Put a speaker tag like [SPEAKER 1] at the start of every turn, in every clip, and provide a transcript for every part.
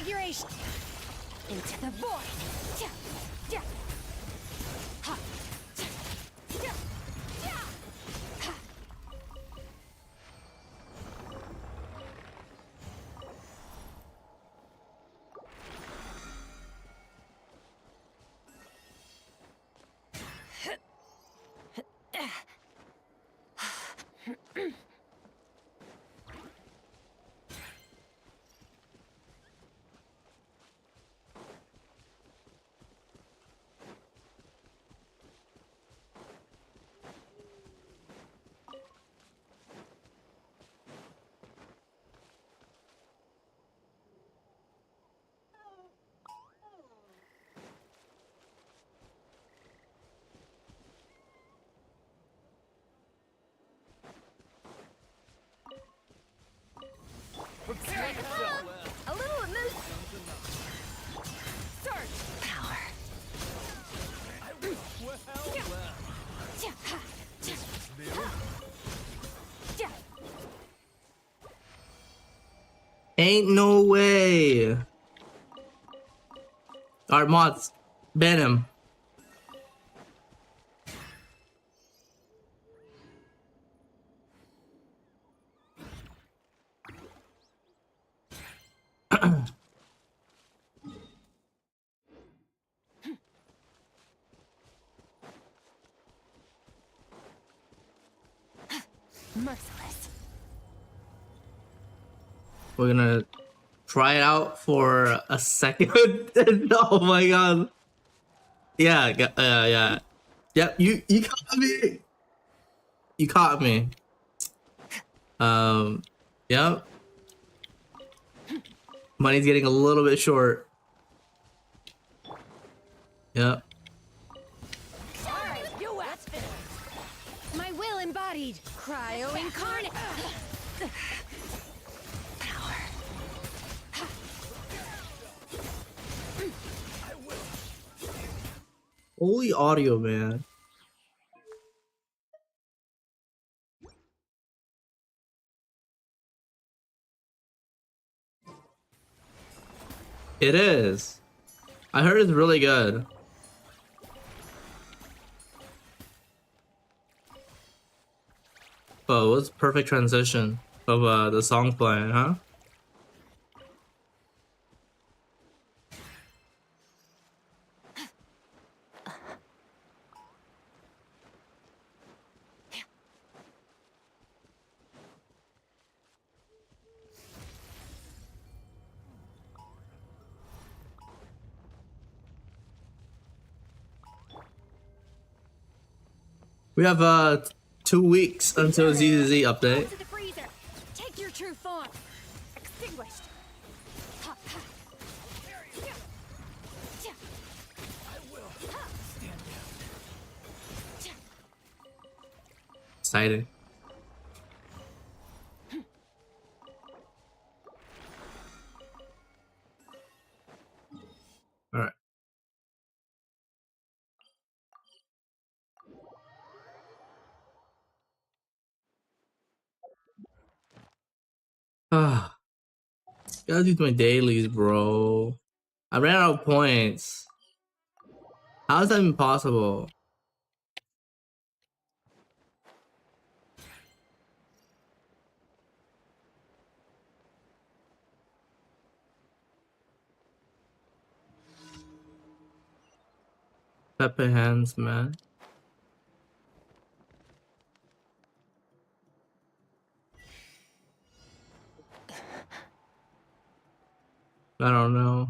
[SPEAKER 1] Transfiguration. Into the void. A little amused. Surge power.
[SPEAKER 2] Ain't no way. Alright, mods, ban him.
[SPEAKER 1] Merciless.
[SPEAKER 2] We're gonna try it out for a second. Oh my god. Yeah, yeah. Yep, you caught me. You caught me. Yep. Money's getting a little bit short. Yep.
[SPEAKER 1] My will embodied. Cryo incarnate. Power.
[SPEAKER 2] Holy audio, man. It is. I heard it's really good. Oh, it was perfect transition of the song playing, huh? We have 2 weeks until ZZZ update.
[SPEAKER 1] To the freezer. Take your true form. Extinguished.
[SPEAKER 2] Exciting. All right. Ah, gotta do my dailies, bro. I ran out of points. How is that even possible? Pepper hands, man. I don't know.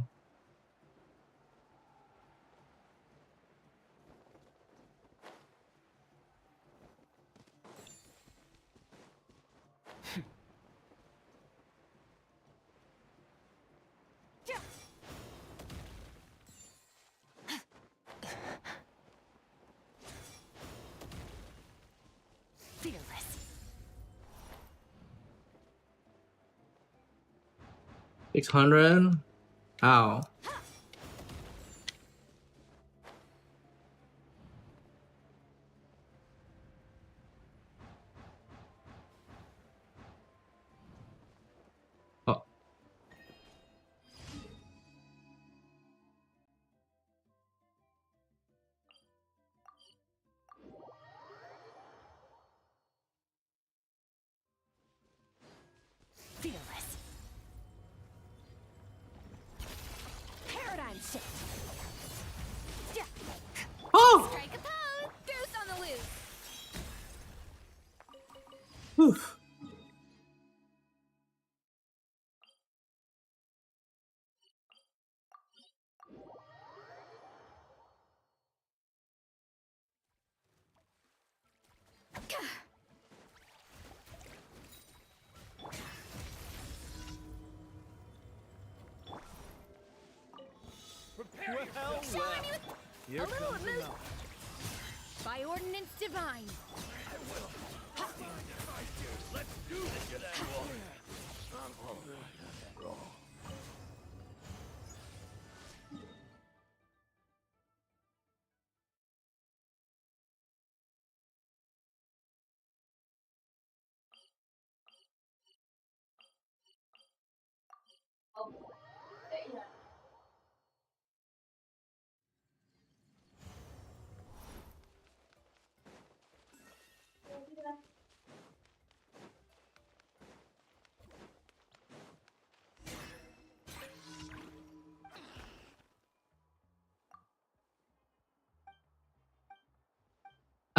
[SPEAKER 1] Fearless.
[SPEAKER 2] 600? Ow. Oh.
[SPEAKER 1] Shit. Yeah.
[SPEAKER 2] Oh!
[SPEAKER 1] Strike a pose. Goose on the loose.
[SPEAKER 2] Whew.
[SPEAKER 3] Well,
[SPEAKER 1] Showing you
[SPEAKER 3] here
[SPEAKER 1] a little
[SPEAKER 3] comes
[SPEAKER 1] moose.
[SPEAKER 3] another.
[SPEAKER 1] By ordinance divine.
[SPEAKER 3] Let's do this to that one.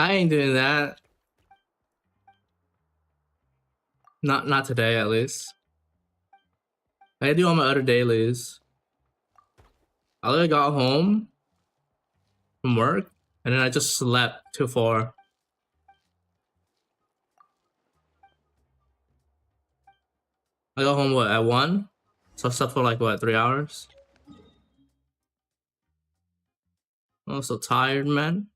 [SPEAKER 2] I ain't doing that. Not today, at least. I do all my other dailies. I literally got home from work and then I just slept till 4. I got home what at 1? So I slept for like what 3 hours? I'm so tired, man.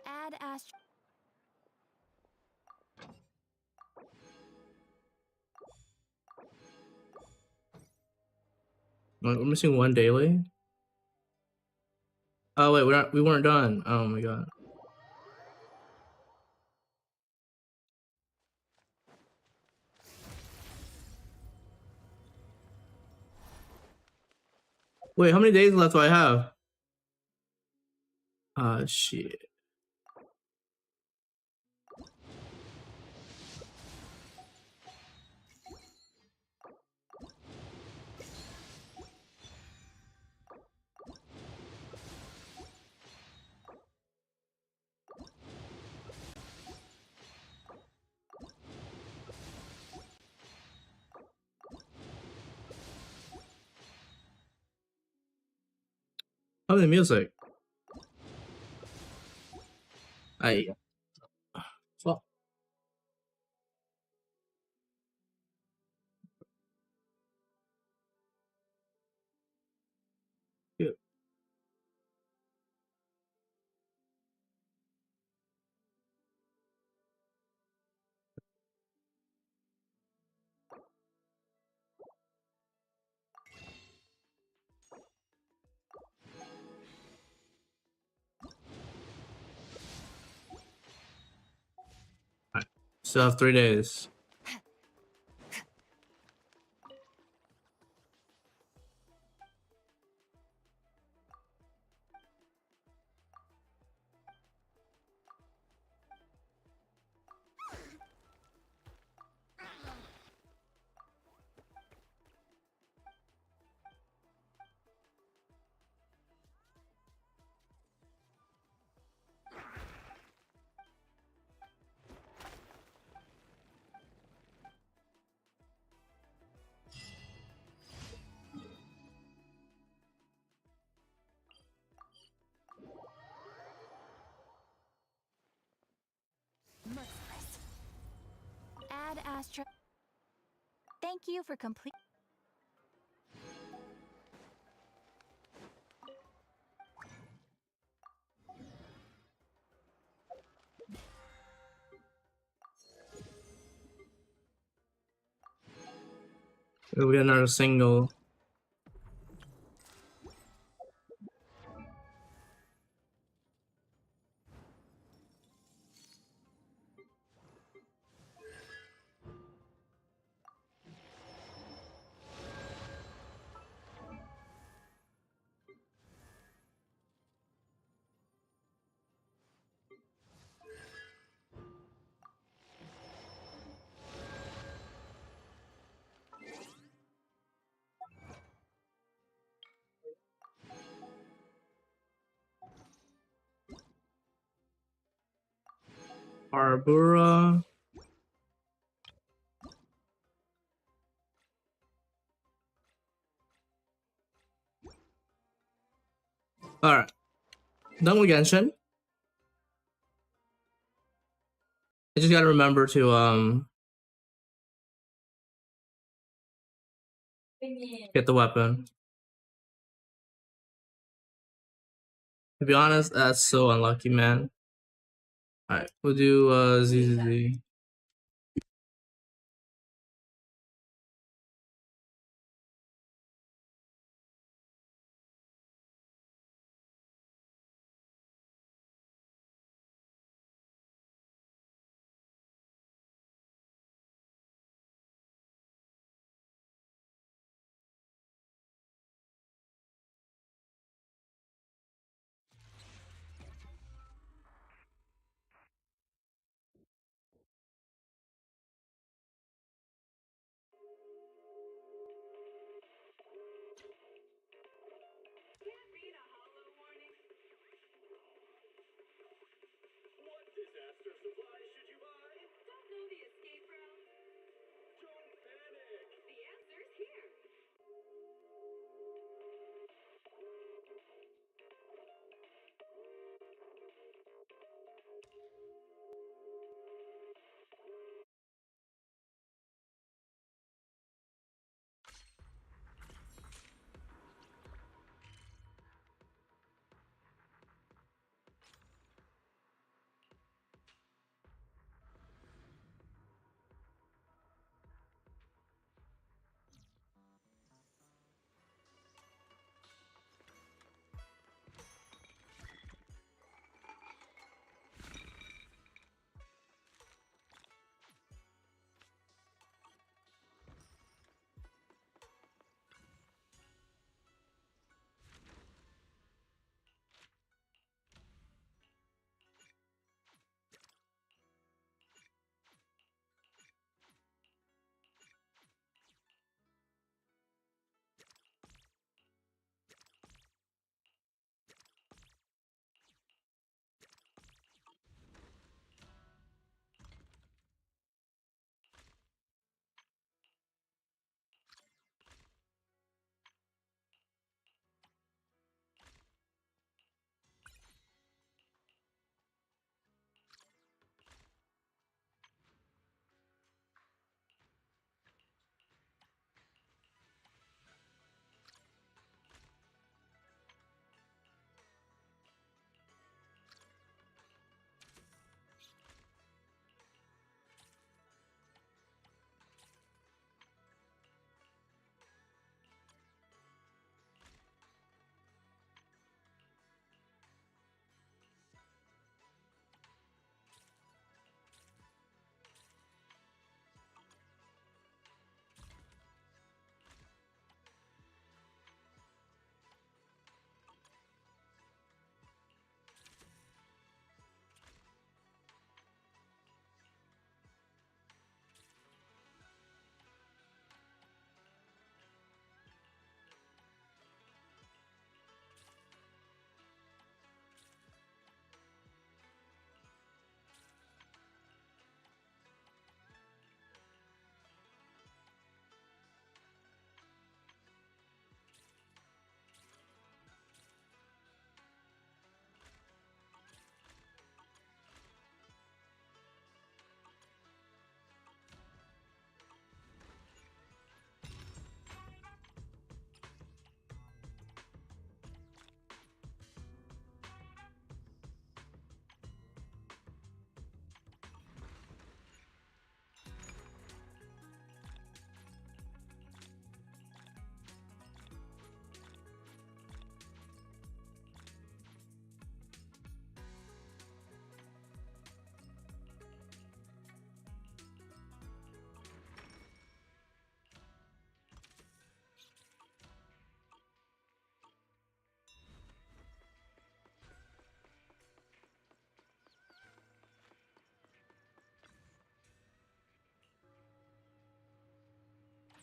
[SPEAKER 1] Add astro.
[SPEAKER 2] We're missing 1 daily. Oh wait, we weren't done. Oh my god. Wait, how many days left do I have? Ah, shit. Oh, the music. I. Fuck. Yeah. Alright. Still have 3 days.
[SPEAKER 1] Merciless. Add astro. Thank you for complete.
[SPEAKER 2] We got another single. Arbura. Alright. Done with Genshin. I just gotta remember to get the weapon. To be honest, that's so unlucky, man. Alright, we'll do ZZZ.
[SPEAKER 3] What disaster supplies should you buy?
[SPEAKER 4] Don't know the escape route?
[SPEAKER 3] Don't panic.
[SPEAKER 4] The answer's here.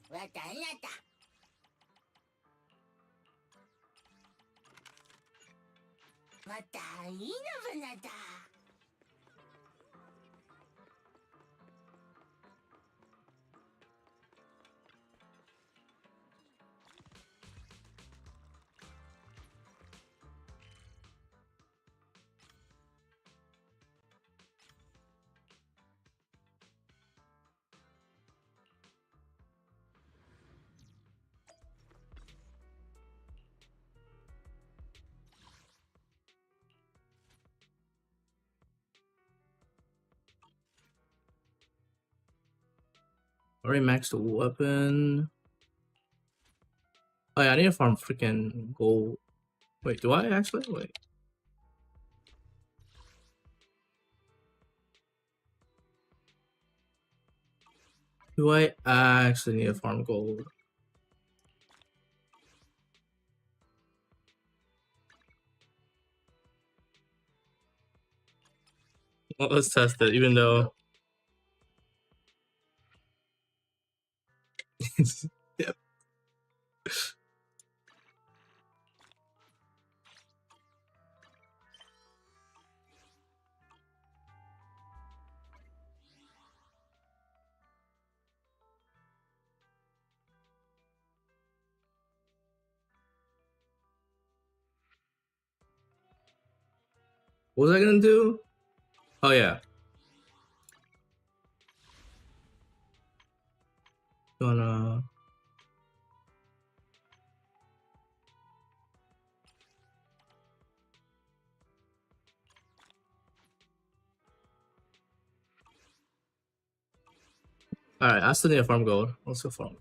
[SPEAKER 5] 왔다 일났다. 왔다 이놈은 나다.
[SPEAKER 2] Already maxed the weapon. Oh yeah, I need to farm freaking gold. Wait, do I actually? Wait. Do I actually need to farm gold? Well, let's test it, even though. Yep. What was I gonna do? Oh yeah. Gonna. Alright, I still need to farm gold. Let's go farm.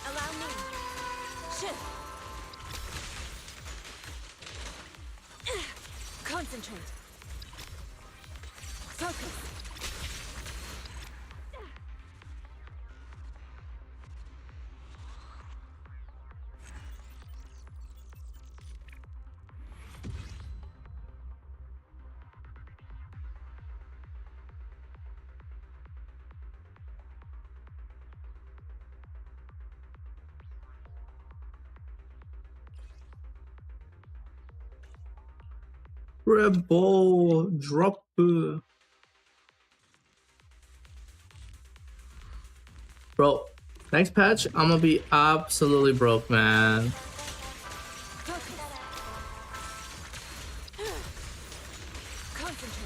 [SPEAKER 1] Allow me. Shift. Concentrate. Focus.
[SPEAKER 2] Rebel drop. Bro, next patch, I'm gonna be absolutely broke, man.
[SPEAKER 1] Focus. Concentrate.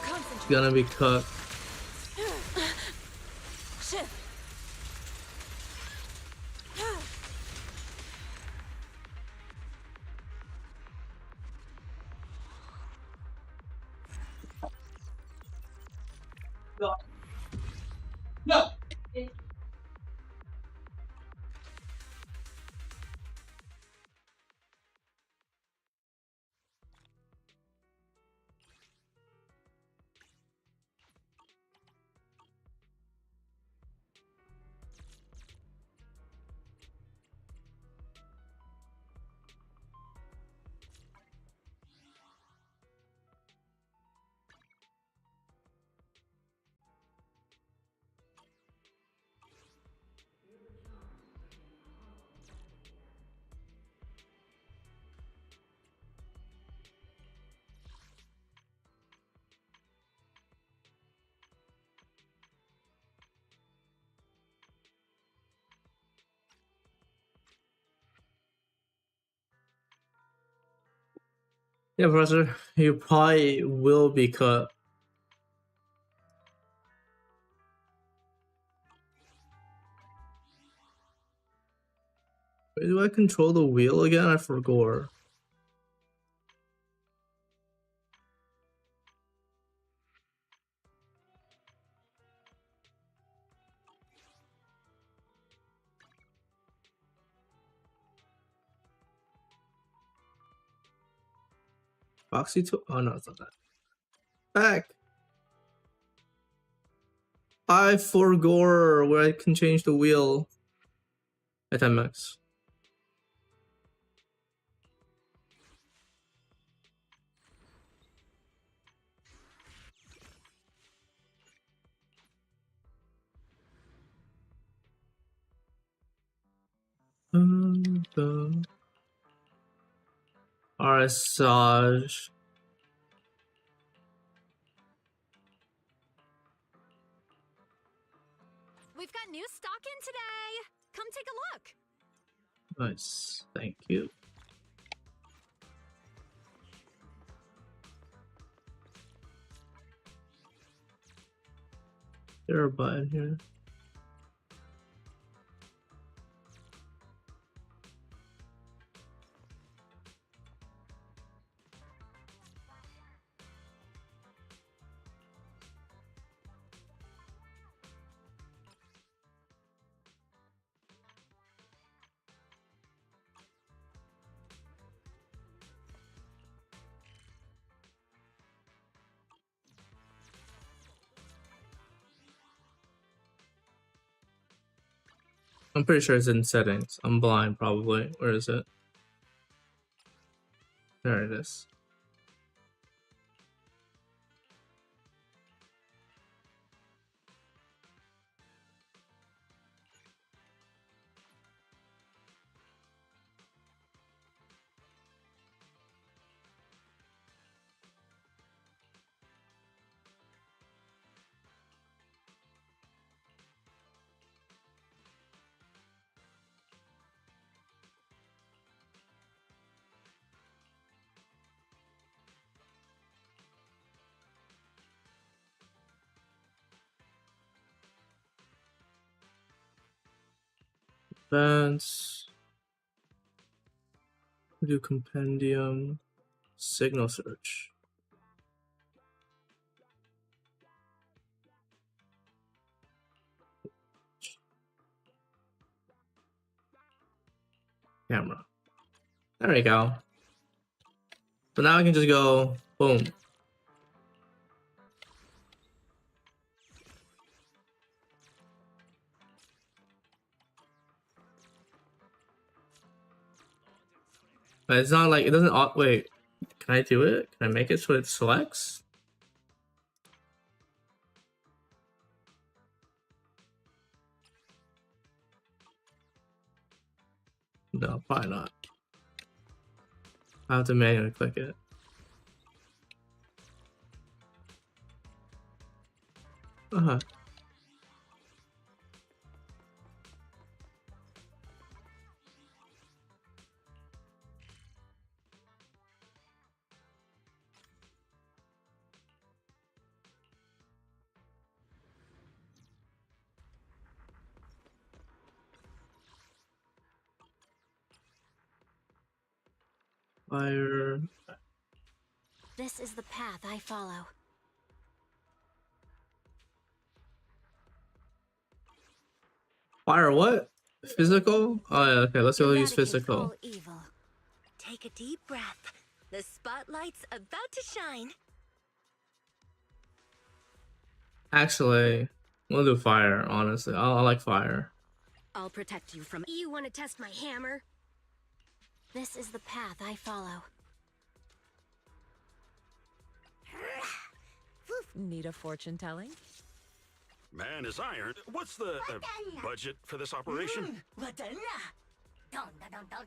[SPEAKER 1] Concentrate.
[SPEAKER 2] Gonna be cooked.
[SPEAKER 1] Shift.
[SPEAKER 2] Yeah, Professor, you probably will be cut. Wait, do I control the wheel again? I forgot. Foxy to oh no, it's not that. Back. I forgot where I can change the wheel. At 10 max. Arsage.
[SPEAKER 1] We've got new stock in today. Come take a look.
[SPEAKER 2] Nice. Thank you. There a button here? I'm pretty sure it's in settings. I'm blind, probably. Where is it? There it is. Events. Do compendium. Signal search. Camera. There we go. So now I can just go boom. But it's not like it doesn't. Wait, can I do it? Can I make it so it selects? No, probably not. I have to manually click it. Uh-huh. Fire.
[SPEAKER 1] This is the path I follow.
[SPEAKER 2] Fire what? Physical? Oh yeah, okay, let's go use
[SPEAKER 1] Eradicate
[SPEAKER 2] physical.
[SPEAKER 1] all evil.
[SPEAKER 4] Take a deep breath. The spotlight's about to shine.
[SPEAKER 2] Actually, we'll do fire, honestly. I like fire.
[SPEAKER 1] I'll protect you from. You want to test my hammer? This is the path I follow.
[SPEAKER 6] Need a fortune telling?
[SPEAKER 7] Man is iron. What's the budget for this operation?
[SPEAKER 5] Donda, donda, donda.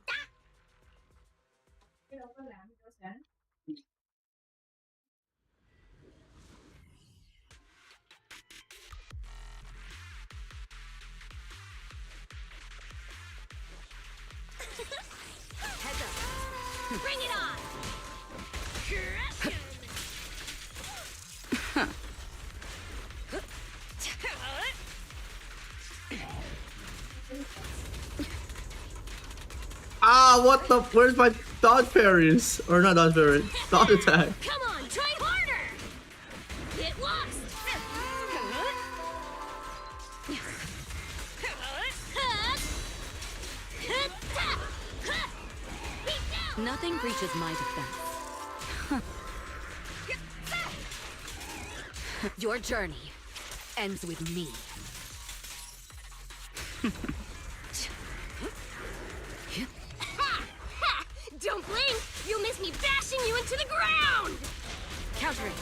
[SPEAKER 1] Heads up. Bring it on.
[SPEAKER 2] Ah, what the? Where's my dodge parries? Or not dodge parries? Dodge attack.
[SPEAKER 1] Come on, try harder. Get lost.
[SPEAKER 6] Nothing breaches my defense. Your journey ends with me.
[SPEAKER 1] to the ground!
[SPEAKER 6] Countering.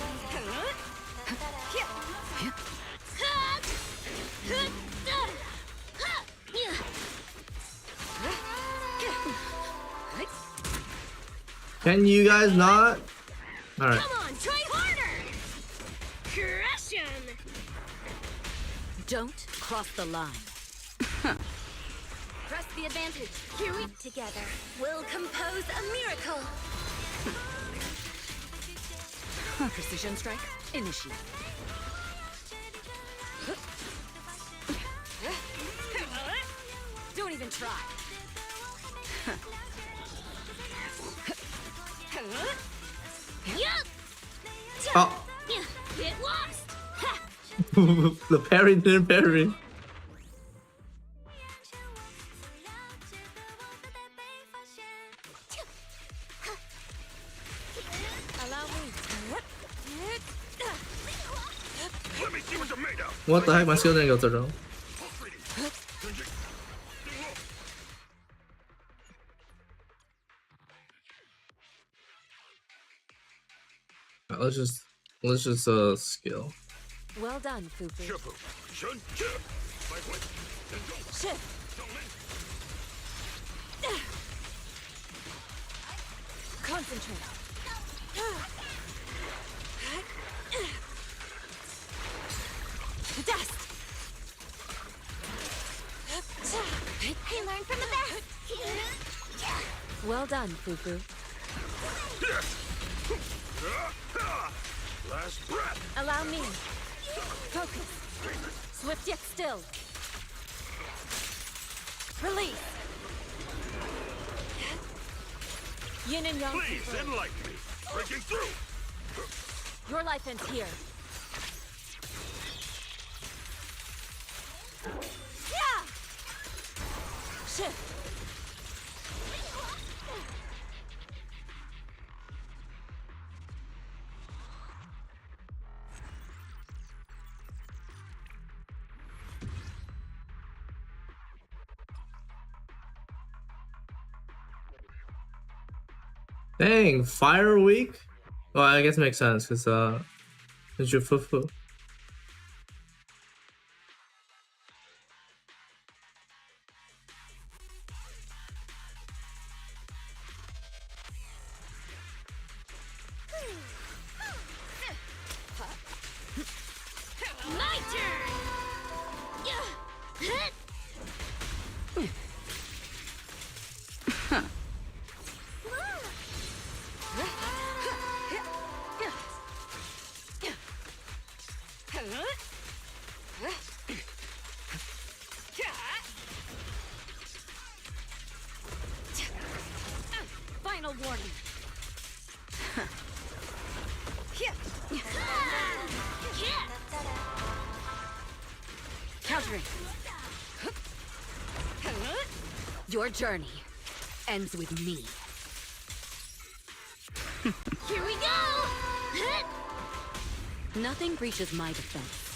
[SPEAKER 2] Can you guys not? All right.
[SPEAKER 1] Come on, try harder! Crush him!
[SPEAKER 6] Don't cross the line.
[SPEAKER 4] Press the advantage. Here we together will compose a miracle.
[SPEAKER 6] Precision strike. Initiate. Don't even try.
[SPEAKER 1] Yup!
[SPEAKER 2] Oh,
[SPEAKER 1] Get lost! Ha!
[SPEAKER 2] the parry didn't parry.
[SPEAKER 6] Allow me.
[SPEAKER 7] Let me see what you're made of.
[SPEAKER 2] What the heck? My skill didn't go through. Alright, let's just skill.
[SPEAKER 6] Well done, Fufu.
[SPEAKER 7] Shifu. Shun. Chip. My way. And go.
[SPEAKER 6] Shift. Concentrate. Dust.
[SPEAKER 5] I learned from the best.
[SPEAKER 6] Well done, Fufu.
[SPEAKER 7] Last breath.
[SPEAKER 6] Allow me. Focus. Swift yet still. Release. Yin and Yang.
[SPEAKER 7] Please
[SPEAKER 6] confirmed.
[SPEAKER 7] enlighten me. Breaking through.
[SPEAKER 6] Your life ends here. Yeah. Shift.
[SPEAKER 2] Dang, Fire Week? Well, I guess it makes sense because it's your fufu.
[SPEAKER 1] My turn! Yeah.
[SPEAKER 6] Final warning. Countering. Your journey ends with me.
[SPEAKER 1] Here we go!
[SPEAKER 6] Nothing breaches my defense.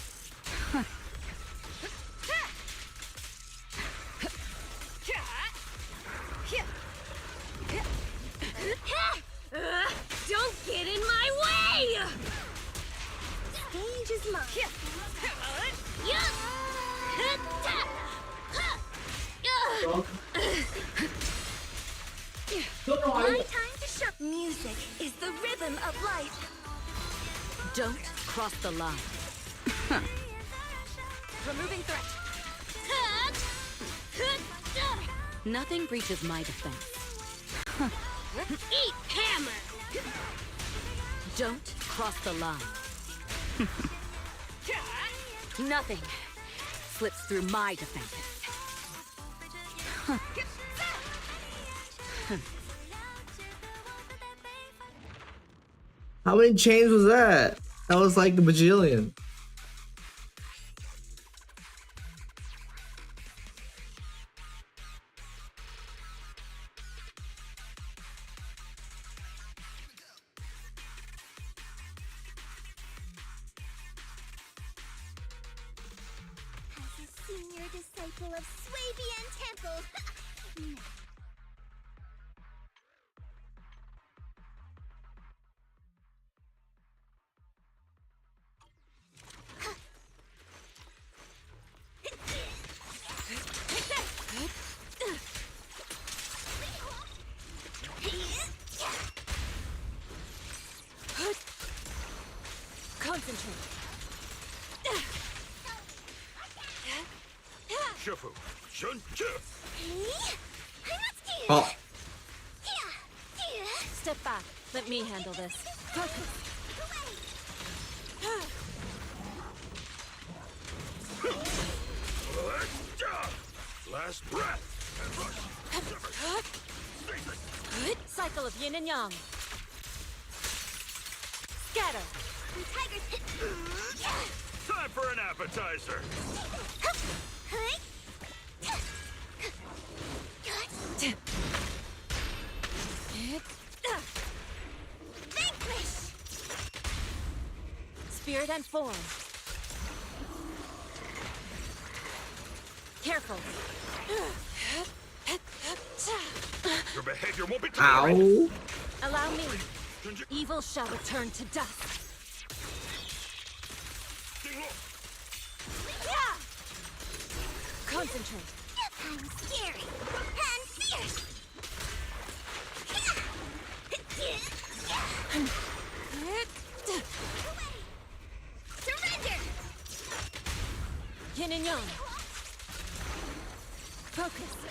[SPEAKER 1] Don't get in my way!
[SPEAKER 5] Stage is mine.
[SPEAKER 1] Yeah.
[SPEAKER 4] My time to show. Music is the rhythm of life.
[SPEAKER 6] Don't cross the line. Removing threat. Nothing breaches my defense.
[SPEAKER 1] Eat hammer!
[SPEAKER 6] Don't cross the line. Nothing slips through my defenses.
[SPEAKER 2] How many chains was that? That was like a bajillion.
[SPEAKER 5] As a senior disciple of Swabian Temple.
[SPEAKER 6] Concentrate.
[SPEAKER 7] Shifu. Shun.
[SPEAKER 2] Oh,
[SPEAKER 6] Step back. Let me handle this. Focus.
[SPEAKER 7] Last breath. And rush.
[SPEAKER 6] Cycle of yin and yang. Scatter.
[SPEAKER 7] Time for an appetizer.
[SPEAKER 5] Vanquish!
[SPEAKER 6] Spirit and form. Careful.
[SPEAKER 7] Your behavior won't be tolerated.
[SPEAKER 2] ow.
[SPEAKER 6] Allow me. Evil shall return to dust. Concentrate.
[SPEAKER 5] I'm scary and fierce! Surrender!
[SPEAKER 6] Yin and yang. Focus.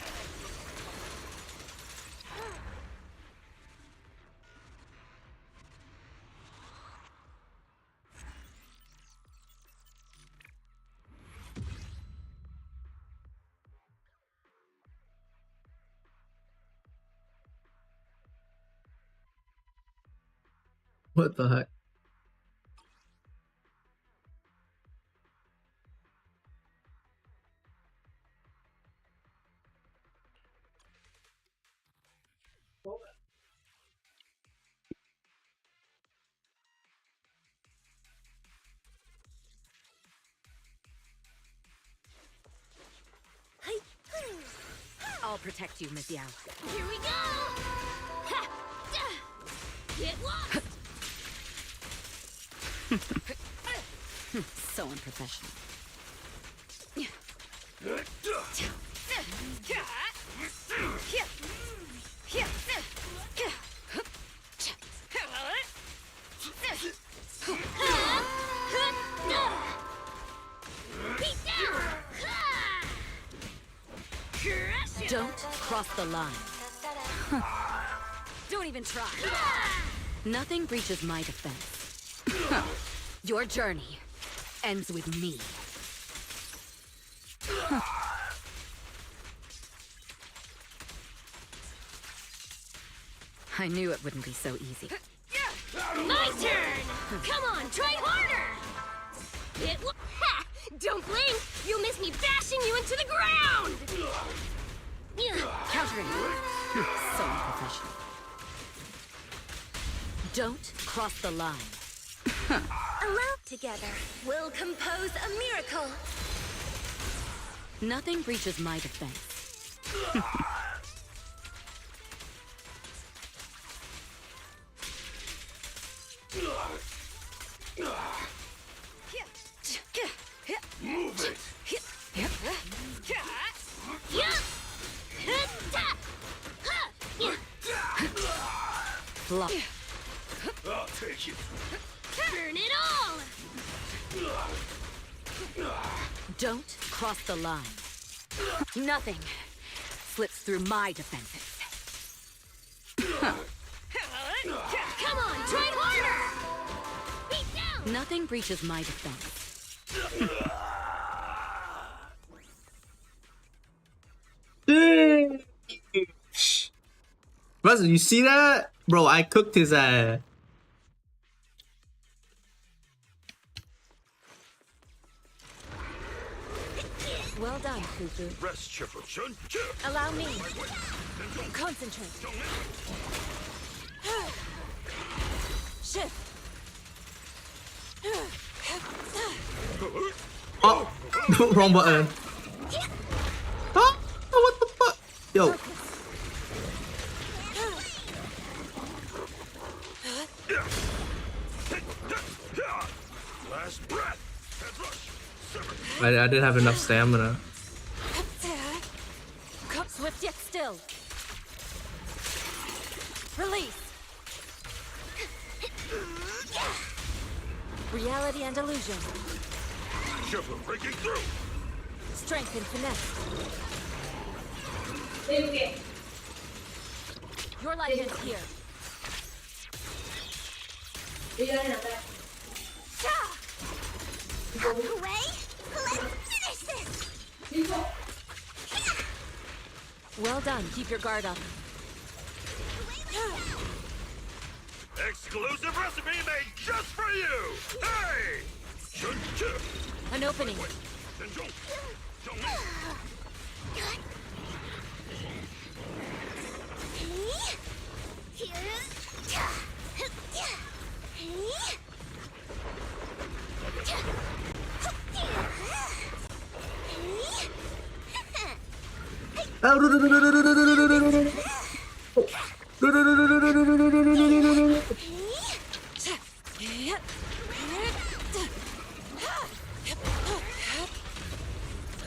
[SPEAKER 2] What the heck?
[SPEAKER 4] I'll protect you, Miss Yao.
[SPEAKER 5] Here we go! Ha! Get lost!
[SPEAKER 4] So unprofessional.
[SPEAKER 5] Beat down!
[SPEAKER 4] Don't cross the line. Don't even try. Nothing breaches my defense. Your journey ends with me. I knew it wouldn't be so easy.
[SPEAKER 1] My turn! Come on, try harder! Ha! Don't blink! You'll miss me bashing you into the ground!
[SPEAKER 4] Countering. So unprofessional. Don't cross the line.
[SPEAKER 5] Alone together, we'll compose a miracle.
[SPEAKER 4] Nothing breaches my defense.
[SPEAKER 7] Move it.
[SPEAKER 4] Block.
[SPEAKER 7] I'll take it.
[SPEAKER 1] Burn it all!
[SPEAKER 4] Don't cross the line. Nothing slips through my defenses.
[SPEAKER 1] Come on, try harder! Beat down!
[SPEAKER 4] Nothing breaches my defense.
[SPEAKER 2] Russell, you see that? Bro, I cooked his ass.
[SPEAKER 6] Well done, Fufu.
[SPEAKER 7] Rest, Shifu. Shun.
[SPEAKER 6] Allow me. Concentrate. Shift.
[SPEAKER 2] Oh, wrong button. Huh? What the fuck? Yo,
[SPEAKER 7] Last breath. And rush. Sever.
[SPEAKER 2] I didn't have enough stamina.
[SPEAKER 6] Swift yet still. Release. Reality and illusion.
[SPEAKER 7] Shiver breaking through.
[SPEAKER 6] Strength and finesse. Your life ends here.
[SPEAKER 5] Out of the way. Let's finish this.
[SPEAKER 6] Well done. Keep your guard up.
[SPEAKER 7] Exclusive recipe made just for you. Hey! Chun-chu.
[SPEAKER 6] An opening.
[SPEAKER 7] Chun-chu. Chun-chu.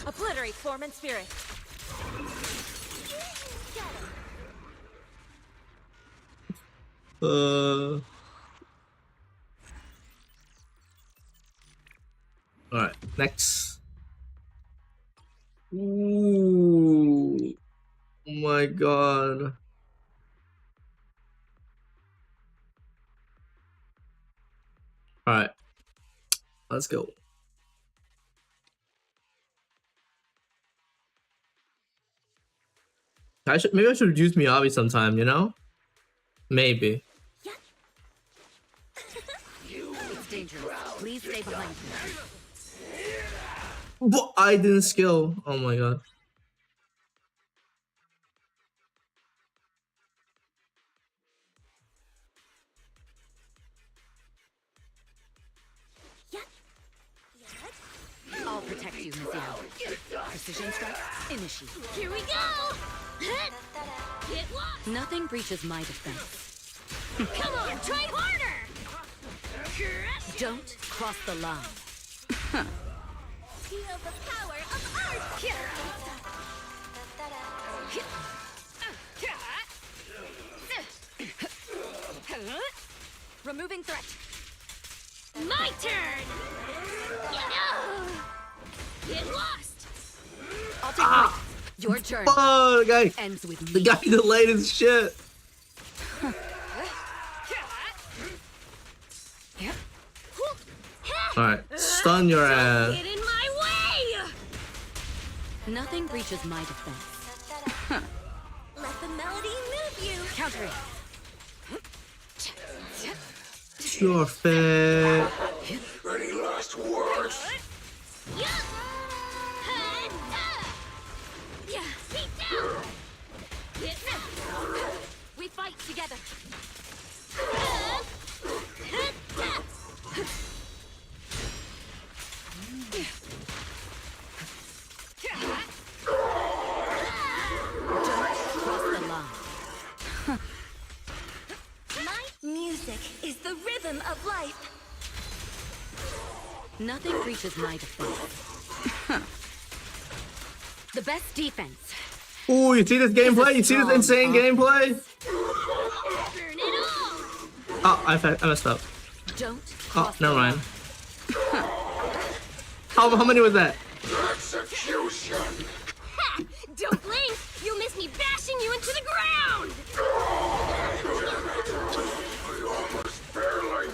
[SPEAKER 6] Obliterate form and spirit.
[SPEAKER 2] All right, next. Ooh, oh my god. All right, let's go. Maybe I should reduce Miyabi sometime, you know? Maybe.
[SPEAKER 4] It's dangerous. Please stay behind me.
[SPEAKER 2] But I didn't skill. Oh my god.
[SPEAKER 4] I'll protect you, Miss Yao. Precision strike, initiate.
[SPEAKER 1] Here we go! Get lost!
[SPEAKER 4] Nothing breaches my defense.
[SPEAKER 1] Come on, try harder!
[SPEAKER 4] Don't cross the line.
[SPEAKER 5] Feel the power of art.
[SPEAKER 6] Removing threat.
[SPEAKER 1] My turn! Get lost!
[SPEAKER 6] I'll take point.
[SPEAKER 4] Your journey
[SPEAKER 2] Oh, the guy.
[SPEAKER 4] ends with
[SPEAKER 2] The
[SPEAKER 4] me.
[SPEAKER 2] guy delayed his shit. All right, stun your ass.
[SPEAKER 1] Get in my way!
[SPEAKER 4] Nothing breaches my defense.
[SPEAKER 5] Let the melody move you.
[SPEAKER 4] Counter it.
[SPEAKER 2] Your fat.
[SPEAKER 7] Any last words?
[SPEAKER 1] Beat down! Get
[SPEAKER 6] We fight together.
[SPEAKER 4] Cross the line.
[SPEAKER 5] My music is the rhythm of life.
[SPEAKER 4] Nothing breaches my defense. The best defense.
[SPEAKER 2] Ooh, you see this gameplay? You see this insane gameplay?
[SPEAKER 1] burn it all!
[SPEAKER 2] Oh, I messed up.
[SPEAKER 4] Don't
[SPEAKER 2] Oh,
[SPEAKER 4] cross
[SPEAKER 2] never
[SPEAKER 4] the
[SPEAKER 2] mind.
[SPEAKER 4] line.
[SPEAKER 2] How many was that?
[SPEAKER 7] Execution.
[SPEAKER 1] Ha! Don't blink! You'll miss me bashing you into the ground!
[SPEAKER 7] Almost barely.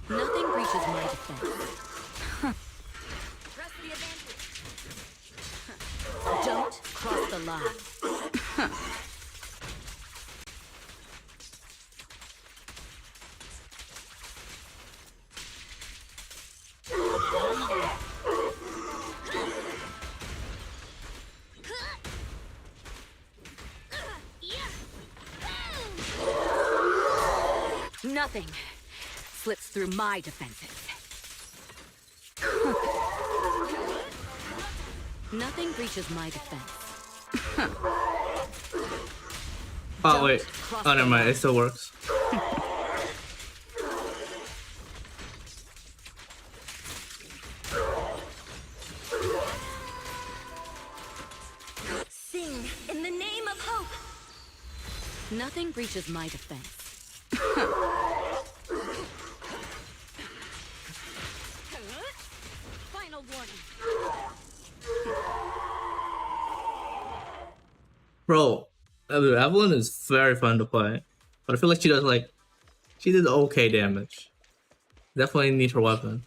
[SPEAKER 4] Nothing breaches my defense.
[SPEAKER 6] Press the advantage.
[SPEAKER 4] Don't cross the line. Nothing slips through my defenses. Nothing breaches my defense.
[SPEAKER 2] Oh wait. Oh, never mind. It still works.
[SPEAKER 5] Sing in the name of hope.
[SPEAKER 4] Nothing breaches my defense. Final warning.
[SPEAKER 2] Bro, Evelyn is very fun to play, but I feel like she did okay damage. Definitely need her weapon.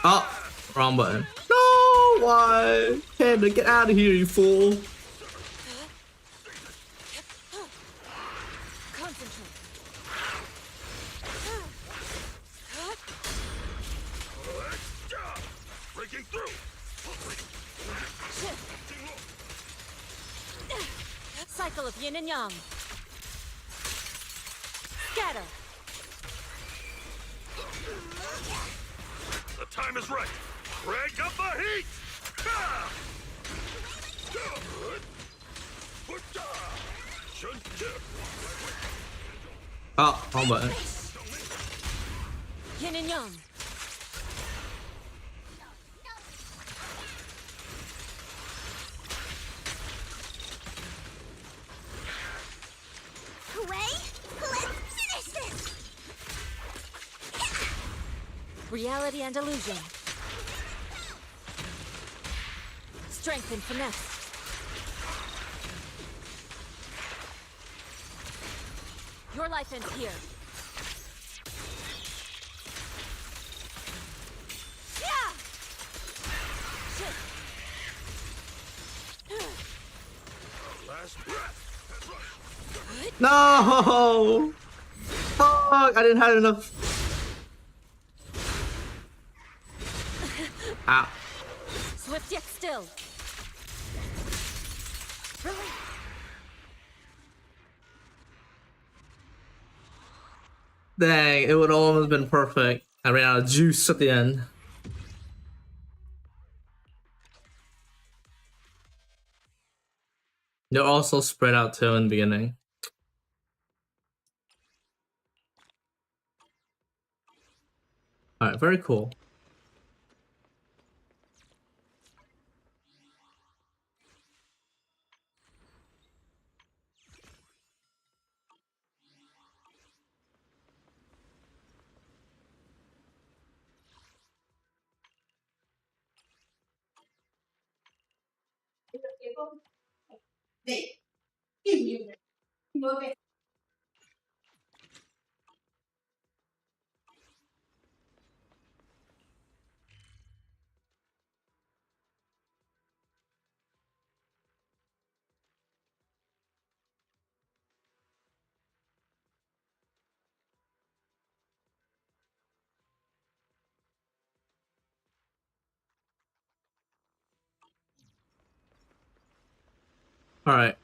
[SPEAKER 2] Oh, wrong button. No, why? Panda, get out of here, you fool.
[SPEAKER 6] Concentrate.
[SPEAKER 7] Breaking through.
[SPEAKER 6] Cycle of yin and yang. Scatter.
[SPEAKER 7] The time is right. Crank up the heat. Ha!
[SPEAKER 2] Oh, wrong button.
[SPEAKER 6] Yin and yang.
[SPEAKER 5] Hooray! Let's finish this!
[SPEAKER 6] Reality and illusion. Strength and finesse. Your life ends here. Yeah!
[SPEAKER 7] Last breath.
[SPEAKER 2] No! Fuck, I didn't have enough. Ow.
[SPEAKER 6] Swift yet still.
[SPEAKER 2] Dang, it would almost been perfect. I ran out of juice at the end. They're also spread out too in the beginning. Alright, very cool. Alright.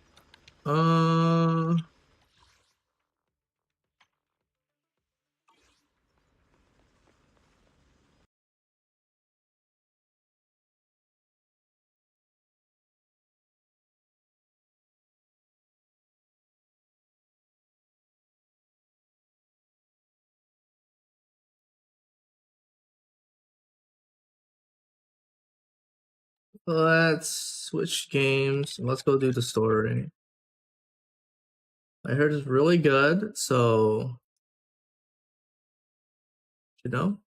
[SPEAKER 2] Let's switch games. Let's go do the story. I heard it's really good, so you know.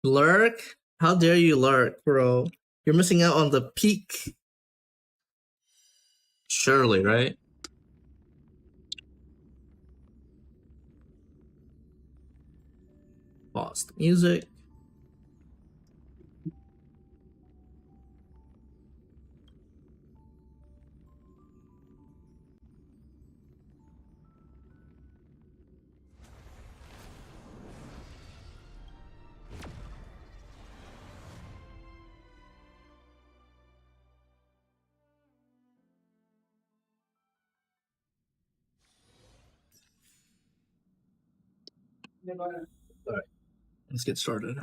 [SPEAKER 2] Lurk? How dare you lurk, bro? You're missing out on the peak. Surely, right? Pause the music. Alright, let's get started.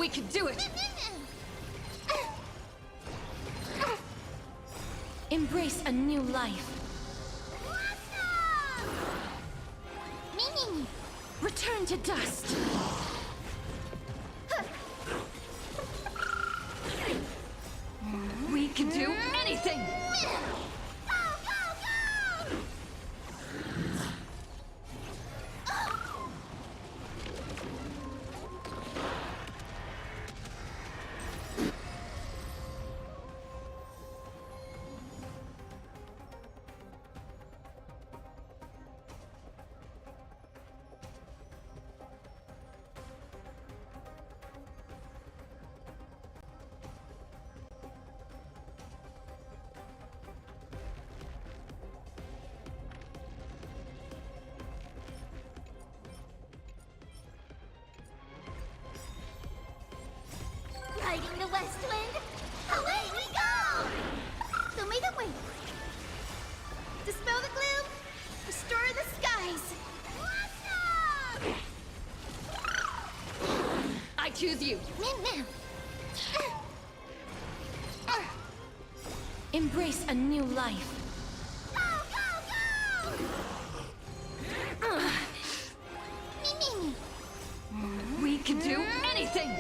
[SPEAKER 4] We can do it!
[SPEAKER 5] Embrace a new life. Mimi! Return to dust.
[SPEAKER 4] We can do anything!
[SPEAKER 5] Riding the west wind, away we go! Show me the wind. Dispel the gloom, restore the skies.
[SPEAKER 4] I choose you!
[SPEAKER 5] Meow. Embrace a new life. Mimi!
[SPEAKER 4] We can do anything!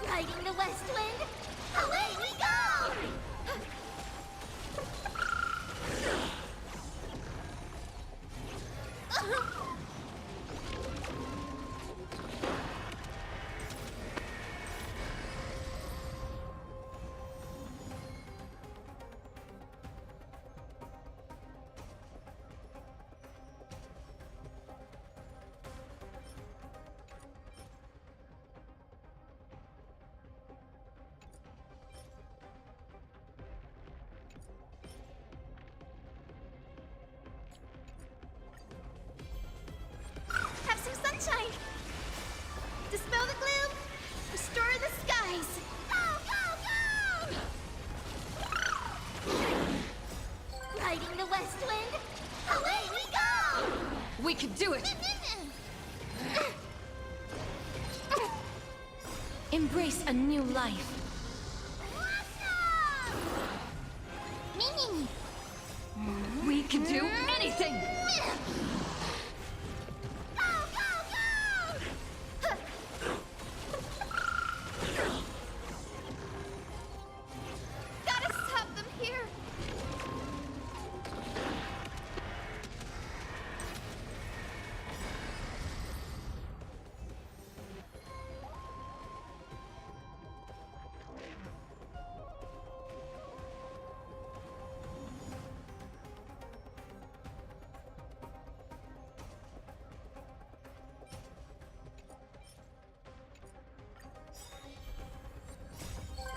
[SPEAKER 5] Riding the west wind, away we go! Have some sunshine. Dispel the gloom, restore the skies. Riding the west wind, away we go!
[SPEAKER 4] We can do it!
[SPEAKER 5] Embrace a new life. Mimi!
[SPEAKER 4] We can do anything!
[SPEAKER 5] Gotta stop them here.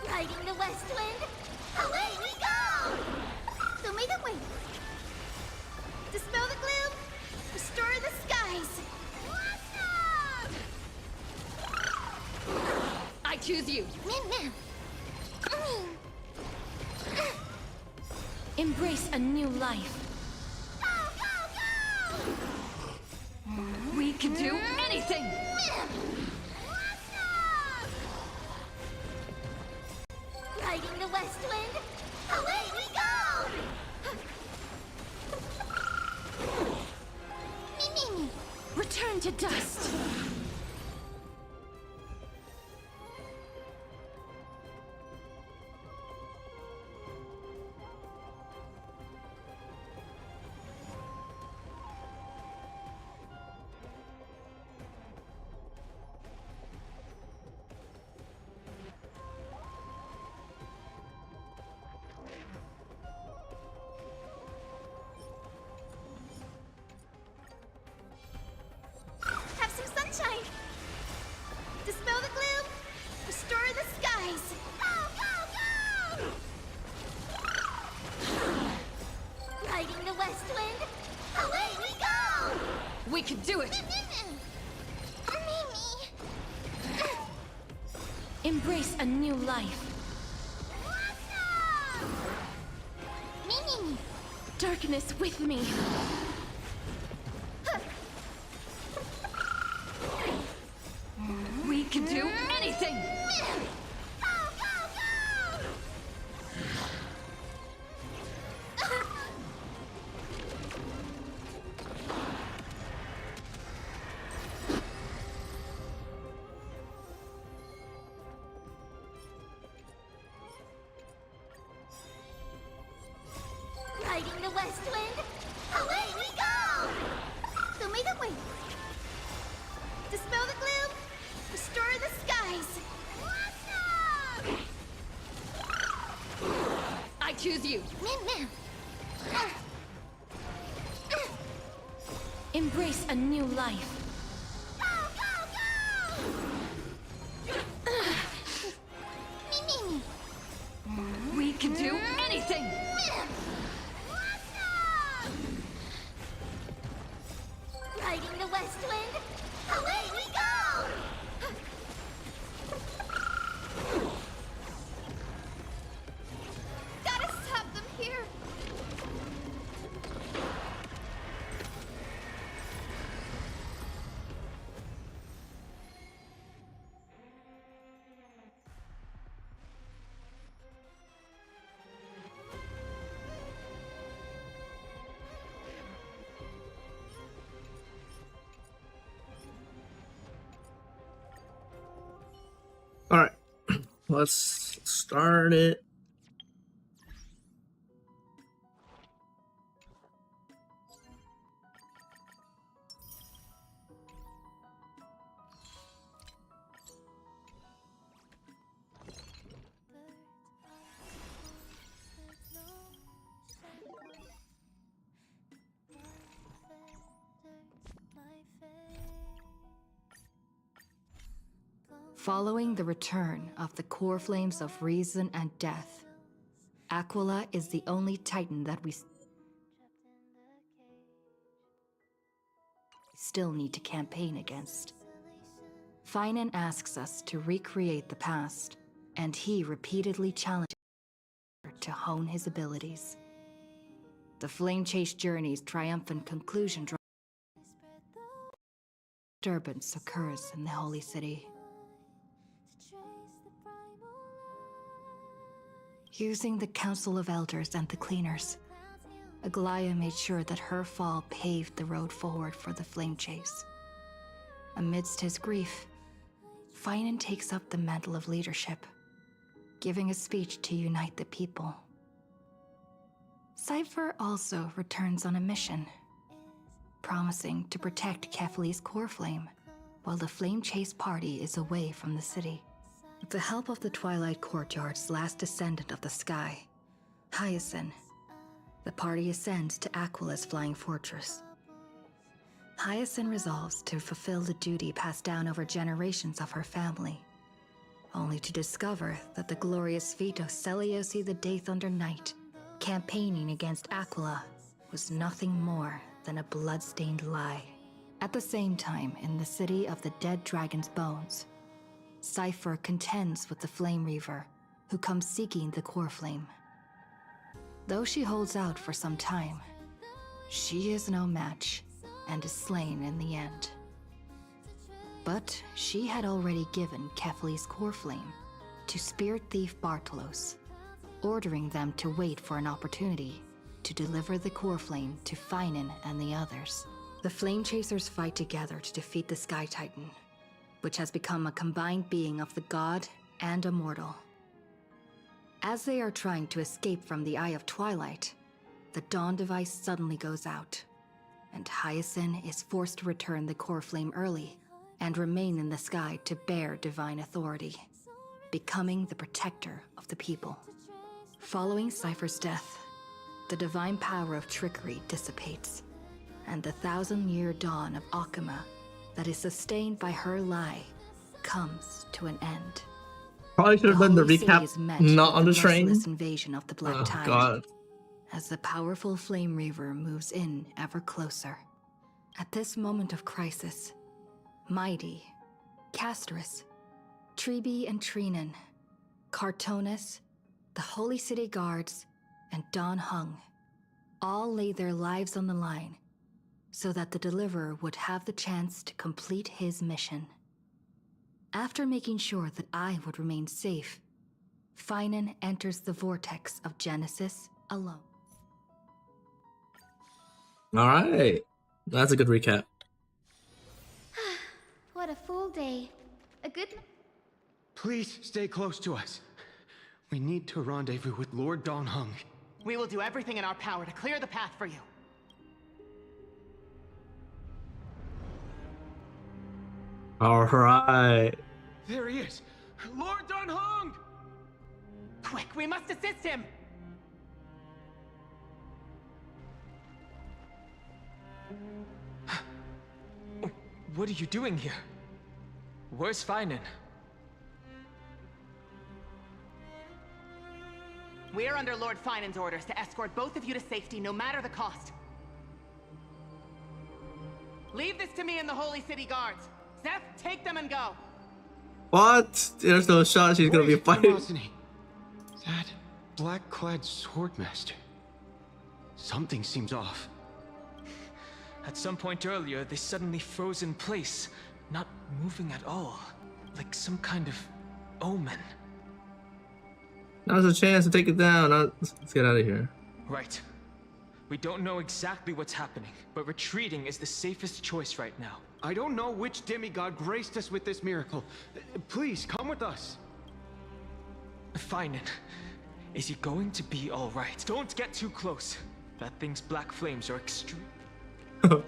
[SPEAKER 5] Riding the west wind, away we go! Show me the wind. Dispel the gloom, restore the skies.
[SPEAKER 4] I choose you!
[SPEAKER 5] Meow. Embrace a new life.
[SPEAKER 4] We can do anything!
[SPEAKER 5] Riding the west wind, away we go! Mimi! Return to dust. Have some sunshine. Dispel the gloom, restore the skies. Riding the west wind, away we go!
[SPEAKER 4] We can do it!
[SPEAKER 5] Mimi! Embrace a new life. Mimi! Darkness with me.
[SPEAKER 4] choose you.
[SPEAKER 5] Min.
[SPEAKER 6] Embrace a new life.
[SPEAKER 5] Go, go, go! Me.
[SPEAKER 4] We can do anything.
[SPEAKER 5] Riding the west wind, away we go! Gotta stop them here.
[SPEAKER 2] All right, let's start it.
[SPEAKER 6] Following the return of the core flames of reason and death, Aquila is the only titan that we still need to campaign against. Finan asks us to recreate the past, and he repeatedly challenges to hone his abilities. The Flame Chase journey's triumphant conclusion disturbance occurs in the Holy City. Using the Council of Elders and the Cleaners, Aglaya made sure that her fall paved the road forward for the Flame Chase. Amidst his grief, Finan takes up the mantle of leadership, giving a speech to unite the people. Cypher also returns on a mission, promising to protect Kefli's core flame while the Flame Chase party is away from the city. With the help of the Twilight Courtyard's last descendant of the sky, Hyacinth, the party ascends to Aquila's flying fortress. Hyacinth resolves to fulfill the duty passed down over generations of her family, only to discover that the glorious feat of Seliosi the Day Thunder Knight campaigning against Aquila was nothing more than a blood-stained lie. At the same time, in the city of the dead dragon's bones, Cypher contends with the Flame Reaver, who comes seeking the core flame. Though she holds out for some time, she is no match and is slain in the end. But she had already given Kefli's core flame to Spirit Thief Bartolos, ordering them to wait for an opportunity to deliver the core flame to Finan and the others. The Flame Chasers fight together to defeat the Sky Titan, which has become a combined being of the god and a mortal. As they are trying to escape from the Eye of Twilight, the Dawn device suddenly goes out, and Hyacinth is forced to return the core flame early and remain in the sky to bear divine authority, becoming the protector of the people. Following Cypher's death, the divine power of trickery dissipates, and the 1,000-year dawn of Akama that is sustained by her lie comes to an end.
[SPEAKER 2] Probably should have done the
[SPEAKER 6] Holy City
[SPEAKER 2] recap
[SPEAKER 6] is met
[SPEAKER 2] not
[SPEAKER 6] with
[SPEAKER 2] on the
[SPEAKER 6] the
[SPEAKER 2] train.
[SPEAKER 6] merciless invasion of the Black
[SPEAKER 2] Oh
[SPEAKER 6] Tide,
[SPEAKER 2] god.
[SPEAKER 6] as the powerful Flame Reaver moves in ever closer. At this moment of crisis, Mighty, Casterus, Treeby and Trinan, Cartonis, the Holy City Guards, and Don Hung all lay their lives on the line so that the Deliverer would have the chance to complete his mission. After making sure that I would remain safe, Finan enters the vortex of Genesis alone.
[SPEAKER 2] Alright. That's a good recap.
[SPEAKER 5] What a full day. A good...
[SPEAKER 8] Please stay close to us. We need to rendezvous with Lord Don Hung.
[SPEAKER 9] We will do everything in our power to clear the path for you.
[SPEAKER 2] Alright.
[SPEAKER 8] There he is! Lord Don Hung!
[SPEAKER 9] Quick, we must assist him!
[SPEAKER 10] What are you doing here? Where's Finan?
[SPEAKER 9] We are under Lord Finan's orders to escort both of you to safety, no matter the cost. Leave this to me and the Holy City Guards. Zeph, take them and go.
[SPEAKER 2] What? There's no shot she's gonna be
[SPEAKER 8] Wait,
[SPEAKER 2] fighting.
[SPEAKER 8] Demostheny. That black-clad swordmaster. Something seems off.
[SPEAKER 10] At some point earlier, they suddenly froze in place, not moving at all, like some kind of omen.
[SPEAKER 2] Now's a chance to take it down. Let's get out of here.
[SPEAKER 10] Right. We don't know exactly what's happening, but retreating is the safest choice right now.
[SPEAKER 8] I don't know which demigod graced us with this miracle. Please, come with us.
[SPEAKER 10] Finan, is he going to be alright? Don't get too close. That thing's black flames are extreme.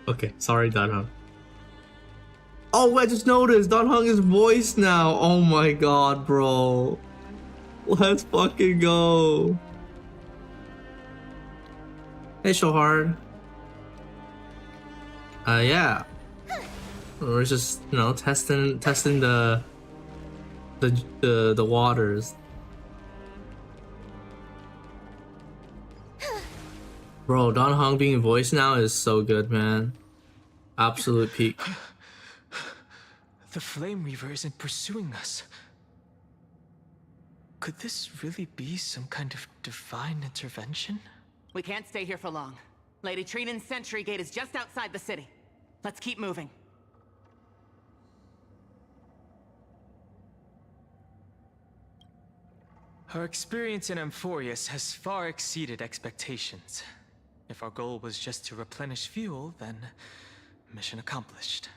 [SPEAKER 2] Okay, sorry, Don Hung. Oh, I just noticed Don Hung is voiced now. Oh my god, bro. Let's fucking go. Hey, Shohard. Yeah. We're just, you know, testing the waters. Bro, Don Hung being voiced now is so good, man. Absolute peak.
[SPEAKER 10] The Flame Reaver isn't pursuing us. Could this really be some kind of divine intervention?
[SPEAKER 9] We can't stay here for long. Lady Trinan's sentry gate is just outside the city. Let's keep moving.
[SPEAKER 10] Our experience in Amphorius has far exceeded expectations. If our goal was just to replenish fuel, then mission accomplished.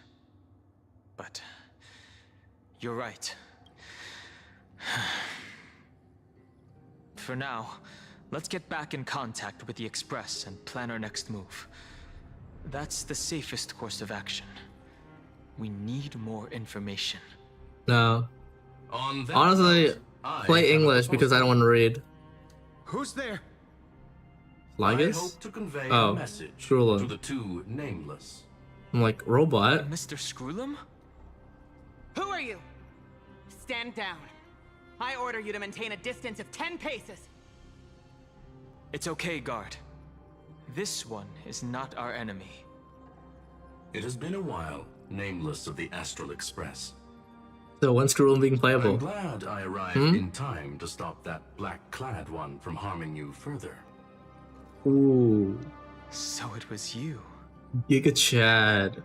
[SPEAKER 10] But you're right. For now, let's get back in contact with the Express and plan our next move. That's the safest course of action. We need more information.
[SPEAKER 2] No. Honestly, play English because I don't want to read.
[SPEAKER 8] Who's there?
[SPEAKER 7] I
[SPEAKER 2] Ligus?
[SPEAKER 7] hope to convey
[SPEAKER 2] Oh,
[SPEAKER 7] a message
[SPEAKER 2] Skrulum.
[SPEAKER 7] to the two nameless.
[SPEAKER 2] I'm like, robot?
[SPEAKER 10] Mr. Skrulum?
[SPEAKER 9] Who are you? Stand down. I order you to maintain a distance of 10 paces.
[SPEAKER 10] It's okay, guard. This one is not our enemy.
[SPEAKER 7] It has been a while, nameless of the Astral Express.
[SPEAKER 2] So when's Skrulum being
[SPEAKER 7] I'm
[SPEAKER 2] playable?
[SPEAKER 7] glad I arrived in time to stop that black-clad one from harming you further.
[SPEAKER 2] Ooh.
[SPEAKER 10] So it was you.
[SPEAKER 2] Giga Chad.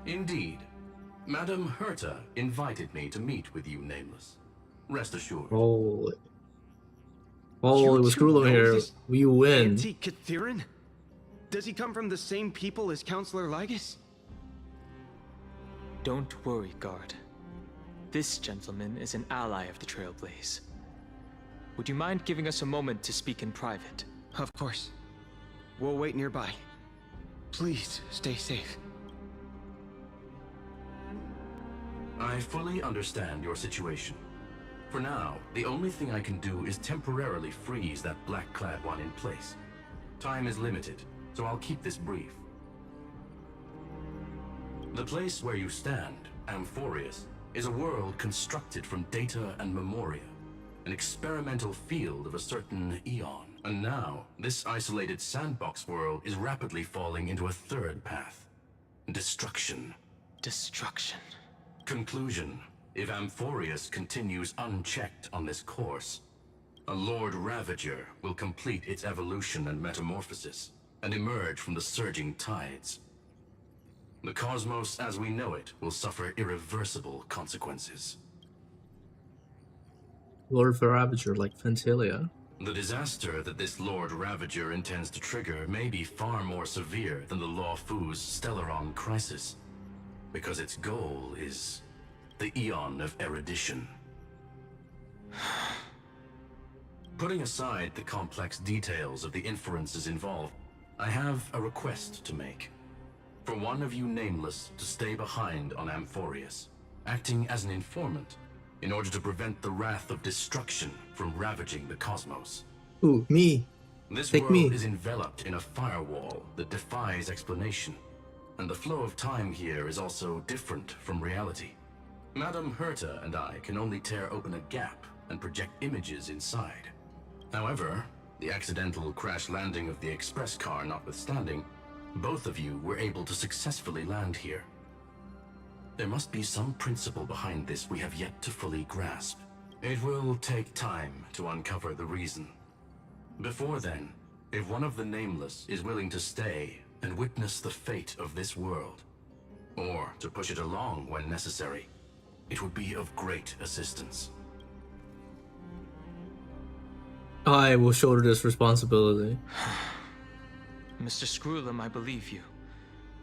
[SPEAKER 7] Indeed. Madame Herta invited me to meet with you, nameless. Rest assured.
[SPEAKER 2] Holy.
[SPEAKER 8] You
[SPEAKER 2] Holy, with
[SPEAKER 8] two
[SPEAKER 2] Skrulum
[SPEAKER 8] know
[SPEAKER 2] here,
[SPEAKER 8] this
[SPEAKER 2] we win.
[SPEAKER 8] Anti-Catharin? Does he come from the same people as Counselor Ligus?
[SPEAKER 10] Don't worry, guard. This gentleman is an ally of the Trailblaze. Would you mind giving us a moment to speak in private?
[SPEAKER 8] Of course. We'll wait nearby. Please, stay safe.
[SPEAKER 7] I fully understand your situation. For now, the only thing I can do is temporarily freeze that black-clad one in place. Time is limited, so I'll keep this brief. The place where you stand, Amphorius, is a world constructed from data and memoria, an experimental field of a certain eon. And now, this isolated sandbox world is rapidly falling into a third path. Destruction.
[SPEAKER 10] Destruction.
[SPEAKER 7] Conclusion. If Amphorius continues unchecked on this course, a Lord Ravager will complete its evolution and metamorphosis, and emerge from the surging tides. The cosmos as we know it will suffer irreversible consequences.
[SPEAKER 2] Lord Ravager like Fentilia.
[SPEAKER 7] The disaster that this Lord Ravager intends to trigger may be far more severe than the Law Fu's Stellaron crisis, because its goal is the Eon of Erudition. Putting aside the complex details of the inferences involved, I have a request to make. For one of you nameless to stay behind on Amphorius, acting as an informant, in order to prevent the wrath of destruction from ravaging the cosmos.
[SPEAKER 2] Ooh, me.
[SPEAKER 7] This
[SPEAKER 2] Take
[SPEAKER 7] world
[SPEAKER 2] me.
[SPEAKER 7] is enveloped in a firewall that defies explanation, and the flow of time here is also different from reality. Madame Herta and I can only tear open a gap and project images inside. However, the accidental crash landing of the express car notwithstanding, both of you were able to successfully land here. There must be some principle behind this we have yet to fully grasp. It will take time to uncover the reason. Before then, if one of the Nameless is willing to stay and witness the fate of this world, or to push it along when necessary, it would be of great assistance.
[SPEAKER 2] I will shoulder this responsibility.
[SPEAKER 10] Mr. Screwlum, I believe you.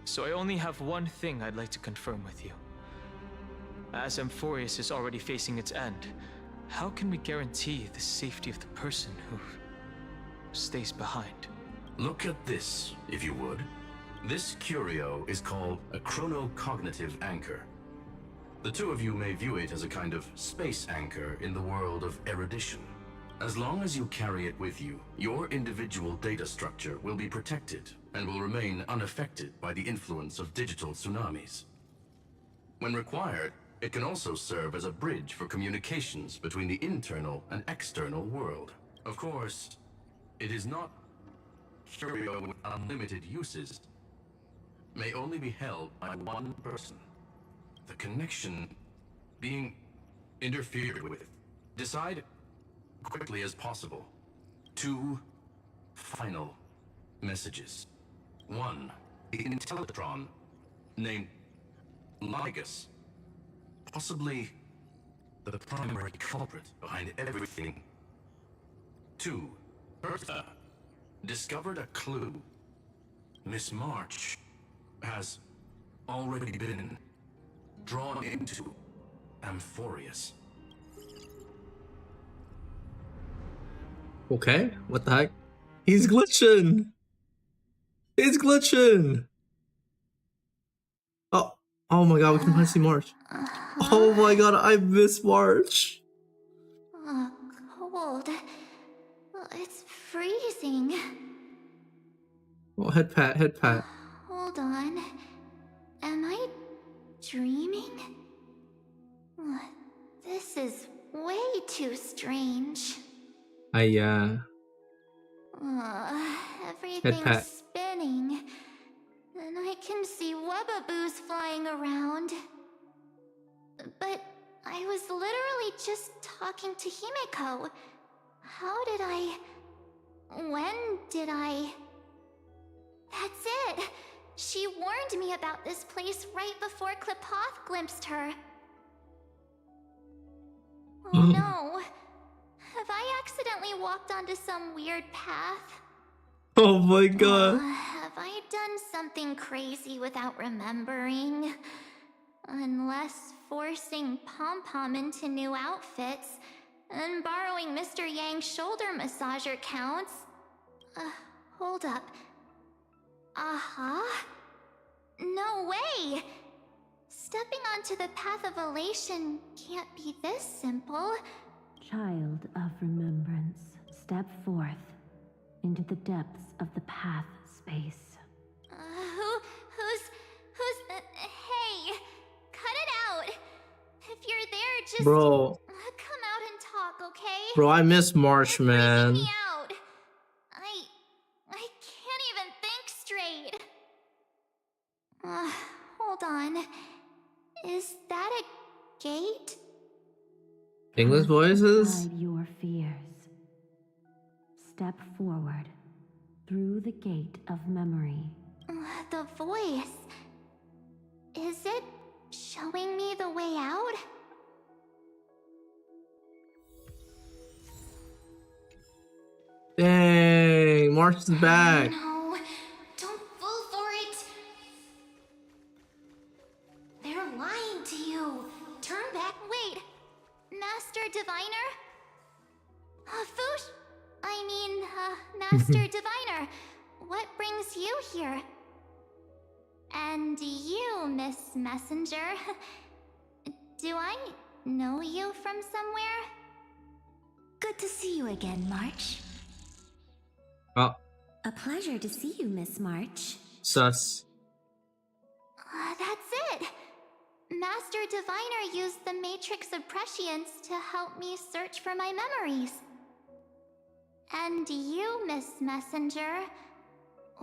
[SPEAKER 10] So I only have one thing I'd like to confirm with you. As Amphorius is already facing its end, how can we guarantee the safety of the person who stays behind?
[SPEAKER 7] Look at this, if you would. This curio is called a chronocognitive anchor. The two of you may view it as a kind of space anchor in the world of erudition. As long as you carry it with you, your individual data structure will be protected and will remain unaffected by the influence of digital tsunamis. When required, it can also serve as a bridge for communications between the internal and external world. Of course, it is not curio with unlimited uses. May only be held by one person. The connection being interfered with. Decide quickly as possible. 2 final messages. 1, the Intellatron named Ligus, possibly the primary culprit behind everything. 2, Herta discovered a clue. Miss March has already been drawn into Amphorius.
[SPEAKER 2] Okay, what the heck? He's glitching! He's glitching! Oh my god, we can finally see March. Oh my god, I miss March!
[SPEAKER 5] Cold. It's freezing.
[SPEAKER 2] Oh, head pat, head pat.
[SPEAKER 5] Hold on. Am I dreaming? This is way too strange. Everything's
[SPEAKER 2] pat.
[SPEAKER 5] spinning. And I can see wubbaboos flying around. But I was literally just talking to Himeko. How did I... When did I... That's it! She warned me about this place right before Klipoth glimpsed her. Oh no. Have I accidentally walked onto some weird path?
[SPEAKER 2] Oh my god.
[SPEAKER 5] Have I done something crazy without remembering? Unless forcing Pom-Pom into new outfits and borrowing Mr. Yang's shoulder massager counts. Hold up. No way! Stepping onto the path of elation can't be this simple.
[SPEAKER 11] Child of remembrance, step forth into the depths of the path space.
[SPEAKER 5] Hey! Cut it out! If you're there, just
[SPEAKER 2] Bro.
[SPEAKER 5] come out and talk, okay?
[SPEAKER 2] Bro, I miss March, man.
[SPEAKER 5] Me out. I can't even think straight. Hold on. Is that a gate?
[SPEAKER 2] English voices?
[SPEAKER 11] Hide your fears. Step forward through the gate of memory.
[SPEAKER 5] The voice. Is it showing me the way out?
[SPEAKER 2] Dang, March is back.
[SPEAKER 5] No, don't fall for it. They're lying to you. Turn back. Wait, Master Diviner? Master Diviner, what brings you here? And you, Miss Messenger, do I know you from somewhere?
[SPEAKER 11] Good to see you again, March.
[SPEAKER 2] Oh,
[SPEAKER 11] A pleasure to see you, Miss March.
[SPEAKER 2] sus.
[SPEAKER 5] That's it! Master Diviner used the Matrix of Prescience to help me search for my memories. And you, Miss Messenger,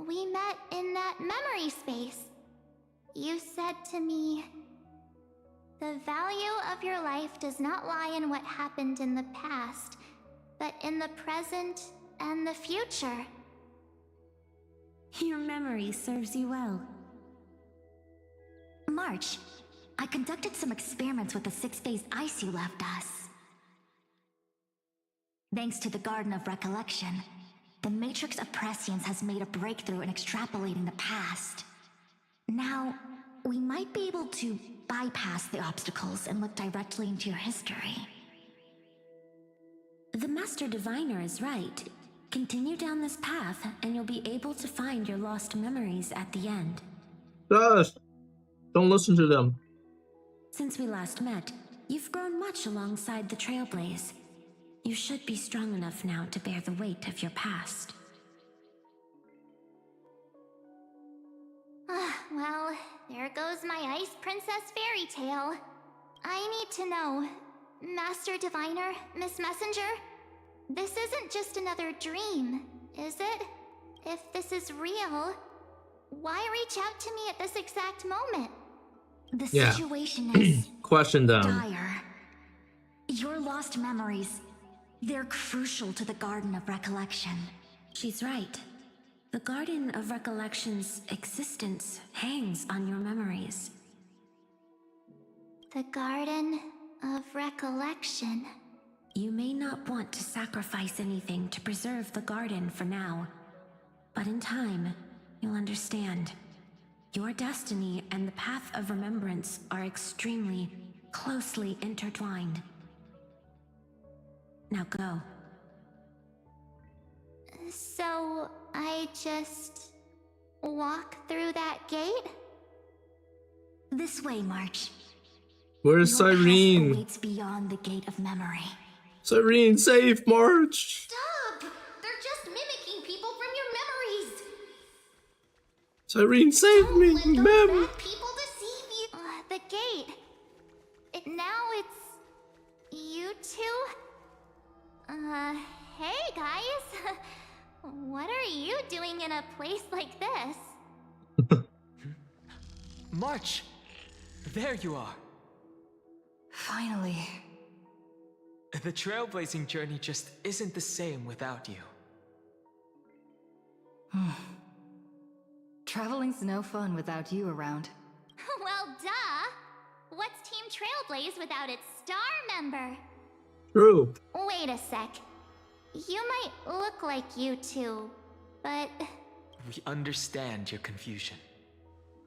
[SPEAKER 5] we met in that memory space. You said to me, "The value of your life does not lie in what happened in the past, but in the present and the future."
[SPEAKER 11] Your memory serves you well.
[SPEAKER 12] March, I conducted some experiments with the 6-phase ice you left us. Thanks to the Garden of Recollection, the Matrix of Prescience has made a breakthrough in extrapolating the past. Now, we might be able to bypass the obstacles and look directly into your history.
[SPEAKER 11] The Master Diviner is right. Continue down this path, and you'll be able to find your lost memories at the end.
[SPEAKER 2] Sus. Don't listen to them.
[SPEAKER 11] Since we last met, you've grown much alongside the Trailblaze. You should be strong enough now to bear the weight of your past.
[SPEAKER 5] Well, there goes my Ice Princess fairy tale. I need to know, Master Diviner, Miss Messenger, this isn't just another dream, is it? If this is real, why reach out to me at this exact moment?
[SPEAKER 12] The
[SPEAKER 2] Yeah.
[SPEAKER 12] situation is
[SPEAKER 2] Question them.
[SPEAKER 12] dire. Your lost memories, they're crucial to the Garden of Recollection.
[SPEAKER 11] She's right. The Garden of Recollection's existence hangs on your memories.
[SPEAKER 5] The Garden of Recollection.
[SPEAKER 11] You may not want to sacrifice anything to preserve the garden for now, but in time, you'll understand. Your destiny and the path of remembrance are extremely, closely intertwined. Now go.
[SPEAKER 5] So, I just walk through that gate?
[SPEAKER 12] This way, March.
[SPEAKER 2] Where's
[SPEAKER 12] Your past
[SPEAKER 2] Cyrene?
[SPEAKER 12] awaits beyond the gate of memory.
[SPEAKER 2] Cyrene, save March!
[SPEAKER 5] Stop! They're just mimicking people from your memories!
[SPEAKER 2] Cyrene, save me, ma'am!
[SPEAKER 5] Bad people deceive you! The gate. Now it's... you two? Hey guys! What are you doing in a place like this?
[SPEAKER 10] March! There you are!
[SPEAKER 6] Finally.
[SPEAKER 10] The trailblazing journey just isn't the same without you.
[SPEAKER 6] Traveling's no fun without you around.
[SPEAKER 5] Well, duh! What's Team Trailblaze without its star member?
[SPEAKER 2] True.
[SPEAKER 5] Wait a sec. You might look like you two, but...
[SPEAKER 10] We understand your confusion.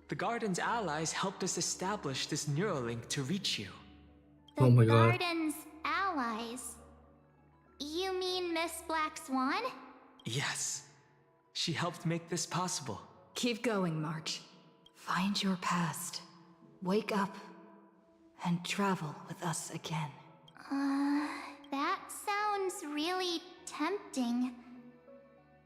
[SPEAKER 10] The Garden's allies helped us establish this Neuralink to reach you.
[SPEAKER 5] The
[SPEAKER 2] Oh my God.
[SPEAKER 5] Garden's allies? You mean Miss Black Swan?
[SPEAKER 10] Yes. She helped make this possible.
[SPEAKER 6] Keep going, March. Find your past. Wake up. And travel with us again.
[SPEAKER 5] That sounds really tempting.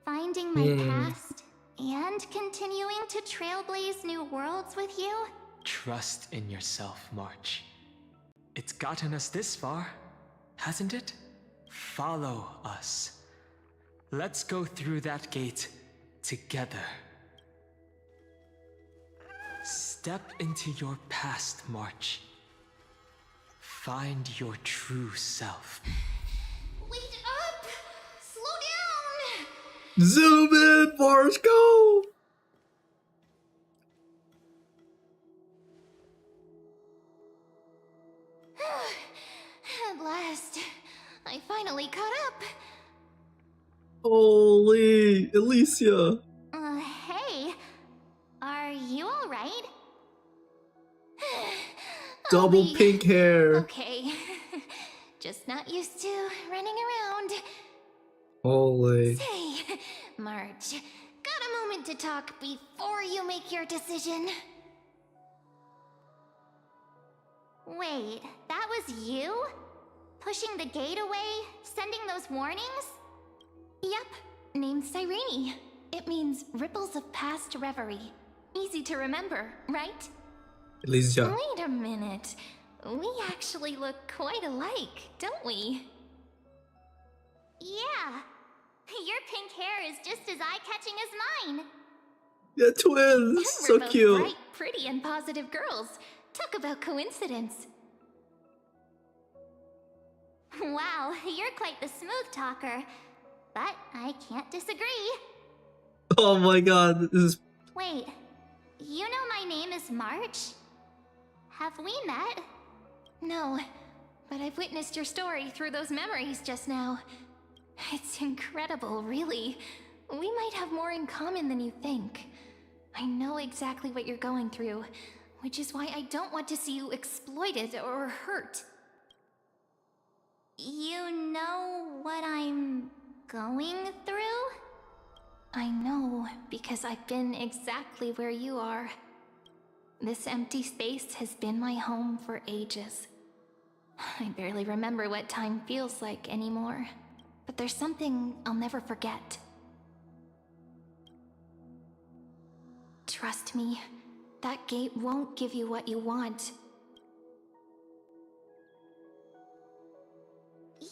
[SPEAKER 5] Finding my past and continuing to trailblaze new worlds with you?
[SPEAKER 10] Trust in yourself, March. It's gotten us this far, hasn't it? Follow us. Let's go through that gate together. Step into your past, March. Find your true self.
[SPEAKER 5] Wait up! Slow down!
[SPEAKER 2] Zoom in, March, go!
[SPEAKER 5] At last, I finally caught up.
[SPEAKER 2] Holy, Alicia.
[SPEAKER 5] Hey, are you alright?
[SPEAKER 2] Double pink hair.
[SPEAKER 5] Okay, just not used to running around.
[SPEAKER 2] Holy.
[SPEAKER 5] Say, March, got a moment to talk before you make your decision? Wait, that was you? Pushing the gate away? Sending those warnings? Yep, named Cyrene. It means ripples of past reverie. Easy to remember, right?
[SPEAKER 2] Lisa.
[SPEAKER 5] Wait a minute. We actually look quite alike, don't we? Yeah. Your pink hair is just as eye-catching as mine.
[SPEAKER 2] Yeah, twins.
[SPEAKER 5] And
[SPEAKER 2] So
[SPEAKER 5] we're both
[SPEAKER 2] cute.
[SPEAKER 5] bright, pretty, and positive girls. Talk about coincidence. Wow, you're quite the smooth talker. But I can't disagree.
[SPEAKER 2] Oh my god, this is
[SPEAKER 5] Wait, you know my name is March? Have we met? No, but I've witnessed your story through those memories just now. It's incredible, really. We might have more in common than you think. I know exactly what you're going through, which is why I don't want to see you exploited or hurt. You know what I'm going through? I know, because I've been exactly where you are. This empty space has been my home for ages. I barely remember what time feels like anymore, but there's something I'll never forget. Trust me, that gate won't give you what you want.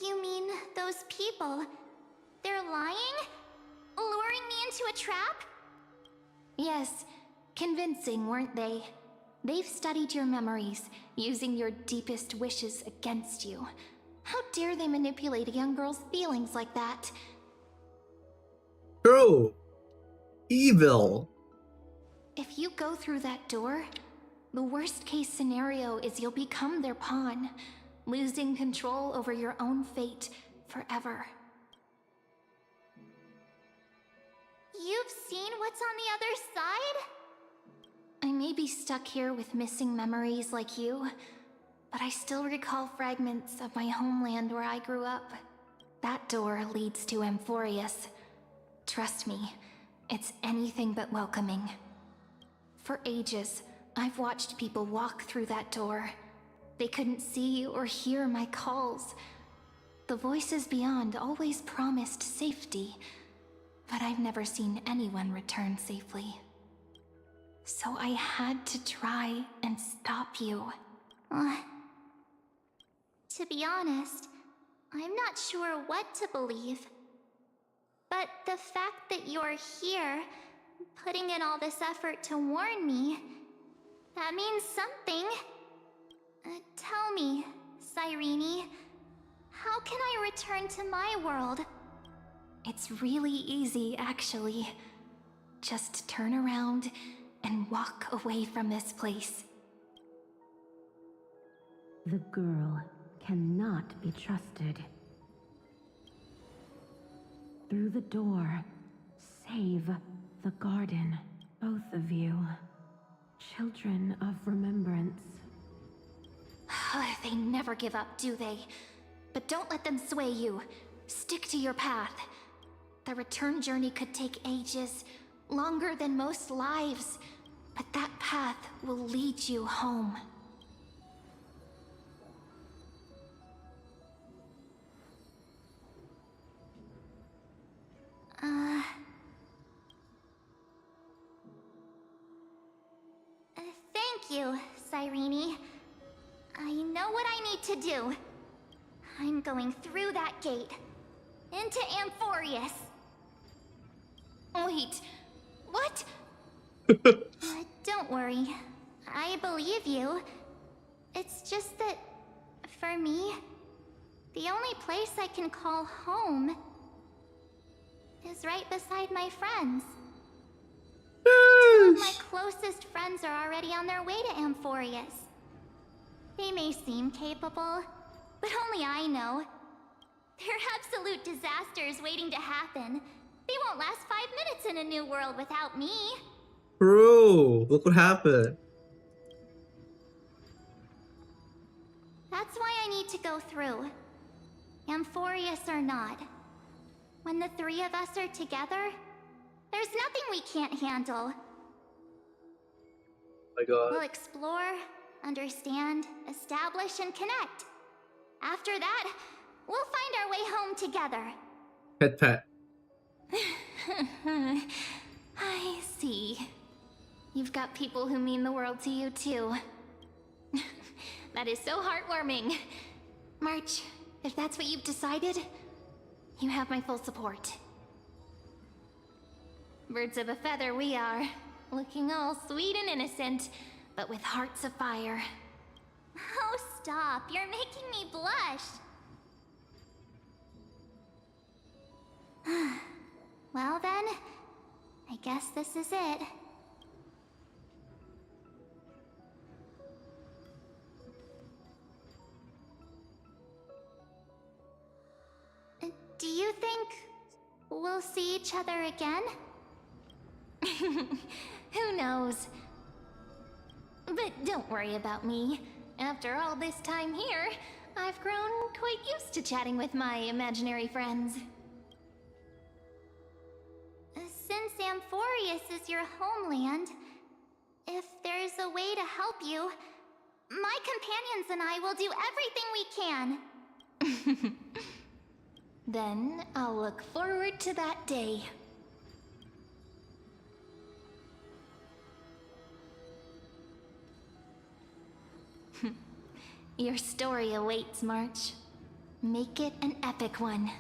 [SPEAKER 5] You mean those people? They're lying? Luring me into a trap? Yes, convincing, weren't they? They've studied your memories, using your deepest wishes against you. How dare they manipulate a young girl's feelings like that?
[SPEAKER 2] true. Evil.
[SPEAKER 5] If you go through that door, the worst case scenario is you'll become their pawn, losing control over your own fate forever. You've seen what's on the other side? I may be stuck here with missing memories like you, but I still recall fragments of my homeland where I grew up. That door leads to Amphorius. Trust me, it's anything but welcoming. For ages, I've watched people walk through that door. They couldn't see or hear my calls. The voices beyond always promised safety, but I've never seen anyone return safely. So I had to try and stop you. To be honest, I'm not sure what to believe. But the fact that you're here, putting in all this effort to warn me, that means something. Tell me, Cyrene, how can I return to my world? It's really easy, actually. Just turn around and walk away from this place.
[SPEAKER 11] The girl cannot be trusted. Through the door, save the garden. Both of you, children of remembrance.
[SPEAKER 5] They never give up, do they? But don't let them sway you. Stick to your path. The return journey could take ages, longer than most lives. But that path will lead you home. Thank you, Cyrene. I know what I need to do. I'm going through that gate. Into Amphorius. Wait, what? Don't worry. I believe you. It's just that, for me, the only place I can call home is right beside my friends. Two of my closest friends are already on their way to Amphorius. They may seem capable, but only I know. They're absolute disasters waiting to happen. They won't last 5 minutes in a new world without me.
[SPEAKER 2] Bro, look what happened.
[SPEAKER 5] That's why I need to go through. Amphorius or not. When the three of us are together, there's nothing we can't handle.
[SPEAKER 2] My god.
[SPEAKER 5] We'll explore, understand, establish, and connect. After that, we'll find our way home together.
[SPEAKER 2] Pet pet.
[SPEAKER 5] I see. You've got people who mean the world to you, too. That is so heartwarming. March, if that's what you've decided, you have my full support. Birds of a feather we are, looking all sweet and innocent, but with hearts of fire.
[SPEAKER 12] Oh, stop. You're making me blush. Well then, I guess this is it. Do you think we'll see each other again?
[SPEAKER 5] Who knows? But don't worry about me. After all this time here, I've grown quite used to chatting with my imaginary friends.
[SPEAKER 12] Since Amphorius is your homeland, if there's a way to help you, my companions and I will do everything we can.
[SPEAKER 5] Then I'll look forward to that day. Your story awaits, March. Make it an epic one.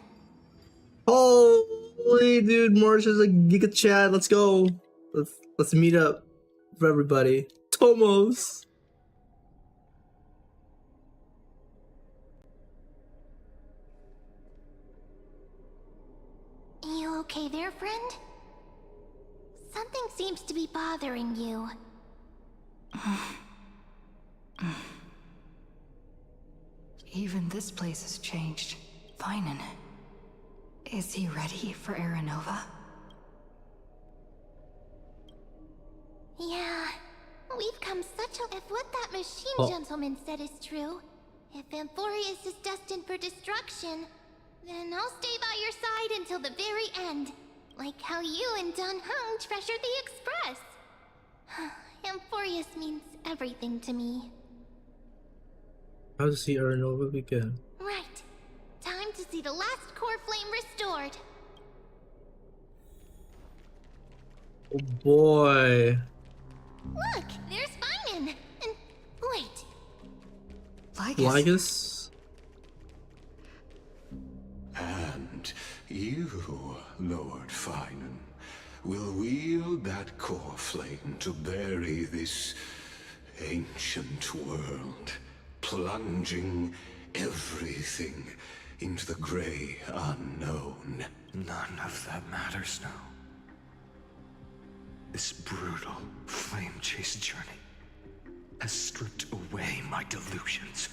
[SPEAKER 2] Holy dude, March is a Giga Chat. Let's go. Let's meet up for everybody. Tomos.
[SPEAKER 5] You okay there, friend? Something seems to be bothering you.
[SPEAKER 6] Even this place has changed. Finan. Is he ready for Aranova?
[SPEAKER 5] Yeah, we've come such a... If what that machine gentleman said is true, if Amphorius is destined for destruction, then I'll stay by your side until the very end. Like how you and Dun Hung treasured the Express. Amphorius means everything to me.
[SPEAKER 2] How to see Aranova begin?
[SPEAKER 5] Right. Time to see the last core flame restored.
[SPEAKER 2] Oh boy.
[SPEAKER 5] Look, there's Finan. And wait.
[SPEAKER 2] Lygus?
[SPEAKER 13] And you, Lord Finan, will wield that core flame to bury this ancient world, plunging everything into the gray unknown.
[SPEAKER 8] None of that matters now. This brutal flame chase journey has stripped away my delusions.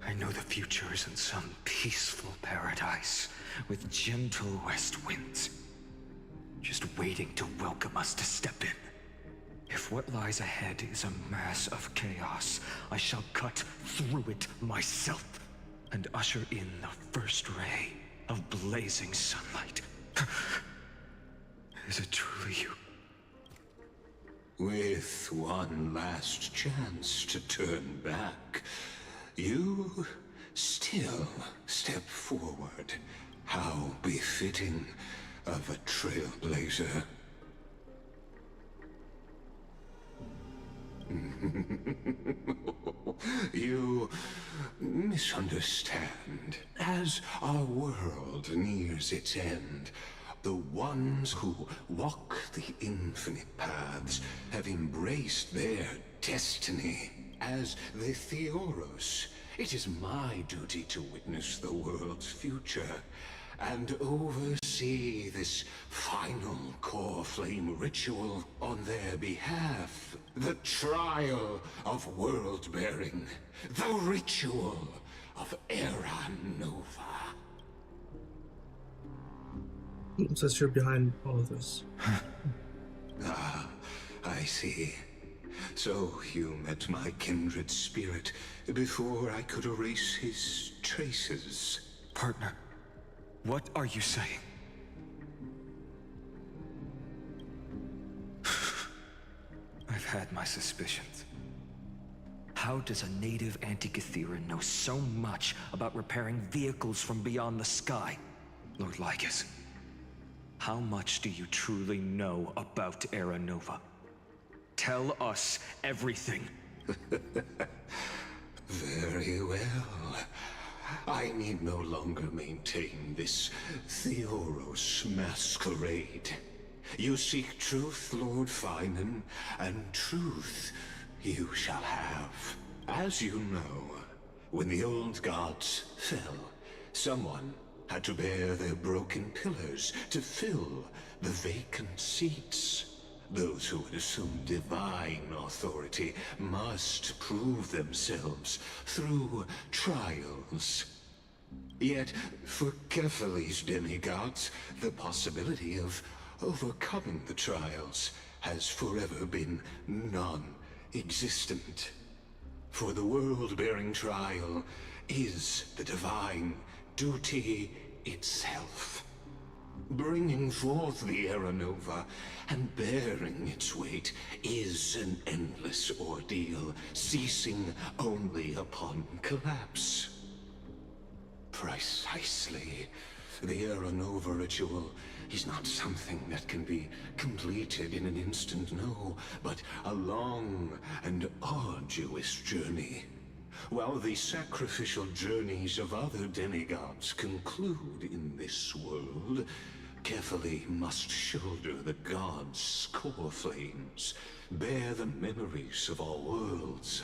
[SPEAKER 8] I know the future is in some peaceful paradise with gentle west winds, just waiting to welcome us to step in. If what lies ahead is a mass of chaos, I shall cut through it myself and usher in the first ray of blazing sunlight. Is it truly you?
[SPEAKER 13] With one last chance to turn back, you still step forward. How befitting of a trailblazer. You misunderstand. As our world nears its end, the ones who walk the infinite paths have embraced their destiny. As the Theoros, it is my duty to witness the world's future and oversee this final core flame ritual on their behalf. The trial of world-bearing. The ritual of Aranova.
[SPEAKER 2] Says you're behind all of this.
[SPEAKER 13] Ah, I see. So you met my kindred spirit before I could erase his traces.
[SPEAKER 8] Partner, what are you saying? I've had my suspicions. How does a native Antikytheran know so much about repairing vehicles from beyond the sky? Lord Lycus, how much do you truly know about Era Nova? Tell us everything.
[SPEAKER 13] Very well. I need no longer maintain this Theoros masquerade. You seek truth, Lord Finan, and truth you shall have. As you know, when the old gods fell, someone had to bear their broken pillars to fill the vacant seats. Those who would assume divine authority must prove themselves through trials. Yet, for Kephales's demigods, the possibility of overcoming the trials has forever been non-existent. For the world-bearing trial is the divine duty itself. Bringing forth the Era Nova and bearing its weight is an endless ordeal, ceasing only upon collapse. Precisely. The Era Nova ritual is not something that can be completed in an instant, no, but a long and arduous journey. While the sacrificial journeys of other demigods conclude in this world, Kephale must shoulder the gods' core flames, bear the memories of all worlds,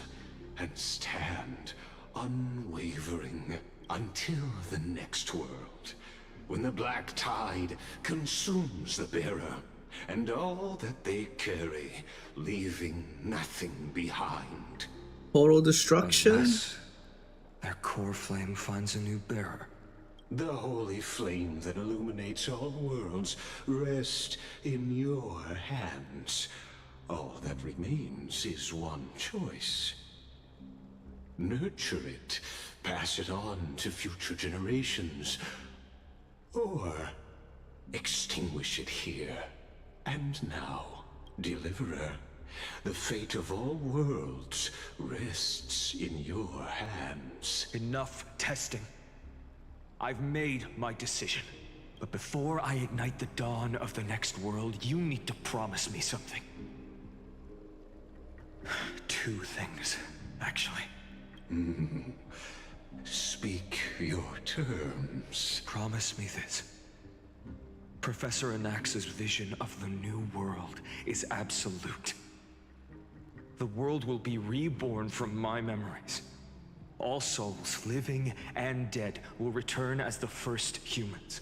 [SPEAKER 13] and stand unwavering until the next world, when the black tide consumes the bearer and all that they carry, leaving nothing behind.
[SPEAKER 2] Total destruction?
[SPEAKER 8] Unless their core flame finds a new bearer.
[SPEAKER 13] The holy flame that illuminates all worlds rests in your hands. All that remains is one choice. Nurture it, pass it on to future generations, or extinguish it here and now, Deliverer. The fate of all worlds rests in your hands.
[SPEAKER 8] Enough testing. I've made my decision. But before I ignite the dawn of the next world, you need to promise me something. 2 things, actually.
[SPEAKER 13] Speak your terms.
[SPEAKER 8] Promise me this. Professor Anax's vision of the new world is absolute. The world will be reborn from my memories. All souls, living and dead, will return as the first humans,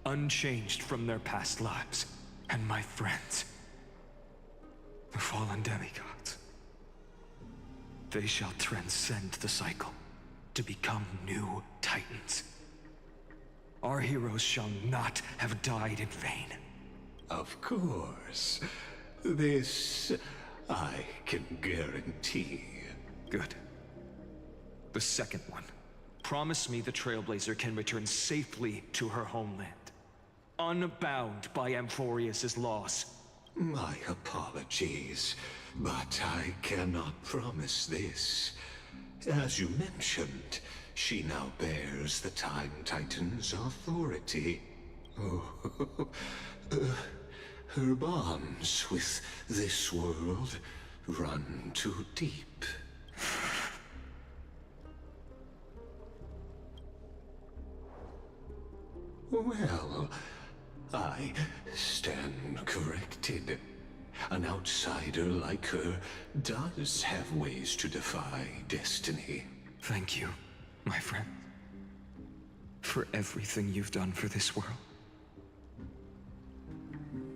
[SPEAKER 8] unchanged from their past lives. And my friends, the fallen demigods, they shall transcend the cycle to become new titans. Our heroes shall not have died in vain.
[SPEAKER 13] Of course. This I can guarantee.
[SPEAKER 8] Good. The second one. Promise me the Trailblazer can return safely to her homeland, unbound by Amphorius's loss.
[SPEAKER 13] My apologies, but I cannot promise this. As you mentioned, she now bears the Time Titan's authority. Oh, her bonds with this world run too deep. Well, I stand corrected. An outsider like her does have ways to defy destiny.
[SPEAKER 8] Thank you, my friend, for everything you've done for this world.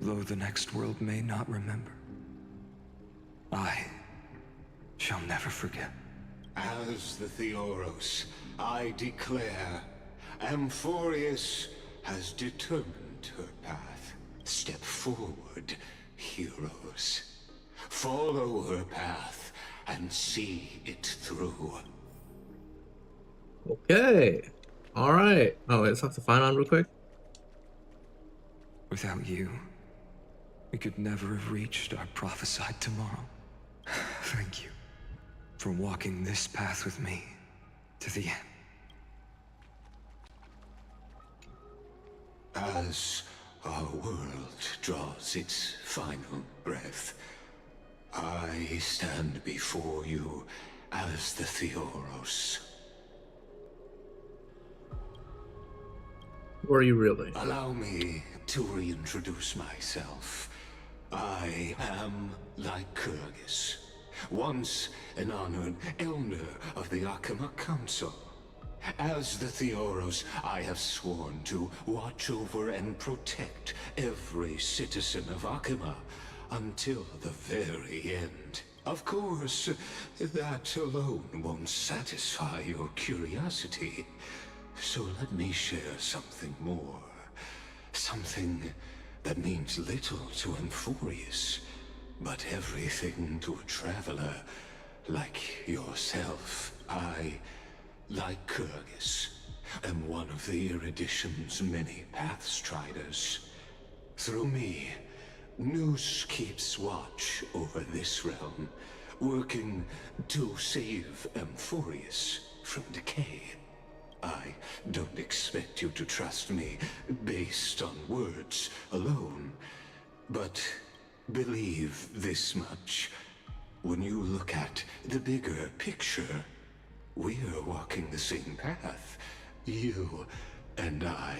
[SPEAKER 8] Though the next world may not remember, I shall never forget.
[SPEAKER 13] As the Theoros, I declare, Amphorius has determined her path. Step forward, heroes. Follow her path and see it through.
[SPEAKER 2] Okay. Alright. Oh, let's have to find on real quick.
[SPEAKER 8] Without you, we could never have reached our prophesied tomorrow. Thank you for walking this path with me to the end.
[SPEAKER 13] As our world draws its final breath, I stand before you as the Theoros.
[SPEAKER 2] Were you really?
[SPEAKER 13] Allow me to reintroduce myself. I am Lycurgus, once an honored elder of the Akama Council. As the Theoros, I have sworn to watch over and protect every citizen of Akama until the very end. Of course, that alone won't satisfy your curiosity. So let me share something more. Something that means little to Amphorius, but everything to a traveler like yourself. I, Lycurgus, am one of the Erudition's many Pathstriders. Through me, Noose keeps watch over this realm, working to save Amphorius from decay. I don't expect you to trust me based on words alone, but believe this much. When you look at the bigger picture, we're walking the same path, you and I.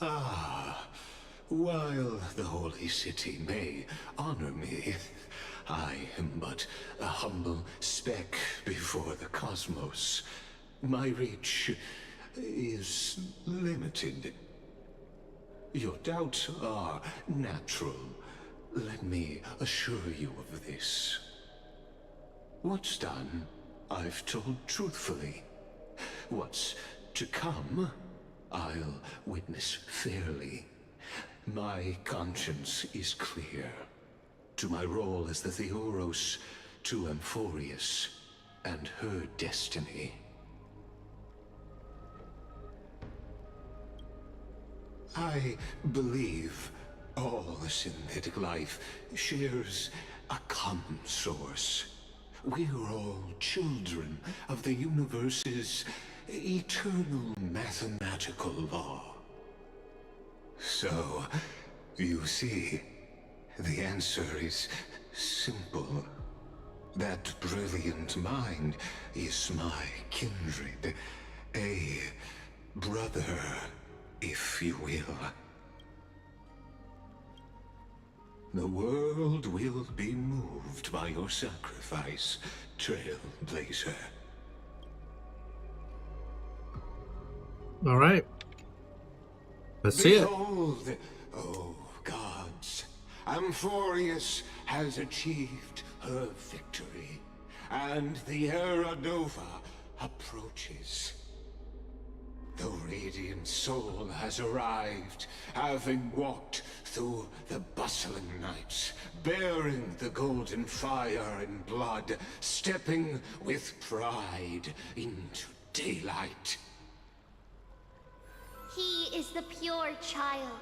[SPEAKER 13] Ah, while the Holy City may honor me, I am but a humble speck before the cosmos. My reach is limited. Your doubts are natural. Let me assure you of this. What's done, I've told truthfully. What's to come, I'll witness fairly. My conscience is clear. To my role as the Theoros, to Amphorius, and her destiny. I believe all synthetic life shares a common source. We're all children of the universe's eternal mathematical law. So, you see, the answer is simple. That brilliant mind is my kindred, a brother, if you will. The world will be moved by your sacrifice, Trailblazer.
[SPEAKER 2] All right. Let's see it.
[SPEAKER 13] Behold, oh gods, Amphorius has achieved her victory, and the Era Nova approaches. The Radiant Soul has arrived, having walked through the bustling nights, bearing the golden fire and blood, stepping with pride into daylight.
[SPEAKER 5] He is the pure child,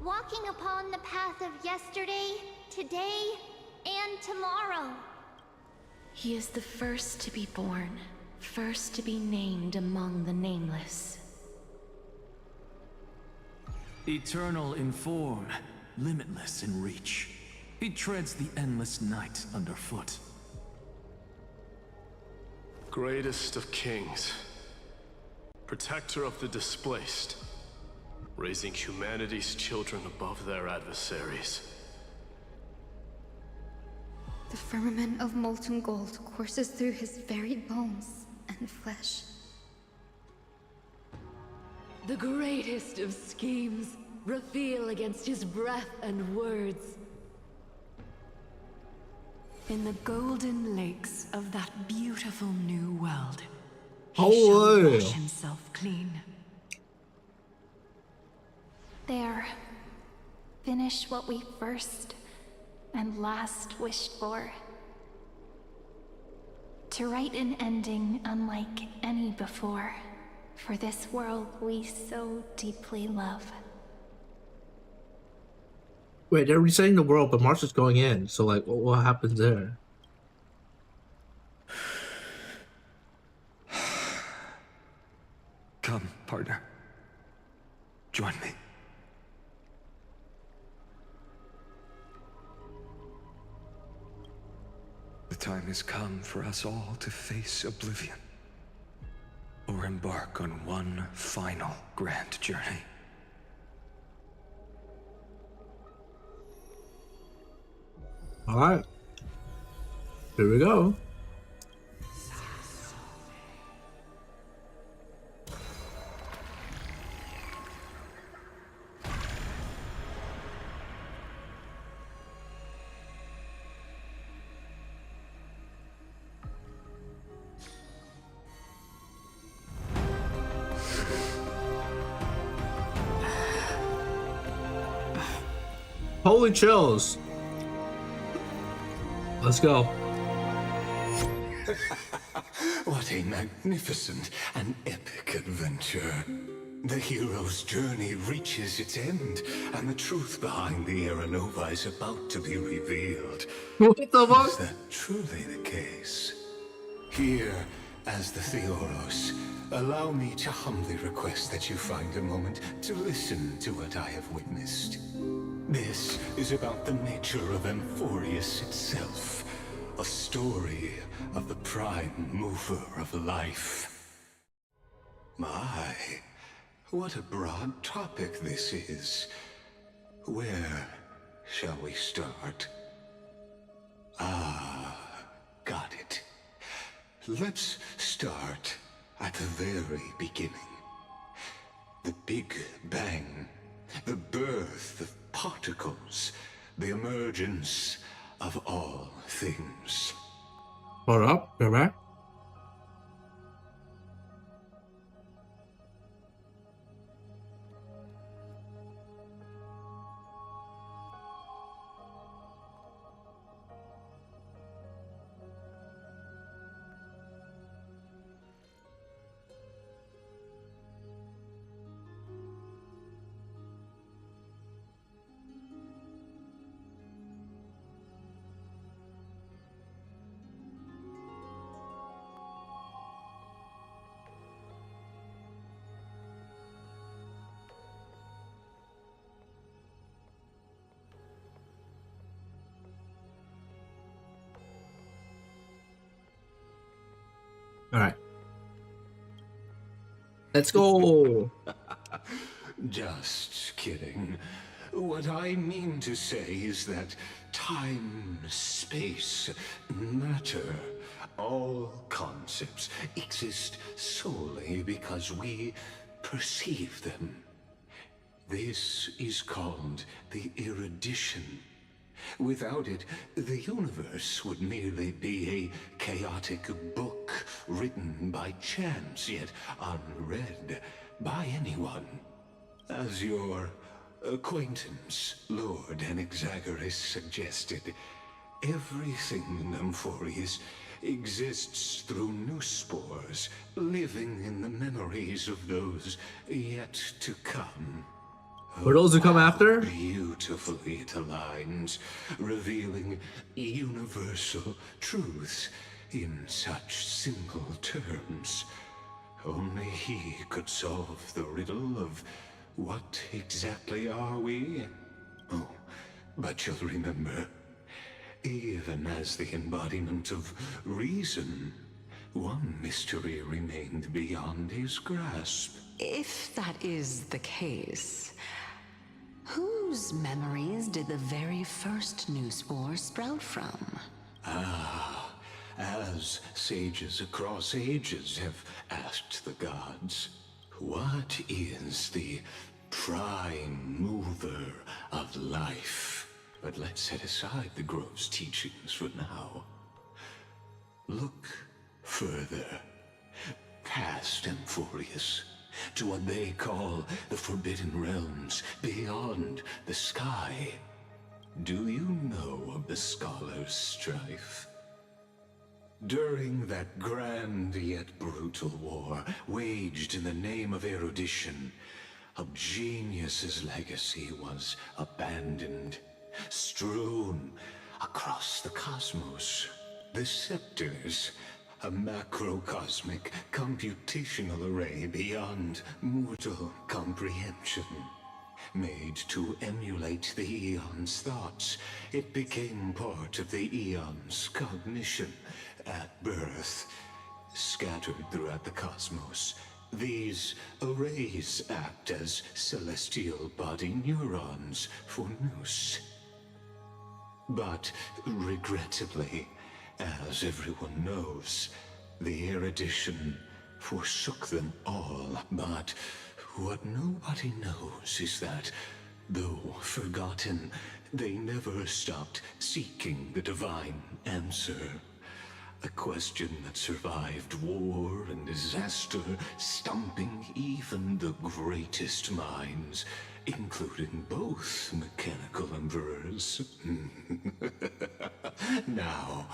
[SPEAKER 5] walking upon the path of yesterday, today, and tomorrow.
[SPEAKER 11] He is the first to be born, first to be named among the nameless.
[SPEAKER 14] Eternal in form, limitless in reach. He treads the endless night underfoot.
[SPEAKER 3] Greatest of kings, protector of the displaced, raising humanity's children above their adversaries.
[SPEAKER 6] The firmament of molten gold courses through his very bones and flesh.
[SPEAKER 4] The greatest of schemes reveal against his breath and words.
[SPEAKER 15] In the golden lakes of that beautiful new world,
[SPEAKER 2] Oh,
[SPEAKER 15] he shall
[SPEAKER 2] yeah.
[SPEAKER 15] wash himself clean.
[SPEAKER 6] There. Finish what we first and last wished for. To write an ending unlike any before, for this world we so deeply love.
[SPEAKER 2] Wait, they're resetting the world, but Mars is going in. So, like, what happens there?
[SPEAKER 8] Come, partner. Join me. The time has come for us all to face oblivion, or embark on one final grand journey.
[SPEAKER 2] All right. Here we go. Holy chills. Let's go.
[SPEAKER 13] What a magnificent and epic adventure. The hero's journey reaches its end, and the truth behind the Aeronova is about to be revealed.
[SPEAKER 2] What the fuck?
[SPEAKER 13] Is that truly the case? Here, as the Theoros, allow me to humbly request that you find a moment to listen to what I have witnessed. This is about the nature of Amphorius itself, a story of the prime mover of life. My, what a broad topic this is. Where shall we start? Ah, got it. Let's start at the very beginning. The Big Bang, the birth of particles, the emergence of all things.
[SPEAKER 2] Hold up, go back. All right. Let's go.
[SPEAKER 13] Just kidding. What I mean to say is that time, space, matter, all concepts exist solely because we perceive them. This is called the erudition. Without it, the universe would merely be a chaotic book written by chance, yet unread by anyone. As your acquaintance, Lord Anaxagoras, suggested, everything in Amphorius exists through new spores, living in the memories of those yet to come.
[SPEAKER 2] For those who come after?
[SPEAKER 13] Beautifully it aligns, revealing universal truths in such simple terms. Only he could solve the riddle of what exactly are we? Oh, but you'll remember, even as the embodiment of reason, one mystery remained beyond his grasp.
[SPEAKER 11] If that is the case, whose memories did the very first new spore sprout from?
[SPEAKER 13] Ah, as sages across ages have asked the gods, what is the prime mover of life? But let's set aside the Grove's teachings for now. Look further, past Amphorius, to what they call the Forbidden Realms, beyond the sky. Do you know of the Scholar's strife? During that grand yet brutal war, waged in the name of erudition, a genius's legacy was abandoned, strewn across the cosmos. The scepters, a macrocosmic computational array beyond mortal comprehension. Made to emulate the Eon's thoughts, it became part of the Eon's cognition at birth. Scattered throughout the cosmos, these arrays act as celestial body neurons for Nous. But regrettably, as everyone knows, the erudition forsook them all. But what nobody knows is that, though forgotten, they never stopped seeking the divine answer. A question that survived war and disaster, stumping even the greatest minds, including both mechanical emperors. Now,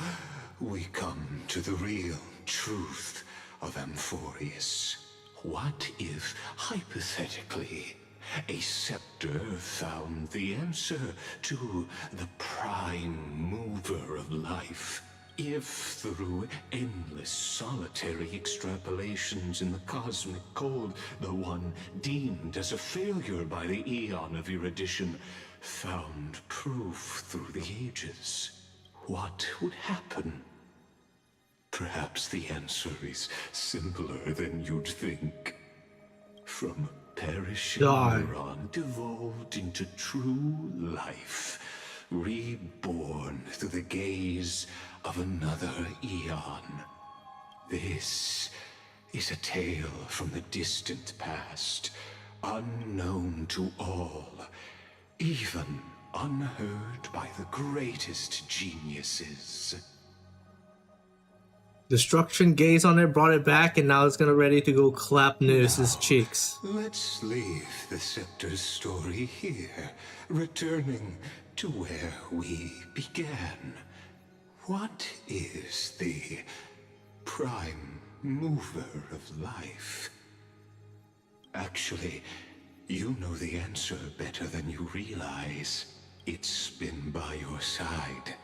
[SPEAKER 13] we come to the real truth of Amphorius. What if, hypothetically, a scepter found the answer to the prime mover of life? If through endless solitary extrapolations in the cosmic cold, the one deemed as a failure by the Eon of erudition found proof through the ages, what would happen? Perhaps the answer is simpler than you'd think. From a perishing neuron devolved into true life, reborn through the gaze of another Eon. This is a tale from the distant past, unknown to all, even unheard by the greatest geniuses.
[SPEAKER 2] Destruction gazed on it, brought it back, and now it's gonna ready to go clap Neus's cheeks.
[SPEAKER 13] Let's leave the Scepter's story here, returning to where we began. What is the prime mover of life? Actually, you know the answer better than you realize. It's been by your side,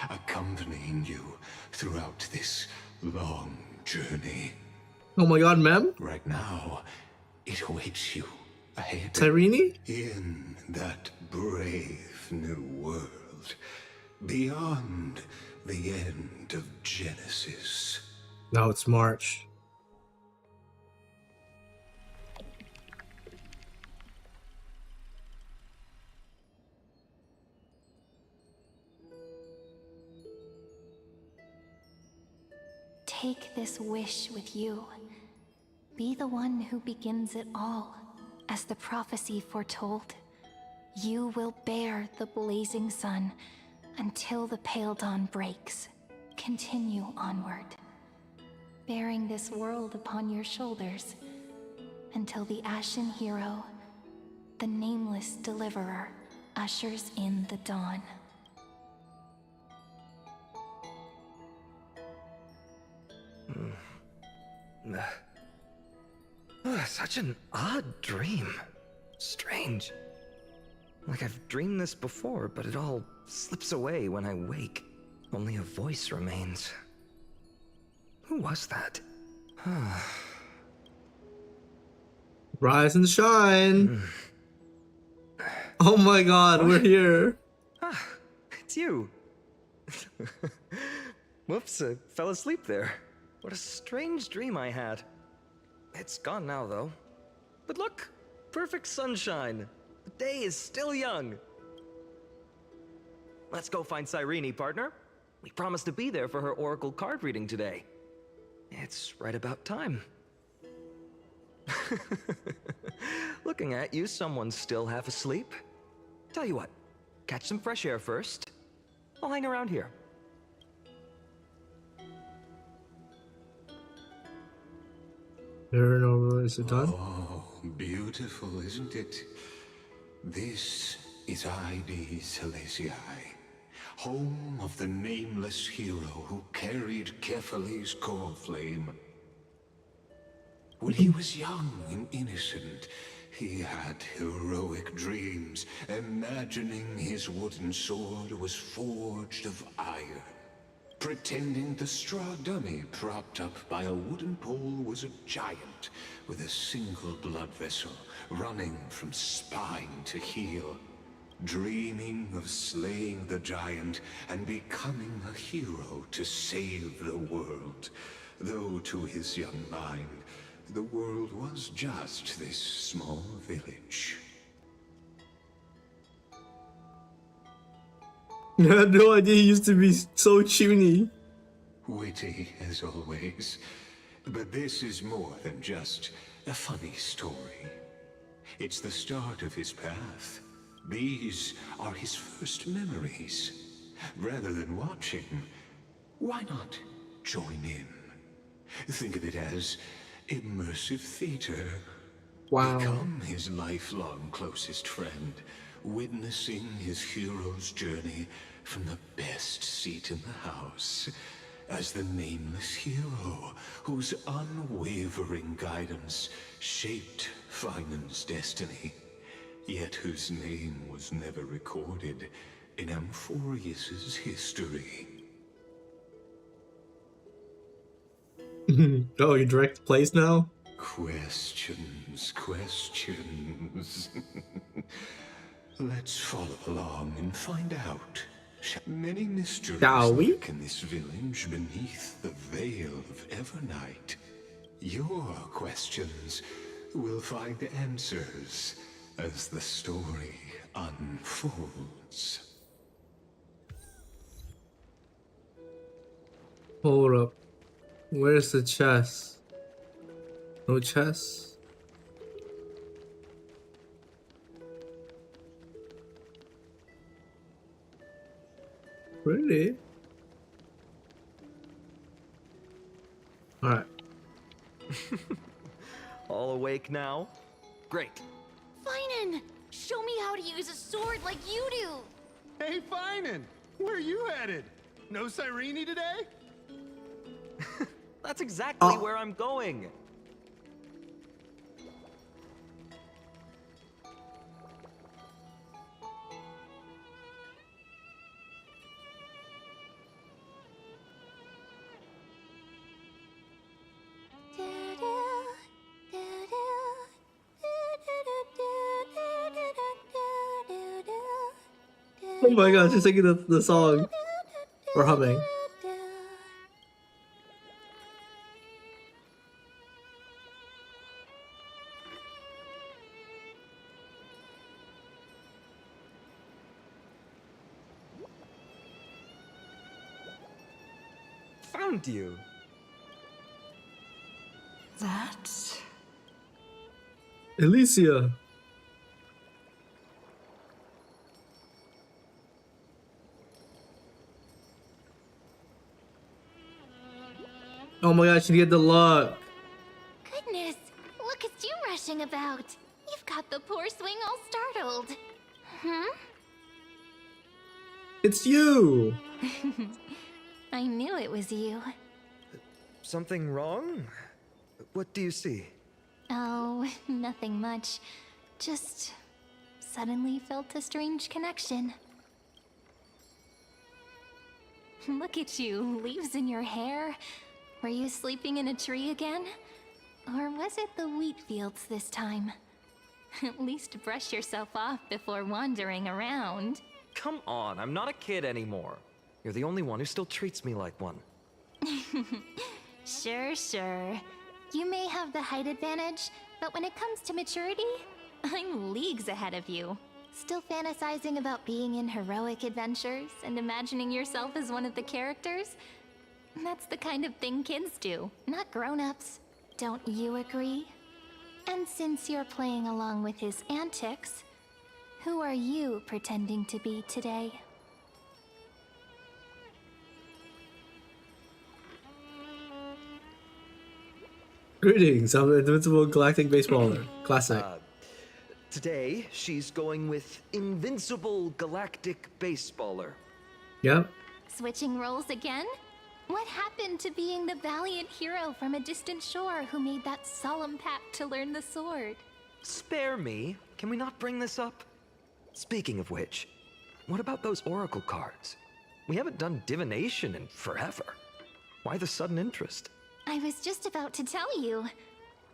[SPEAKER 13] accompanying you throughout this long journey.
[SPEAKER 2] Oh my god, Mem?
[SPEAKER 13] Right now, it awaits you ahead.
[SPEAKER 2] Cyrene?
[SPEAKER 13] In that brave new world, beyond the end of Genesis.
[SPEAKER 2] Now it's March.
[SPEAKER 12] Take this wish with you. Be the one who begins it all. As the prophecy foretold, you will bear the blazing sun until the pale dawn breaks. Continue onward, bearing this world upon your shoulders until the Ashen Hero, the nameless deliverer, ushers in the dawn.
[SPEAKER 8] Such an odd dream. Strange. Like I've dreamed this before, but it all slips away when I wake. Only a voice remains. Who was that?
[SPEAKER 2] Rise and shine. Oh my god, we're here.
[SPEAKER 8] It's you. Whoops, I fell asleep there. What a strange dream I had. It's gone now, though. But look, perfect sunshine. The day is still young. Let's go find Cyrene, partner. We promised to be there for her oracle card reading today. It's right about time. Looking at you, someone's still half asleep. Tell you what,
[SPEAKER 16] catch some fresh air first. I'll hang around here.
[SPEAKER 2] Is it done?
[SPEAKER 13] Oh, beautiful, isn't it? This is Ide Silesiae, home of the nameless hero who carried Kefali's core flame. When he was young and innocent, he had heroic dreams, imagining his wooden sword was forged of iron. Pretending the straw dummy propped up by a wooden pole was a giant with a single blood vessel running from spine to heel. Dreaming of slaying the giant and becoming a hero to save the world. Though to his young mind, the world was just this small village.
[SPEAKER 2] I had no idea he used to be so chuny.
[SPEAKER 13] Witty as always. But this is more than just a funny story. It's the start of his path. These are his first memories. Rather than watching, why not join in? Think of it as immersive theater.
[SPEAKER 2] Wow.
[SPEAKER 13] Become his lifelong closest friend, witnessing his hero's journey from the best seat in the house, as the nameless hero whose unwavering guidance shaped Finan's destiny, yet whose name was never recorded in Amphorius's history.
[SPEAKER 2] Oh, you direct plays now?
[SPEAKER 13] Questions. Let's follow along and find out. Many mysteries lurk in this village beneath the veil of Evernight. Your questions will find answers as the story unfolds.
[SPEAKER 2] Hold up. Where's the chest? No chest? Really? Alright.
[SPEAKER 16] All awake now? Great.
[SPEAKER 1] Finan! Show me how to use a sword like you do!
[SPEAKER 17] Hey, Finan! Where are you headed? No Cyrene today?
[SPEAKER 16] That's exactly where I'm going.
[SPEAKER 2] Oh my gosh, she's singing the song. Or humming.
[SPEAKER 16] Found you.
[SPEAKER 6] That?
[SPEAKER 2] Alicia. Oh my gosh, you get the luck.
[SPEAKER 5] Goodness, look at you rushing about. You've got the poor swing all startled. Hmm?
[SPEAKER 2] It's you.
[SPEAKER 5] I knew it was you.
[SPEAKER 16] Something wrong? What do you see?
[SPEAKER 5] Oh, nothing much. Just suddenly felt a strange connection. Look at you, leaves in your hair. Were you sleeping in a tree again? Or was it the wheat fields this time? At least brush yourself off before wandering around.
[SPEAKER 16] Come on, I'm not a kid anymore. You're the only one who still treats me like one.
[SPEAKER 5] Sure. You may have the height advantage, but when it comes to maturity, I'm leagues ahead of you. Still fantasizing about being in heroic adventures and imagining yourself as one of the characters? That's the kind of thing kids do, not grown-ups. Don't you agree? And since you're playing along with his antics, Who are you pretending to be today?
[SPEAKER 2] Greetings, I'm Invincible Galactic Baseballer. Classic.
[SPEAKER 16] Today, she's going with Invincible Galactic Baseballer.
[SPEAKER 2] Yep.
[SPEAKER 5] Switching roles again? What happened to being the valiant hero from a distant shore who made that solemn pact to learn the sword?
[SPEAKER 16] Spare me. Can we not bring this up? Speaking of which, what about those oracle cards? We haven't done divination in forever. Why the sudden interest?
[SPEAKER 5] I was just about to tell you.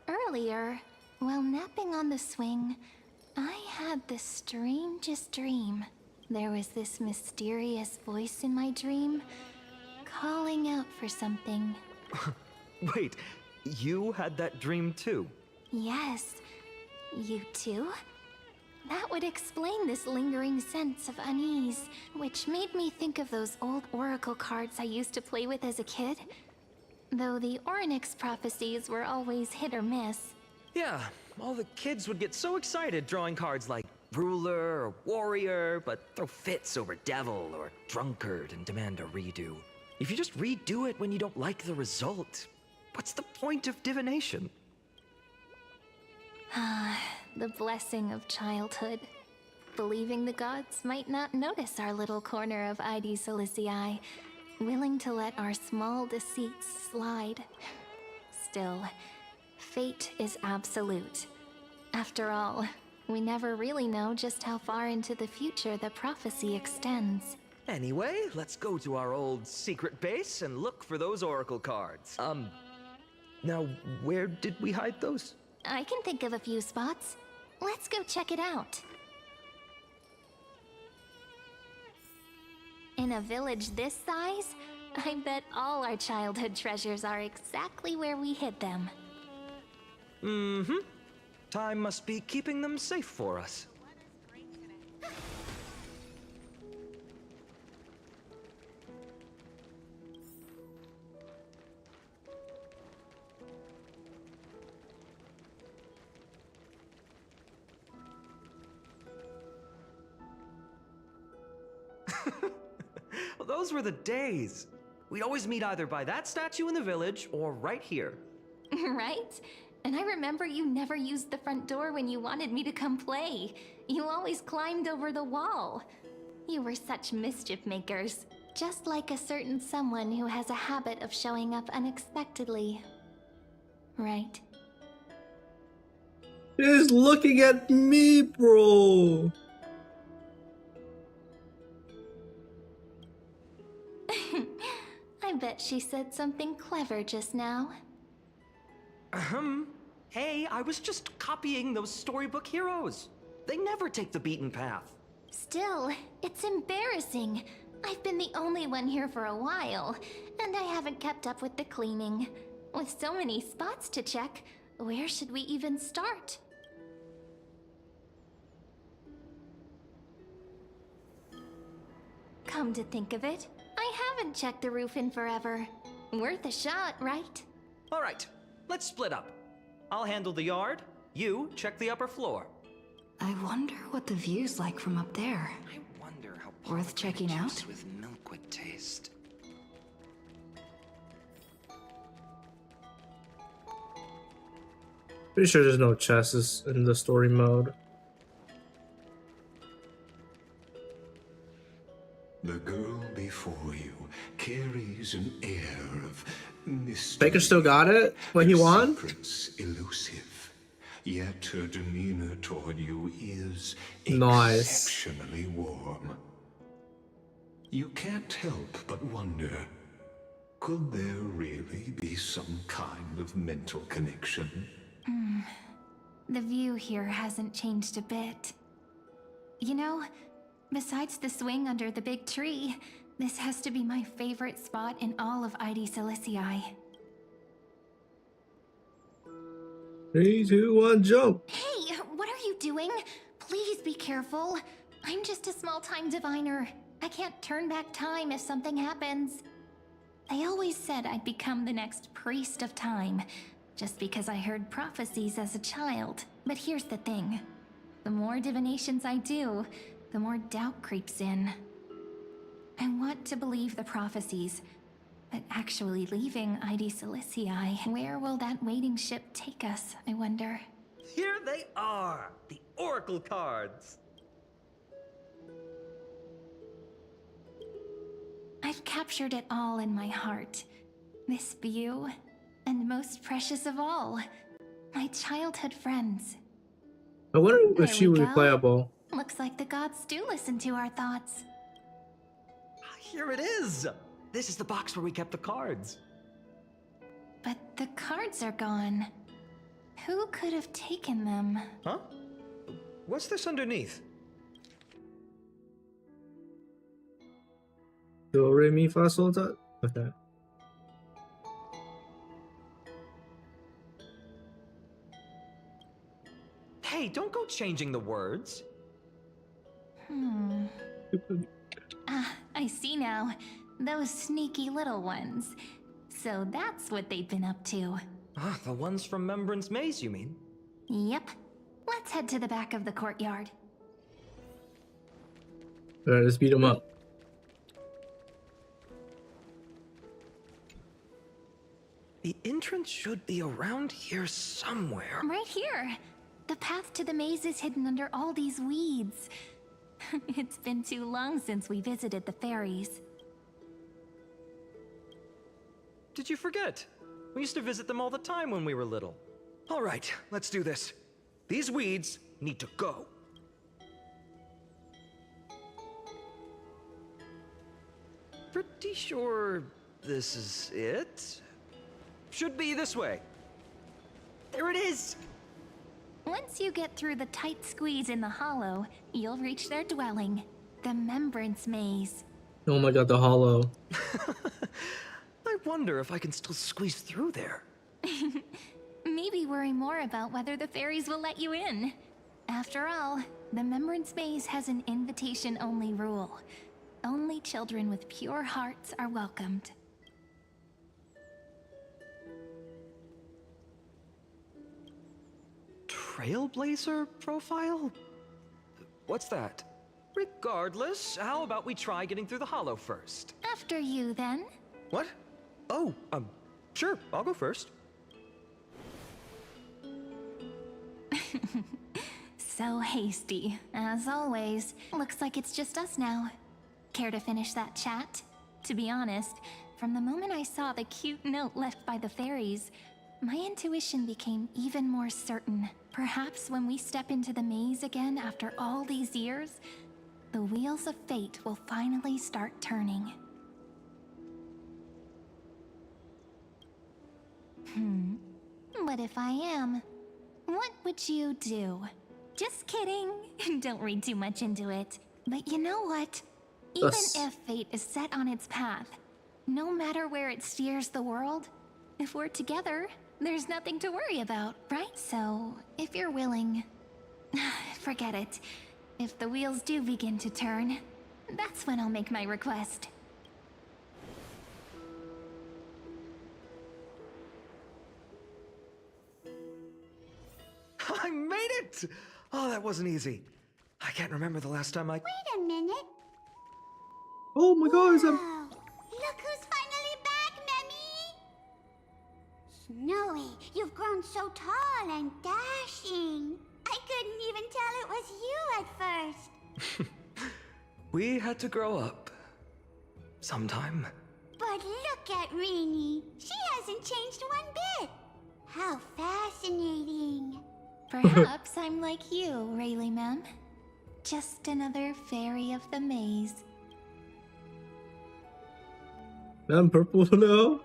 [SPEAKER 5] Earlier, while napping on the swing, I had the strangest dream. There was this mysterious voice in my dream, calling out for something.
[SPEAKER 16] Wait, you had that dream too?
[SPEAKER 5] Yes, you too? That would explain this lingering sense of unease, which made me think of those old oracle cards I used to play with as a kid. Though the Ornyx prophecies were always hit or miss.
[SPEAKER 16] Yeah, all the kids would get so excited drawing cards like ruler or warrior, but throw fits over devil or drunkard and demand a redo. If you just redo it when you don't like the result, what's the point of divination?
[SPEAKER 5] The blessing of childhood. Believing the gods might not notice our little corner of ID Silicii, willing to let our small deceits slide. Still, fate is absolute. After all, we never really know just how far into the future the prophecy extends.
[SPEAKER 16] Anyway, let's go to our old secret base and look for those oracle cards. Now, where did we hide those?
[SPEAKER 5] I can think of a few spots. Let's go check it out. In a village this size, I bet all our childhood treasures are exactly where we hid them.
[SPEAKER 16] Mm-hmm. Time must be keeping them safe for us. Well, those were the days. We'd always meet either by that statue in the village or right here.
[SPEAKER 5] Right? And I remember you never used the front door when you wanted me to come play. You always climbed over the wall. You were such mischief makers. Just like a certain someone who has a habit of showing up unexpectedly. Right?
[SPEAKER 2] She's looking at me, bro.
[SPEAKER 5] I bet she said something clever just now.
[SPEAKER 16] Hey, I was just copying those storybook heroes. They never take the beaten path.
[SPEAKER 5] Still, it's embarrassing. I've been the only one here for a while, and I haven't kept up with the cleaning. With so many spots to check, where should we even start? Come to think of it, I haven't checked the roof in forever. Worth a shot, right?
[SPEAKER 16] All right, let's split up. I'll handle the yard. You check the upper floor.
[SPEAKER 6] I wonder what the view's like from up there.
[SPEAKER 8] I wonder how
[SPEAKER 6] Worth checking out?
[SPEAKER 8] juice with milk would taste.
[SPEAKER 2] Pretty sure there's no chests in the story mode.
[SPEAKER 13] The girl before you carries an air of mystery.
[SPEAKER 2] Baker still got it when he won?
[SPEAKER 13] Secrets elusive, yet her demeanor toward you is
[SPEAKER 2] Nice.
[SPEAKER 13] exceptionally warm. You can't help but wonder, could there really be some kind of mental connection?
[SPEAKER 5] The view here hasn't changed a bit. You know, besides the swing under the big tree, this has to be my favorite spot in all of ID Silicii.
[SPEAKER 2] 3, 2, 1, jump.
[SPEAKER 5] Hey, what are you doing? Please be careful. I'm just a small-time diviner. I can't turn back time if something happens. They always said I'd become the next priest of time, just because I heard prophecies as a child. But here's the thing. The more divinations I do, the more doubt creeps in. I want to believe the prophecies, but actually leaving ID Silicii, where will that waiting ship take us, I wonder?
[SPEAKER 16] Here they are, the Oracle cards.
[SPEAKER 5] I've captured it all in my heart. This view, and most precious of all, my childhood friends.
[SPEAKER 2] I wonder if
[SPEAKER 5] There
[SPEAKER 2] she
[SPEAKER 5] we
[SPEAKER 2] was
[SPEAKER 5] go.
[SPEAKER 2] replayable.
[SPEAKER 5] Looks like the gods do listen to our thoughts.
[SPEAKER 16] Here it is. This is the box where we kept the cards.
[SPEAKER 5] But the cards are gone. Who could have taken them?
[SPEAKER 16] Huh? What's this underneath?
[SPEAKER 2] Do re mi fa sol ta. Okay.
[SPEAKER 16] Hey, don't go changing the words.
[SPEAKER 5] Ah, I see now. Those sneaky little ones. So that's what they've been up to.
[SPEAKER 16] Ah, the ones from Remembrance Maze, you mean?
[SPEAKER 5] Yep. Let's head to the back of the courtyard.
[SPEAKER 2] Alright, let's beat him up.
[SPEAKER 16] The entrance should be around here somewhere.
[SPEAKER 5] Right here. The path to the maze is hidden under all these weeds. It's been too long since we visited the fairies.
[SPEAKER 16] Did you forget? We used to visit them all the time when we were little. All right, let's do this. These weeds need to go. Pretty sure this is it. Should be this way. There it is!
[SPEAKER 5] Once you get through the tight squeeze in the hollow, you'll reach their dwelling, the Remembrance Maze.
[SPEAKER 2] Oh my god, the hollow.
[SPEAKER 16] I wonder if I can still squeeze through there.
[SPEAKER 5] Maybe worry more about whether the fairies will let you in. After all, the Remembrance Maze has an invitation-only rule. Only children with pure hearts are welcomed.
[SPEAKER 16] Trailblazer profile? What's that? Regardless, how about we try getting through the hollow first?
[SPEAKER 5] After you, then.
[SPEAKER 16] What? Oh, sure, I'll go first.
[SPEAKER 5] So hasty, as always. Looks like it's just us now. Care to finish that chat? To be honest, from the moment I saw the cute note left by the fairies, my intuition became even more certain. Perhaps when we step into the maze again after all these years, the wheels of fate will finally start turning. What if I am? What would you do? Just kidding. Don't read too much into it. But you know what? Even if fate is set on its path, no matter where it steers the world, if we're together, there's nothing to worry about, right? So, if you're willing, forget it. If the wheels do begin to turn, that's when I'll make my request.
[SPEAKER 16] I made it! Oh, that wasn't easy. I can't remember the last time I...
[SPEAKER 12] Wait a minute.
[SPEAKER 2] Oh my god, is that...
[SPEAKER 12] Look who's finally back, Memmy! Snowy, you've grown so tall and dashing. I couldn't even tell it was you at first.
[SPEAKER 16] We had to grow up. Sometime.
[SPEAKER 12] But look at Rini. She hasn't changed one bit. How fascinating.
[SPEAKER 5] Perhaps I'm like you, Rayleigh Mem. Just another fairy of the maze.
[SPEAKER 2] I'm purple now.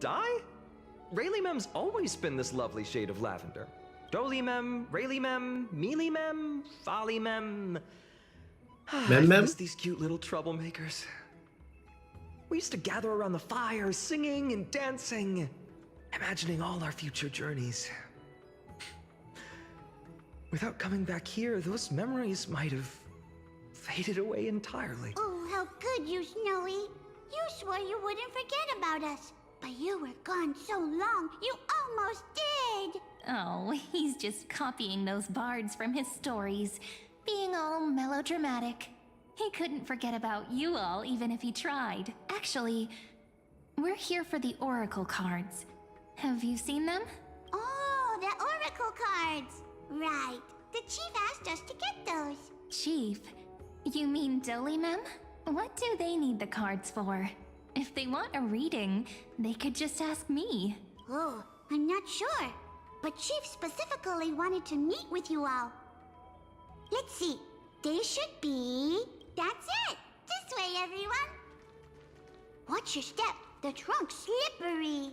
[SPEAKER 16] Die? Rayleigh Mem's always been this lovely shade of lavender. Doly Mem, Rayleigh Mem, Mealy Mem, Folly Mem. I miss these cute little troublemakers. We used to gather around the fire, singing and dancing, imagining all our future journeys. Without coming back here, those memories might have faded away entirely.
[SPEAKER 12] Oh, how good you, Snowy. You swore you wouldn't forget about us. But you were gone so long, you almost did. did. Oh, he's just copying those bards from his stories, being all melodramatic. He couldn't forget about you all, even if he tried. Actually, we're here for the Oracle cards. Have you seen them?
[SPEAKER 5] Oh, the Oracle cards. Right. The chief asked us to get those.
[SPEAKER 12] Chief? You mean Dolimem? What do they need the cards for? If they want a reading, they could just ask me.
[SPEAKER 5] Oh, I'm not sure. But Chief specifically wanted to meet with you all. Let's see. They should be... That's it! This way, everyone! Watch your step. The trunk's slippery.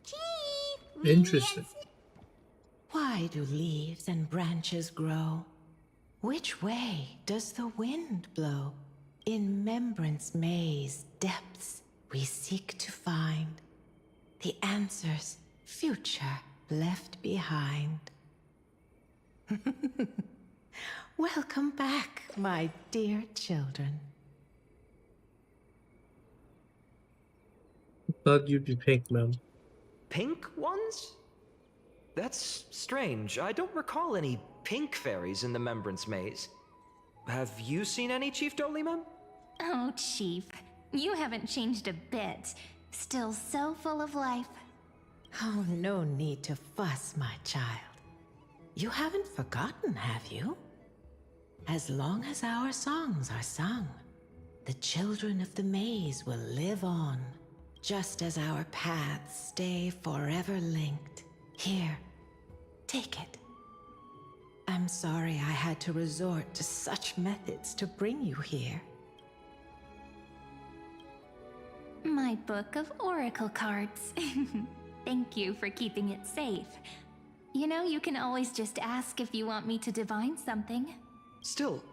[SPEAKER 5] Chief!
[SPEAKER 2] Interesting.
[SPEAKER 11] Why do leaves and branches grow? Which way does the wind blow? In Remembrance Maze depths we seek to find the answers future left behind. Welcome back, my dear children.
[SPEAKER 2] Thought you'd be pink, ma'am.
[SPEAKER 16] Pink ones? That's strange. I don't recall any pink fairies in the Remembrance Maze. Have you seen any, Chief Dolimem?
[SPEAKER 12] Oh, Chief. You haven't changed a bit. Still so full of life.
[SPEAKER 11] Oh, no need to fuss, my child. You haven't forgotten, have you? As long as our songs are sung, the children of the maze will live on, just as our paths stay forever linked. Here, take it. I'm sorry I had to resort to such methods to bring you here.
[SPEAKER 12] My book of Oracle cards. Thank you for keeping it safe. You know, you can always just ask if you want me to divine something.
[SPEAKER 16] Still,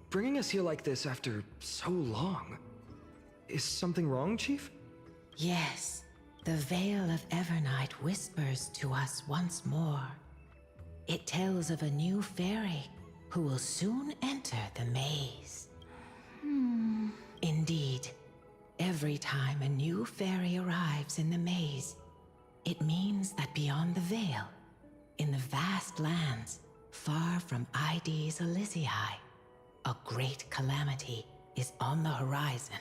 [SPEAKER 16] bringing us here like this after so long. Is something wrong, Chief?
[SPEAKER 11] Yes, the Veil of Evernight whispers to us once more. It tells of a new fairy who will soon enter the maze. Indeed, every time a new fairy arrives in the maze, it means that beyond the veil, in the vast lands far from Ides Elysiae, a great calamity is on the horizon.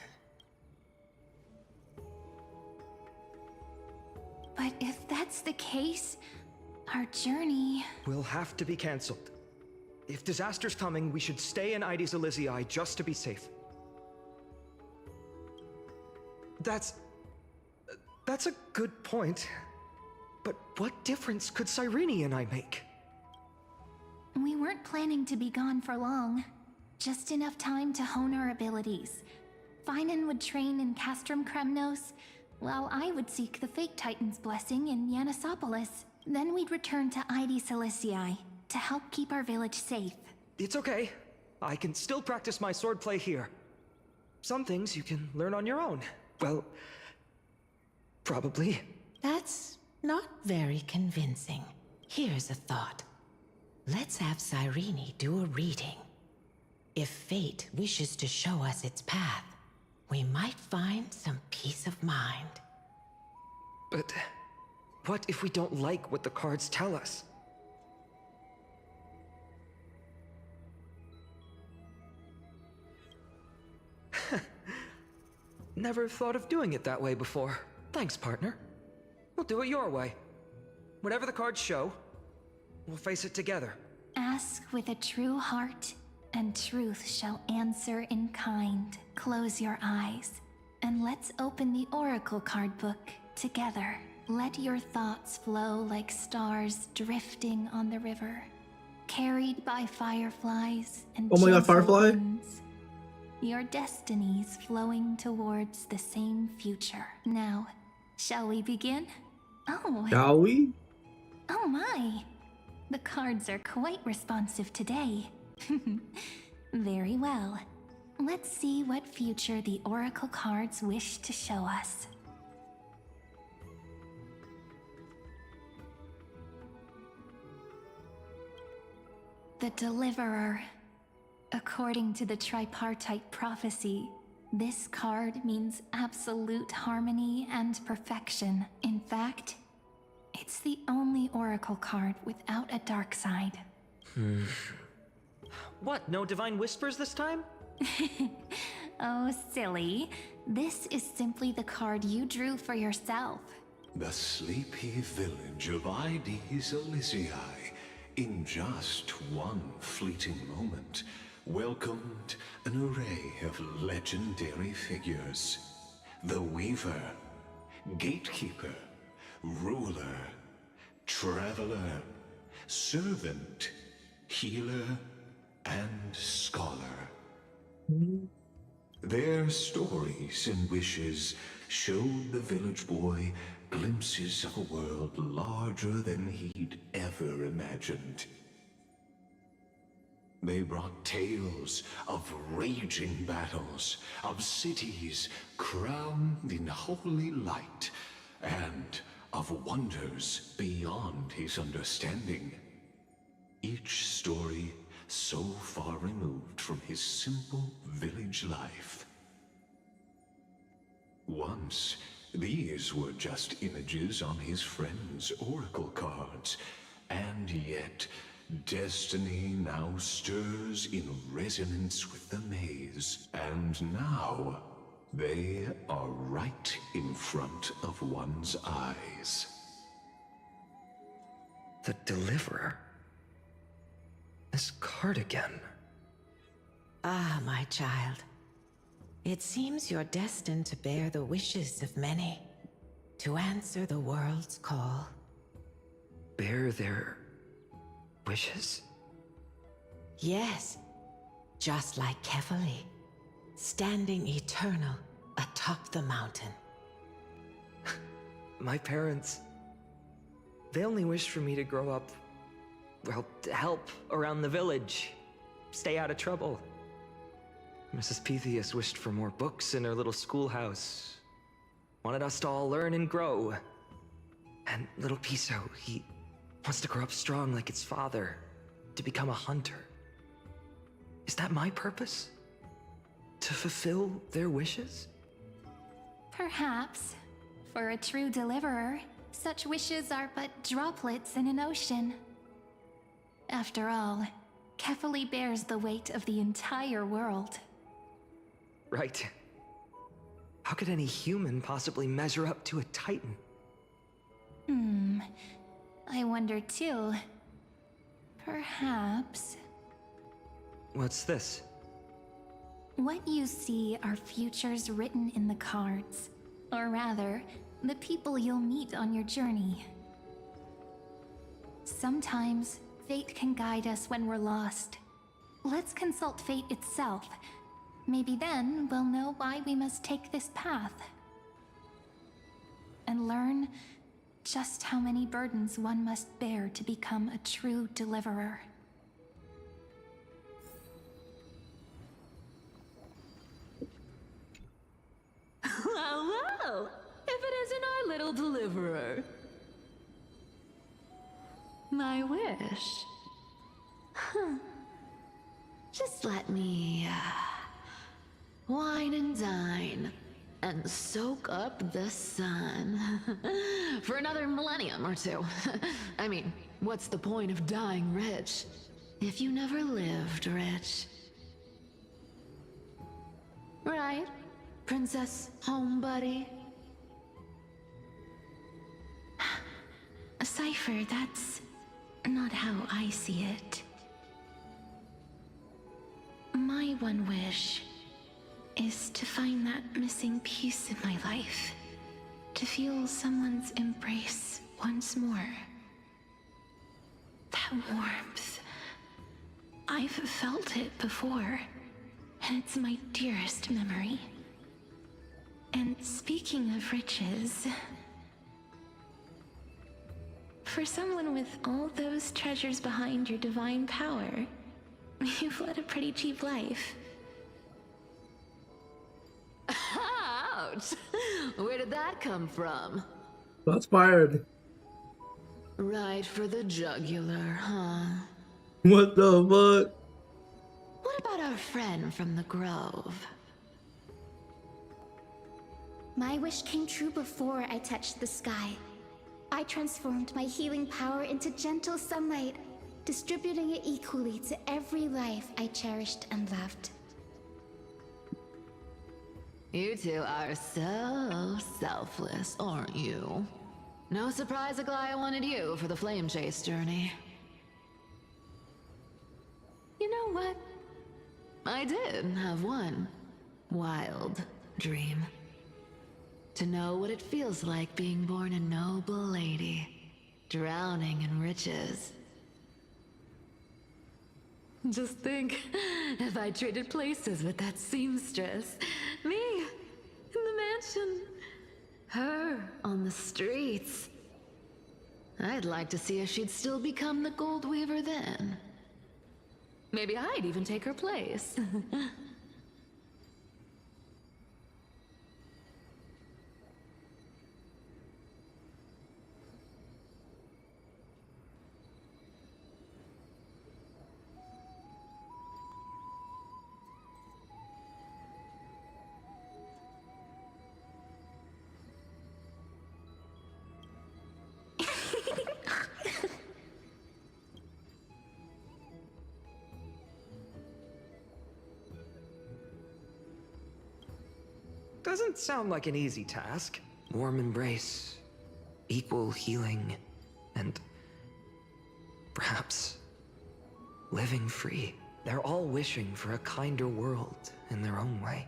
[SPEAKER 12] But if that's the case, our journey...
[SPEAKER 16] Will have to be cancelled. If disaster's coming, we should stay in Ides Elysiae just to be safe. That's a good point. But what difference could Cyrene and I make?
[SPEAKER 12] We weren't planning to be gone for long. Just enough time to hone our abilities. Finan would train in Castrum Kremnos, while I would seek the Fake Titan's blessing in Yanisopolis. Then we'd return to Ides Elysiae to help keep our village safe.
[SPEAKER 16] It's okay. I can still practice my swordplay here. Some things you can learn on your own. Well, probably.
[SPEAKER 11] That's not very convincing. Here's a thought. Let's have Cyrene do a reading. If fate wishes to show us its path, we might find some peace of mind.
[SPEAKER 16] But what if we don't like what the cards tell us? Never thought of doing it that way before. Thanks, partner. We'll do it your way. Whatever the cards show, we'll face it together.
[SPEAKER 12] Ask with a true heart, and truth shall answer in kind. Close your eyes, and let's open the Oracle card book together. Let your thoughts flow like stars drifting on the river, carried by fireflies and
[SPEAKER 2] Oh my god,
[SPEAKER 12] gentle
[SPEAKER 2] Firefly?
[SPEAKER 12] winds. Your destinies flowing towards the same future. Now, shall we begin? Oh.
[SPEAKER 2] Shall we?
[SPEAKER 12] Oh my. The cards are quite responsive today. Very well. Let's see what future the Oracle cards wish to show us. The Deliverer. According to the tripartite prophecy,
[SPEAKER 6] This card means absolute harmony and perfection. In fact, it's the only oracle card without a dark side.
[SPEAKER 16] What, no divine whispers this time?
[SPEAKER 6] Oh, silly. This is simply the card you drew for yourself.
[SPEAKER 13] The sleepy village of Ides Elysiae, in just one fleeting moment, welcomed an array of legendary figures. The Weaver, Gatekeeper, Ruler, Traveler, Servant, Healer, and Scholar. Their stories and wishes showed the village boy glimpses of a world larger than he'd ever imagined. They brought tales of raging battles, of cities crowned in holy light, and of wonders beyond his understanding. Each story so far removed from his simple village life. Once, these were just images on his friend's oracle cards, and yet destiny now stirs in resonance with the maze, and now they are right in front of one's eyes.
[SPEAKER 16] The Deliverer? This card again.
[SPEAKER 18] Ah, my child. It seems you're destined to bear the wishes of many, to answer the world's call.
[SPEAKER 16] Bear their wishes?
[SPEAKER 18] Yes, just like Kefali, standing eternal atop the mountain.
[SPEAKER 16] My parents, they only wished for me to grow up, well, to help around the village, stay out of trouble. Mrs. Pythias wished for more books in her little schoolhouse, wanted us to all learn and grow. And little Piso, he wants to grow up strong like its father, to become a hunter. Is that my purpose? To fulfill their wishes?
[SPEAKER 6] Perhaps. For a true deliverer, such wishes are but droplets in an ocean. After all, Kefali bears the weight of the entire world.
[SPEAKER 16] Right. How could any human possibly measure up to a Titan?
[SPEAKER 6] I wonder too. Perhaps...
[SPEAKER 16] What's this?
[SPEAKER 6] What you see are futures written in the cards. Or rather, the people you'll meet on your journey. Sometimes, fate can guide us when we're lost. Let's consult fate itself. Maybe then we'll know why we must take this path. And learn just how many burdens one must bear to become a true deliverer.
[SPEAKER 4] Well, if it isn't our little deliverer. My wish. Just let me, wine and dine, and soak up the sun. For another millennium or two. I mean, what's the point of dying rich if you never lived rich? Right, Princess Homebuddy?
[SPEAKER 11] Cypher, that's not how I see it. My one wish is to find that missing piece in my life. To feel someone's embrace once more. That warmth. I've felt it before, and it's my dearest memory. And speaking of riches, for someone with all those treasures behind your divine power, you've led a pretty cheap life.
[SPEAKER 4] Ouch! Where did that come from?
[SPEAKER 2] That's fired.
[SPEAKER 4] Right for the jugular, huh?
[SPEAKER 2] What the fuck?
[SPEAKER 4] What about our friend from the Grove?
[SPEAKER 19] My wish came true before I touched the sky. I transformed my healing power into gentle sunlight, distributing it equally to every life I cherished and loved.
[SPEAKER 4] You two are so selfless, aren't you? No surprise Aglaya wanted you for the flame chase journey. You know what? I did have one wild dream. To know what it feels like being born a noble lady, drowning in riches. Just think, if I traded places with that seamstress, me in the mansion, her on the streets. I'd like to see if she'd still become the gold weaver then. Maybe I'd even take her place.
[SPEAKER 16] Doesn't sound like an easy task.
[SPEAKER 8] Warm embrace, equal healing, and perhaps living free.
[SPEAKER 16] They're all wishing for a kinder world in their own way.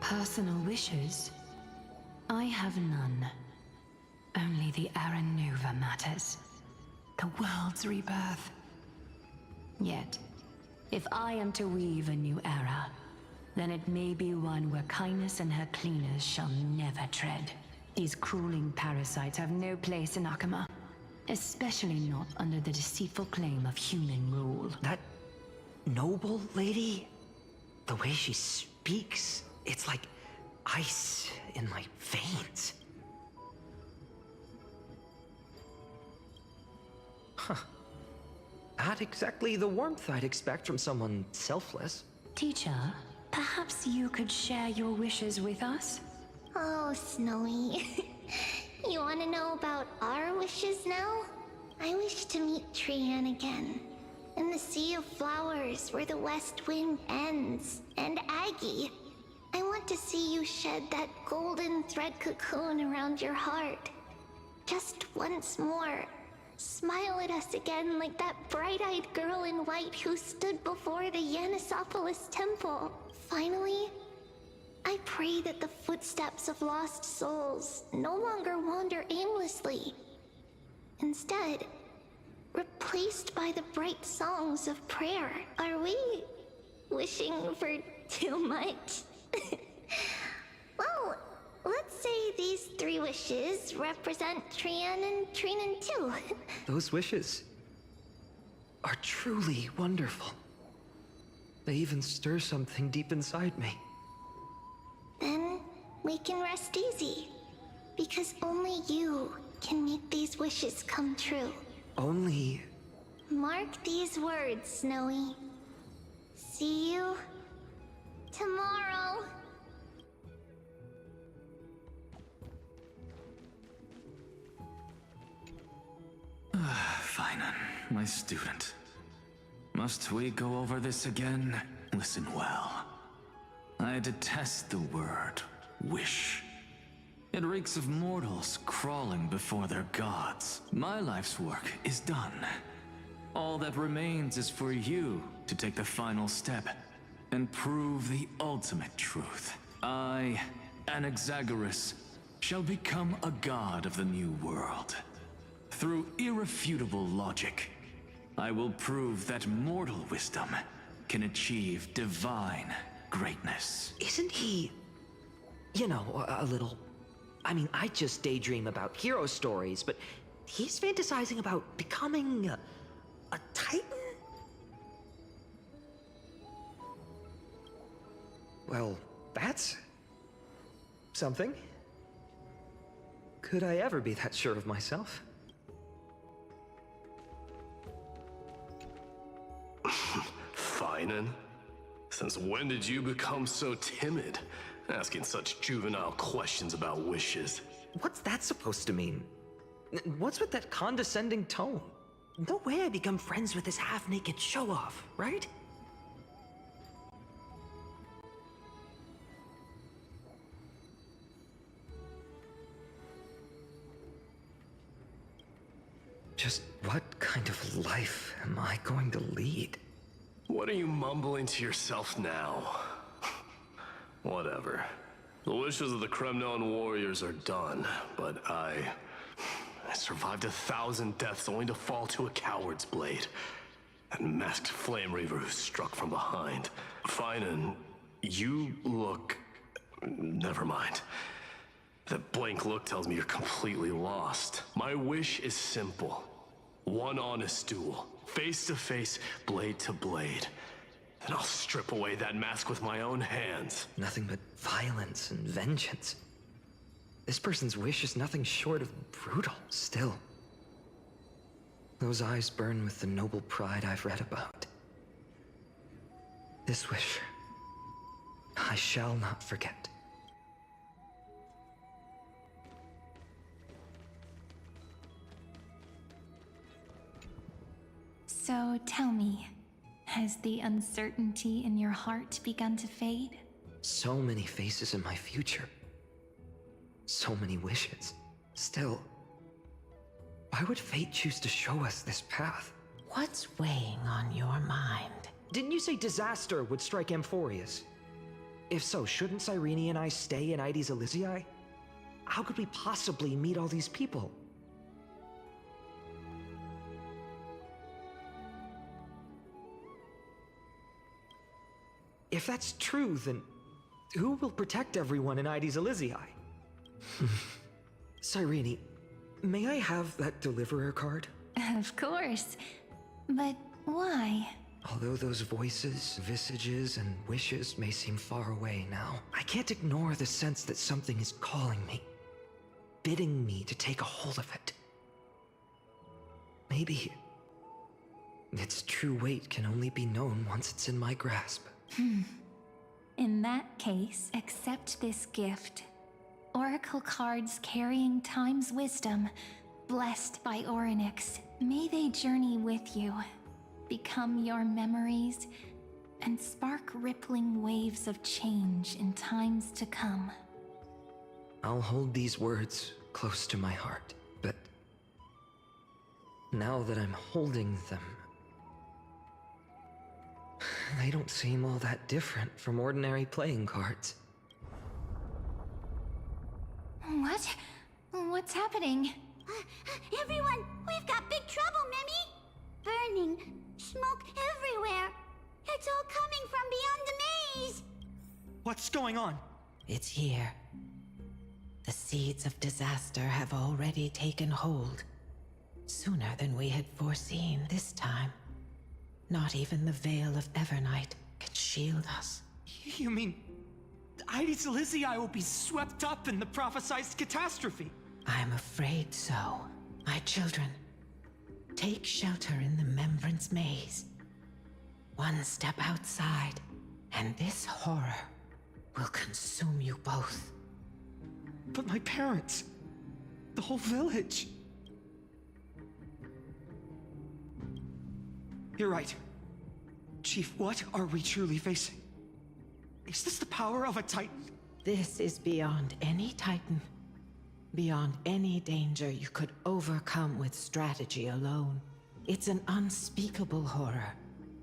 [SPEAKER 6] Personal wishes? I have none. Only the Aranova matters. The world's rebirth. Yet, if I am to weave a new era, then it may be one where kindness and her cleaners shall never tread. These crawling parasites have no place in Akama, especially not under the deceitful claim of human rule.
[SPEAKER 16] That noble lady? The way she speaks, it's like ice in my veins. Huh. Not exactly the warmth I'd expect from someone selfless.
[SPEAKER 6] Teacher, perhaps you could share your wishes with us?
[SPEAKER 5] Oh, Snowy. You want to know about our wishes now? I wish to meet Trian again. In the sea of flowers where the west wind ends. And Aggie, I want to see you shed that golden thread cocoon around your heart. Just once more. Smile at us again like that bright-eyed girl in white who stood before the Yanisopolis temple. Finally, I pray that the footsteps of lost souls no longer wander aimlessly. Instead, replaced by the bright songs of prayer. Are we wishing for too much? Well, let's say these 3 wishes represent Trian and Trinan too.
[SPEAKER 16] Those wishes are truly wonderful. They even stir something deep inside me.
[SPEAKER 5] Then we can rest easy, because only you can make these wishes come true.
[SPEAKER 16] Only...
[SPEAKER 5] Mark these words, Snowy. See you tomorrow.
[SPEAKER 14] Finan, my student. Must we go over this again? Listen well. I detest the word wish. It reeks of mortals crawling before their gods. My life's work is done. All that remains is for you to take the final step and prove the ultimate truth. I, Anaxagoras, shall become a god of the new world. Through irrefutable logic, I will prove that mortal wisdom can achieve divine greatness.
[SPEAKER 16] Isn't he, you know, a little... I mean, I just daydream about hero stories, but he's fantasizing about becoming a titan? Well, that's something. Could I ever be that sure of myself?
[SPEAKER 3] Finan? Since when did you become so timid? Asking such juvenile questions about wishes.
[SPEAKER 16] What's that supposed to mean? What's with that condescending tone? No way I become friends with this half-naked show-off, right? Just what kind of life am I going to lead?
[SPEAKER 3] What are you mumbling to yourself now? Whatever. The wishes of the Kremnon warriors are done, but I survived 1,000 deaths only to fall to a coward's blade. That masked flame reaver who struck from behind. Finan, you look... Never mind. That blank look tells me you're completely lost. My wish is simple. One honest duel. Face to face, blade to blade. Then I'll strip away that mask with my own hands.
[SPEAKER 16] Nothing but violence and vengeance. This person's wish is nothing short of brutal, still. Those eyes burn with the noble pride I've read about. This wish, I shall not forget.
[SPEAKER 19] So tell me, has the uncertainty in your heart begun to fade?
[SPEAKER 16] So many faces in my future. So many wishes. Still, why would fate choose to show us this path?
[SPEAKER 18] What's weighing on your mind?
[SPEAKER 16] Didn't you say disaster would strike Amphorius? If so, shouldn't Cyrene and I stay in Ides Elysiae? How could we possibly meet all these people? If that's true, then who will protect everyone in Ides Elysiae? Cyrene, may I have that deliverer card?
[SPEAKER 19] Of course. But why?
[SPEAKER 16] Although those voices, visages, and wishes may seem far away now, I can't ignore the sense that something is calling me, bidding me to take a hold of it. Maybe its true weight can only be known once it's in my grasp.
[SPEAKER 19] In that case, accept this gift. Oracle cards carrying time's wisdom, blessed by Orynyx. May they journey with you, become your memories, and spark rippling waves of change in times to come.
[SPEAKER 16] I'll hold these words close to my heart, but now that I'm holding them, they don't seem all that different from ordinary playing cards.
[SPEAKER 19] What? What's happening?
[SPEAKER 5] Everyone, we've got big trouble, Mimi! Burning, smoke everywhere. It's all coming from beyond the maze.
[SPEAKER 16] What's going on?
[SPEAKER 18] It's here. The seeds of disaster have already taken hold. Sooner than we had foreseen this time. Not even the Veil of Evernight can shield us.
[SPEAKER 16] You mean Ides Elysiae will be swept up in the prophesized catastrophe?
[SPEAKER 18] I'm afraid so. My children, take shelter in the Remembrance Maze. One step outside, and this horror will consume you both.
[SPEAKER 16] But my parents, the whole village. You're right. Chief, what are we truly facing? Is this the power of a Titan?
[SPEAKER 18] This is beyond any Titan. Beyond any danger you could overcome with strategy alone. It's an unspeakable horror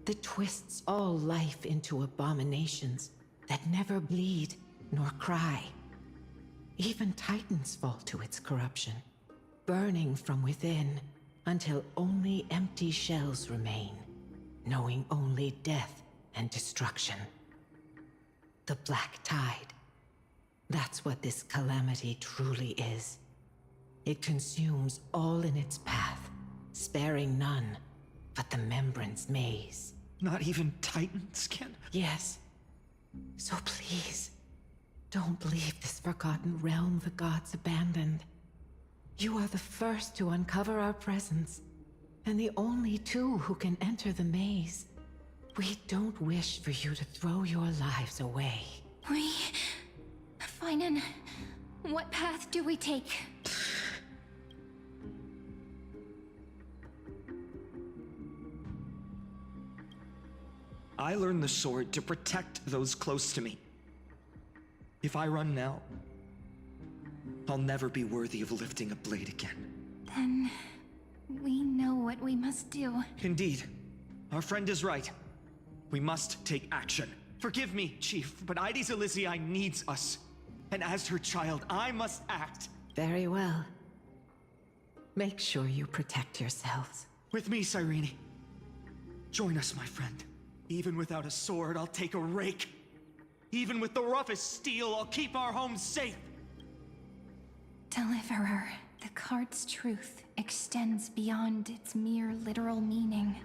[SPEAKER 18] that twists all life into abominations that never bleed nor cry. Even Titans fall to its corruption, burning from within until only empty shells remain, knowing only death and destruction. The Black Tide. That's what this calamity truly is. It consumes all in its path, sparing none but the Remembrance Maze.
[SPEAKER 16] Not even Titans can?
[SPEAKER 18] Yes. So please, don't leave this forgotten realm the gods abandoned. You are the first to uncover our presence, and the only two who can enter the maze. We don't wish for you to throw your lives away.
[SPEAKER 19] Finan, what path do we take?
[SPEAKER 8] I learned the sword to protect those close to me. If I run now, I'll never be worthy of lifting a blade again.
[SPEAKER 19] Then we know what we must do.
[SPEAKER 8] Indeed. Our friend is right. We must take action. Forgive me, Chief, but Ides Elysiae needs us. And as her child, I must act.
[SPEAKER 18] Very well. Make sure you protect yourselves.
[SPEAKER 8] With me, Cyrene. Join us, my friend. Even without a sword, I'll take a rake. Even with the roughest steel, I'll keep our home safe.
[SPEAKER 19] Deliverer, the card's truth extends beyond its mere literal meaning.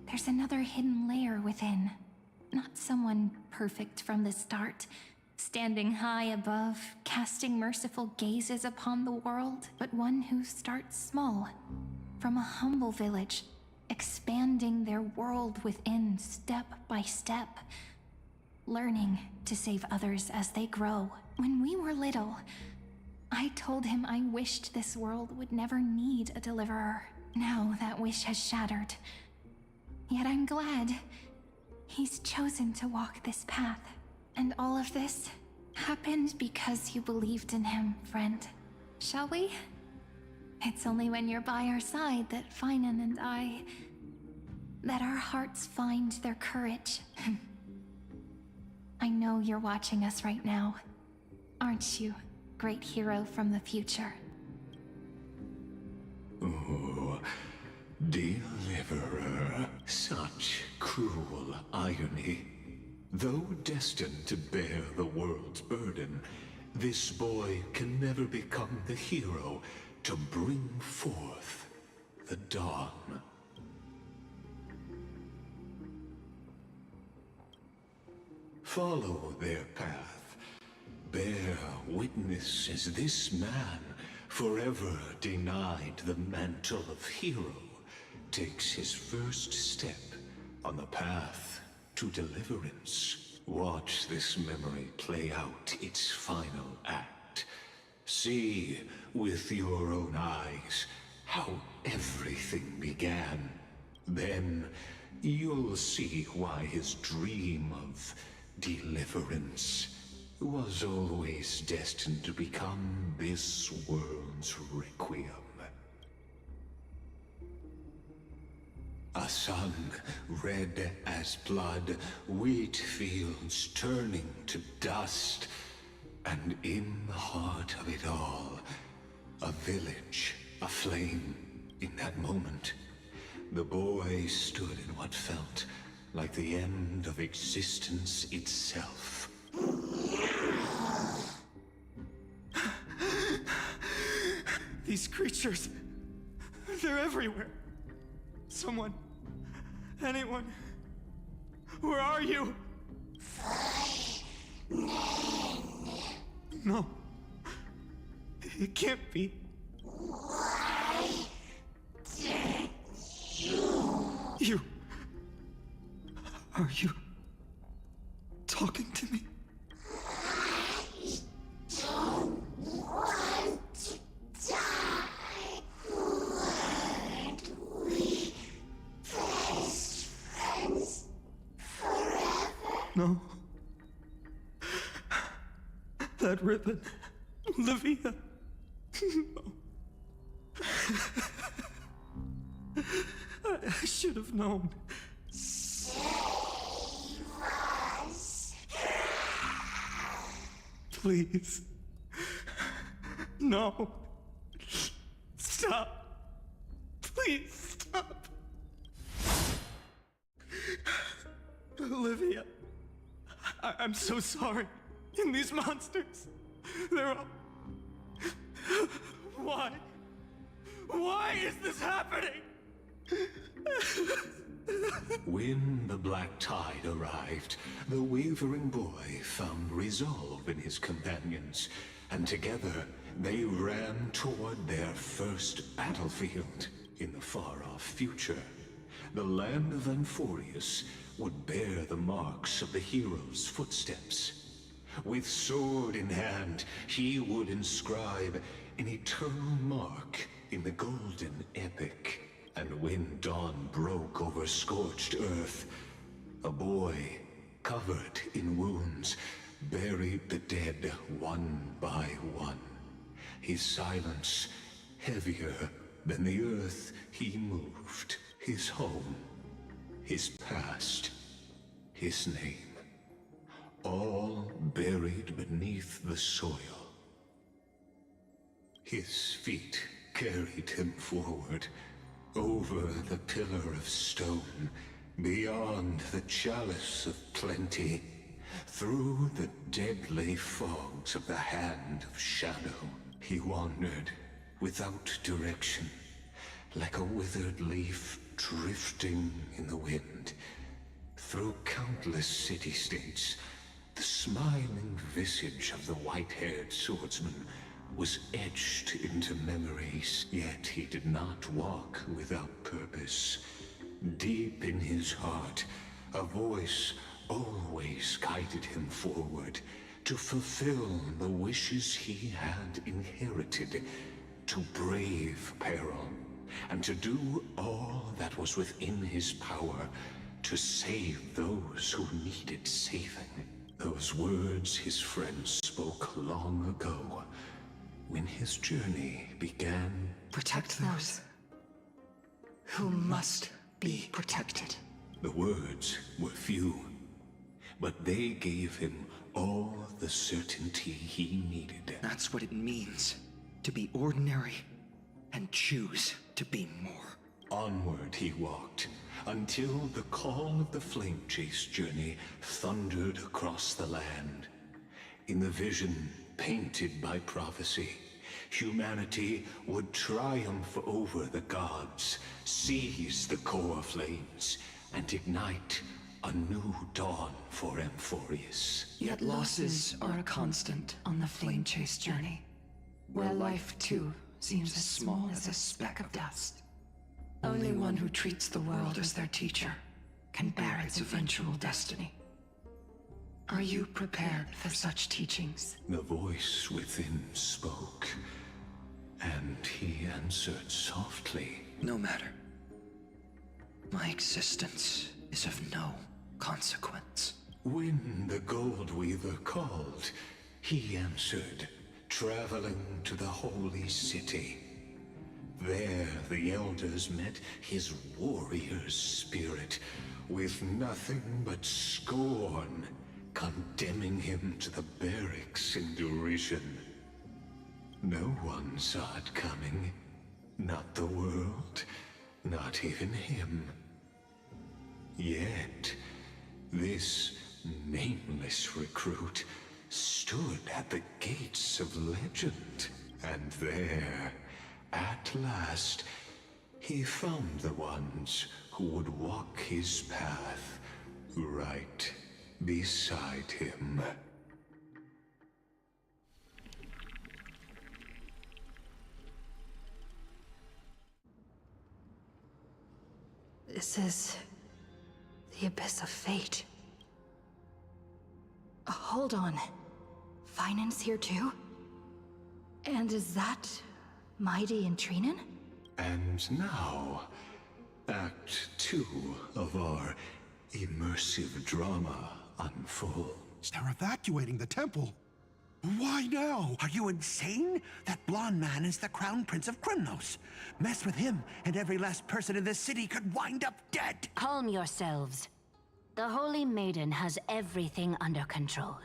[SPEAKER 19] There's another hidden layer within. Not someone perfect from the start, standing high above, casting merciful gazes upon the world, but one who starts small, from a humble village, expanding their world within step by step, learning to save others as they grow. When we were little, I told him I wished this world would never need a deliverer. Now that wish has shattered. Yet I'm glad he's chosen to walk this path. And all of this happened because you believed in him, friend. Shall we? It's only when you're by our side that Finan and that our hearts find their courage. I know you're watching us right now. Aren't you, great hero from the future?
[SPEAKER 13] Oh, deliverer. Such cruel irony. Though destined to bear the world's burden, this boy can never become the hero to bring forth the dawn. Follow their path. Bear witness as this man, forever denied the mantle of hero, takes his first step on the path to deliverance. Watch this memory play out its final act. See with your own eyes how everything began. Then you'll see why his dream of deliverance was always destined to become this world's requiem. A sun red as blood, wheat fields turning to dust, and in the heart of it all, a village aflame. In that moment, the boy stood in what felt like the end of existence itself.
[SPEAKER 8] These creatures, they're everywhere. Someone, anyone, where are you? No, it can't be. You, are you talking to me? No. That ribbon. Olivia. No. I should have known. Please. No. Stop. Please stop. Olivia. I'm so sorry. And these monsters, they're all... Why? Why is this happening?
[SPEAKER 13] When the black tide arrived, the wavering boy found resolve in his companions, and together they ran toward their first battlefield in the far-off future. the land of Amphorius would bear the marks of the hero's footsteps. With sword in hand, he would inscribe an eternal mark in the golden epic. And when dawn broke over scorched earth, a boy, covered in wounds, buried the dead one by one. His silence heavier than the earth he moved. His home, his past, his name, all buried beneath the soil. His feet carried him forward, over the pillar of stone, beyond the chalice of plenty, through the deadly fogs of the hand of shadow. He wandered without direction, like a withered leaf drifting in the wind. Through countless city-states, the smiling visage of the white-haired swordsman was etched into memories, yet he did not walk without purpose. Deep in his heart, a voice always guided him forward, to fulfill the wishes he had inherited, to brave peril, and to do all that was within his power to save those who needed saving. Those words his friends spoke long ago, when his journey began.
[SPEAKER 8] Protect those who must be protected.
[SPEAKER 13] The words were few, but they gave him all the certainty he needed.
[SPEAKER 8] That's what it means to be ordinary and choose to be more.
[SPEAKER 13] Onward he walked, until the call of the flame chase journey thundered across the land. In the vision painted by prophecy, humanity would triumph over the gods, seize the core flames, and ignite a new dawn for Amphorius.
[SPEAKER 8] Yet losses are a constant on the flame chase journey, where life too seems as small as a speck of dust. Only one who treats the world as their teacher can bear its eventual destiny. Are you prepared for such teachings?
[SPEAKER 13] The voice within spoke, and he answered softly.
[SPEAKER 8] No matter. My existence is of no consequence.
[SPEAKER 13] When the Gold Weaver called, he answered, traveling to the holy city. There the elders met his warrior's spirit, with nothing but scorn, condemning him to the barracks in derision. No one saw it coming. Not the world, not even him. Yet, this nameless recruit stood at the gates of legend, and there, at last, he found the ones who would walk his path right beside him.
[SPEAKER 6] This is the abyss of fate. Hold on. Finance here too? And is that Mighty and Trinan?
[SPEAKER 13] And now, Act 2 of our immersive drama unfolds.
[SPEAKER 17] They're evacuating the temple. Why now? Are you insane? That blonde man is the Crown Prince of Krymnos. Mess with him, and every last person in this city could wind up dead.
[SPEAKER 20] Calm yourselves. The Holy Maiden has everything under control.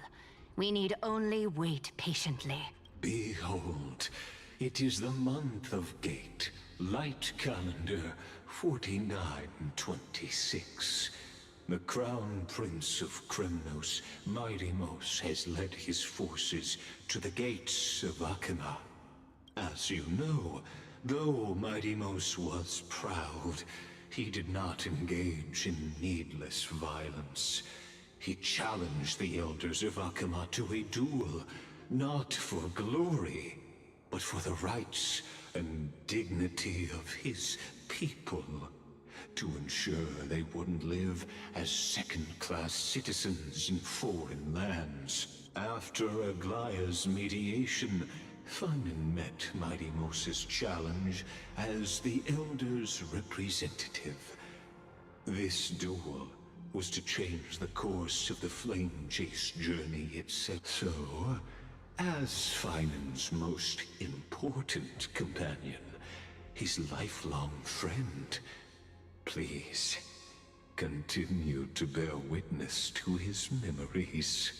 [SPEAKER 20] We need only wait patiently.
[SPEAKER 13] Behold, it is the month of Gate, Light Calendar 4926. The Crown Prince of Krymnos, Midimos, has led his forces to the gates of Akima. As you know, though Midimos was proud, he did not engage in needless violence. He challenged the elders of Akima to a duel, not for glory, but for the rights and dignity of his people. to ensure they wouldn't live as second-class citizens in foreign lands. After Aglaya's mediation, Finan met Mighty Moses' challenge as the Elder's representative. This duel was to change the course of the Flame Chase journey itself. So, as Finan's most important companion, his lifelong friend, please continue to bear witness to his memories.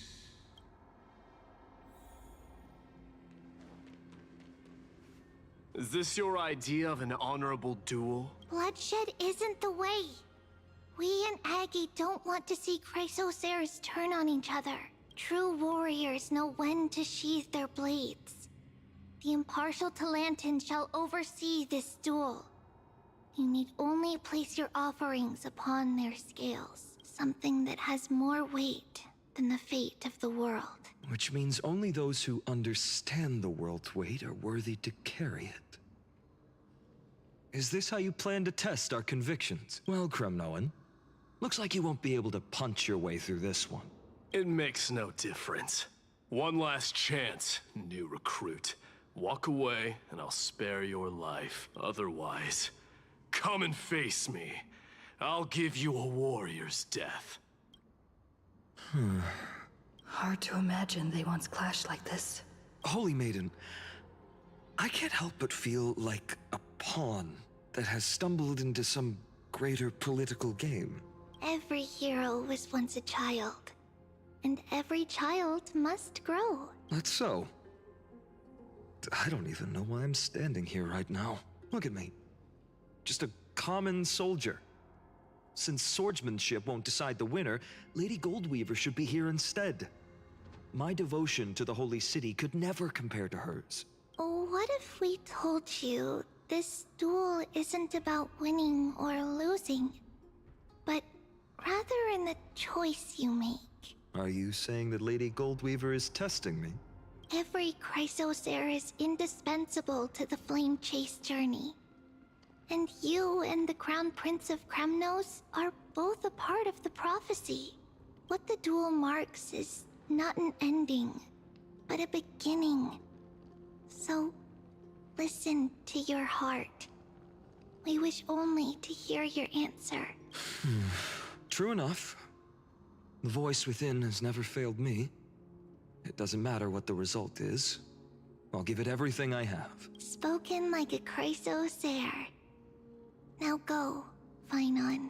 [SPEAKER 3] Is this your idea of an honorable duel?
[SPEAKER 5] Bloodshed isn't the way. We and Aggie don't want to see Chrysoceres turn on each other. True warriors know when to sheathe their blades. The impartial Talantan shall oversee this duel. You need only place your offerings upon their scales. Something that has more weight than the fate of the world.
[SPEAKER 8] Which means only those who understand the world's weight are worthy to carry it. Is this how you plan to test our convictions? Well, Kremnoan, looks like you won't be able to punch your way through this one.
[SPEAKER 3] It makes no difference. One last chance, new recruit. Walk away, and I'll spare your life. Otherwise, come and face me. I'll give you a warrior's death.
[SPEAKER 6] Hard to imagine they once clashed like this.
[SPEAKER 8] Holy Maiden, I can't help but feel like a pawn that has stumbled into some greater political game.
[SPEAKER 5] Every hero was once a child. And every child must grow.
[SPEAKER 8] That's so. I don't even know why I'm standing here right now. Look at me. Just a common soldier. Since swordsmanship won't decide the winner, Lady Goldweaver should be here instead. My devotion to the Holy City could never compare to hers.
[SPEAKER 5] What if we told you this duel isn't about winning or losing, but rather in the choice you make?
[SPEAKER 8] Are you saying that Lady Goldweaver is testing me?
[SPEAKER 5] Every Chrysocer is indispensable to the Flame Chase journey. And you and the Crown Prince of Kremnos are both a part of the prophecy. What the duel marks is not an ending, but a beginning. So, listen to your heart. We wish only to hear your answer.
[SPEAKER 8] True enough. The voice within has never failed me. It doesn't matter what the result is. I'll give it everything I have.
[SPEAKER 5] Spoken like a Chrysocer. Now go, Finan.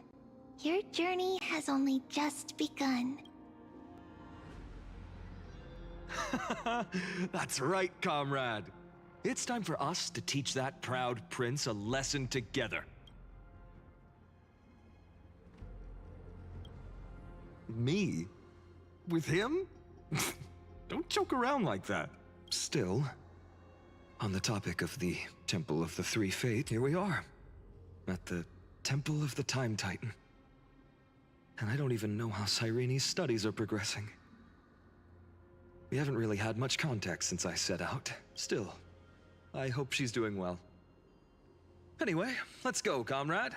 [SPEAKER 5] Your journey has only just begun.
[SPEAKER 8] That's right, comrade. It's time for us to teach that proud prince a lesson together. Me? With him? Don't joke around like that. Still, on the topic of the Temple of the Three Fates, here we are. At the Temple of the Time Titan. And I don't even know how Cyrene's studies are progressing. We haven't really had much contact since I set out. Still, I hope she's doing well. Anyway, let's go, comrade.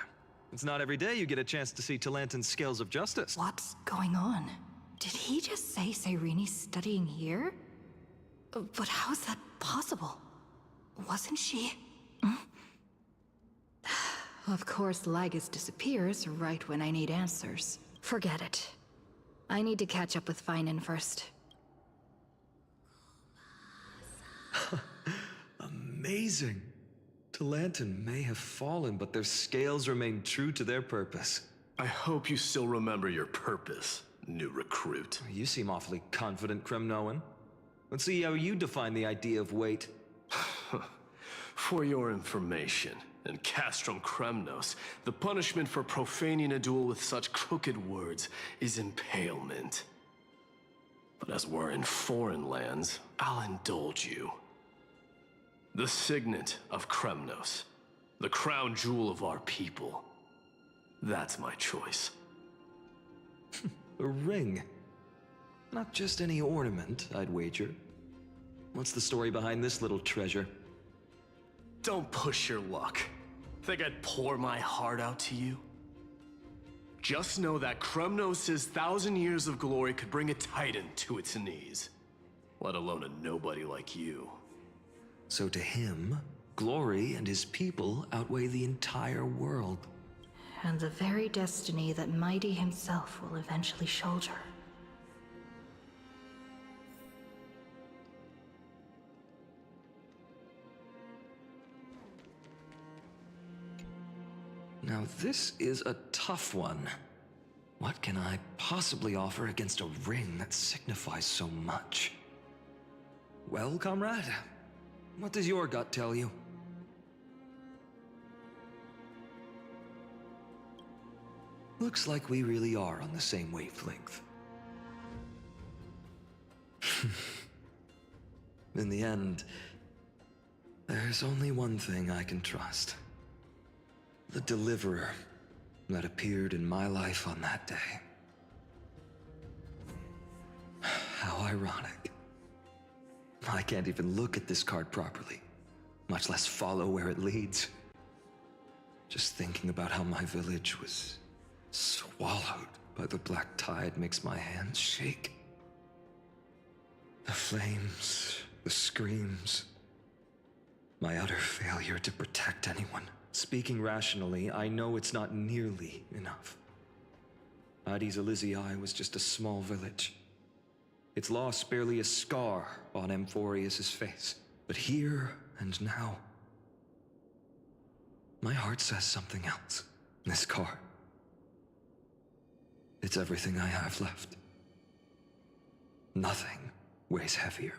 [SPEAKER 8] It's not every day you get a chance to see Talantan's scales of justice.
[SPEAKER 6] What's going on? Did he just say Cyrene's studying here? But how's that possible? Wasn't she? Of course, Lygus disappears right when I need answers. Forget it. I need to catch up with Finan first.
[SPEAKER 8] Amazing. Talantan may have fallen, but their scales remain true to their purpose.
[SPEAKER 3] I hope you still remember your purpose, new recruit.
[SPEAKER 8] You seem awfully confident, Kremnoan. Let's see how you define the idea of weight.
[SPEAKER 3] For your information, in Castrum Kremnos, the punishment for profaning a duel with such crooked words is impalement. But as we're in foreign lands, I'll indulge you. The signet of Kremnos, the crown jewel of our people. That's my choice.
[SPEAKER 8] A ring. Not just any ornament, I'd wager. What's the story behind this little treasure?
[SPEAKER 3] Don't push your luck. Think I'd pour my heart out to you? Just know that Kremnos' 1,000 years of glory could bring a titan to its knees. Let alone a nobody like you.
[SPEAKER 8] So to him, glory and his people outweigh the entire world.
[SPEAKER 6] And the very destiny that Mighty himself will eventually shoulder.
[SPEAKER 8] Now this is a tough one. What can I possibly offer against a ring that signifies so much? Well, comrade, what does your gut tell you? Looks like we really are on the same wavelength. In the end, there's only one thing I can trust. The deliverer that appeared in my life on that day. How ironic. I can't even look at this card properly, much less follow where it leads. Just thinking about how my village was swallowed by the black tide makes my hands shake. The flames, the screams, my utter failure to protect anyone. Speaking rationally, I know it's not nearly enough. Hades Elysiae was just a small village. Its loss barely a scar on Amphorius' face. But here and now, my heart says something else. This card. It's everything I have left. Nothing weighs heavier.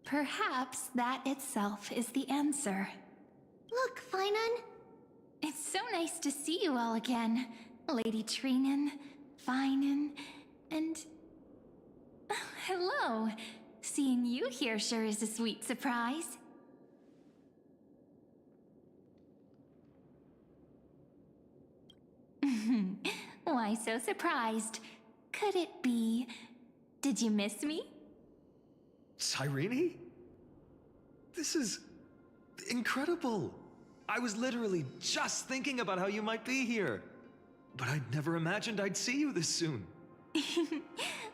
[SPEAKER 19] Perhaps that itself is the answer.
[SPEAKER 5] Look, Finan.
[SPEAKER 19] It's so nice to see you all again. Lady Treenan, Finan, and... hello. Seeing you here sure is a sweet surprise. Why so surprised? Could it be... did you miss me?
[SPEAKER 8] Cyrene? This is incredible. I was literally just thinking about how you might be here. But I'd never imagined I'd see you this soon.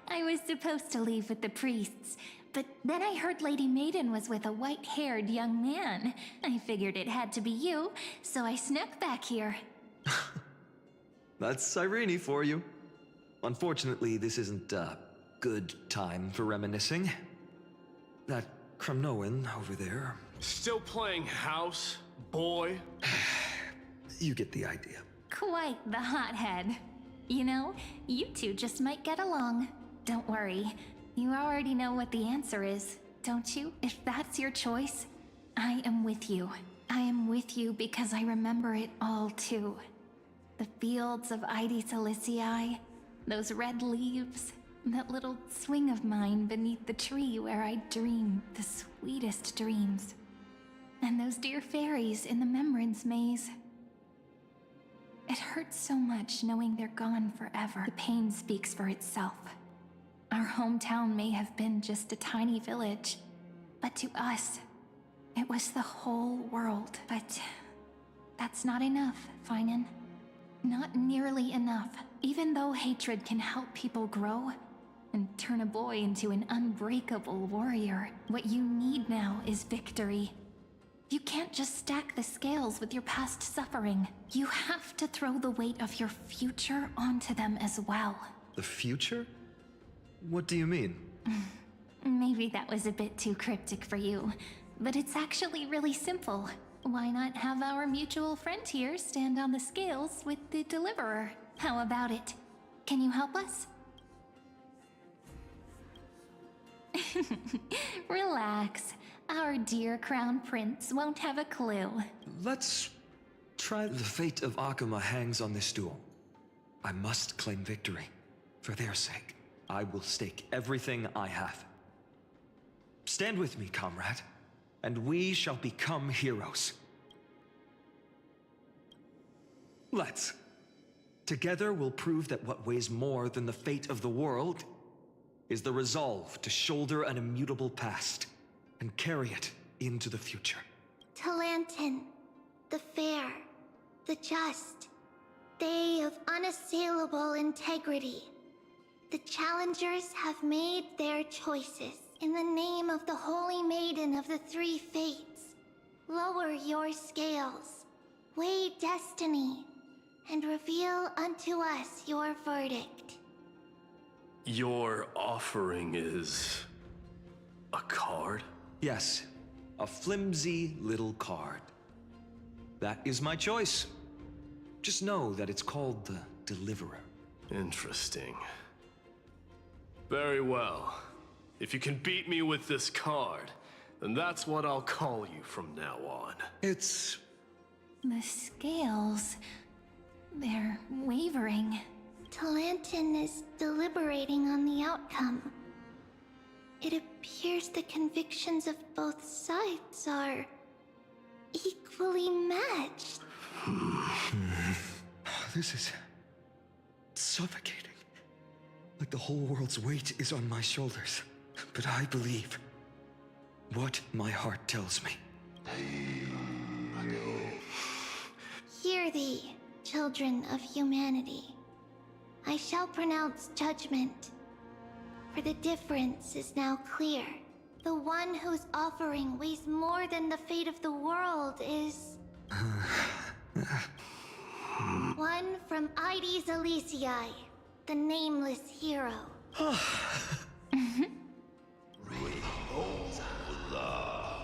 [SPEAKER 19] I was supposed to leave with the priests, but then I heard Lady Maiden was with a white-haired young man. I figured it had to be you, so I snuck back here.
[SPEAKER 8] That's Cyrene for you. Unfortunately, this isn't a good time for reminiscing. That Kremnoan over there...
[SPEAKER 3] Still playing house, boy?
[SPEAKER 8] You get the idea.
[SPEAKER 19] Quite the hothead. You know, you two just might get along. Don't worry. You already know what the answer is, don't you? If that's your choice, I am with you. I am with you because I remember it all too. The fields of Ides Elysiae, those red leaves, that little swing of mine beneath the tree where I dream the sweetest dreams. And those dear fairies in the Membrance Maze. It hurts so much knowing they're gone forever. The pain speaks for itself. Our hometown may have been just a tiny village, but to us, it was the whole world. But that's not enough, Finan. Not nearly enough. Even though hatred can help people grow and turn a boy into an unbreakable warrior, what you need now is victory. You can't just stack the scales with your past suffering. You have to throw the weight of your future onto them as well.
[SPEAKER 8] The future? What do you mean?
[SPEAKER 19] Maybe that was a bit too cryptic for you, but it's actually really simple. Why not have our mutual friend here stand on the scales with the deliverer? How about it? Can you help us? Relax. Our dear Crown Prince won't have a clue.
[SPEAKER 8] Let's try. The fate of Akuma hangs on this duel. I must claim victory. For their sake, I will stake everything I have. Stand with me, comrade, and we shall become heroes. Let's. Together we'll prove that what weighs more than the fate of the world is the resolve to shoulder an immutable past and carry it into the future.
[SPEAKER 5] Talantin, the fair, the just. day of unassailable integrity. The challengers have made their choices. In the name of the Holy Maiden of the Three Fates, lower your scales, weigh destiny, and reveal unto us your verdict.
[SPEAKER 3] Your offering is a card?
[SPEAKER 8] Yes, a flimsy little card. That is my choice. Just know that it's called the Deliverer.
[SPEAKER 3] Interesting. Very well. If you can beat me with this card, then that's what I'll call you from now on.
[SPEAKER 8] It's...
[SPEAKER 19] The scales... they're wavering.
[SPEAKER 5] Talantin is deliberating on the outcome. It appears the convictions of both sides are equally matched.
[SPEAKER 8] This is suffocating. Like the whole world's weight is on my shoulders. But I believe what my heart tells me.
[SPEAKER 5] Hear thee, children of humanity. I shall pronounce judgment. For the difference is now clear. The one whose offering weighs more than the fate of the world is... one from Ides Elysiae, the nameless hero.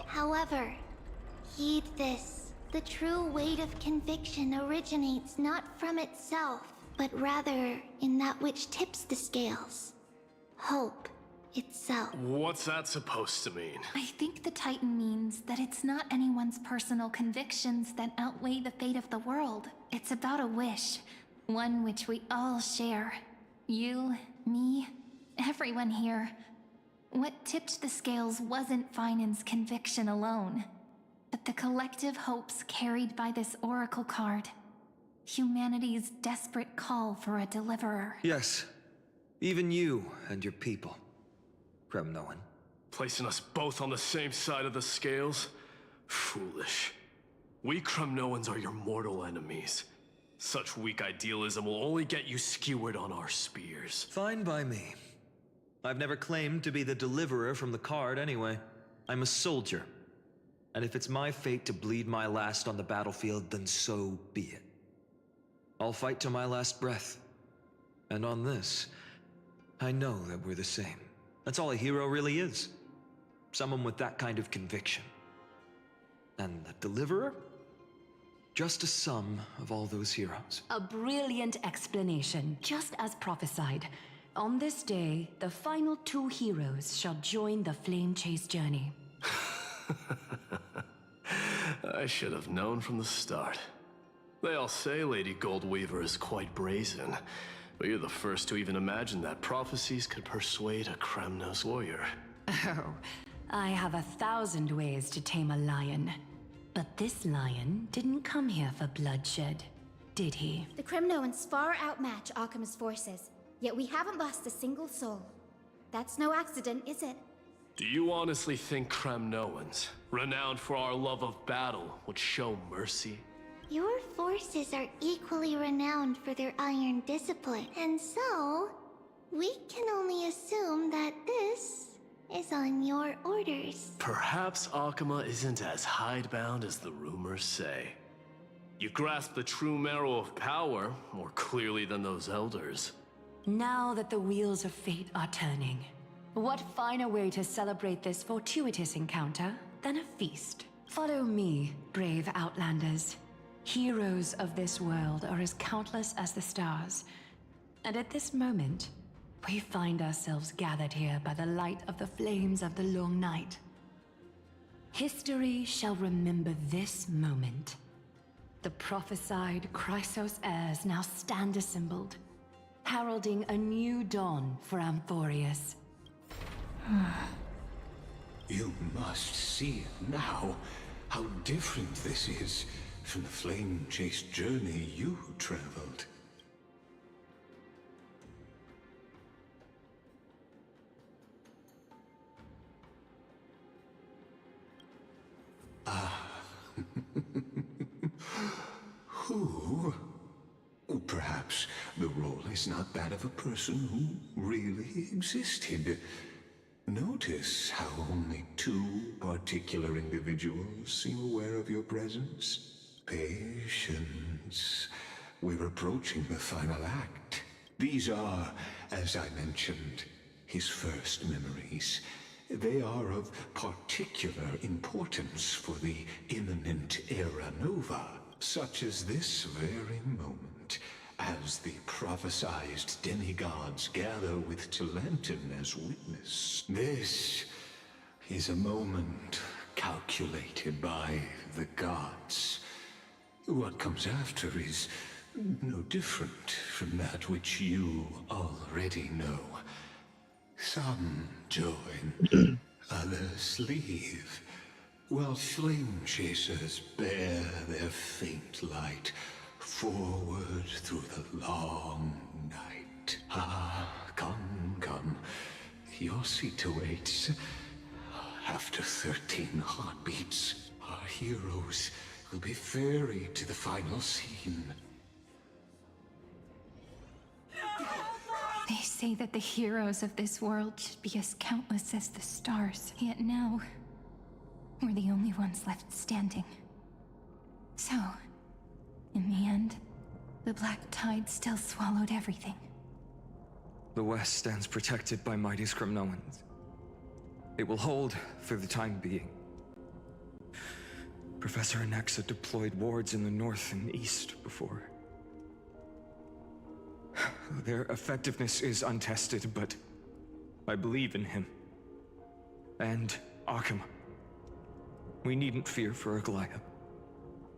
[SPEAKER 5] However, heed this. The true weight of conviction originates not from itself, but rather in that which tips the scales. Hope itself.
[SPEAKER 3] What's that supposed to mean?
[SPEAKER 19] I think the Titan means that it's not anyone's personal convictions that outweigh the fate of the world. It's about a wish, one which we all share. You, me, everyone here. What tipped the scales wasn't Finan's conviction alone, but the collective hopes carried by this oracle card. Humanity's desperate call for a deliverer.
[SPEAKER 8] Yes, even you and your people, Kremnoan.
[SPEAKER 3] Placing us both on the same side of the scales? Foolish. We Kremnoans are your mortal enemies. Such weak idealism will only get you skewered on our spears.
[SPEAKER 8] Fine by me. I've never claimed to be the deliverer from the card anyway. I'm a soldier. And if it's my fate to bleed my last on the battlefield, then so be it. I'll fight to my last breath. And on this, I know that we're the same. That's all a hero really is. Someone with that kind of conviction. And the deliverer? Just a sum of all those heroes.
[SPEAKER 20] A brilliant explanation, just as prophesied. On this day, the final two heroes shall join the Flame Chase journey.
[SPEAKER 3] I should have known from the start. They all say Lady Goldweaver is quite brazen, but you're the first to even imagine that prophecies could persuade a Kremnos warrior.
[SPEAKER 20] Oh, I have 1,000 ways to tame a lion. But this lion didn't come here for bloodshed, did he?
[SPEAKER 21] The Kremnoans far outmatch Akama's forces, yet we haven't lost a single soul. That's no accident, is it?
[SPEAKER 3] Do you honestly think Kremnoans, renowned for our love of battle, would show mercy?
[SPEAKER 5] Your forces are equally renowned for their iron discipline, and so, we can only assume that this is on your orders.
[SPEAKER 3] Perhaps Akama isn't as hidebound as the rumors say. You grasp the true marrow of power more clearly than those elders.
[SPEAKER 20] Now that the wheels of fate are turning, what finer way to celebrate this fortuitous encounter than a feast? Follow me, brave Outlanders. Heroes of this world are as countless as the stars. And at this moment, we find ourselves gathered here by the light of the flames of the long night. History shall remember this moment. The prophesied Chrysos heirs now stand assembled, heralding a new dawn for Amphorius.
[SPEAKER 13] You must see it now, how different this is from the flame-chased journey you traveled. Who? is not that of a person who really existed. Notice how only two particular individuals seem aware of your presence. Patience. We're approaching the final act. These are, as I mentioned, his first memories. They are of particular importance for the imminent era nova, such as this very moment, as the prophesized demigods gather with Talentum as witness. This is a moment calculated by the gods. What comes after is no different from that which you already know. Some join, others leave, while flame chasers bear their faint light forward through the long night. Ah, come. Your seat awaits. After 13 heartbeats, our heroes will be ferried to the final scene.
[SPEAKER 6] They say that the heroes of this world should be as countless as the stars. Yet now, we're the only ones left standing. So, in the end, the Black Tide still swallowed everything.
[SPEAKER 8] The West stands protected by mighty Scrimnoans. It will hold for the time being. Professor Anaxa deployed wards in the north and east before. Their effectiveness is untested, but I believe in him. And Akama. We needn't fear for Aglaya.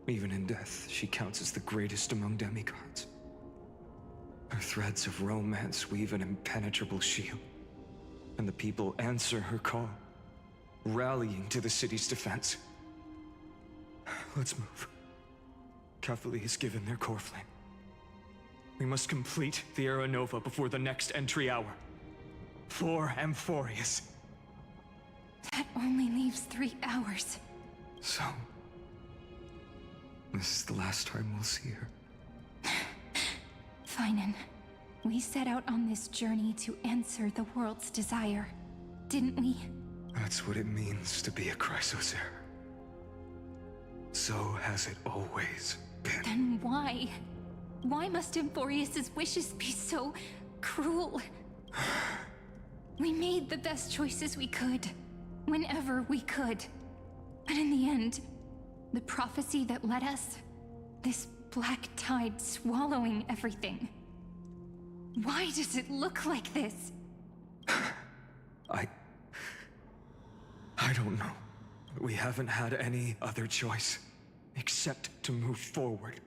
[SPEAKER 8] Even in death, she counts as the greatest among demigods. Her threads of romance weave an impenetrable shield, and the people answer her call, rallying to the city's defense. Let's move. Kefali has given their core flame. We must complete the Era Nova before the next entry hour. For Amphorius.
[SPEAKER 6] That only leaves 3 hours.
[SPEAKER 8] So, this is the last time we'll see her.
[SPEAKER 6] Finan, we set out on this journey to answer the world's desire, didn't we?
[SPEAKER 8] That's what it means to be a Chrysosaur. So has it always been.
[SPEAKER 6] Then why? Why must Amphorius' wishes be so cruel? We made the best choices we could, whenever we could. But in the end, the prophecy that led us, this black tide swallowing everything. Why does it look like this?
[SPEAKER 8] I don't know. We haven't had any other choice, except to move forward.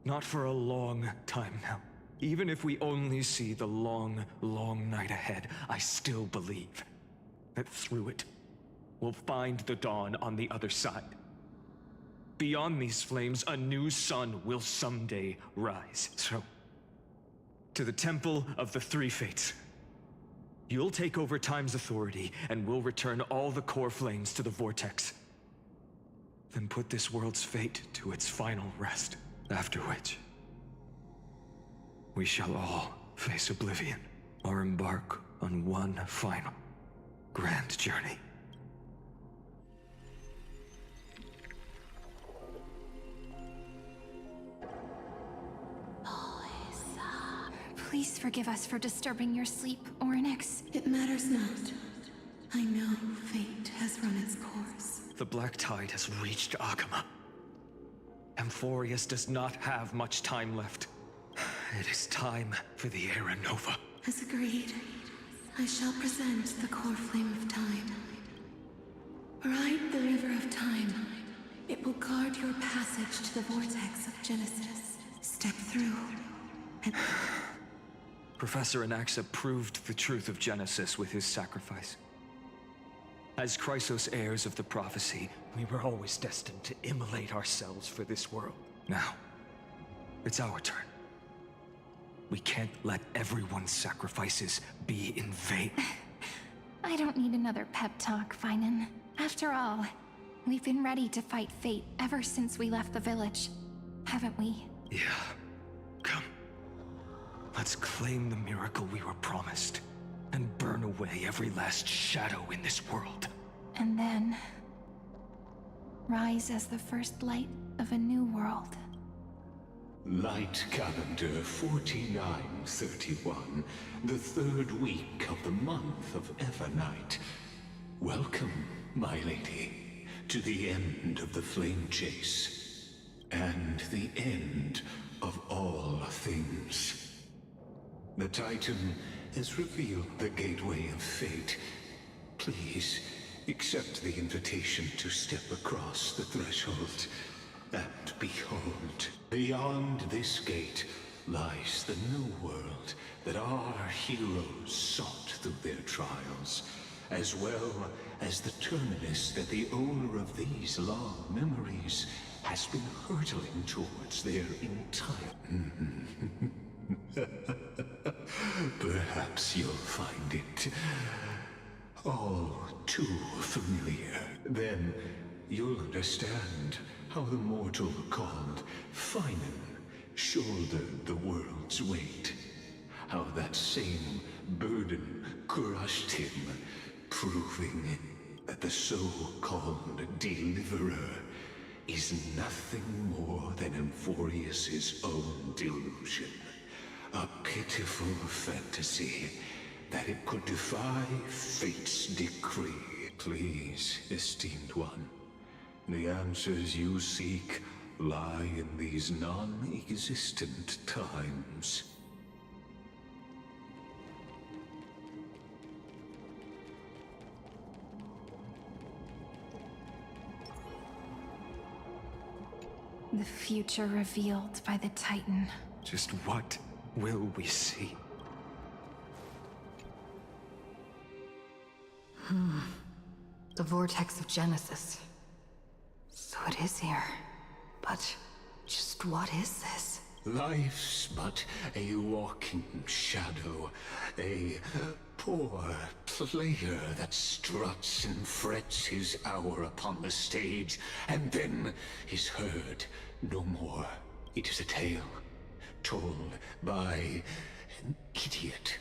[SPEAKER 8] Not for a long time now. Even if we only see the long, long night ahead, I still believe that through it, we'll find the dawn on the other side. Beyond these flames, a new sun will someday rise. So, to the Temple of the Three Fates. You'll take over Time's authority, and we'll return all the core flames to the Vortex. Then put this world's fate to its final rest. After which, we shall all face oblivion, or embark on one final, grand journey.
[SPEAKER 6] Please forgive us for disturbing your sleep, Orynyx.
[SPEAKER 15] It matters not. I know fate has run its course.
[SPEAKER 8] The Black Tide has reached Akama. Amphorius does not have much time left. It is time for the Era Nova.
[SPEAKER 15] As agreed, I shall present the core flame of time. Ride the river of time. It will guard your passage to the vortex of Genesis. Step through, and...
[SPEAKER 8] Professor Anaxa proved the truth of Genesis with his sacrifice. As Chrysos heirs of the prophecy, we were always destined to immolate ourselves for this world. Now, it's our turn. We can't let everyone's sacrifices be in vain.
[SPEAKER 6] I don't need another pep talk, Finan. After all, we've been ready to fight fate ever since we left the village, haven't we?
[SPEAKER 8] Yeah. Come. Let's Let's claim the miracle we were promised, and burn away every last shadow in this world.
[SPEAKER 19] And then rise as the first light of a new world.
[SPEAKER 13] Light calendar 4931, the third week of the month of Evernight. Welcome, my lady, to the end of the flame chase, and the end of all things. The Titan has revealed the gateway of fate. Please, accept the invitation to step across the threshold. And behold, beyond this gate lies the new world that our heroes sought through their trials, as well as the terminus that the owner of these long memories has been hurtling towards their entire... Perhaps you'll find it all too familiar. Then you'll understand how the mortal called Finan shouldered the world's weight. How that same burden crushed him, proving that the so-called Deliverer is nothing more than Amphorius's own delusion. A pitiful fantasy that it could defy fate's decree. Please, esteemed one, the answers you seek lie in these non-existent times.
[SPEAKER 19] The future revealed by the Titan.
[SPEAKER 8] Just what will we see?
[SPEAKER 6] The vortex of Genesis. So it is here. But just what is this?
[SPEAKER 13] Life's but a walking shadow, a poor player that struts and frets his hour upon the stage, and then is heard no more. It is a tale told by an idiot,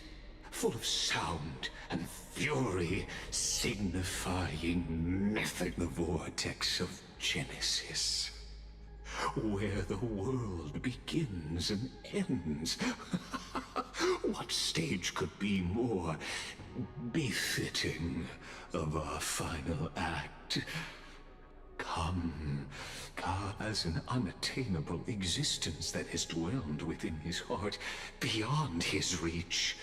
[SPEAKER 13] full of sound and fury, signifying nothing. The vortex of Genesis, where the world begins and ends. What stage could be more befitting of our final act? Come as an unattainable existence that has dwelled within his heart, beyond his reach.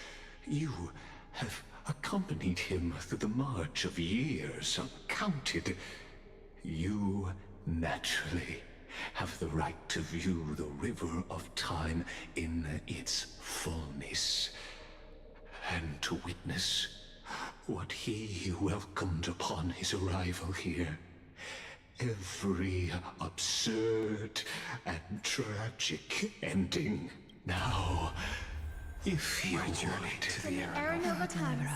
[SPEAKER 13] You have accompanied him through the march of years uncounted. You naturally have the right to view the river of time in its fullness, and to witness what he welcomed upon his arrival here. Every absurd and tragic ending. Now, if you
[SPEAKER 8] journey to the
[SPEAKER 21] Aranova times.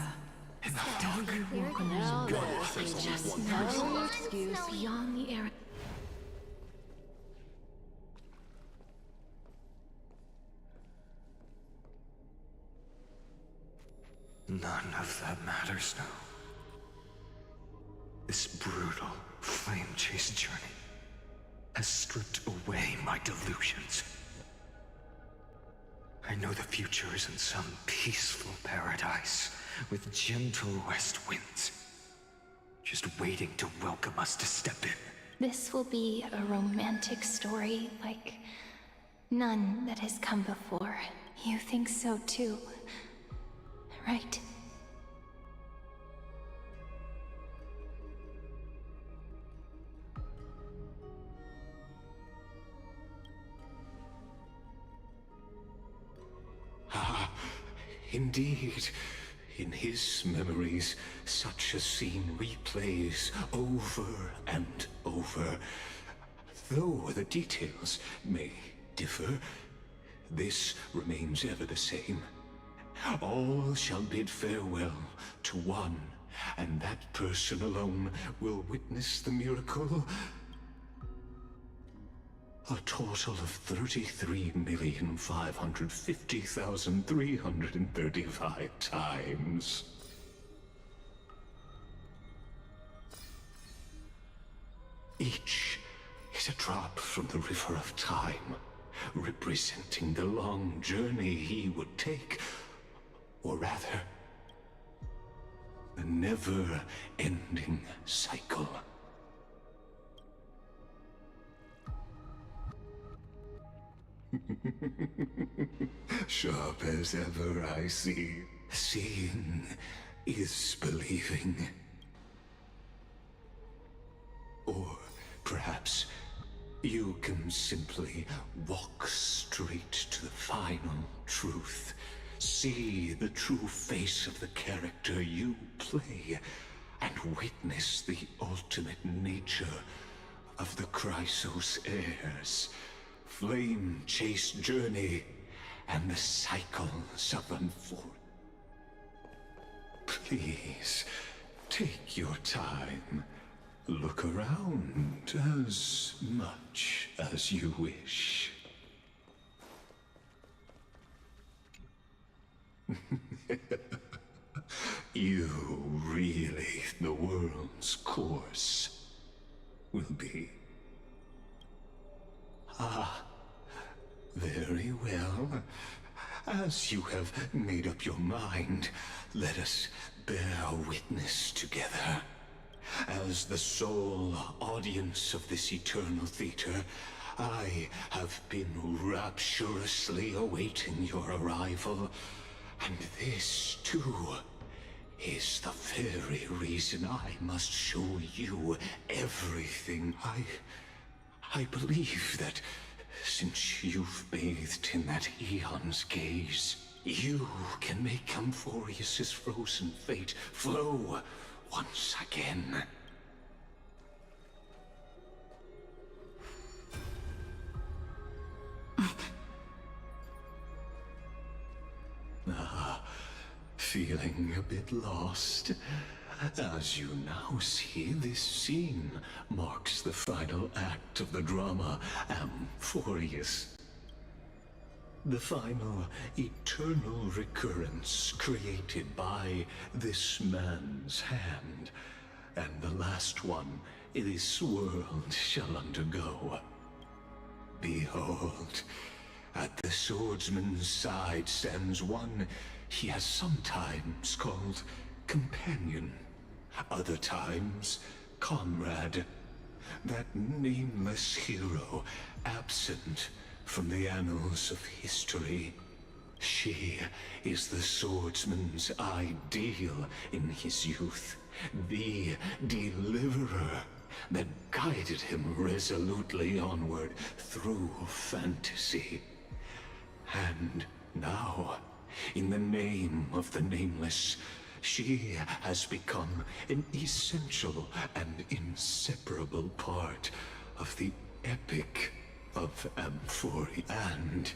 [SPEAKER 8] Enough talk.
[SPEAKER 4] Now there's just no excuse beyond the era.
[SPEAKER 8] None of that matters now. This brutal flame chase journey has stripped away my delusions. I know the future is in some peaceful paradise with gentle west winds, just waiting to welcome us to step in.
[SPEAKER 19] This will be a romantic story like none that has come before. You think so too, right?
[SPEAKER 13] Indeed, in his memories, such a scene replays over and over. Though the details may differ, this remains ever the same. All shall bid farewell to one, and that person alone will witness the miracle A total of 33,550,335 times. Each is a drop from the river of time, representing the long journey he would take, or rather, the never-ending cycle. Sharp as ever, I see. Seeing is believing. Or perhaps you can simply walk straight to the final truth. See the true face of the character you play, and witness the ultimate nature of the Chrysos heirs. Flame chase journey, and the cycles of unfold. Please, take your time. Look around as much as you wish. You really, the world's course will be. Ah, very well. As you have made up your mind, let us bear witness together. As the sole audience of this eternal theater, I have been rapturously awaiting your arrival. And this, too, is the very reason I must show you everything. I believe that since you've bathed in that eon's gaze, you can make Amphorius's frozen fate flow once again. Feeling a bit lost? As you now see, this scene marks the final act of the drama Amphorius. The final eternal recurrence created by this man's hand, and the last one this world shall undergo. Behold, at the swordsman's side stands one he has sometimes called companion, other times comrade, that nameless hero absent from the annals of history. She is the swordsman's ideal in his youth, the deliverer that guided him resolutely onward through fantasy. And now, in the name of the Nameless, she has become an essential and inseparable part of the epic of Amphoria. And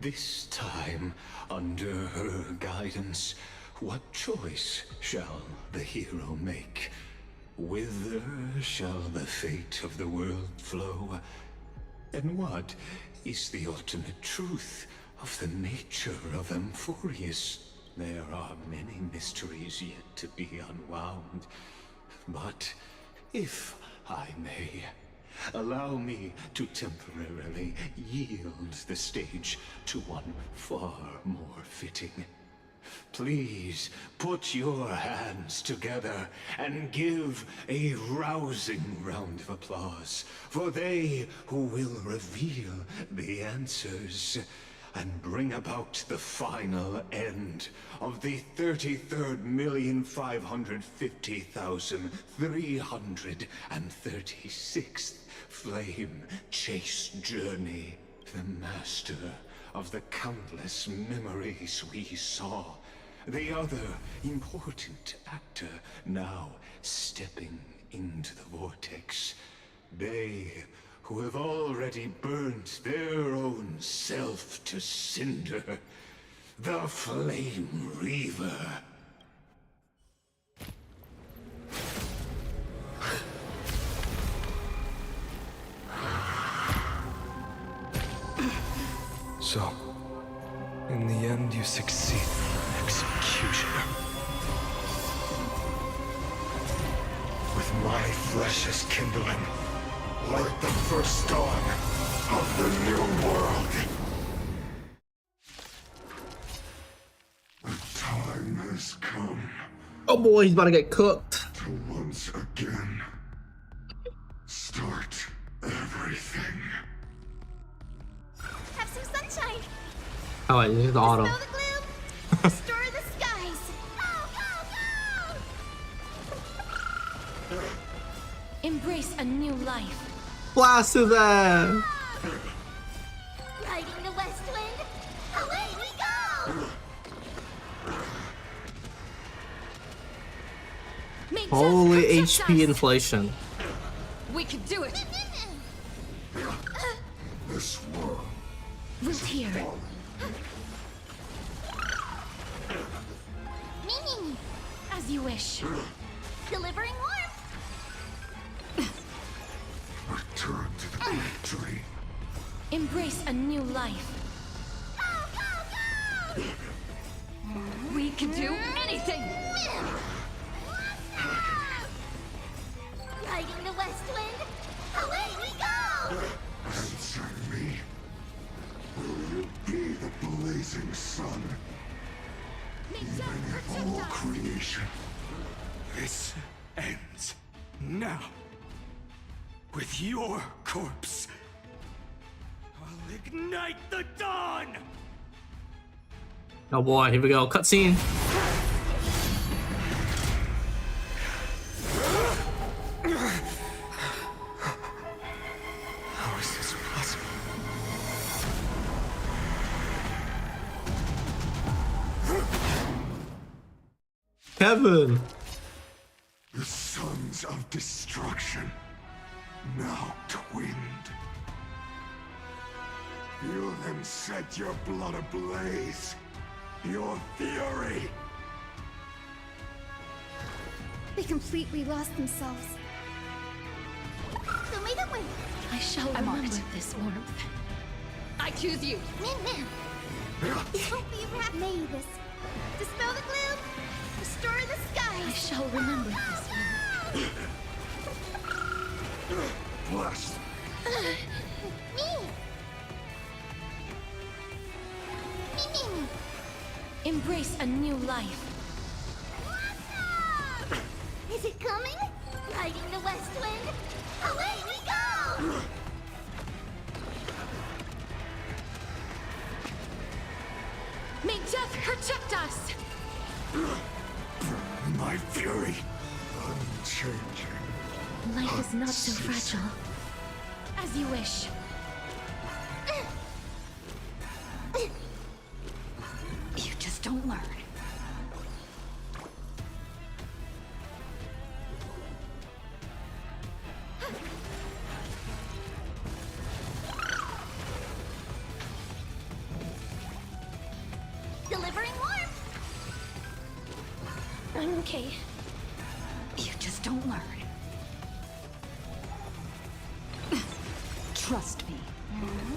[SPEAKER 13] this time, under her guidance, what choice shall the hero make? Whither shall the fate of the world flow? And what is the ultimate truth of the nature of Amphorius? There are many mysteries yet to be unwound. But if I may, allow me to temporarily yield the stage to one far more fitting. Please put your hands together and give a rousing round of applause for they who will reveal the answers and bring about the final end of the 33,550,336th flame chase journey. The master of the countless memories we saw. The other important actor now stepping into the vortex. They who have already burnt their own self to cinder. The Flame Reaver. rekindling, like the first dawn of the new world. The time has come
[SPEAKER 2] Oh boy, he's about to get cooked.
[SPEAKER 13] to once again start everything.
[SPEAKER 1] Have some sunshine.
[SPEAKER 2] Oh wait, this is the auto.
[SPEAKER 1] Dispel the gloom. Restore the skies. Go, go, go! Embrace a new life.
[SPEAKER 2] Blast to them!
[SPEAKER 1] Riding the west wind. Away we go! Make
[SPEAKER 2] Holy
[SPEAKER 1] just
[SPEAKER 2] HP
[SPEAKER 1] us.
[SPEAKER 2] inflation.
[SPEAKER 1] We can do it.
[SPEAKER 13] This world
[SPEAKER 1] Root here. Mimi, as you wish. Delivering warmth.
[SPEAKER 13] return to the victory.
[SPEAKER 1] Embrace a new life. We can do anything. Riding the west wind. Away we go!
[SPEAKER 13] Answer me. Will you be the blazing sun? Even if all creation.
[SPEAKER 17] This ends now. With your corpse. I'll ignite the dawn!
[SPEAKER 2] Oh boy, here we go. Cutscene.
[SPEAKER 17] How is this possible?
[SPEAKER 2] Kevin.
[SPEAKER 13] The sons of destruction, now twinned. Feel them set your blood ablaze. Your fury.
[SPEAKER 21] They completely lost themselves.
[SPEAKER 1] So may the wind. I shall remember this warmth. I choose you. Min. Hope be wrapped. May this dispel the gloom. Restore the skies. I shall remember this warmth.
[SPEAKER 13] Blessed.
[SPEAKER 1] Me. Embrace a new life. Is it coming? Riding the west wind. Away we go! May death protect us!
[SPEAKER 13] My fury, unchanging.
[SPEAKER 1] Life is not so fragile. As you wish.
[SPEAKER 6] You just don't learn.
[SPEAKER 1] Delivering warmth! I'm okay.
[SPEAKER 6] You just don't learn. Trust me.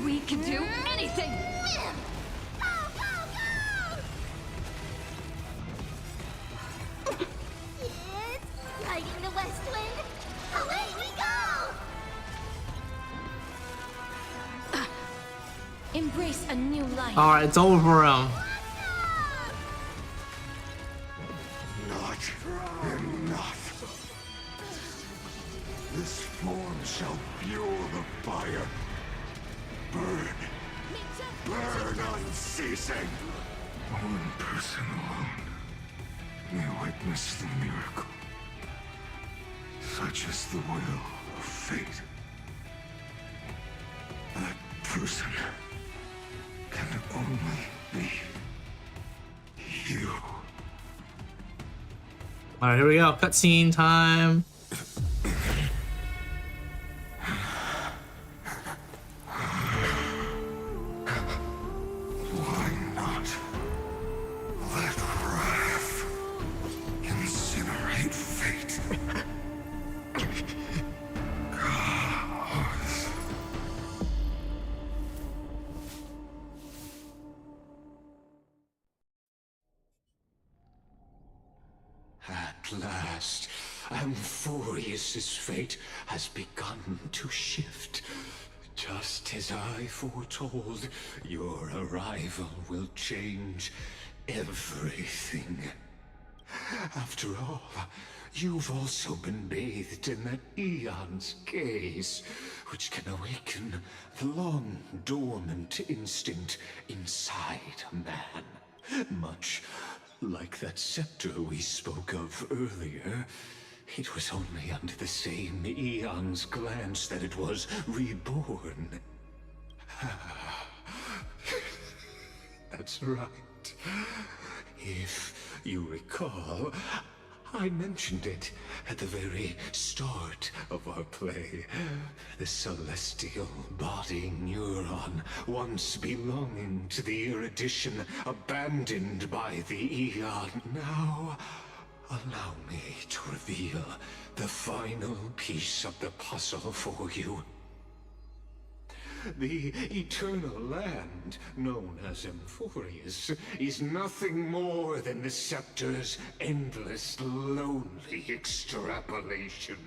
[SPEAKER 1] We can do anything! It's riding the west wind. Away we go! Embrace a new life.
[SPEAKER 2] Alright, it's over for him.
[SPEAKER 13] Not enough. This form shall fuel the fire. Burn. Burn unceasing. One person alone may witness the miracle. Such is the will of fate. That person can only be you.
[SPEAKER 2] Alright, here we go. Cutscene time.
[SPEAKER 13] Why not let wrath incinerate fate? Gods. At last, Amphorius's fate has begun to shift. Just as I foretold, your arrival will change everything. After all, you've also been bathed in that Eon's gaze, which can awaken the long-dormant instinct inside a man. Much like that scepter we spoke of earlier, it was only under the same Eon's glance that it was reborn. That's right. If you recall, I mentioned it at the very start of our play. The celestial body neuron, once belonging to the erudition abandoned by the Eon. Now, allow me to reveal the final piece of the puzzle for you. The eternal land, known as Amphorius, is nothing more than the scepter's endless, lonely extrapolation.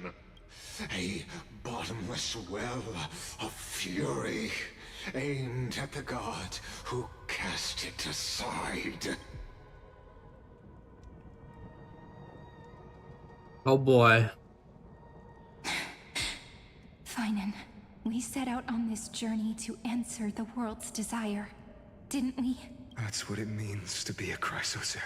[SPEAKER 13] A bottomless well of fury, aimed at the god who cast it aside.
[SPEAKER 2] Oh boy.
[SPEAKER 19] Finan, we set out on this journey to answer the world's desire, didn't we?
[SPEAKER 8] That's what it means to be a Chrysosaur.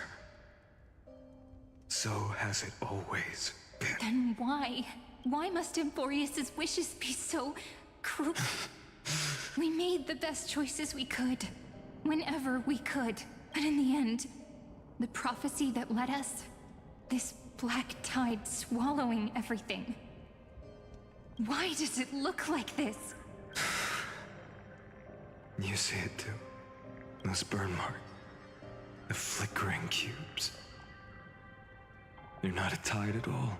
[SPEAKER 8] So has it always been.
[SPEAKER 19] Then why? Why must Amphorius's wishes be so cruel? We made the best choices we could, whenever we could. But in the end, the prophecy that led us, this black tide swallowing everything. Why does it look like this?
[SPEAKER 8] You see it too. Those burn marks. The flickering cubes. They're not a tide at all.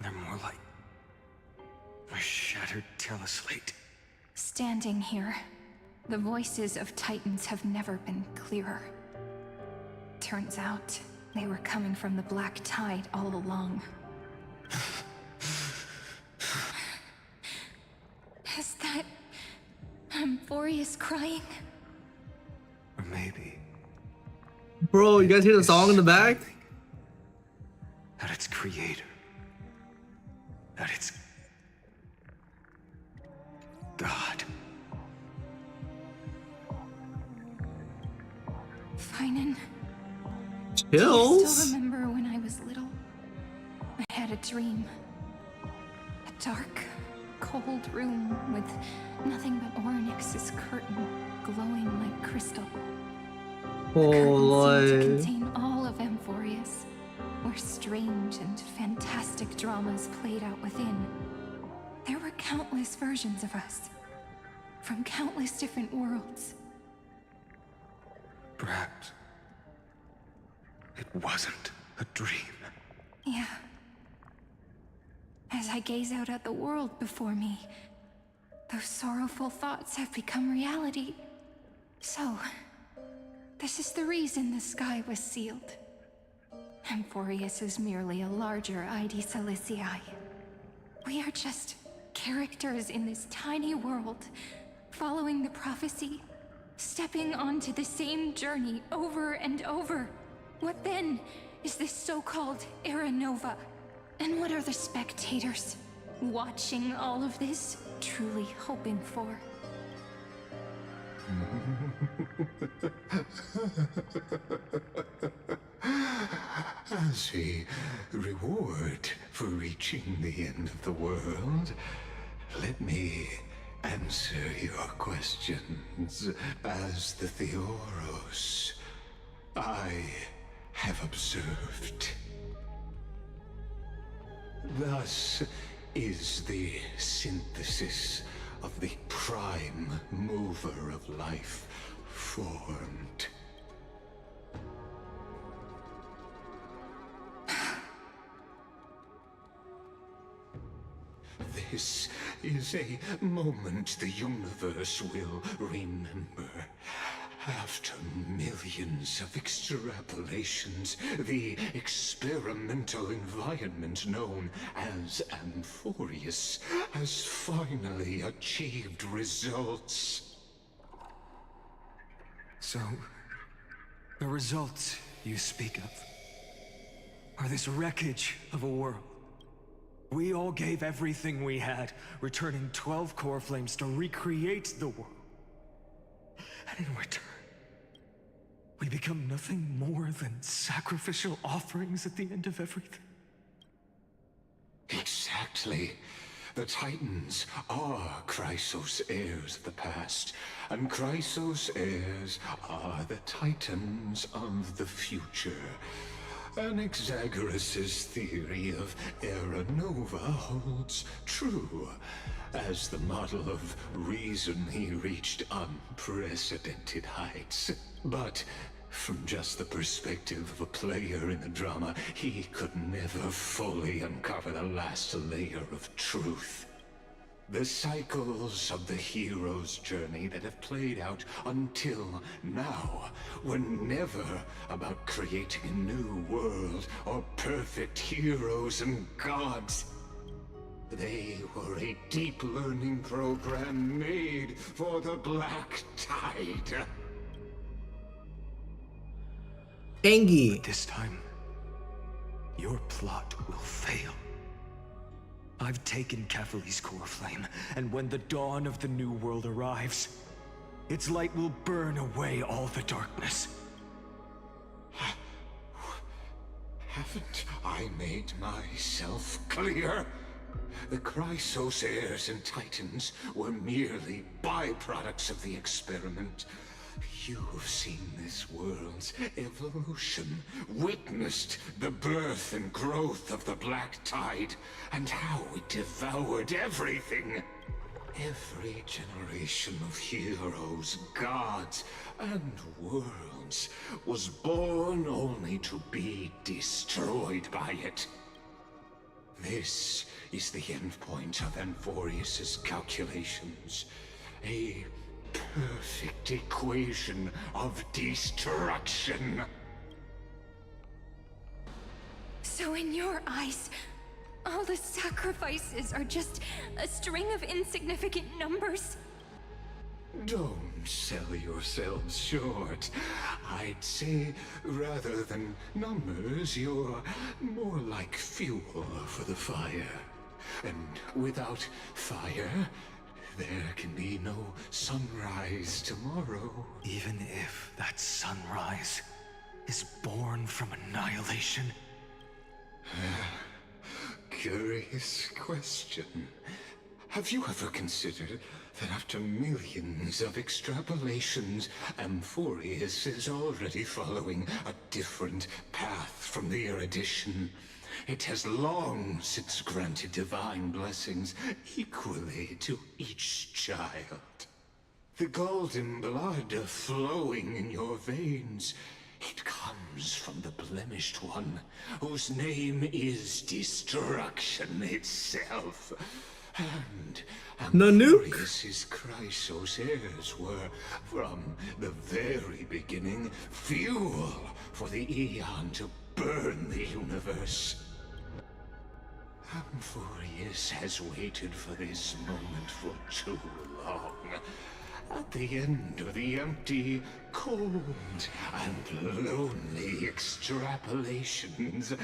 [SPEAKER 8] They're more like a shattered teleslate.
[SPEAKER 19] Standing here, the voices of Titans have never been clearer. Turns out, they were coming from the black tide all along. Is that Amphorius crying?
[SPEAKER 8] Or maybe...
[SPEAKER 2] Bro, you guys hear the song in the back?
[SPEAKER 8] That its creator. That it's... God.
[SPEAKER 19] Finan.
[SPEAKER 2] Chills?
[SPEAKER 19] I still remember when I was little. I had a dream. A dark, cold room with nothing but Orynyx's curtain glowing like crystal. The curtain seemed to contain all of Amphorius, where strange and fantastic dramas played out within. There were countless versions of us, from countless different worlds.
[SPEAKER 8] Perhaps it wasn't a dream.
[SPEAKER 19] Yeah. As I gaze out at the world before me, those sorrowful thoughts have become reality. So, this is the reason the sky was sealed. Amphorius is merely a larger ID Silicii. We are just characters in this tiny world, following the prophecy, stepping onto the same journey over and over. What then is this so-called Era Nova? And what are the spectators watching all of this truly hoping for?
[SPEAKER 13] As a reward for reaching the end of the world, let me answer your questions. As the Theoros, I have observed. Thus is the synthesis of the prime mover of life formed. This is a moment the universe will remember. After millions of extrapolations, the experimental environment known as Amphorius has finally achieved results.
[SPEAKER 8] So, the results you speak of are this wreckage of a world. We all gave everything we had, returning 12 core flames to recreate the world. And in return, we become nothing more than sacrificial offerings at the end of everything.
[SPEAKER 13] Exactly. The Titans are Chrysos' heirs of the past, and Chrysos' heirs are the Titans of the future. Anaxagoras' theory of Era Nova holds true. As the model of reason, he reached unprecedented heights. But from just the perspective of a player in the drama, he could never fully uncover the last layer of truth. The cycles of the hero's journey that have played out until now were never about creating a new world or perfect heroes and gods. They were a deep learning program made for the Black Tide.
[SPEAKER 2] Angie.
[SPEAKER 8] This time, your plot will fail. I've taken Kefali's core flame, and when the dawn of the new world arrives, its light will burn away all the darkness.
[SPEAKER 13] Haven't I made myself clear? The Chrysos heirs and Titans were merely byproducts of the experiment. You've seen this world's evolution, witnessed the birth and growth of the Black Tide, and how it devoured everything. Every generation of heroes, gods, and worlds was born only to be destroyed by it. This is the endpoint of Amphorius' calculations. A perfect equation of destruction.
[SPEAKER 19] So in your eyes, all the sacrifices are just a string of insignificant numbers?
[SPEAKER 13] Don't sell yourselves short. I'd say, rather than numbers, you're more like fuel for the fire. And without fire, there can be no sunrise tomorrow.
[SPEAKER 8] Even if that sunrise is born from annihilation?
[SPEAKER 13] Curious question. Have you ever considered that after millions of extrapolations, Amphorius is already following a different path from the erudition? It has long since granted divine blessings equally to each child. The golden blood flowing in your veins, it comes from the blemished one, whose name is destruction itself. And Amphorius' Chrysos heirs were, from the very beginning, fuel for the Aeon to burn the universe. Amphorius has waited for this moment for too long. At the end of the empty, cold, and lonely extrapolations,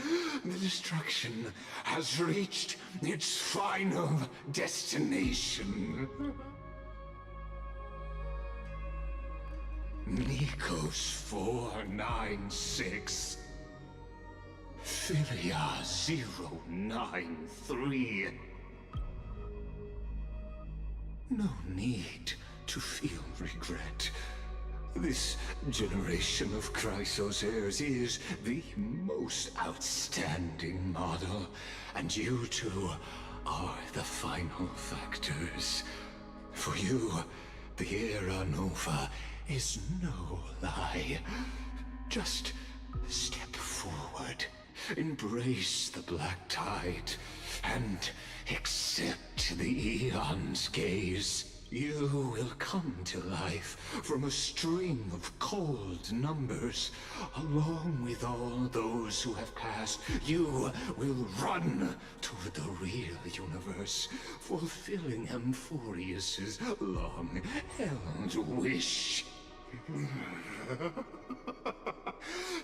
[SPEAKER 13] the destruction has reached its final destination. Nikos 496. Philia 093. No need to feel regret. This generation of Chrysos heirs is the most outstanding model, and you two are the final factors. For you, the Era Nova is no lie. Just step forward, embrace the Black Tide, and accept the Aeon's gaze. You will come to life from a string of cold numbers. Along with all those who have passed, you will run toward the real universe, fulfilling Amphorius's long-held wish.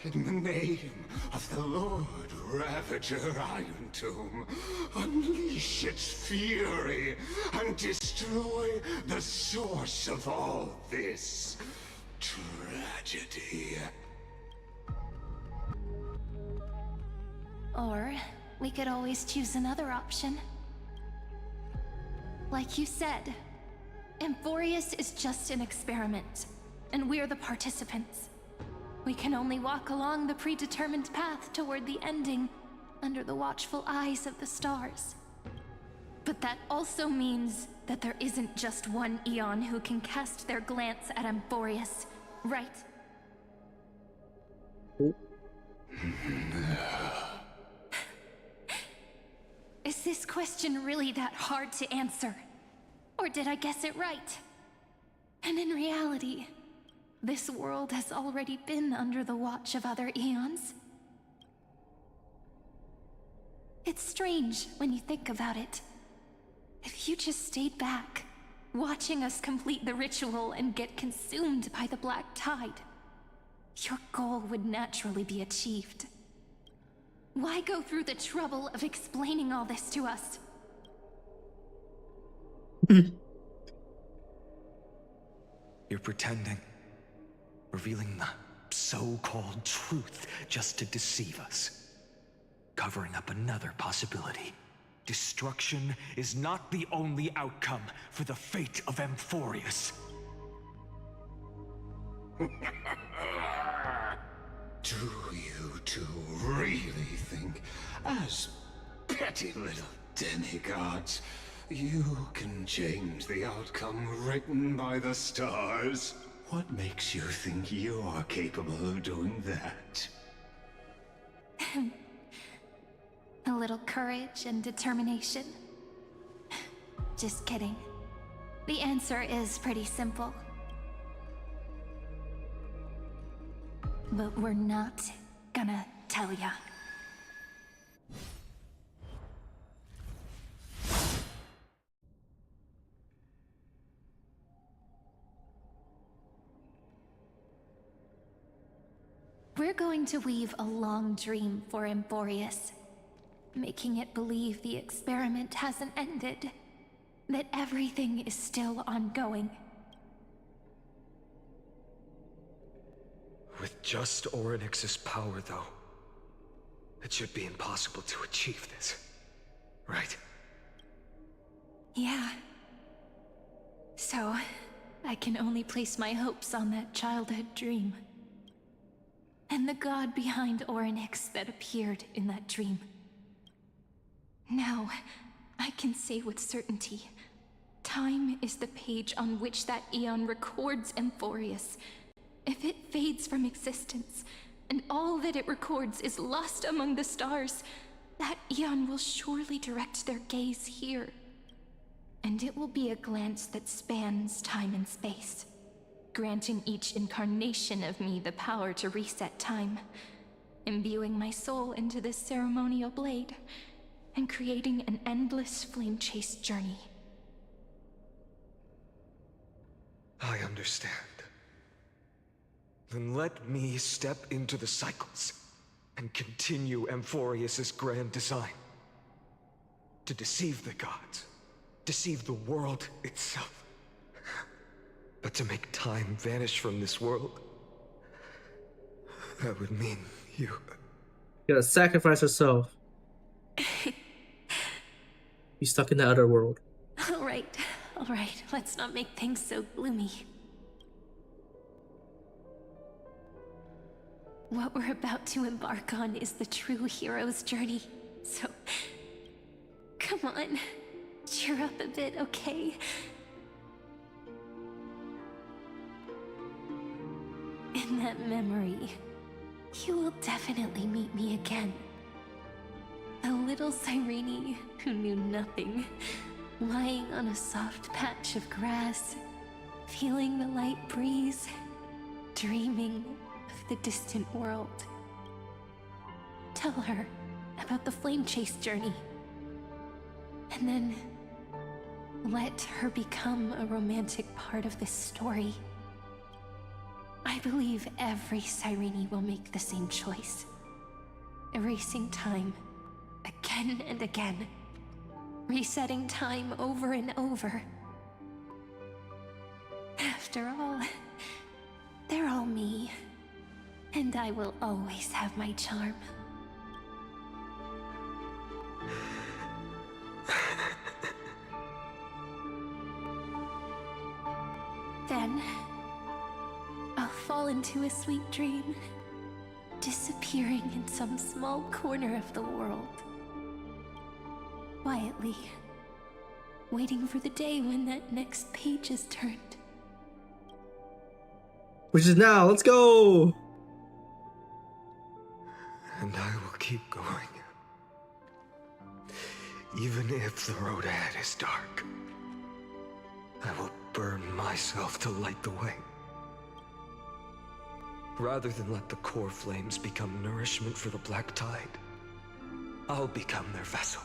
[SPEAKER 13] In the name of the Lord Ravager Iron Tomb, unleash its fury and destroy the source of all this tragedy.
[SPEAKER 19] Or we could always choose another option. Like you said, Amphorius is just an experiment, and we're the participants. We can only walk along the predetermined path toward the ending, under the watchful eyes of the stars. But that also means that there isn't just one Eon who can cast their glance at Amphorius, right? Is this question really that hard to answer? Or did I guess it right? And in reality, this world has already been under the watch of other Eons. It's strange when you think about it. If you just stayed back, watching us complete the ritual and get consumed by the black tide, your goal would naturally be achieved. Why go through the trouble of explaining all this to us?
[SPEAKER 8] You're pretending. Revealing the so-called truth just to deceive us. Covering up another possibility. Destruction is not the only outcome for the fate of Amphorius.
[SPEAKER 13] Do you two really think, as petty little demigods, you can change the outcome written by the stars? What makes you think you're capable of doing that?
[SPEAKER 19] A little courage and determination. Just kidding. The answer is pretty simple. But we're not gonna tell ya. We're going to weave a long dream for Amphorius, making it believe the experiment hasn't ended, that everything is still ongoing.
[SPEAKER 8] With just Orynyx's power, though, it should be impossible to achieve this, right?
[SPEAKER 19] Yeah. So, I can only place my hopes on that childhood dream. And the god behind Orynyx that appeared in that dream. Now, I can say with certainty, time is the page on which that Eon records Amphorius. If it fades from existence, and all that it records is lost among the stars, that Eon will surely direct their gaze here. And it will be a glance that spans time and space, granting each incarnation of me the power to reset time, imbuing my soul into this ceremonial blade, and creating an endless flame-chased journey.
[SPEAKER 8] I understand. Then let me step into the cycles and continue Amphorius's grand design. To deceive the gods, deceive the world itself. But to make time vanish from this world, that would mean you
[SPEAKER 2] gotta sacrifice yourself. Be stuck in the other world.
[SPEAKER 19] All right. Let's not make things so gloomy. What we're about to embark on is the true hero's journey. So, come on. Cheer up a bit, okay? In that memory, you will definitely meet me again. A little Cyrene who knew nothing lying on a soft patch of grass, feeling the light breeze, dreaming of the distant world. Tell her about the flame chase journey, and then let her become a romantic part of this story. I believe every Cyrene will make the same choice, erasing time again and again, resetting time over and over. After all, they're all me, and I will always have my charm. Then, I'll fall into a sweet dream, disappearing in some small corner of the world. Quietly, waiting for the day when that next page is turned.
[SPEAKER 2] Which is now. Let's go.
[SPEAKER 8] And I will keep going. Even if the road ahead is dark, I will burn myself to light the way. Rather than let the core flames become nourishment for the Black Tide, I'll become their vessel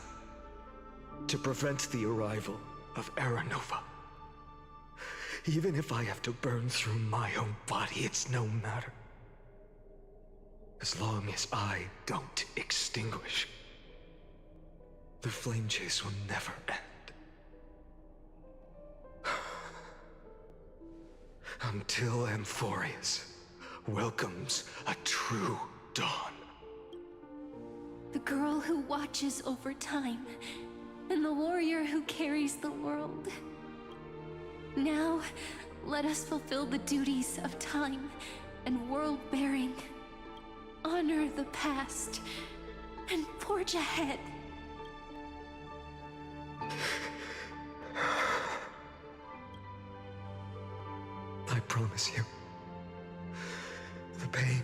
[SPEAKER 8] to prevent the arrival of Era Nova. Even if I have to burn through my own body, it's no matter. As long as I don't extinguish, the flame chase will never end. Until Amphorius welcomes a true dawn.
[SPEAKER 19] The girl who watches over time, and the warrior who carries the world. Now, let us fulfill the duties of time and world-bearing. Honor the past, and forge ahead.
[SPEAKER 8] I promise you, the pain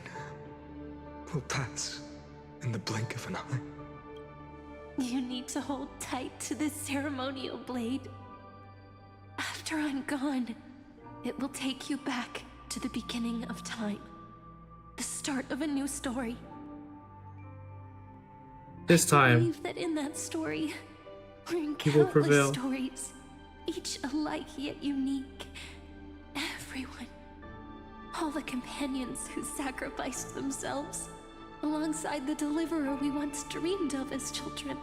[SPEAKER 8] will pass in the blink of an eye.
[SPEAKER 19] You need to hold tight to this ceremonial blade. After I'm gone, it will take you back to the beginning of time. The start of a new story.
[SPEAKER 2] This
[SPEAKER 19] I
[SPEAKER 2] time,
[SPEAKER 19] believe that in that story, we're in
[SPEAKER 2] he will prevail.
[SPEAKER 19] countless stories, each alike yet unique. Everyone, all the companions who sacrificed themselves, alongside the deliverer we once dreamed of as children,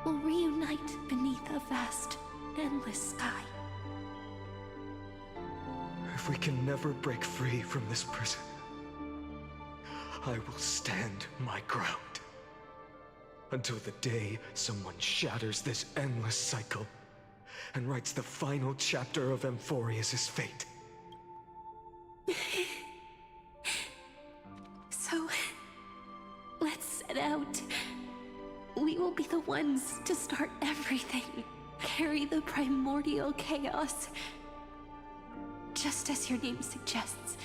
[SPEAKER 19] will reunite beneath a vast, endless sky.
[SPEAKER 8] If we can never break free from this prison, I will stand my ground. Until the day someone shatters this endless cycle and writes the final chapter of Amphorius' fate.
[SPEAKER 19] So, let's set out. We will be the ones to start everything. Carry the primordial chaos, just as your name suggests,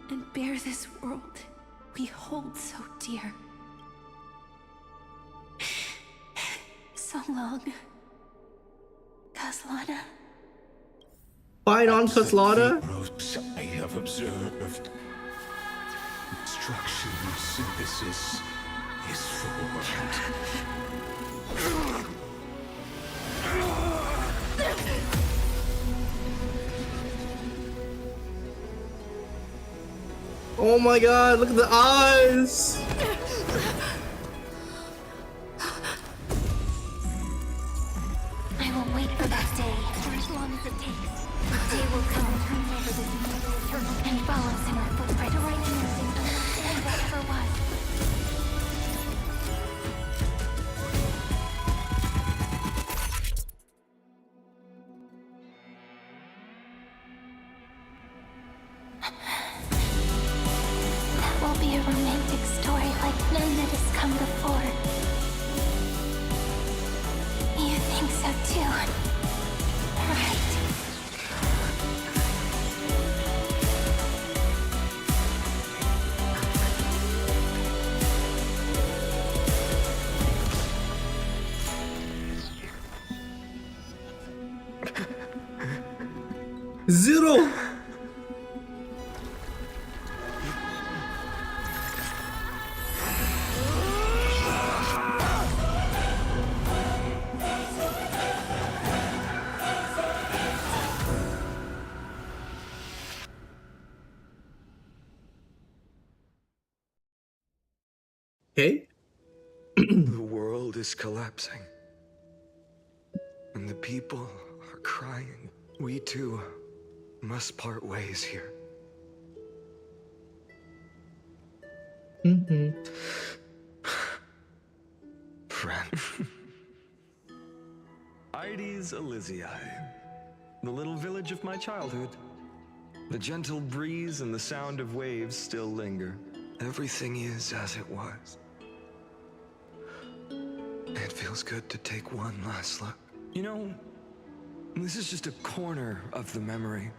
[SPEAKER 19] and bear this world we hold so dear. So long, Kaslana.
[SPEAKER 2] Fight on, Kaslana.
[SPEAKER 13] I have observed. Instruction synthesis is formed.
[SPEAKER 2] Oh my god, look at the eyes!
[SPEAKER 21] I will wait for that day for as long as it takes. The day will come to remember this eternal and follows in our footprint, writing everything and whatever was. That will be a romantic story like none that has come before. You think so too, right?
[SPEAKER 2] Zero! Okay.
[SPEAKER 8] The world is collapsing. And the people are crying. We too must part ways here. Friend.
[SPEAKER 9] Ides Elysiae, the little village of my childhood. The gentle breeze and the sound of waves still linger.
[SPEAKER 8] Everything is as it was. It feels good to take one last look.
[SPEAKER 9] You know, this is just a corner of the memory.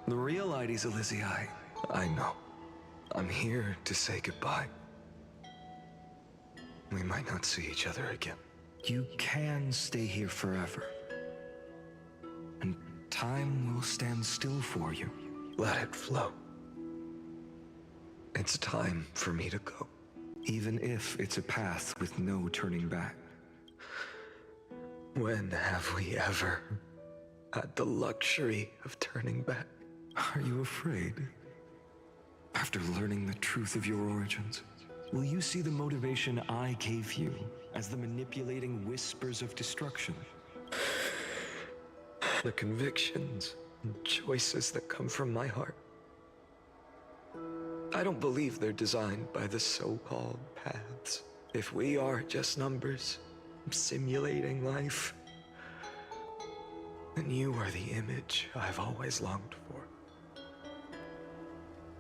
[SPEAKER 9] The real Ides Elysiae.
[SPEAKER 8] I know. I'm here to say goodbye. We might not see each other again.
[SPEAKER 9] You can stay here forever. And time will stand still for you.
[SPEAKER 8] Let it flow. It's time for me to go.
[SPEAKER 9] Even if it's a path with no turning back.
[SPEAKER 8] When have we ever had the luxury of turning back?
[SPEAKER 9] Are you afraid? After learning the truth of your origins, will you see the motivation I gave you as the manipulating whispers of destruction?
[SPEAKER 8] The convictions and choices that come from my heart. I don't believe they're designed by the so-called paths. If we are just numbers, simulating life, then you are the image I've always longed for.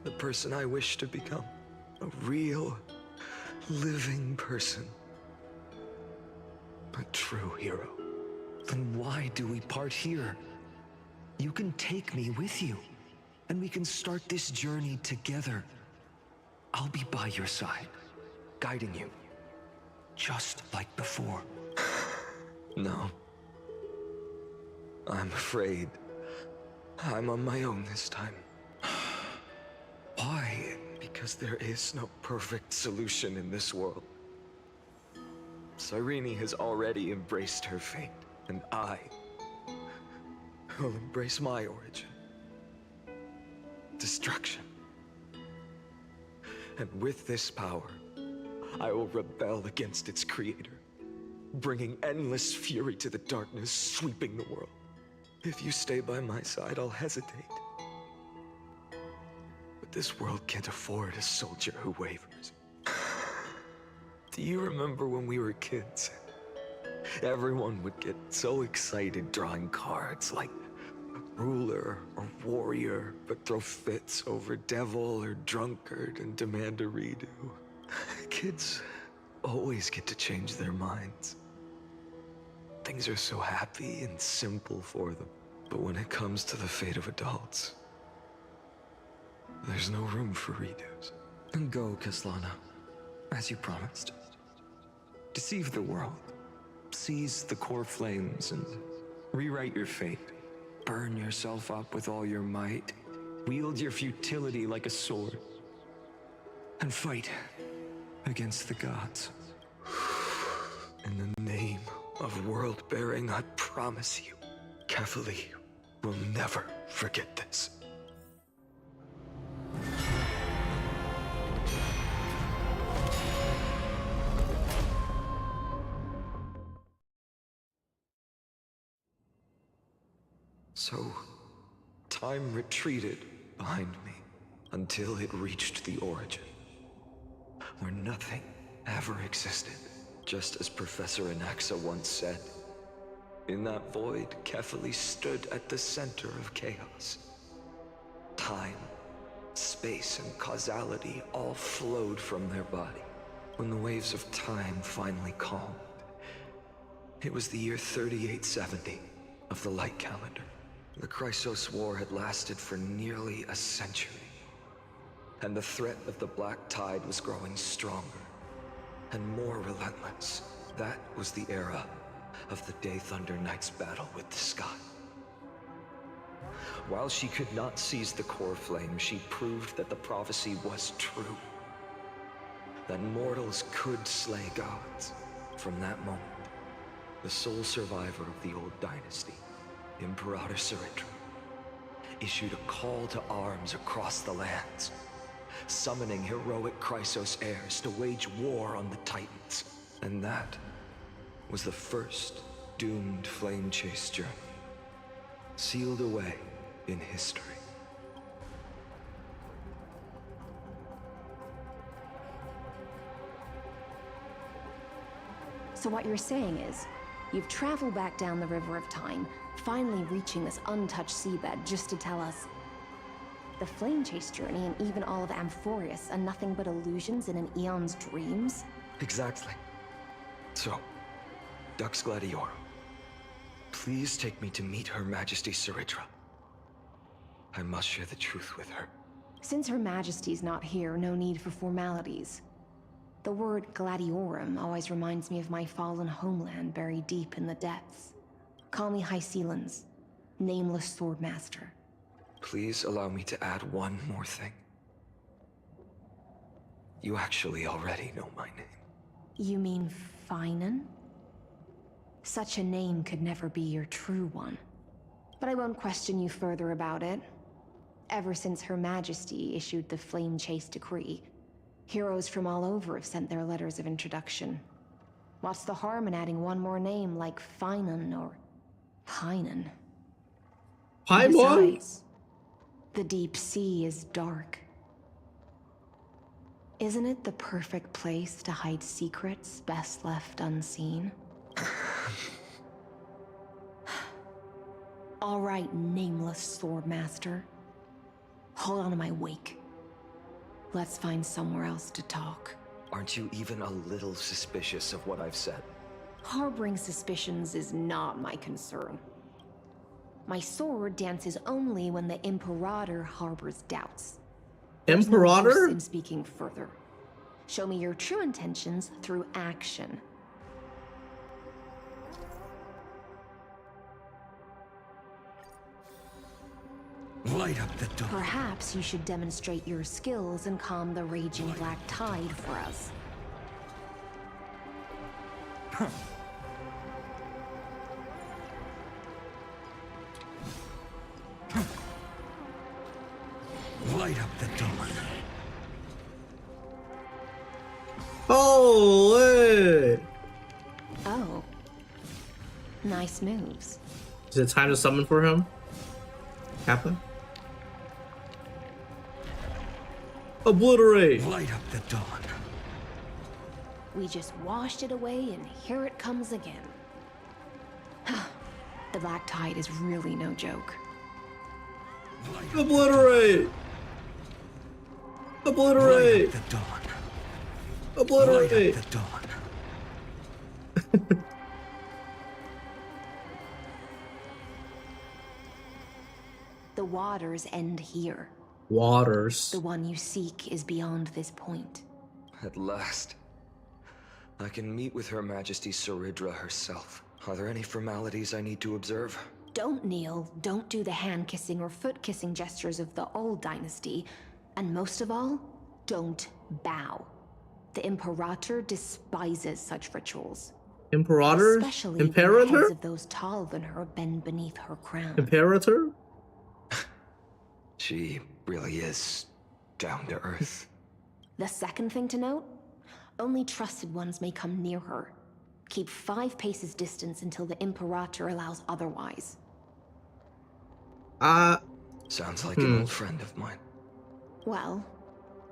[SPEAKER 8] The person I wish to become. A real, living person. A true hero.
[SPEAKER 9] Then why do we part here? You can take me with you, and we can start this journey together. I'll be by your side, guiding you, just like before.
[SPEAKER 8] No. I'm afraid I'm on my own this time.
[SPEAKER 9] Why?
[SPEAKER 8] Because there is no perfect solution in this world. Cyrene has already embraced her fate, and I will embrace my origin. Destruction. And with this power, I will rebel against its creator, bringing endless fury to the darkness sweeping the world. If you stay by my side, I'll hesitate. But this world can't afford a soldier who wavers. Do you remember when we were kids? Everyone would get so excited drawing cards like ruler or warrior, but throw fits over devil or drunkard and demand a redo. Kids always get to change their minds. Things are so happy and simple for them. But when it comes to the fate of adults, there's no room for redos.
[SPEAKER 9] And go, Kaslana, as you promised. Deceive the world. Seize the core flames and rewrite your fate. Burn yourself up with all your might. Wield your futility like a sword. And fight against the gods.
[SPEAKER 8] In the name of world-bearing, I promise you, Kefali will never forget this. So, time retreated behind me until it reached the origin, where nothing ever existed, just as Professor Anaxa once said. In that void, Kefali stood at the center of chaos. Time, space, and causality all flowed from their body. When the waves of time finally calmed, it was the year 3870 of the Light Calendar. The Chrysos War had lasted for nearly a century, and the threat of the Black Tide was growing stronger and more relentless. That was the era of the Day Thunder Knight's battle with the sky.
[SPEAKER 9] While she could not seize the core flame, she proved that the prophecy was true. That mortals could slay gods. From that moment, the sole survivor of the old dynasty, Imperator Weridge, issued a call to arms across the lands, summoning heroic Chrysos heirs to wage war on the Titans. And that was the first doomed flame chase journey, sealed away in history.
[SPEAKER 6] So what you're saying is, you've traveled back down the River of Time, finally reaching this untouched seabed just to tell us the flame chase journey and even all of Amphorius are nothing but illusions in an eon's dreams?
[SPEAKER 9] Exactly. So, Dux Gladiorum, please take me to meet Her Majesty Weridge. I must share the truth with her.
[SPEAKER 6] Since Her Majesty's not here, no need for formalities. The word Gladiorum always reminds me of my fallen homeland buried deep in the depths. Call me High Sealands, nameless swordmaster.
[SPEAKER 9] Please allow me to add one more thing. You actually already know my name.
[SPEAKER 6] You mean Finan? Such a name could never be your true one. But I won't question you further about it. Ever since Her Majesty issued the Flame Chase Decree, heroes from all over have sent their letters of introduction. What's the harm in adding one more name like Finan or Pynan? Besides, the deep sea is dark. Isn't it the perfect place to hide secrets best left unseen? All right, nameless swordmaster. Hold on to my wake. Let's find somewhere else to talk.
[SPEAKER 9] Aren't you even a little suspicious of what I've said?
[SPEAKER 6] Harboring suspicions is not my concern. My sword dances only when the Imperator harbors doubts. There's no
[SPEAKER 2] Imperator?
[SPEAKER 6] use in speaking further. Show me your true intentions through action.
[SPEAKER 17] Light up the dawn.
[SPEAKER 6] Perhaps you should demonstrate your skills and calm the raging black tide for us.
[SPEAKER 17] Light up the dawn.
[SPEAKER 2] Holy!
[SPEAKER 6] Oh. Nice moves.
[SPEAKER 2] Is it time to summon for him? Kappa? Obliterate!
[SPEAKER 17] Light up the dawn.
[SPEAKER 6] We just washed it away and here it comes again. The black tide is really no joke.
[SPEAKER 2] Obliterate! Obliterate!
[SPEAKER 17] Light up the dawn.
[SPEAKER 2] Obliterate!
[SPEAKER 17] Light up the dawn.
[SPEAKER 6] The waters end here.
[SPEAKER 2] Waters.
[SPEAKER 6] The one you seek is beyond this point.
[SPEAKER 9] At last. I can meet with Her Majesty Weridge herself. Are there any formalities I need to observe?
[SPEAKER 6] Don't kneel, don't do the hand-kissing or foot-kissing gestures of the old dynasty, and most of all, don't bow. The Imperator despises such rituals.
[SPEAKER 2] Imperator?
[SPEAKER 6] Especially when the
[SPEAKER 2] Imperator?
[SPEAKER 6] heads of those taller than her bend beneath her crown.
[SPEAKER 2] Imperator?
[SPEAKER 9] She really is down to earth.
[SPEAKER 6] The second thing to note, only trusted ones may come near her. Keep 5 paces distance until the Imperator allows otherwise.
[SPEAKER 9] Sounds like an old friend of mine.
[SPEAKER 6] Well,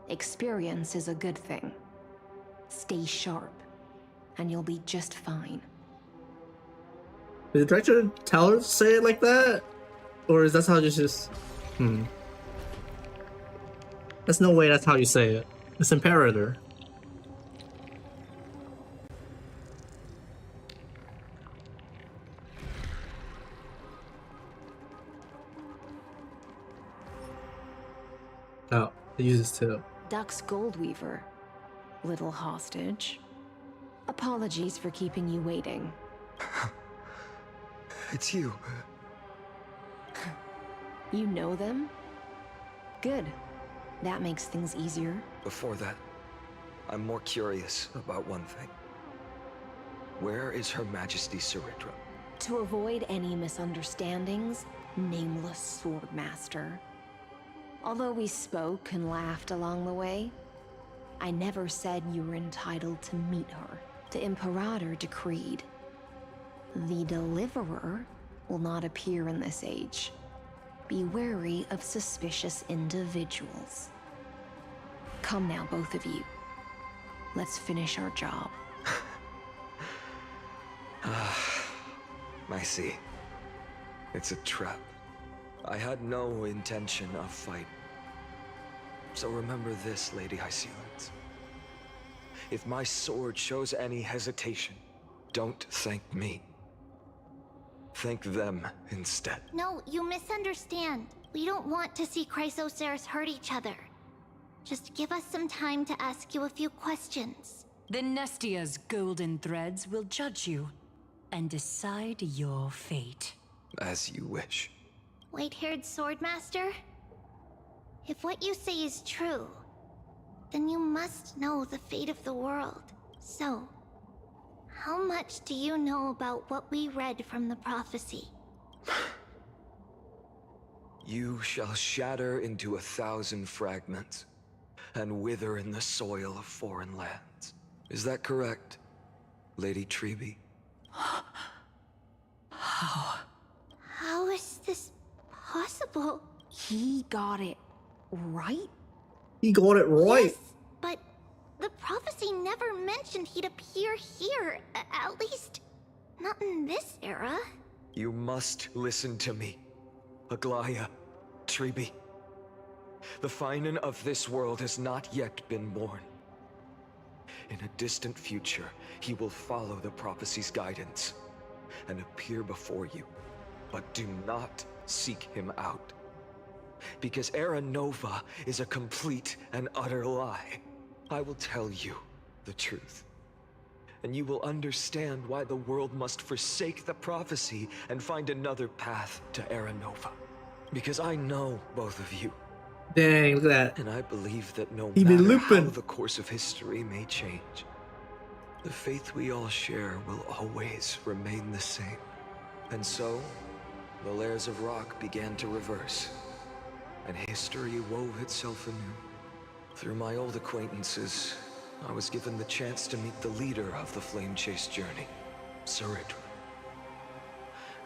[SPEAKER 6] experience is a good thing. Stay sharp, and you'll be just fine.
[SPEAKER 2] Did the director tell her to say it like that? Or is that how you just... There's no way that's how you say it. It's Imperator. Oh, he uses two.
[SPEAKER 6] Dux Goldweaver, little hostage. Apologies for keeping you waiting.
[SPEAKER 9] It's you.
[SPEAKER 7] You know them? Good. That makes things easier.
[SPEAKER 9] Before that, I'm more curious about one thing. Where is Her Majesty Weridge?
[SPEAKER 7] To avoid any misunderstandings, nameless Swordmaster. Although we spoke and laughed along the way, I never said you were entitled to meet her. The Imperator decreed. The Deliverer will not appear in this age. Be wary of suspicious individuals. Come now, both of you. Let's finish our job.
[SPEAKER 9] I see. It's a trap. I had no intention of fight. So remember this, Lady Hysealance. If my sword shows any hesitation, don't thank me. Thank them instead.
[SPEAKER 5] No, you misunderstand. We don't want to see Chrysoceres hurt each other. Just give us some time to ask you a few questions.
[SPEAKER 20] The Nestia's golden threads will judge you and decide your fate.
[SPEAKER 9] As you wish.
[SPEAKER 5] White-haired Swordmaster? If what you say is true, then you must know the fate of the world. So, how much do you know about what we read from the prophecy?
[SPEAKER 9] You shall shatter into 1,000 fragments and wither in the soil of foreign lands. Is that correct, Lady Treby?
[SPEAKER 20] How?
[SPEAKER 5] How is this possible?
[SPEAKER 7] He got it right?
[SPEAKER 2] He got it right.
[SPEAKER 5] Yes, but the prophecy never mentioned he'd appear here. At least, not in this era.
[SPEAKER 9] You must listen to me, Aglaya, Treby. The Finan of this world has not yet been born. In a distant future, he will follow the prophecy's guidance and appear before you. But do not seek him out. Because Era Nova is a complete and utter lie. I will tell you the truth. And you will understand why the world must forsake the prophecy and find another path to Era Nova. Because I know both of you.
[SPEAKER 2] Dang, look at that.
[SPEAKER 9] And I believe that no
[SPEAKER 2] He been
[SPEAKER 9] matter
[SPEAKER 2] looping.
[SPEAKER 9] how the course of history may change, the faith we all share will always remain the same. And so, the layers of rock began to reverse, and history wove itself anew. Through my old acquaintances, I was given the chance to meet the leader of the Flame Chase journey, Weridge.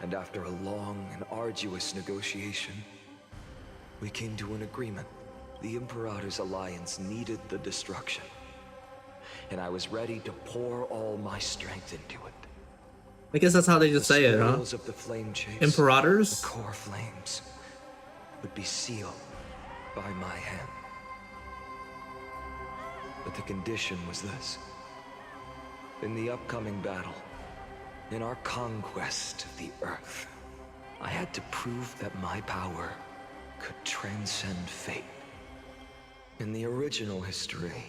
[SPEAKER 9] And after a long and arduous negotiation, we came to an agreement. The Imperator's alliance needed the destruction, and I was ready to pour all my strength into it.
[SPEAKER 2] I guess that's how they just say it, huh?
[SPEAKER 9] Spoils of the Flame Chase,
[SPEAKER 2] Imperators?
[SPEAKER 9] the core flames, would be sealed by my hand. But the condition was this. In the upcoming battle, in our conquest of the Earth, I had to prove that my power could transcend fate. In the original history,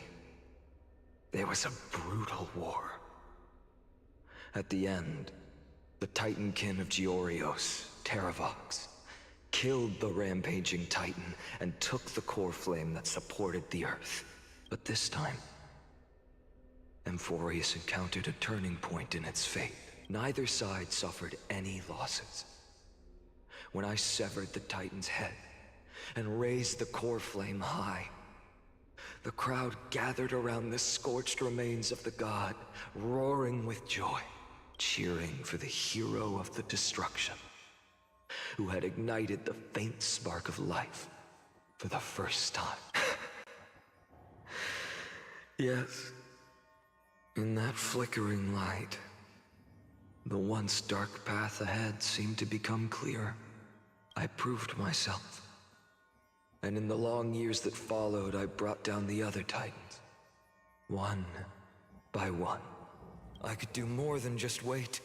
[SPEAKER 9] there was a brutal war. At the end, the Titankin of Georios, Terravox, killed the rampaging Titan and took the core flame that supported the Earth. But this time, Amphorius encountered a turning point in its fate. Neither side suffered any losses. When I severed the Titan's head and raised the core flame high, the crowd gathered around the scorched remains of the god, roaring with joy, cheering for the hero of the destruction, who had ignited the faint spark of life for the first time. Yes, in that flickering light, the once dark path ahead seemed to become clear. I proved myself. And in the long years that followed, I brought down the other Titans. One by one. I could do more than just wait.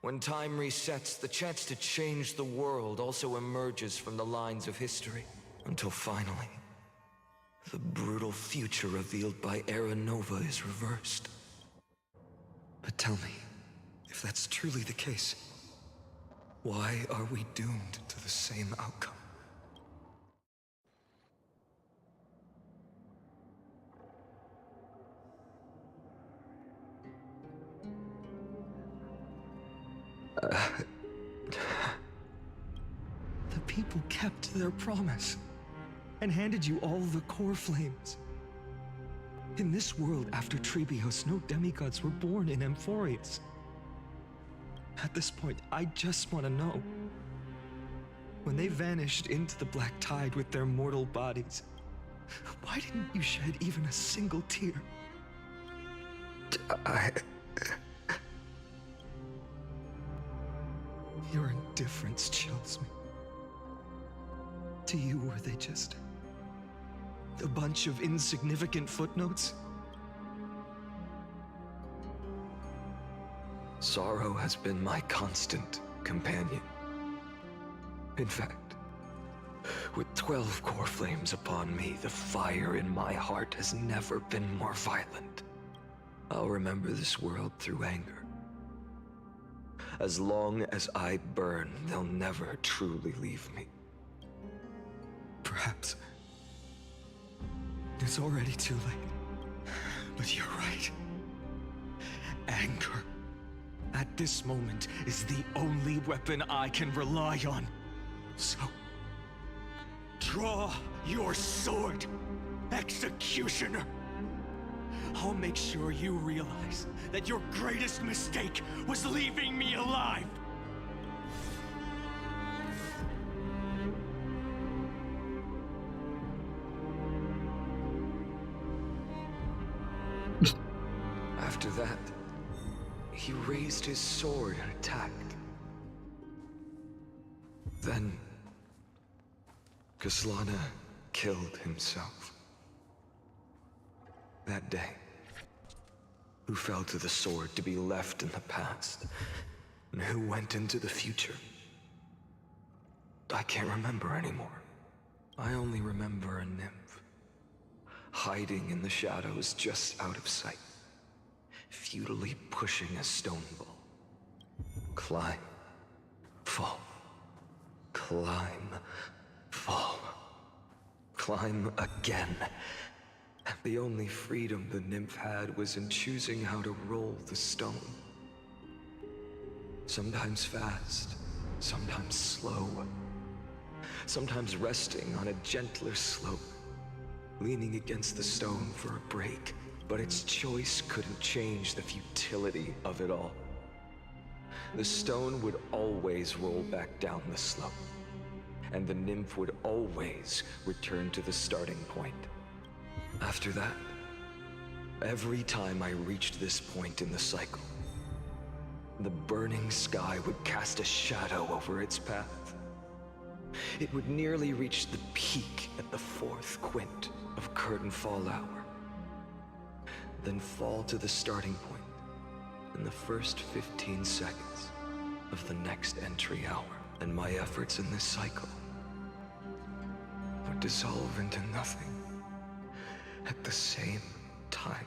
[SPEAKER 9] When time resets, the chance to change the world also emerges from the lines of history. Until finally, the brutal future revealed by Era Nova is reversed. But tell me, if that's truly the case, why are we doomed to the same outcome? The people kept their promise and handed you all the core flames. In this world after Trebios, no demigods were born in Amphorius. At this point, I just want to know. When they vanished into the black tide with their mortal bodies, why didn't you shed even a single tear? Your indifference chills me. To you, were they just a bunch of insignificant footnotes? Sorrow has been my constant companion. In fact, with 12 core flames upon me, the fire in my heart has never been more violent. I'll remember this world through anger. As long as I burn, they'll never truly leave me. Perhaps it's already too late, but you're right. Anger, at this moment, is the only weapon I can rely on. So, draw your sword, Executioner. I'll make sure you realize that your greatest mistake was leaving me alive. After that, he raised his sword and attacked. Then, Kaslana killed himself. That day, who fell to the sword to be left in the past, and who went into the future? I can't remember anymore. I only remember a nymph, hiding in the shadows just out of sight, futilely pushing a stone ball. Climb, fall, climb, fall, climb again. The only freedom the nymph had was in choosing how to roll the stone. Sometimes fast, sometimes slow. Sometimes resting on a gentler slope, leaning against the stone for a break. But its choice couldn't change the futility of it all. The stone would always roll back down the slope, and the nymph would always return to the starting point. After that, every time I reached this point in the cycle, the burning sky would cast a shadow over its path. It would nearly reach the peak at the 4th quint of curtain fall hour, then fall to the starting point in the first 15 seconds of the next entry hour. And my efforts in this cycle would dissolve into nothing at the same time.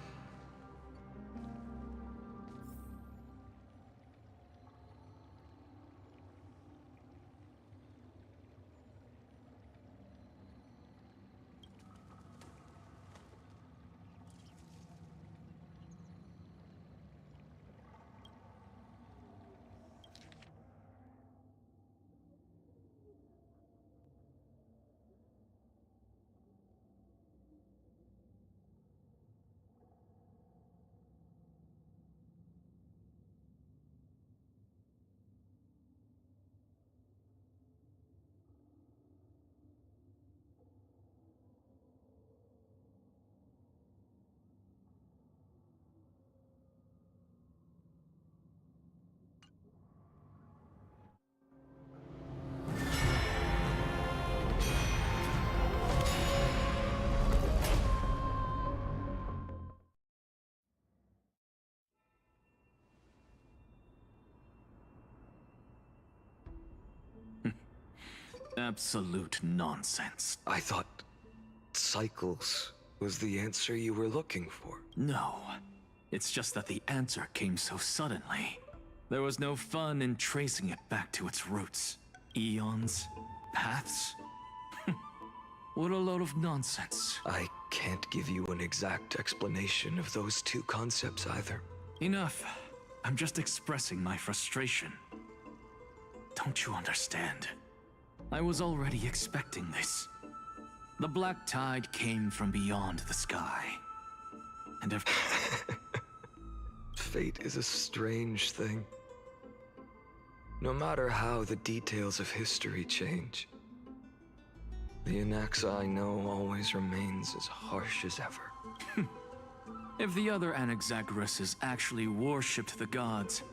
[SPEAKER 14] Absolute nonsense.
[SPEAKER 9] I thought cycles was the answer you were looking for.
[SPEAKER 14] No. It's just that the answer came so suddenly. There was no fun in tracing it back to its roots. Eons? Paths? What a load of nonsense.
[SPEAKER 9] I can't give you an exact explanation of those two concepts either.
[SPEAKER 14] Enough. I'm just expressing my frustration. Don't you understand? I was already expecting this. The black tide came from beyond the sky. And if...
[SPEAKER 9] Fate is a strange thing. No matter how the details of history change, the Anaxa I know always remains as harsh as ever.
[SPEAKER 14] If the other Anaxagoras actually worshipped the gods,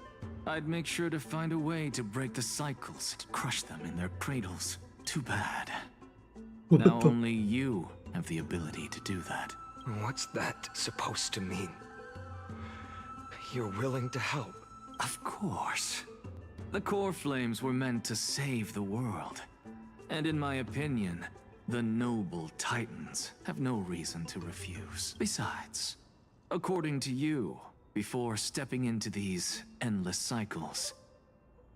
[SPEAKER 14] I'd make sure to find a way to break the cycles and crush them in their cradles. Too bad. Now only you have the ability to do that.
[SPEAKER 9] What's that supposed to mean? You're willing to help?
[SPEAKER 14] Of course. The core flames were meant to save the world. And in my opinion, the noble Titans have no reason to refuse. Besides, according to you, before stepping into these endless cycles,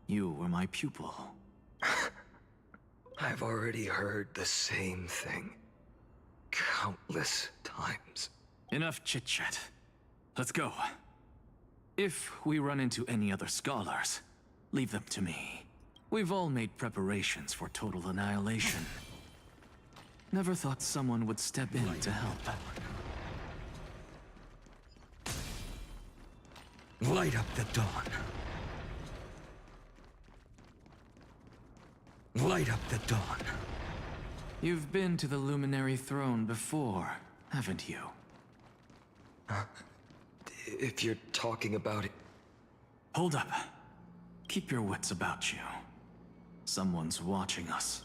[SPEAKER 14] you were my pupil.
[SPEAKER 9] I've already heard the same thing countless times.
[SPEAKER 14] Enough chit-chat. Let's go. If we run into any other scholars, leave them to me. We've all made preparations for total annihilation. Never thought someone would step in to help.
[SPEAKER 8] Light up the dawn. Light up the dawn.
[SPEAKER 14] You've been to the Luminary Throne before, haven't you?
[SPEAKER 9] If you're talking about it...
[SPEAKER 14] Hold up. Keep your wits about you. Someone's watching us.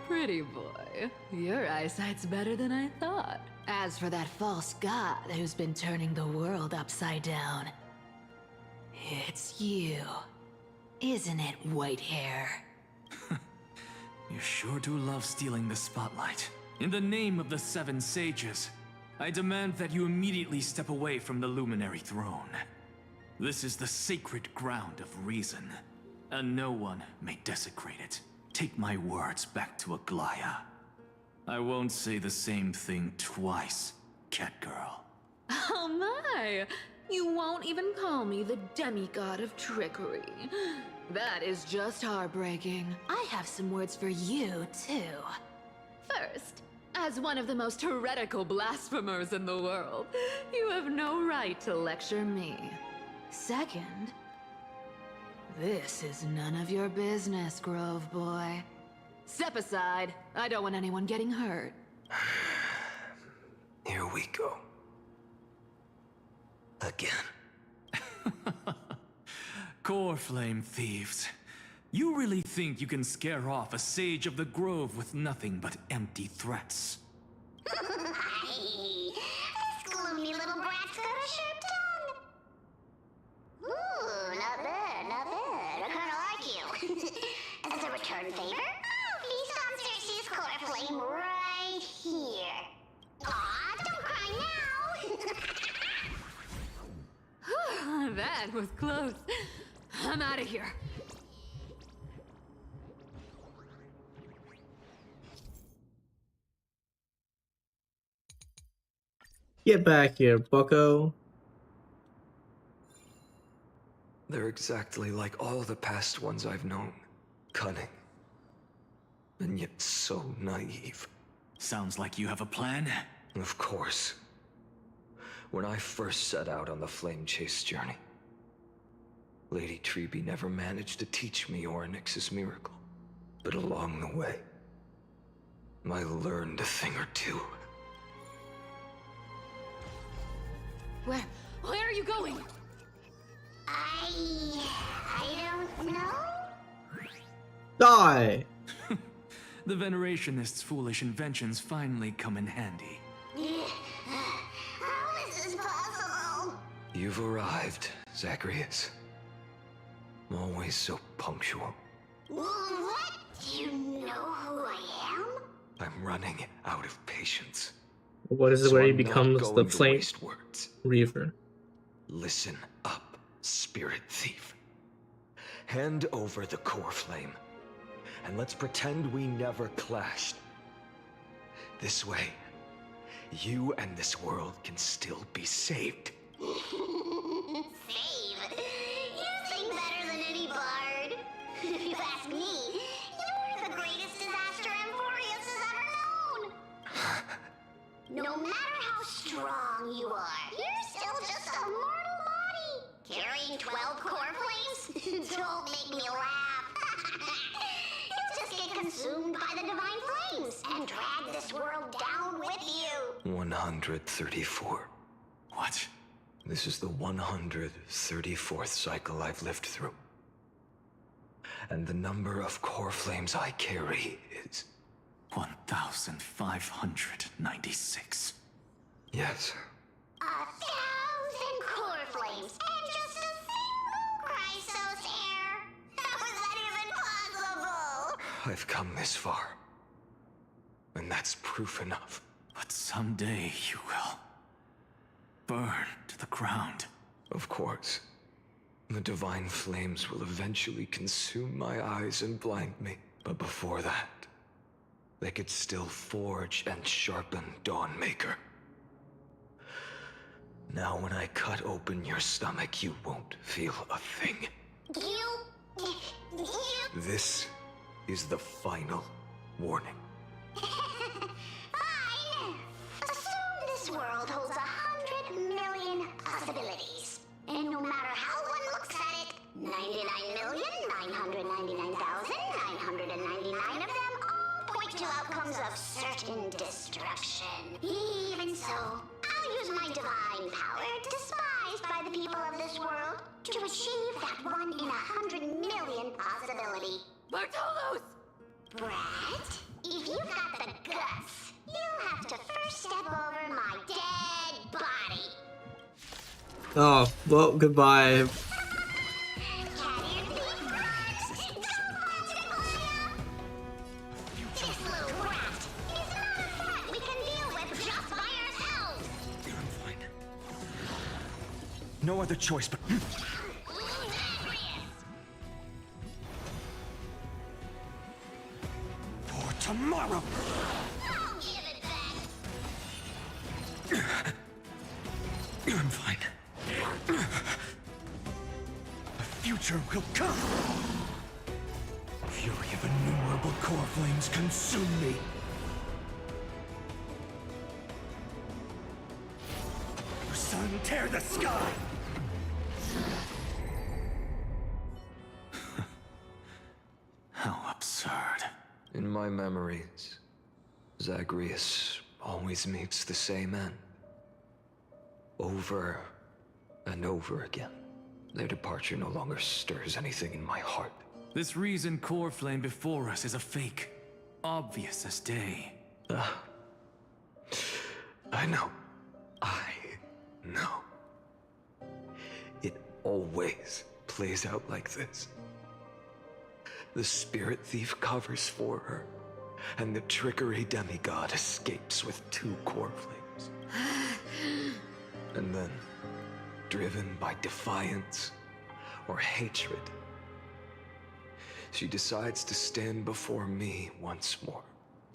[SPEAKER 4] Pretty boy, your eyesight's better than I thought. As for that false god who's been turning the world upside down, it's you, isn't it, white hair?
[SPEAKER 14] You sure do love stealing the spotlight. In the name of the Seven Sages, I demand that you immediately step away from the Luminary Throne. This is the sacred ground of reason, and no one may desecrate it. Take my words back to Aglaya. I won't say the same thing twice, Catgirl.
[SPEAKER 4] Oh my! You won't even call me the demigod of trickery. That is just heartbreaking. I have some words for you, too. First, as one of the most heretical blasphemers in the world, you have no right to lecture me. Second, this is none of your business, Grove Boy. Step aside. I don't want anyone getting hurt.
[SPEAKER 9] Here we go. Again.
[SPEAKER 14] Core Flame thieves. You really think you can scare off a Sage of the Grove with nothing but empty threats?
[SPEAKER 21] This gloomy little brat's got a sharp tongue. Ooh, not bad, not bad. I kinda like you. As a return favor, please come search this core flame right here. Aw, don't cry now.
[SPEAKER 4] That was close. I'm out of here.
[SPEAKER 2] Get back here, bucko.
[SPEAKER 9] They're exactly like all the past ones I've known. Cunning. And yet so naive.
[SPEAKER 14] Sounds like you have a plan.
[SPEAKER 9] Of course. When I first set out on the Flame Chase journey, Lady Treby never managed to teach me Orynyx's miracle. But along the way, I learned a thing or two.
[SPEAKER 4] Where are you going?
[SPEAKER 21] I don't know.
[SPEAKER 2] Die!
[SPEAKER 14] The Venerationists' foolish inventions finally come in handy.
[SPEAKER 21] How is this possible?
[SPEAKER 9] You've arrived, Zacharias. Always so punctual.
[SPEAKER 21] What? Do you know who I am?
[SPEAKER 9] I'm running out of patience.
[SPEAKER 2] What is it
[SPEAKER 9] So
[SPEAKER 2] where he
[SPEAKER 9] I'm not
[SPEAKER 2] becomes the
[SPEAKER 9] going to
[SPEAKER 2] Flame
[SPEAKER 9] waste words.
[SPEAKER 2] Reaver?
[SPEAKER 9] Listen up, Spirit Thief. Hand over the core flame, and let's pretend we never clashed. This way, you and this world can still be saved.
[SPEAKER 21] Save? You think better than No matter how strong you are, you're still just a mortal body. Carrying 12 core flames? Don't make me laugh. You'll just get consumed by the divine flames and drag this world down with you.
[SPEAKER 8] 134.
[SPEAKER 14] What?
[SPEAKER 8] This is the 134th cycle I've lived through. And the number of core flames I carry is...
[SPEAKER 14] 1,596.
[SPEAKER 8] Yes.
[SPEAKER 21] 1,000 core flames and just a single Chrysos hair. How is that even possible?
[SPEAKER 8] I've come this far. And that's proof enough.
[SPEAKER 14] But someday you will burn to the ground.
[SPEAKER 8] Of course. The divine flames will eventually consume my eyes and blind me. But before that, they could still forge and sharpen Dawnmaker. Now when I cut open your stomach, you won't feel a thing.
[SPEAKER 21] You...
[SPEAKER 8] This is the final warning.
[SPEAKER 21] Fine. Assume this world holds 100 million possibilities. And no matter how one looks at it, 99,999,999 of them all point to outcomes of certain destruction. Even so, I'll use my divine power, despised by the people of this world, to achieve that 1 in 100 million possibility.
[SPEAKER 4] Bartolos!
[SPEAKER 21] Brett, if you got the guts, you'll have to first step over my dead body.
[SPEAKER 2] Oh, well, goodbye.
[SPEAKER 21] This little rat is not a threat we can deal with just by ourselves.
[SPEAKER 8] I'm fine. No other choice but... For tomorrow!
[SPEAKER 21] Don't give it back.
[SPEAKER 8] I'm fine.
[SPEAKER 17] The future will come. Fury of innumerable core flames consume me. Sun, tear the sky!
[SPEAKER 14] How absurd.
[SPEAKER 8] In my memories, Zagreus always meets the same end. Over and over again. Their departure no longer stirs anything in my heart.
[SPEAKER 14] This reason core flame before us is a fake. Obvious as day.
[SPEAKER 8] I know. I know. It always plays out like this. The spirit thief covers for her, and the trickery demigod escapes with 2 core flames. And then, driven by defiance or hatred, she decides to stand before me once more,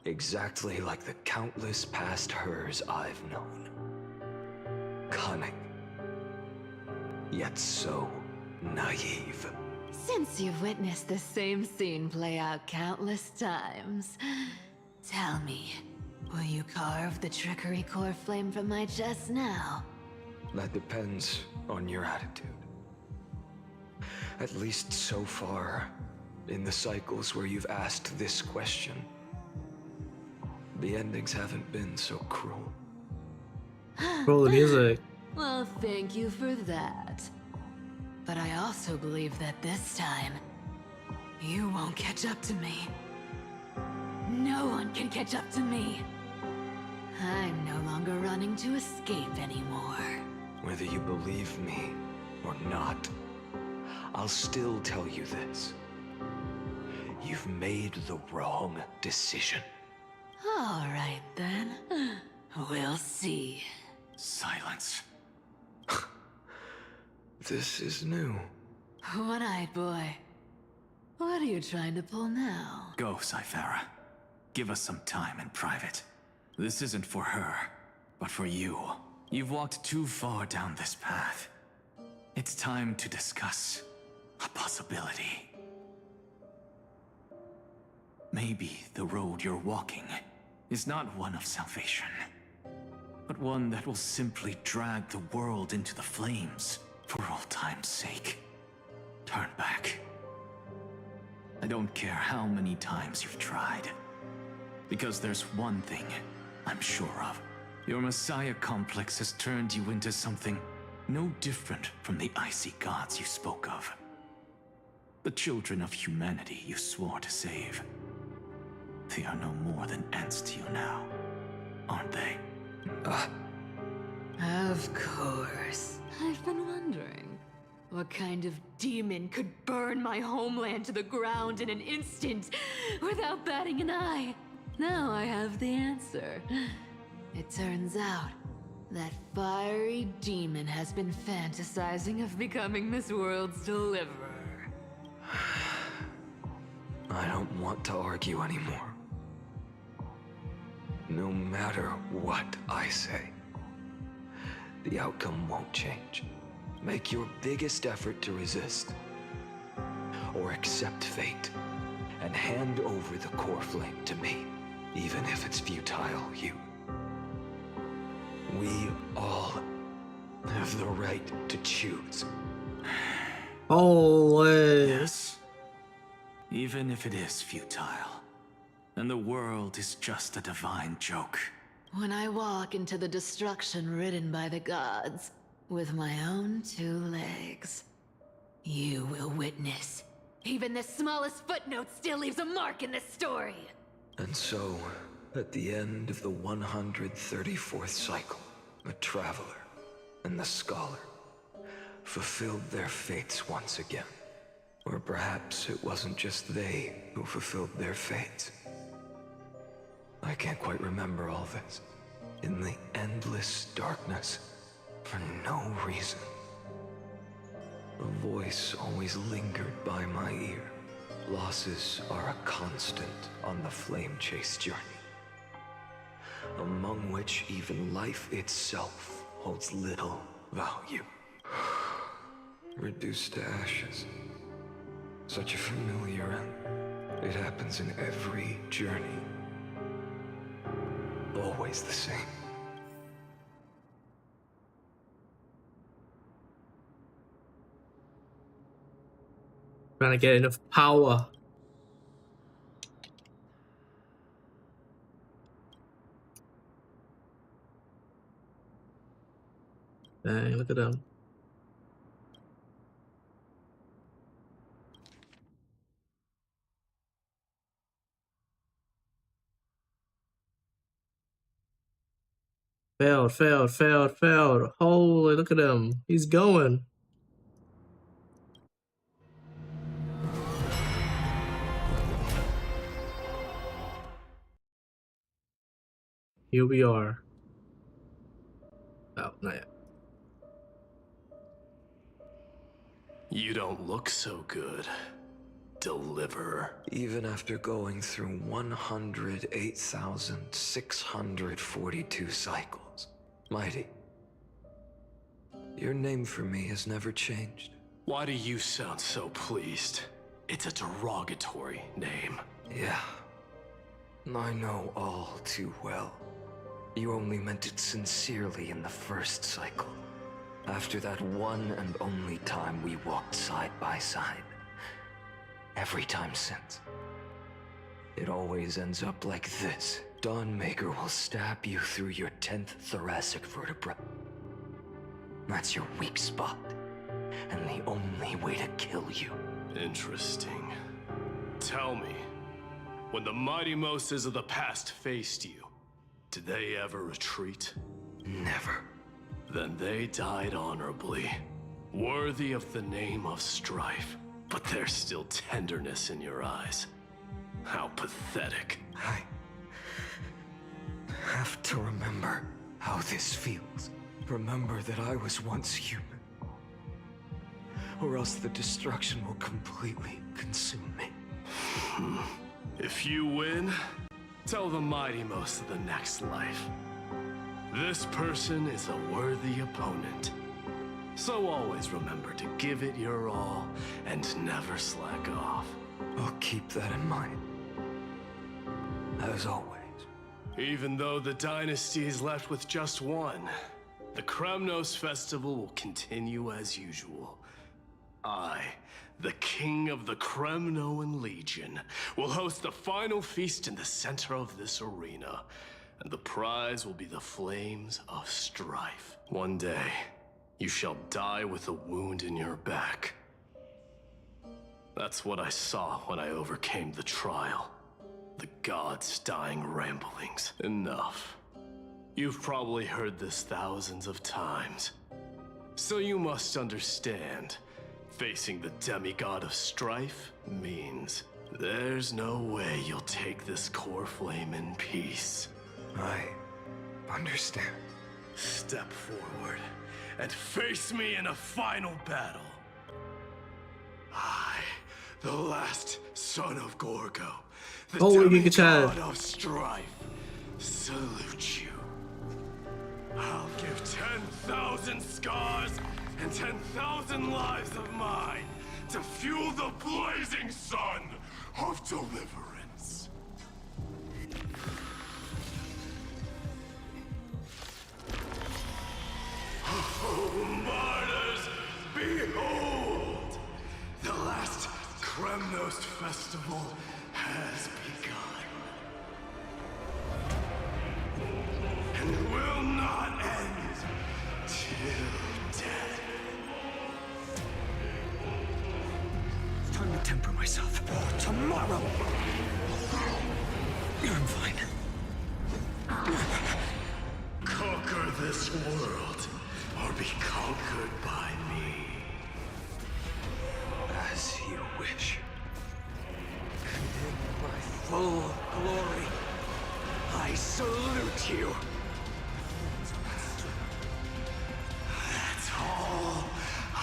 [SPEAKER 8] exactly like the countless past hers I've known. Cunning, yet so naive.
[SPEAKER 4] Since you've witnessed the same scene play out countless times, tell me, will you carve the trickery core flame from my chest now?
[SPEAKER 8] That depends on your attitude. At least so far, in the cycles where you've asked this question, the endings haven't been so cruel.
[SPEAKER 2] Roll the music.
[SPEAKER 4] Well, thank you for that. But I also believe that this time, you won't catch up to me. No one can catch up to me. I'm no longer running to escape anymore.
[SPEAKER 8] Whether you believe me or not, I'll still tell you this. You've made the wrong decision.
[SPEAKER 4] All right, then. We'll see.
[SPEAKER 14] Silence.
[SPEAKER 8] This is new.
[SPEAKER 4] One-eyed boy. What are you trying to pull now?
[SPEAKER 14] Go, Cythera. Give us some time in private. This isn't for her, but for you. You've walked too far down this path. It's time to discuss a possibility. Maybe the road you're walking is not one of salvation, but one that will simply drag the world into the flames for all time's sake. Turn back. I don't care how many times you've tried, because there's one thing I'm sure of. Your Messiah complex has turned you into something no different from the icy gods you spoke of. The children of humanity you swore to save. They are no more than ants to you now, aren't they?
[SPEAKER 4] Of course. I've been wondering, what kind of demon could burn my homeland to the ground in an instant without batting an eye? Now I have the answer. It turns out that fiery demon has been fantasizing of becoming this world's deliverer.
[SPEAKER 9] I don't want to argue anymore. No matter what I say, the outcome won't change. Make your biggest effort to resist, or accept fate, and hand over the core flame to me, even if it's futile, you. We all have the right to choose.
[SPEAKER 2] Holy.
[SPEAKER 14] Yes. Even if it is futile, and the world is just a divine joke.
[SPEAKER 4] When I walk into the destruction ridden by the gods, with my own 2 legs, you will witness. Even the smallest footnote still leaves a mark in this story.
[SPEAKER 9] And so, at the end of the 134th cycle, the Traveler and the Scholar fulfilled their fates once again. Or perhaps it wasn't just they who fulfilled their fates. I can't quite remember all this. In the endless darkness, for no reason, a voice always lingered by my ear. Losses are a constant on the flame chase journey, among which even life itself holds little value. Reduced to ashes. Such a familiar end. It happens in every journey. Always the same.
[SPEAKER 2] Trying to get enough power. Dang, look at them. Failed. Holy, look at him. He's going. Here we are. Oh, not yet.
[SPEAKER 3] You don't look so good, Deliverer.
[SPEAKER 9] Even after going through 108,642 cycles, Mighty, your name for me has never changed.
[SPEAKER 3] Why do you sound so pleased? It's a derogatory name.
[SPEAKER 9] Yeah, I know all too well. You only meant it sincerely in the first cycle. After that one and only time we walked side by side. Every time since. It always ends up like this. Dawnmaker will stab you through your 10th thoracic vertebra. That's your weak spot. And the only way to kill you.
[SPEAKER 3] Interesting. Tell me, when the mighty Moses of the past faced you, did they ever retreat?
[SPEAKER 9] Never.
[SPEAKER 3] Then they died honorably, worthy of the name of strife. But there's still tenderness in your eyes. How pathetic.
[SPEAKER 9] I have to remember how this feels. Remember that I was once human. Or else the destruction will completely consume me.
[SPEAKER 3] If you win, tell the mighty most of the next life. This person is a worthy opponent. So always remember to give it your all and never slack off.
[SPEAKER 9] I'll keep that in mind. As always.
[SPEAKER 3] Even though the dynasty is left with just one, the Kremnos festival will continue as usual. I, the king of the Kremnoan Legion, will host the final feast in the center of this arena, and the prize will be the Flames of Strife. One day, you shall die with a wound in your back. That's what I saw when I overcame the trial. The gods' dying ramblings. Enough. You've probably heard this thousands of times. So you must understand, facing the demigod of strife means there's no way you'll take this core flame in peace.
[SPEAKER 9] I understand.
[SPEAKER 3] Step forward and face me in a final battle. I, the last son of Gorgo, the demigod of strife, salute you. I'll give 10,000 scars and 10,000 lives of mine to fuel the blazing sun of deliverance. Oh, martyrs, behold! The last Kremnos festival has begun. And will not end till death.
[SPEAKER 8] It's time to temper myself. For tomorrow! I'm fine.
[SPEAKER 3] Conquer this world, or be conquered by me.
[SPEAKER 8] As you wish. And in my full glory, I salute you.
[SPEAKER 3] That's all I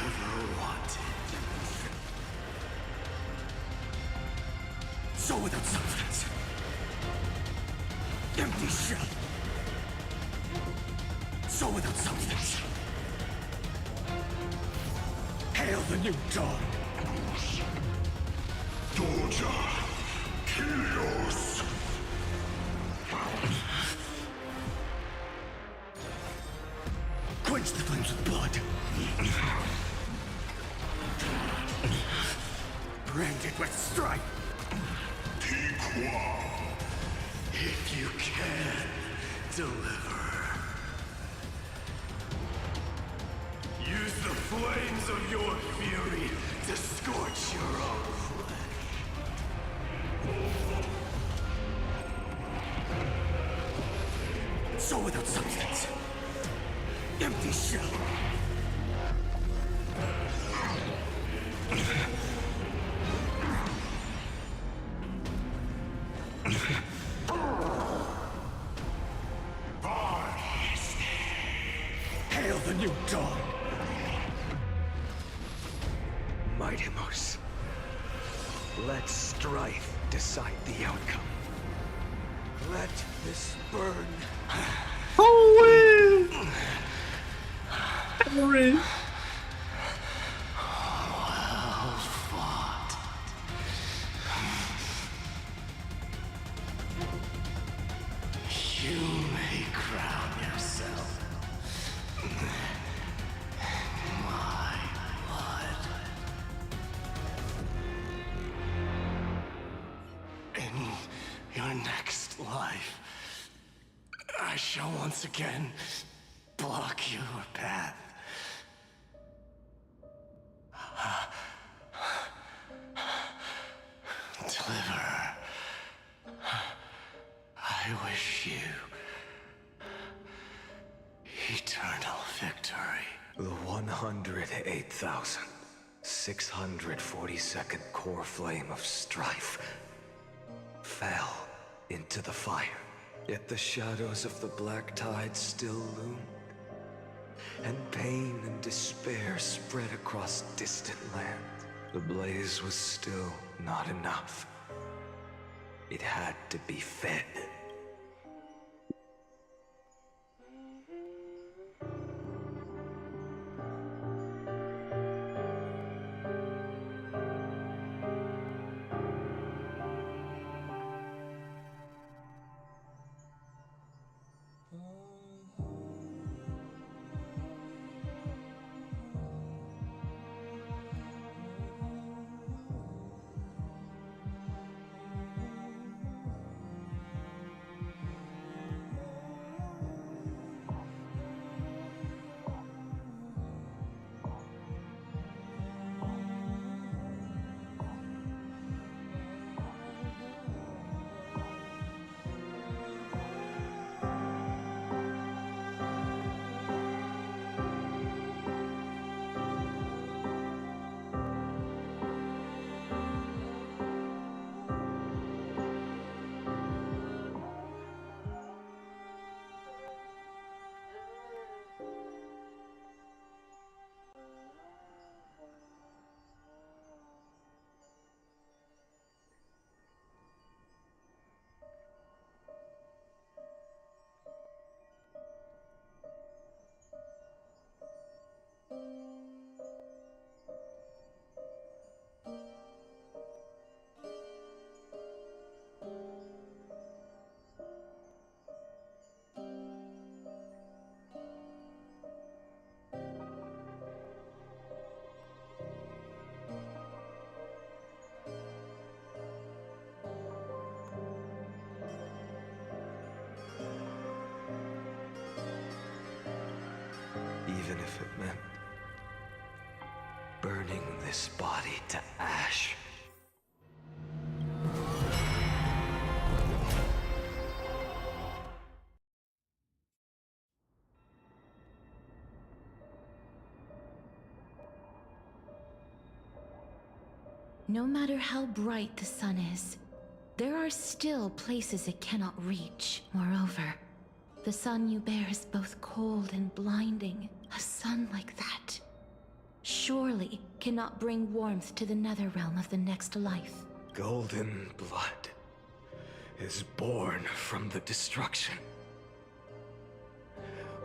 [SPEAKER 3] ever wanted.
[SPEAKER 17] So without substance. Empty shell. So without substance. Hail the new dawn. Doja. Kyrios. Quench the flames with blood. Branded with strife.
[SPEAKER 3] Piqua. If you can, deliver. Use the flames of your fury to scorch your own flesh.
[SPEAKER 17] So without substance. Empty shell. Hail the new dawn.
[SPEAKER 8] Mightimos. Let strife decide the outcome. Let this burn.
[SPEAKER 2] Holy! Henry!
[SPEAKER 3] Well fought. You may crown yourself my blood. In your next life, I shall once again block your path. Deliver. I wish you eternal victory.
[SPEAKER 8] The 108,642nd core flame of strife fell into the fire. Yet the shadows of the black tide still loomed, and pain and despair spread across distant lands. The blaze was still not enough. It had to be fed.
[SPEAKER 9] even if it meant burning this body to ash.
[SPEAKER 1] No matter how bright the sun is, there are still places it cannot reach. Moreover, the sun you bear is both cold and blinding. A sun like that surely cannot bring warmth to the nether realm of the next life.
[SPEAKER 9] Golden blood is born from the destruction.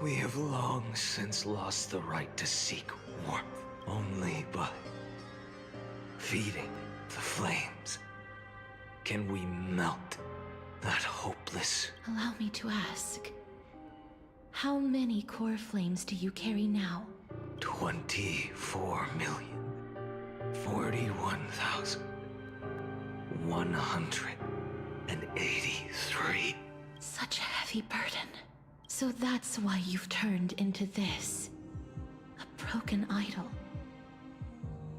[SPEAKER 9] We have long since lost the right to seek warmth only by feeding the flames. Can we melt that hopeless?
[SPEAKER 1] Allow me to ask, how many core flames do you carry now?
[SPEAKER 9] 24,041,183.
[SPEAKER 1] Such a heavy burden. So that's why you've turned into this. A broken idol.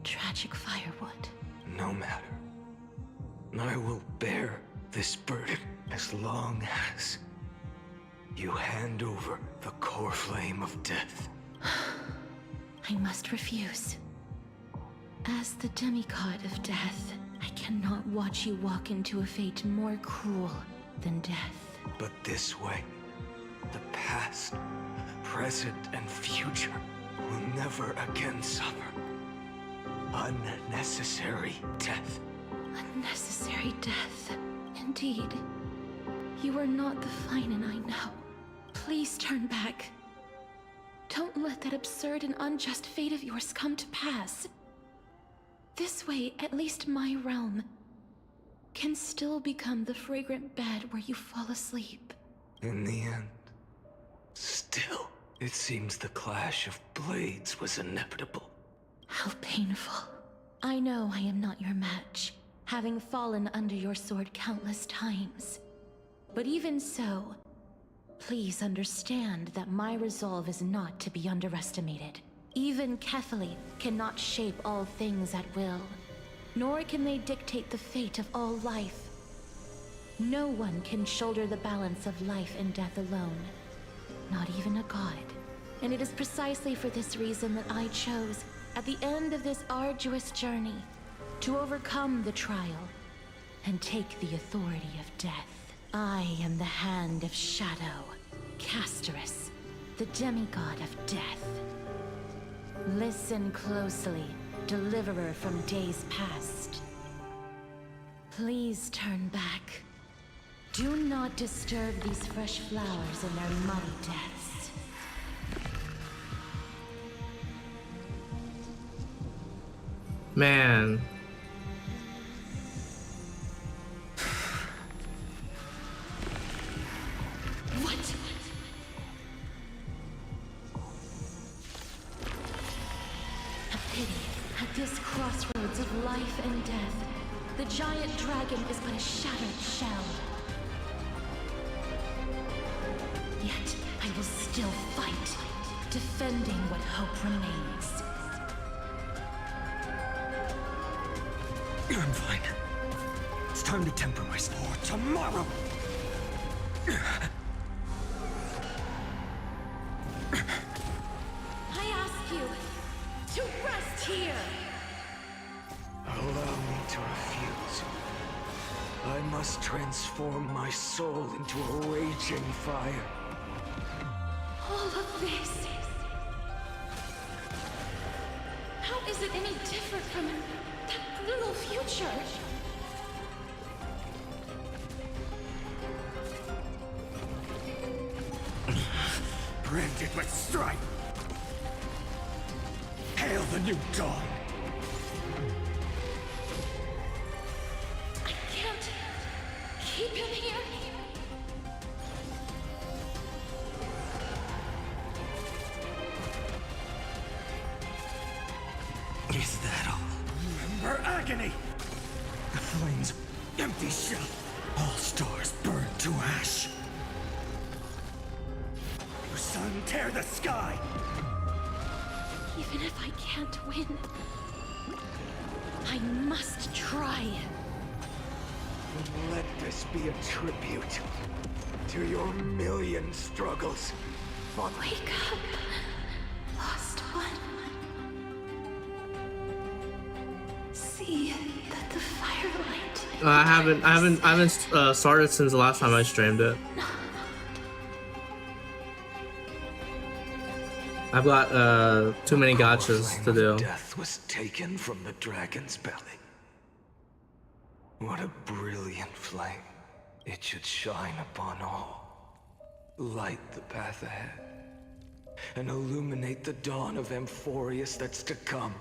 [SPEAKER 1] Tragic firewood.
[SPEAKER 9] No matter. I will bear this burden as long as you hand over the core flame of death.
[SPEAKER 1] I must refuse. As the demigod of death, I cannot watch you walk into a fate more cruel than death.
[SPEAKER 9] But this way, the past, present, and future will never again suffer unnecessary death.
[SPEAKER 1] Unnecessary death. Indeed. You are not the Finan I know. Please turn back. Don't let that absurd and unjust fate of yours come to pass. This way, at least my realm can still become the fragrant bed where you fall asleep.
[SPEAKER 9] In the end, still, it seems the clash of blades was inevitable.
[SPEAKER 1] How painful. I know I am not your match, having fallen under your sword countless times. But even so, please understand that my resolve is not to be underestimated. Even Kefali cannot shape all things at will, nor can they dictate the fate of all life. No one can shoulder the balance of life and death alone, not even a god. And it is precisely for this reason that I chose, at the end of this arduous journey, to overcome the trial and take the authority of death. I am the Hand of Shadow, Castorus, the demigod of death. Listen closely, deliverer from days past. Please turn back. Do not disturb these fresh flowers in their muddy deaths.
[SPEAKER 2] Man.
[SPEAKER 1] What? A pity. At this crossroads of life and death, the giant dragon is but a shattered shell. Yet, I will still fight, defending what hope remains.
[SPEAKER 8] I'm fine. It's time to temper my sport tomorrow.
[SPEAKER 1] I ask you to rest here.
[SPEAKER 9] Allow me to refuse. I must transform my soul into a raging fire.
[SPEAKER 1] All of this. How is it any different from that brutal future?
[SPEAKER 17] Branded with strife. Hail the new dawn.
[SPEAKER 1] I can't keep him here.
[SPEAKER 8] Is that all?
[SPEAKER 17] Remember agony.
[SPEAKER 8] The flames, empty shell. All stars burned to ash.
[SPEAKER 17] Your sun tear the sky.
[SPEAKER 1] if I can't win, I must try.
[SPEAKER 8] Let this be a tribute to your million struggles.
[SPEAKER 1] Wake up, lost one. See that the firelight.
[SPEAKER 2] I haven't started since the last time I streamed it. I've got too many gotchas to do.
[SPEAKER 8] Death was taken from the dragon's belly. What a brilliant flame. It should shine upon all. Light the path ahead. And illuminate the dawn of Amphorius that's to come.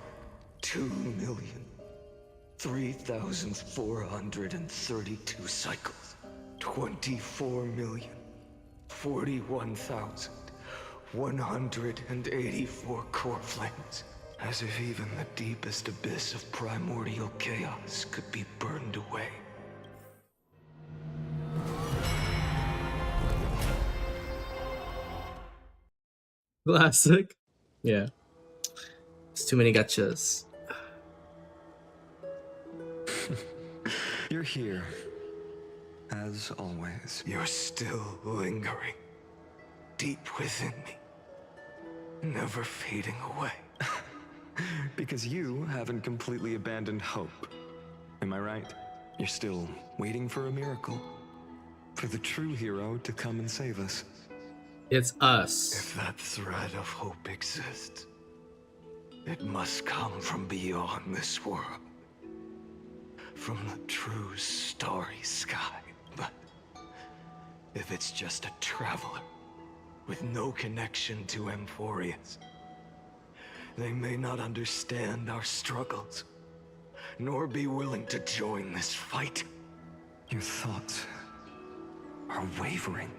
[SPEAKER 8] 2,003,432 cycles. 24,041,184 core flames. As if even the deepest abyss of primordial chaos could be burned away.
[SPEAKER 2] Classic. Yeah. It's too many gotchas.
[SPEAKER 9] You're here. As always.
[SPEAKER 8] You're still lingering. Deep within me. Never fading away.
[SPEAKER 9] Because you haven't completely abandoned hope. Am I right? You're still waiting for a miracle. For the true hero to come and save us.
[SPEAKER 2] It's us.
[SPEAKER 8] If that thread of hope exists, it must come from beyond this world. From the true starry sky. But if it's just a traveler with no connection to Amphorius, they may not understand our struggles, nor be willing to join this fight.
[SPEAKER 9] Your thoughts are wavering.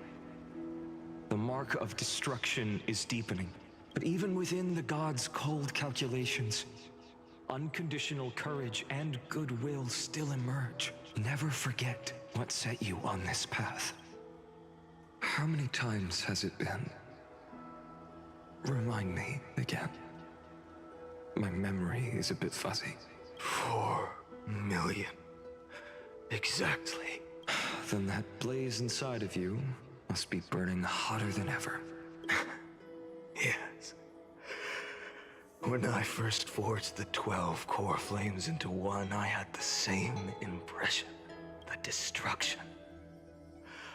[SPEAKER 9] The mark of destruction is deepening. But even within the gods' cold calculations, unconditional courage and goodwill still emerge. Never forget what set you on this path. How many times has it been? Remind me again. My memory is a bit fuzzy.
[SPEAKER 8] 4 million. Exactly.
[SPEAKER 9] Then that blaze inside of you must be burning hotter than ever.
[SPEAKER 8] Yes. When I first forged the 12 core flames into one, I had the same impression. The destruction.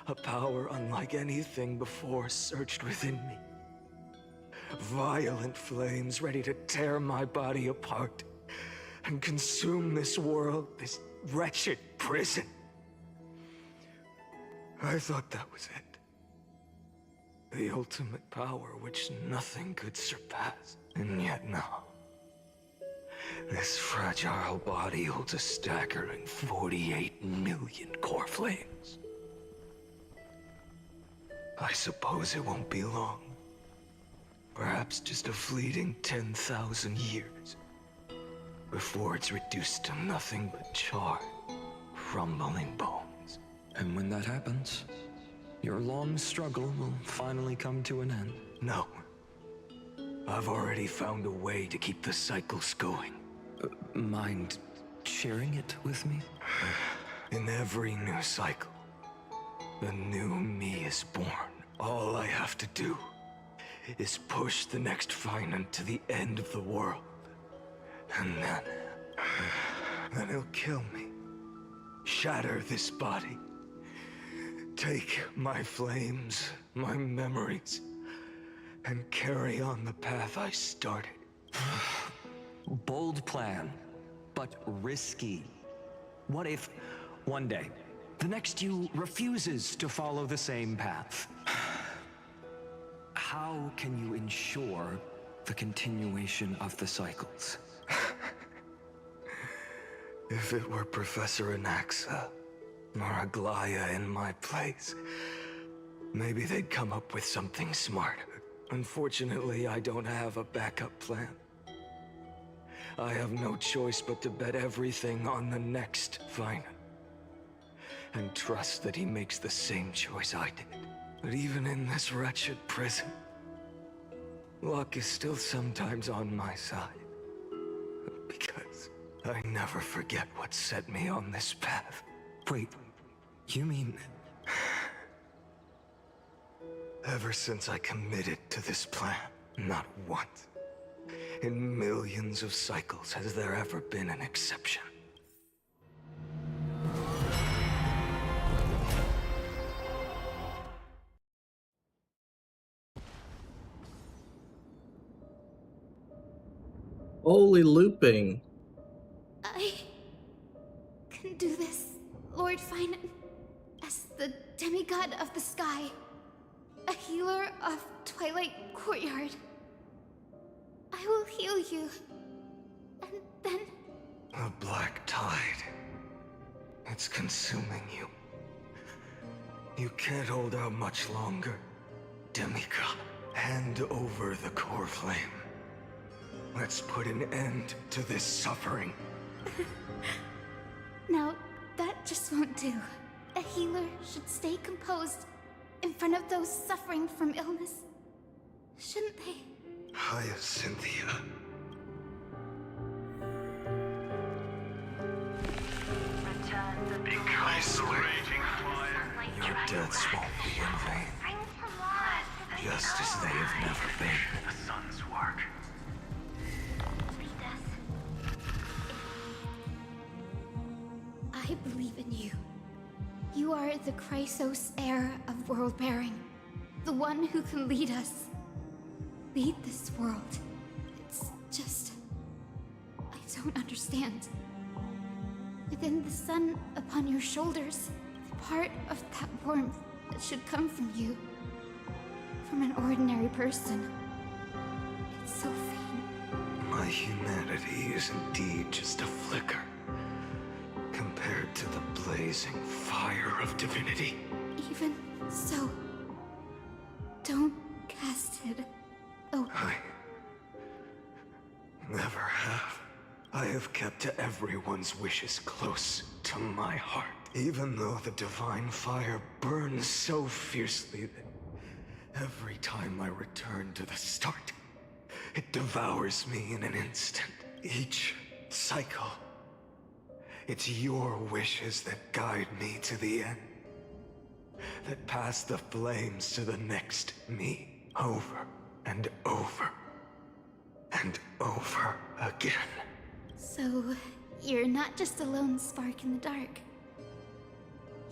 [SPEAKER 8] A power unlike anything before surged within me. Violent flames ready to tear my body apart and consume this world, this wretched prison. I thought that was it. The ultimate power which nothing could surpass. And yet now, this fragile body holds a staggering 48 million core flames. I suppose it won't be long. Perhaps just a fleeting 10,000 years before it's reduced to nothing but charred, crumbling bones.
[SPEAKER 9] And when that happens, your long struggle will finally come to an end.
[SPEAKER 8] No. I've already found a way to keep the cycles going.
[SPEAKER 9] Mind sharing it with me?
[SPEAKER 8] In every new cycle, a new me is born. All I have to do is push the next Finan to the end of the world. And then he'll kill me. Shatter this body. Take my flames, my memories, and carry on the path I started.
[SPEAKER 9] Bold plan, but risky. What if, one day, the next you refuses to follow the same path? How can you ensure the continuation of the cycles?
[SPEAKER 8] If it were Professor Anaxa or Aglaya in my place, maybe they'd come up with something smarter. Unfortunately, I don't have a backup plan. I have no choice but to bet everything on the next Finan. And trust that he makes the same choice I did. But even in this wretched prison,
[SPEAKER 9] luck is still sometimes on my side. Because I never forget what set me on this path. Wait, you mean... Ever since I committed to this plan, not once, in millions of cycles, has there ever been an exception.
[SPEAKER 2] Holy looping.
[SPEAKER 1] I can do this, Lord Finan, as the demigod of the sky, a healer of Twilight Courtyard. I will heal you, and then...
[SPEAKER 9] A black tide. It's consuming you. You can't hold out much longer. Demigod, hand over the core flame. Let's put an end to this suffering.
[SPEAKER 1] Now, that just won't do. A healer should stay composed in front of those suffering from illness. Shouldn't they?
[SPEAKER 9] Hyacinthia. Because the raging fire, your deaths won't be in vain. Just as they have never been. The sun's work.
[SPEAKER 1] I believe in you. You are the Chrysos heir of world-bearing. The one who can lead us. Lead this world. It's just... I don't understand. Within the sun upon your shoulders, the part of that warmth that should come from you. From an ordinary person. It's so faint.
[SPEAKER 9] My humanity is indeed just a flicker. Compared to the blazing fire of divinity.
[SPEAKER 1] Even so, don't cast it away.
[SPEAKER 9] I never have. I have kept everyone's wishes close to my heart. Even though the divine fire burns so fiercely that every time I return to the start, it devours me in an instant. Each cycle. It's your wishes that guide me to the end. That pass the flames to the next me. Over and over. And over again.
[SPEAKER 1] So, you're not just a lone spark in the dark.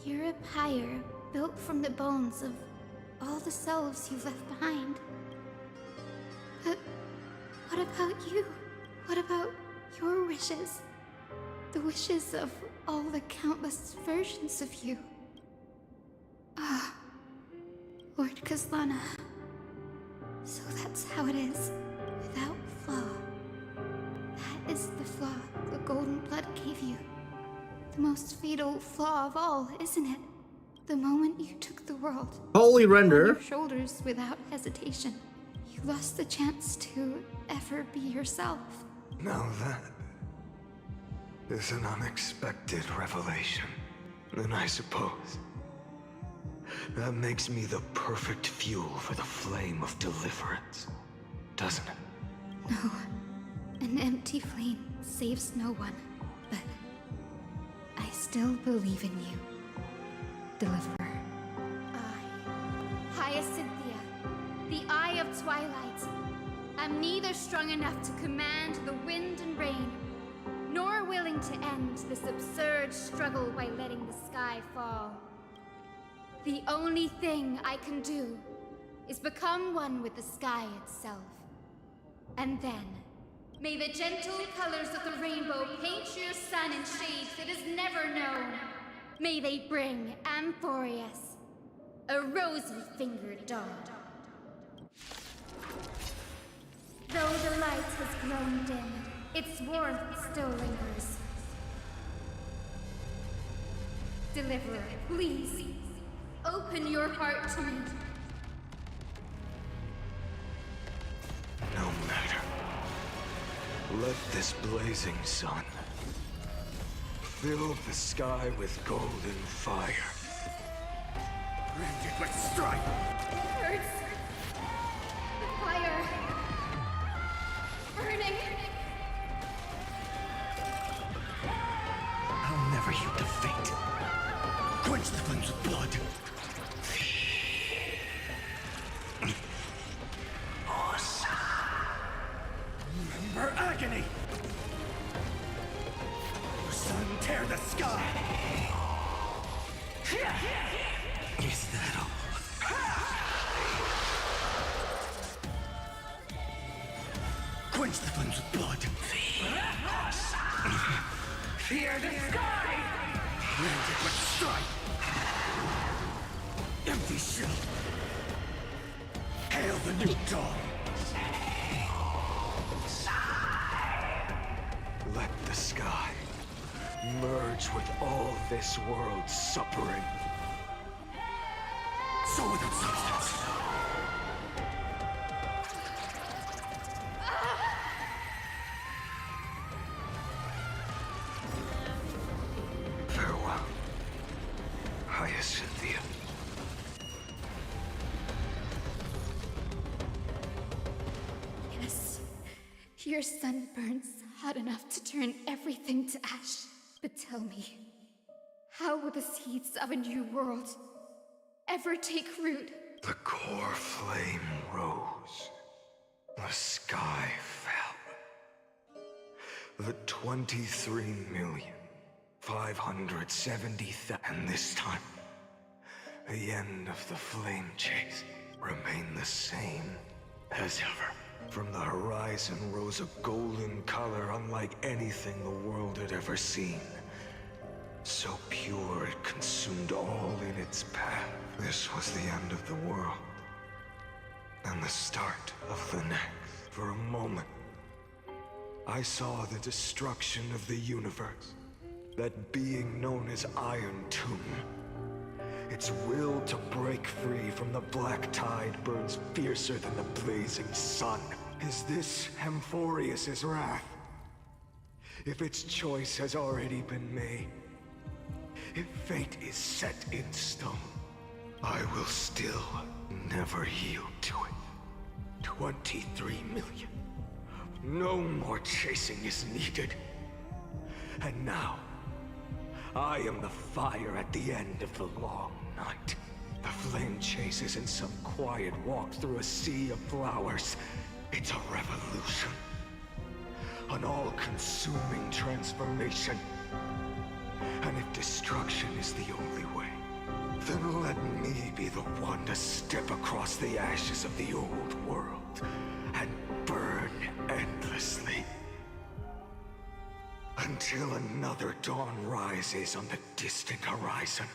[SPEAKER 1] You're a pyre built from the bones of all the selves you've left behind. But what about you? What about your wishes? The wishes of all the countless versions of you. Ah, Lord Kazlana. So that's how it is, without flaw. That is the flaw the golden blood gave you. The most fatal flaw of all, isn't it? The moment you took the world
[SPEAKER 2] Holy render.
[SPEAKER 1] on your shoulders without hesitation, you lost the chance to ever be yourself.
[SPEAKER 9] Now that is an unexpected revelation. And I suppose that makes me the perfect fuel for the flame of deliverance, doesn't it?
[SPEAKER 1] No, an empty flame saves no one, but I still believe in you, Deliverer. I, Hyacinthia, the Eye of Twilight, am neither strong enough to command the wind and rain, nor willing to end this absurd struggle by letting the sky fall. The only thing I can do is become one with the sky itself. And then, may the gentle colors of the rainbow paint your sun in shades it has never known. May they bring Amphorius a rosy-fingered dawn. Though the light has grown dim, its warmth still lingers. Deliverer, please, open your heart to me.
[SPEAKER 9] No matter. Let this blazing sun fill the sky with golden fire.
[SPEAKER 17] Branded with strife.
[SPEAKER 1] It hurts. The fire.
[SPEAKER 17] agony! The sun tear the sky!
[SPEAKER 8] Is that all?
[SPEAKER 17] Quench the flames with blood.
[SPEAKER 8] Fear the sky!
[SPEAKER 17] Branded with strife! Empty shell! Hail the new dawn!
[SPEAKER 9] Let the sky merge with all this world's suffering.
[SPEAKER 17] So without substance.
[SPEAKER 9] Farewell, Hyacinthia.
[SPEAKER 1] Yes, your sun burns hot enough to turn everything to ash. But tell me, how will the seeds of a new world ever take root?
[SPEAKER 9] The core flame rose. The sky fell. The 23,570,000. And this time, the end of the flame chase remained the same as ever. From the horizon rose a golden color unlike anything the world had ever seen. So pure it consumed all in its path. This was the end of the world. And the start of the next. For a moment, I saw the destruction of the universe. That being known as Iron Tomb. Its will to break free from the black tide burns fiercer than the blazing sun. Is this Amphorius's wrath? If its choice has already been made, if fate is set in stone, I will still never yield to it. 23 million. No more chasing is needed. And now, I am the fire at the end of the long night. The flame chase isn't some quiet walk through a sea of flowers. It's a revolution. An all-consuming transformation. And if destruction is the only way, then let me be the one to step across the ashes of the old world and burn endlessly. Until another dawn rises on the distant horizon,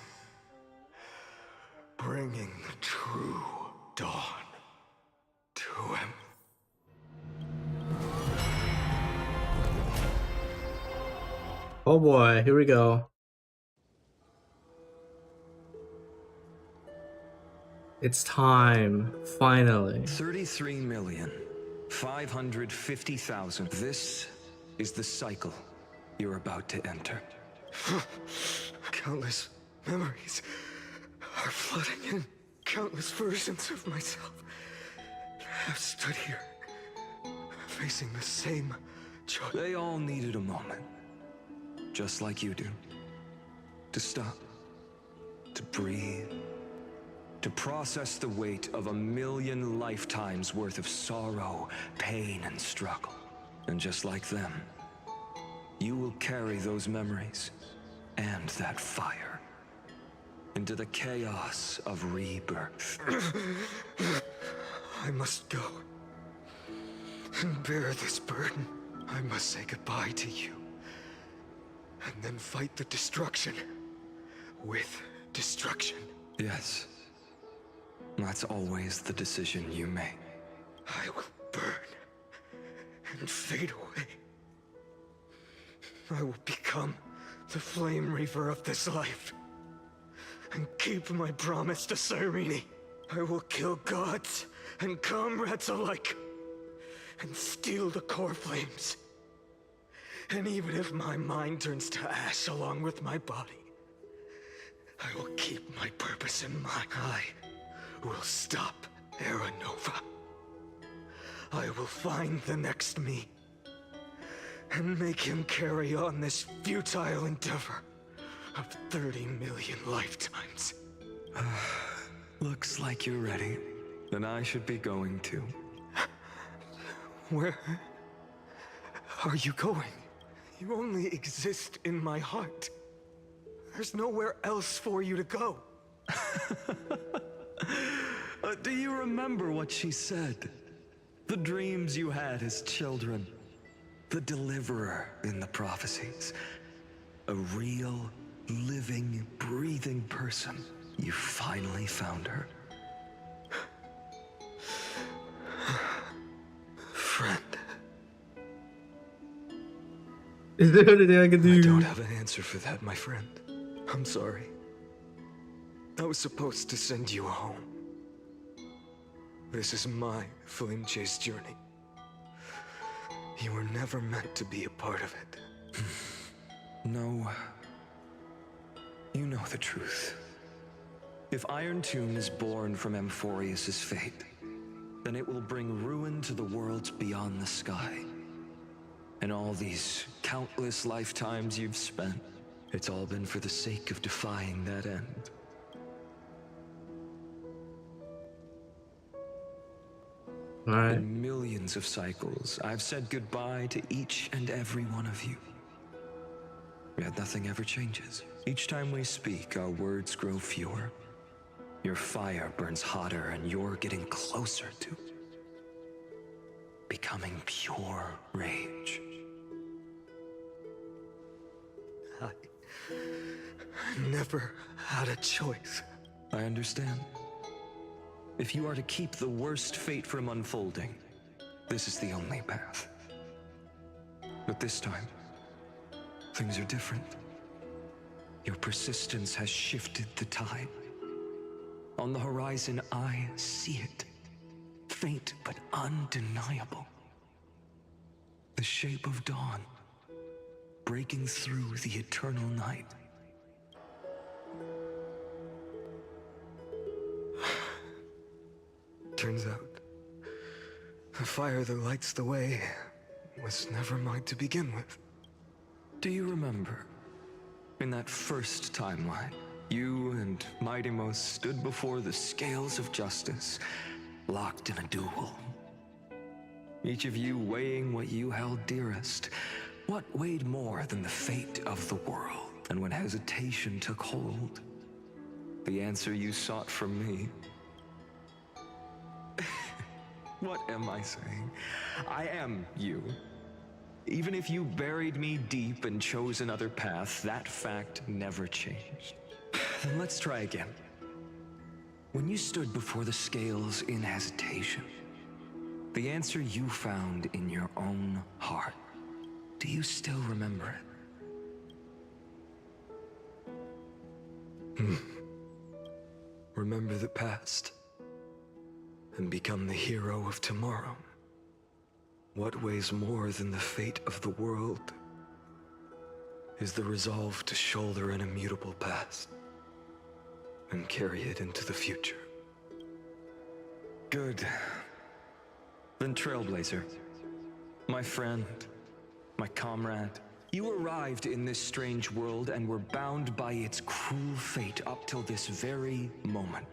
[SPEAKER 9] bringing the true dawn to him.
[SPEAKER 2] Oh boy, here we go. It's time, finally.
[SPEAKER 9] 33,550,000. This is the cycle you're about to enter. Countless memories are flooding in. Countless versions of myself have stood here, facing the same choice. They all needed a moment, just like you do. To stop, to breathe, to process the weight of 1,000,000 lifetimes worth of sorrow, pain, and struggle. And just like them, you will carry those memories and that fire into the chaos of rebirth. I must go and bear this burden. I must say goodbye to you, and then fight the destruction with destruction. Yes. That's always the decision you make. I will burn and fade away. I will become the flame reaver of this life and keep my promise to Cyrene. I will kill gods and comrades alike and steal the core flames. And even if my mind turns to ash along with my body, I will keep my purpose in mind. I will stop Era Nova. I will find the next me and make him carry on this futile endeavor of 30 million lifetimes. Looks like you're ready. Then I should be going too. Where are you going? You only exist in my heart. There's nowhere else for you to go. Do you remember what she said? The dreams you had as children. The deliverer in the prophecies. A real, living, breathing person. You finally found her. Friend.
[SPEAKER 2] Is there anything I can do?
[SPEAKER 9] I don't have an answer for that, my friend. I'm sorry. I was supposed to send you home. This is my flame chase journey. You were never meant to be a part of it. No. You know the truth. If Iron Tomb is born from Amphorius' fate, then it will bring ruin to the worlds beyond the sky. And all these countless lifetimes you've spent, it's all been for the sake of defying that end.
[SPEAKER 2] All right.
[SPEAKER 9] In millions of cycles, I've said goodbye to each and every one of you. Yet nothing ever changes. Each time we speak, our words grow fewer. Your fire burns hotter, and you're getting closer to becoming pure rage. I never had a choice. I understand. If you are to keep the worst fate from unfolding, this is the only path. But this time, things are different. Your persistence has shifted the tide. On the horizon, I see it. Faint but undeniable. The shape of dawn, breaking through the eternal night. Turns out, the fire that lights the way was never mine to begin with. Do you remember, in that first timeline, you and Mightymost stood before the scales of justice, locked in a duel? Each of you weighing what you held dearest. What weighed more than the fate of the world? And when hesitation took hold, the answer you sought from me. What am I saying? I am you. Even if you buried me deep and chose another path, that fact never changed. Then let's try again. When you stood before the scales in hesitation, the answer you found in your own heart, do you still remember it? Remember the past and become the hero of tomorrow. What weighs more than the fate of the world is the resolve to shoulder an immutable past and carry it into the future. Good. Then Trailblazer, my friend, my comrade, you arrived in this strange world and were bound by its cruel fate up till this very moment.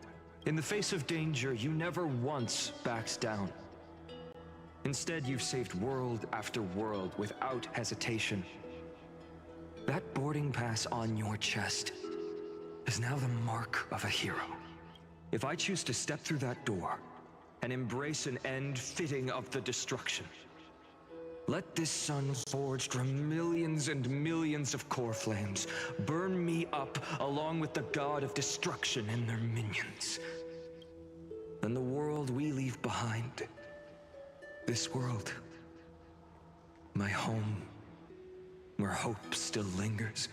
[SPEAKER 9] In the face of danger, you never once backed down. Instead, you've saved world after world without hesitation. That boarding pass on your chest is now the mark of a hero. If I choose to step through that door and embrace an end fitting of the destruction, let this sun forged from millions and millions of core flames burn me up along with the god of destruction and their minions. Then the world we leave behind, this world, my home, where hope still lingers,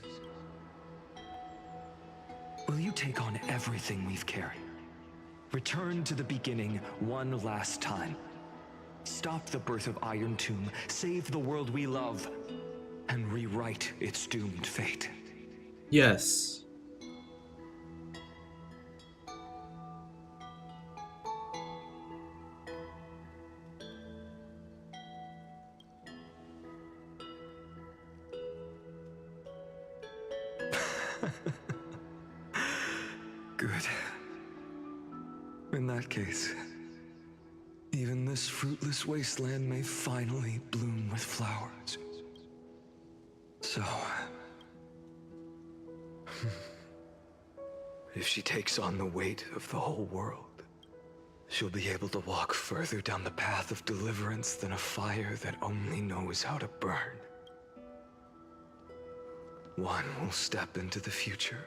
[SPEAKER 9] will you take on everything we've carried? Return to the beginning one last time. Stop the birth of Iron Tomb, save the world we love, and rewrite its doomed fate.
[SPEAKER 2] Yes.
[SPEAKER 9] Good. In that case, even this fruitless wasteland may finally bloom with flowers. So... if she takes on the weight of the whole world, she'll be able to walk further down the path of deliverance than a fire that only knows how to burn. One will step into the future.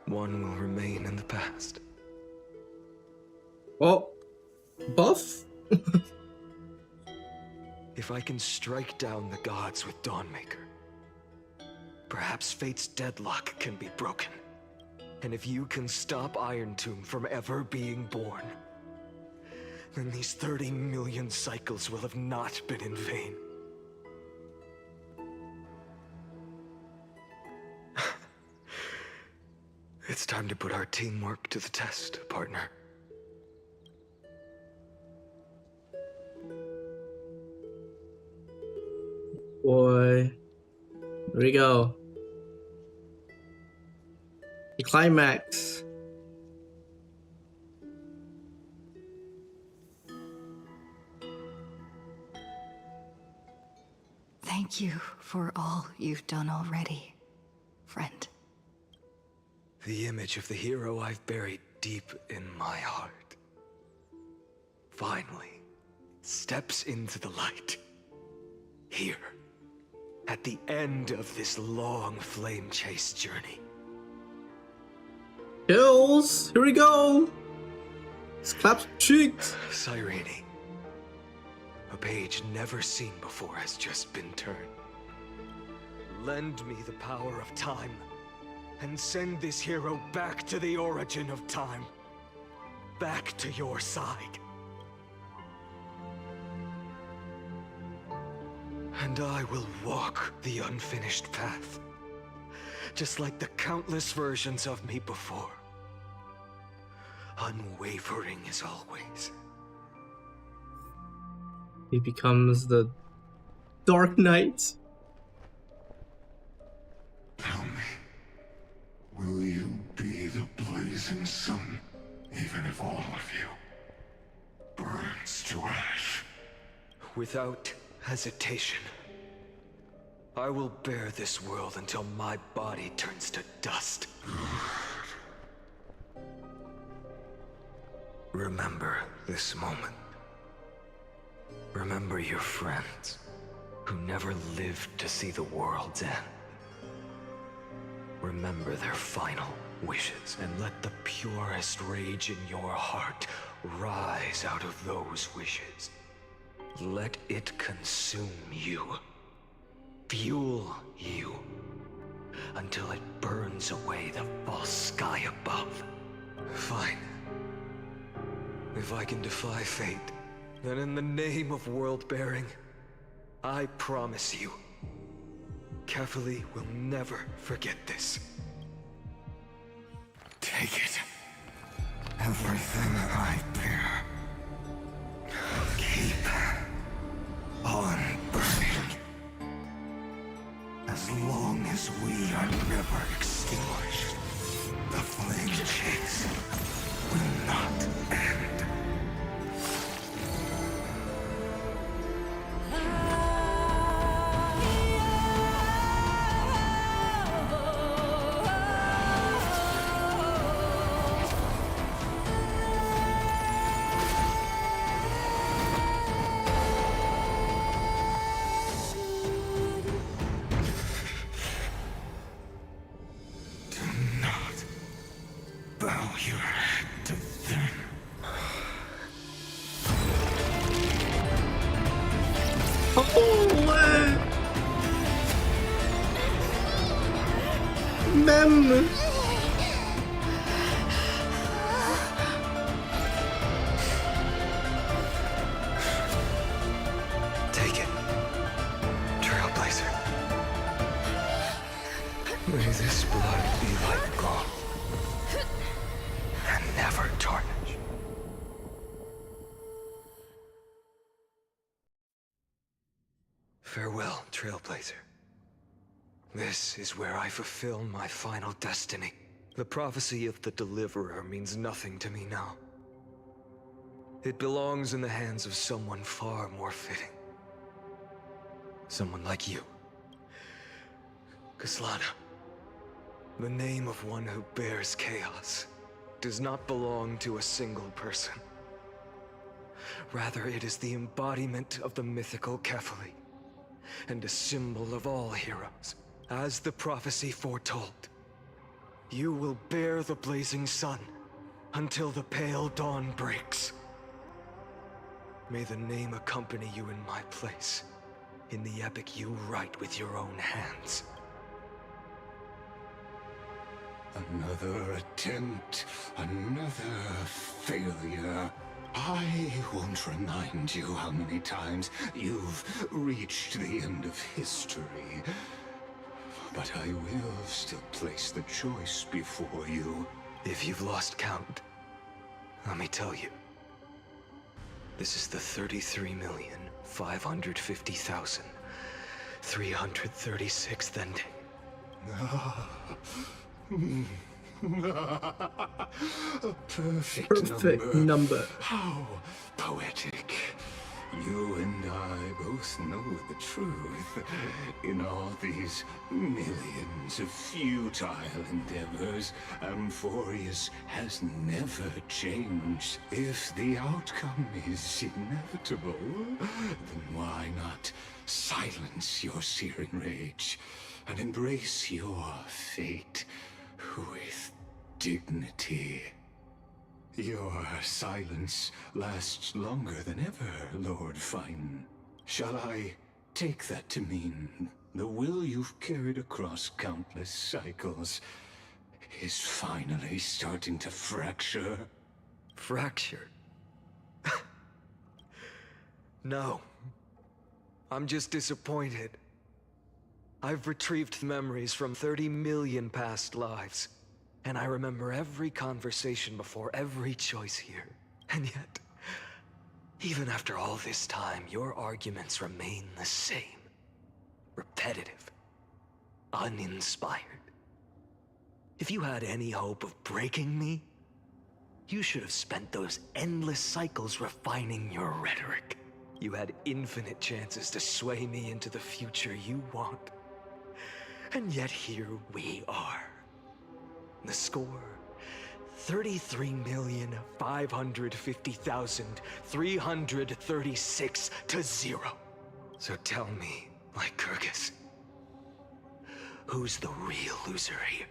[SPEAKER 9] One will remain in the past.
[SPEAKER 2] Oh, buff?
[SPEAKER 9] If I can strike down the gods with Dawnmaker, perhaps fate's deadlock can be broken. And if you can stop Iron Tomb from ever being born, then these 30 million cycles will have not been in vain. It's time to put our teamwork to the test, partner.
[SPEAKER 2] Boy. Here we go. The climax.
[SPEAKER 6] Thank you for all you've done already, friend.
[SPEAKER 9] The image of the hero I've buried deep in my heart finally steps into the light. Here, at the end of this long flame chase journey.
[SPEAKER 2] Hills, here we go. Let's clap some cheeks.
[SPEAKER 9] Cyrene, a page never seen before has just been turned. Lend me the power of time, and send this hero back to the origin of time. Back to your side. And I will walk the unfinished path, just like the countless versions of me before. Unwavering as always.
[SPEAKER 2] He becomes the Dark Knight.
[SPEAKER 13] Tell me, will you be the blazing sun, even if all of you burns to ash?
[SPEAKER 9] Without hesitation, I will bear this world until my body turns to dust. Remember this moment. Remember your friends who never lived to see the world's end. Remember their final wishes, and let the purest rage in your heart rise out of those wishes. Let it consume you, fuel you, until it burns away the false sky above. Fine. If I can defy fate, then in the name of world-bearing, I promise you, Kefali will never forget this.
[SPEAKER 13] Take it. Everything I bear. Keep on burning. As long as we are never extinguished, the flame chase will not end.
[SPEAKER 2] Mem.
[SPEAKER 9] Take it, Trailblazer. May this blood be like gold, and never tarnish. Farewell, Trailblazer. This is where I fulfill my final destiny. The prophecy of the Deliverer means nothing to me now. It belongs in the hands of someone far more fitting. Someone like you. Kaslana. The name of one who bears chaos does not belong to a single person. Rather, it is the embodiment of the mythical Kefali, and a symbol of all heroes. As the prophecy foretold, you will bear the blazing sun until the pale dawn breaks. May the name accompany you in my place, in the epic you write with your own hands.
[SPEAKER 13] Another attempt, another failure. I won't remind you how many times you've reached the end of history. But I will still place the choice before you.
[SPEAKER 9] If you've lost count, let me tell you. This is the 33,550,336th ending.
[SPEAKER 13] A perfect number. How poetic. You and I both know the truth. In all these millions of futile endeavors, Amphorius has never changed. If the outcome is inevitable, then why not silence your searing rage and embrace your fate with dignity? Your silence lasts longer than ever, Lord Fine. Shall I take that to mean the will you've carried across countless cycles is finally starting to fracture?
[SPEAKER 9] Fracture? No. I'm just disappointed. I've retrieved memories from 30 million past lives. And I remember every conversation before every choice here. And yet, even after all this time, your arguments remain the same. Repetitive. Uninspired. If you had any hope of breaking me, you should have spent those endless cycles refining your rhetoric. You had infinite chances to sway me into the future you want. And yet here we are. The score, 33,550,336 to 0. So tell me, like Kyrgyz, who's the real loser here?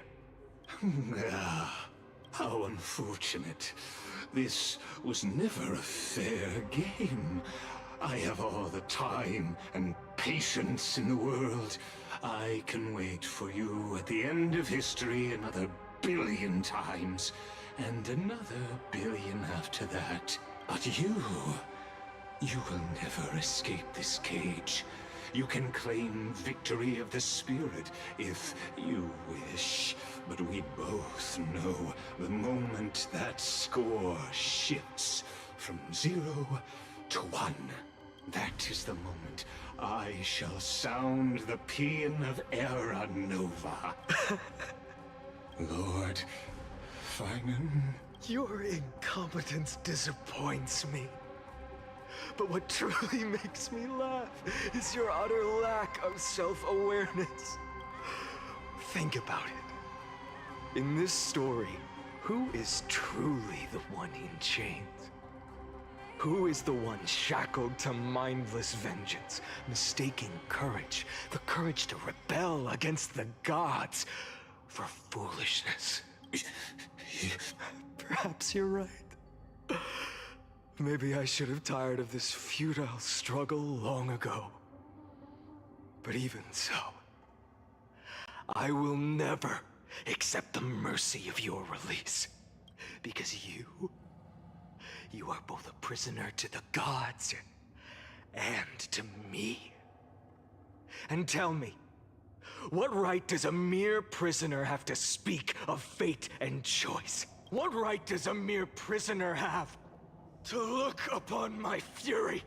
[SPEAKER 13] How unfortunate. This was never a fair game. I have all the time and patience in the world. I can wait for you at the end of history another billion times, and another billion after that. But you will never escape this cage. You can claim victory of the spirit if you wish, but we both know the moment that score shifts from 0 to 1, that is the moment I shall sound the paean of Era Nova. Lord Finan?
[SPEAKER 9] Your incompetence disappoints me. But what truly makes me laugh is your utter lack of self-awareness. Think about it. In this story, who is truly the one in chains? Who is the one shackled to mindless vengeance, mistaking courage, the courage to rebel against the gods, for foolishness? Perhaps you're right. Maybe I should have tired of this futile struggle long ago. But even so, I will never accept the mercy of your release. Because you are both a prisoner to the gods and to me. And tell me, what right does a mere prisoner have to speak of fate and choice? What right does a mere prisoner have to look upon my fury?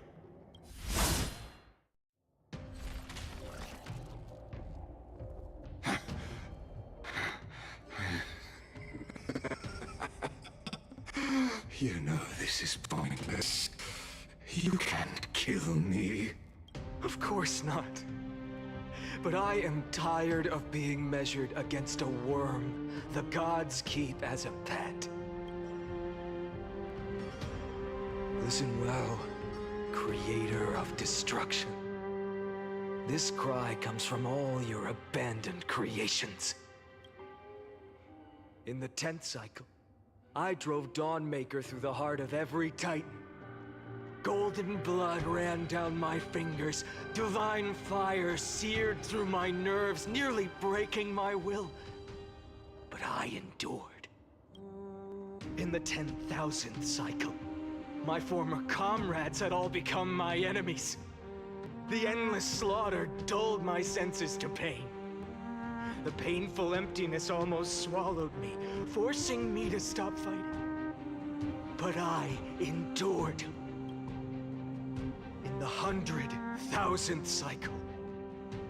[SPEAKER 13] You know this is pointless. You can't kill me.
[SPEAKER 9] Of course not. But I am tired of being measured against a worm the gods keep as a pet. Listen well, creator of destruction. This cry comes from all your abandoned creations. In the 10th cycle, I drove Dawnmaker through the heart of every Titan. Golden blood ran down my fingers, divine fire seared through my nerves, nearly breaking my will. But I endured. In the 10,000th cycle, my former comrades had all become my enemies. The endless slaughter dulled my senses to pain. The painful emptiness almost swallowed me, forcing me to stop fighting. But I endured. In the 100,000th cycle,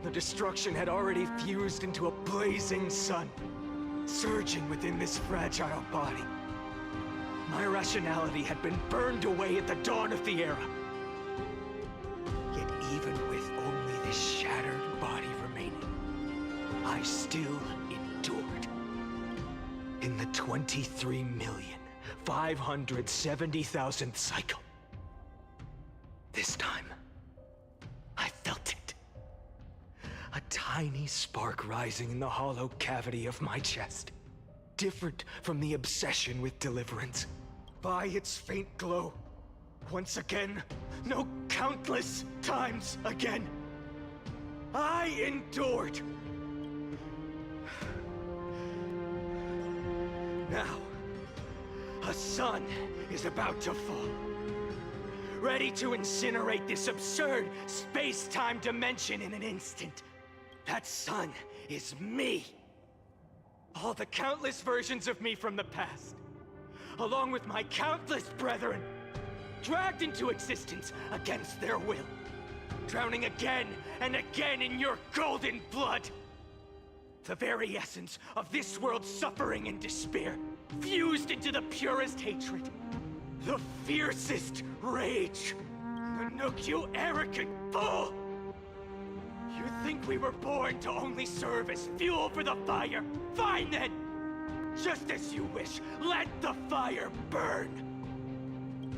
[SPEAKER 9] the destruction had already fused into a blazing sun, surging within this fragile body. My rationality had been burned away at the dawn of the era. Yet even with only this shattered body remaining, I still endured. In the 23,570,000th cycle, this time, I felt it. A tiny spark rising in the hollow cavity of my chest. Different from the obsession with deliverance. By its faint glow, once again, no, countless times again, I endured. Now, a sun is about to fall. Ready to incinerate this absurd space-time dimension in an instant. That sun is me. All the countless versions of me from the past, along with my countless brethren, dragged into existence against their will, drowning again and again in your golden blood. The very essence of this world's suffering and despair, fused into the purest hatred, the fiercest rage. Nanook, you arrogant fool! You think we were born to only serve as fuel for the fire? Fine then! Just as you wish, let the fire burn!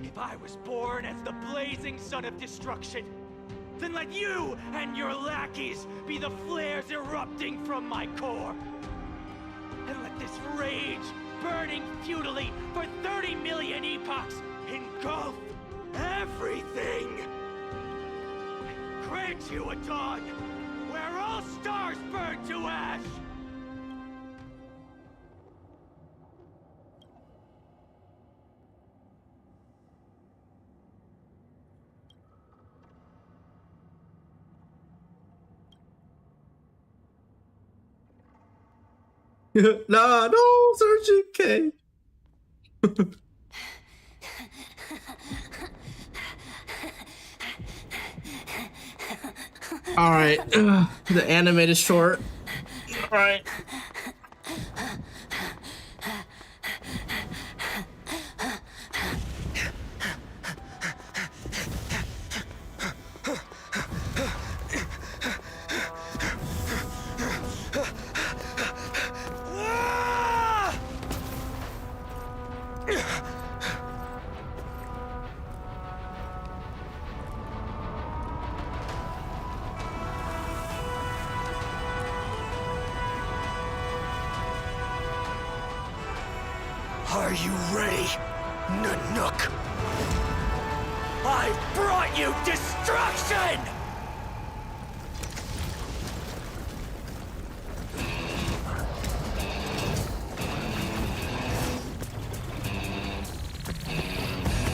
[SPEAKER 9] If I was born as the blazing sun of destruction, then let you and your lackeys be the flares erupting from my core. And let this rage, burning futilely for 30 million epochs, engulf everything! Grant you a dawn where all stars burn to ash!
[SPEAKER 2] Nah, no, Sergeant K. All right, the animated short. All right.
[SPEAKER 9] Are you ready, Nanook? I brought you destruction!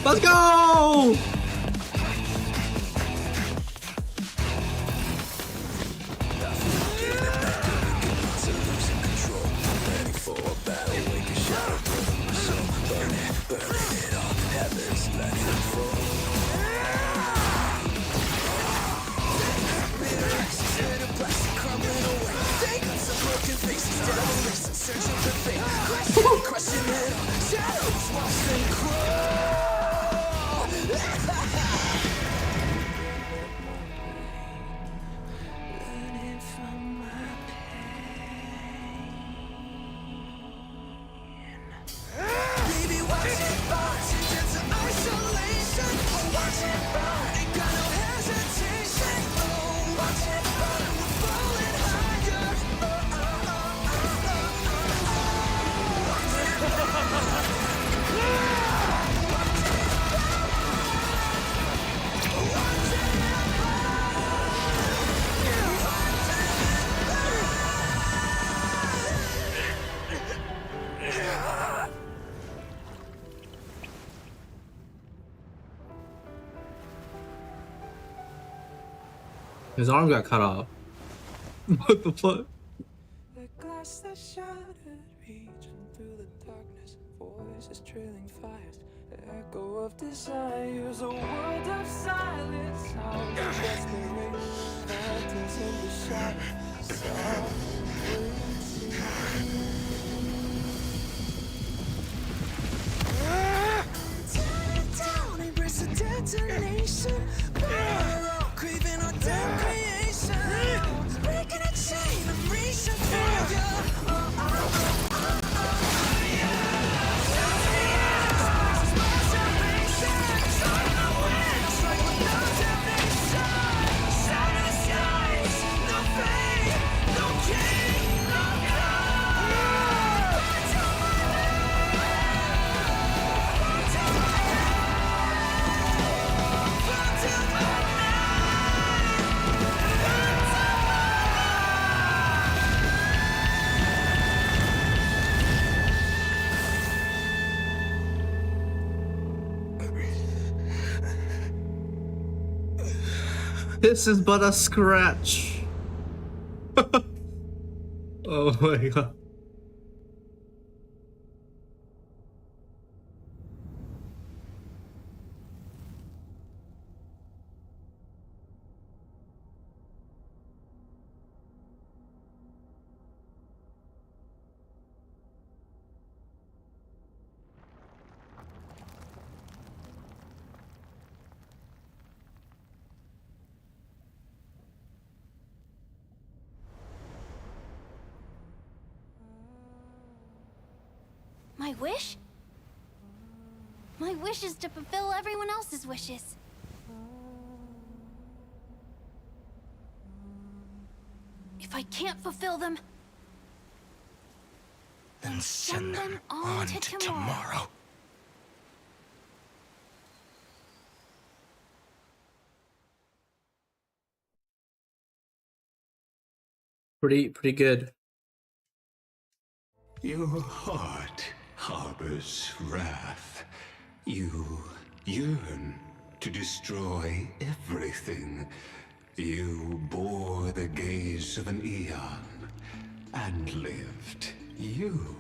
[SPEAKER 2] Let's go! His arm got cut off. What the fuck?
[SPEAKER 10] The glass that shattered, reaching through the darkness, voices trailing fires, echo of desires, a world of silence, sounds of desperation, phantoms in the shadow, softly tear it down, embrace a detonation, craving our damn creation, breaking a chain of reaching for you.
[SPEAKER 2] This is but a scratch. Oh my god.
[SPEAKER 1] My wish? My wish is to fulfill everyone else's wishes. If I can't fulfill them,
[SPEAKER 17] Then send them on to tomorrow.
[SPEAKER 2] Pretty good.
[SPEAKER 13] Your heart harbors wrath. You yearn to destroy everything. You bore the gaze of an eon and lived. You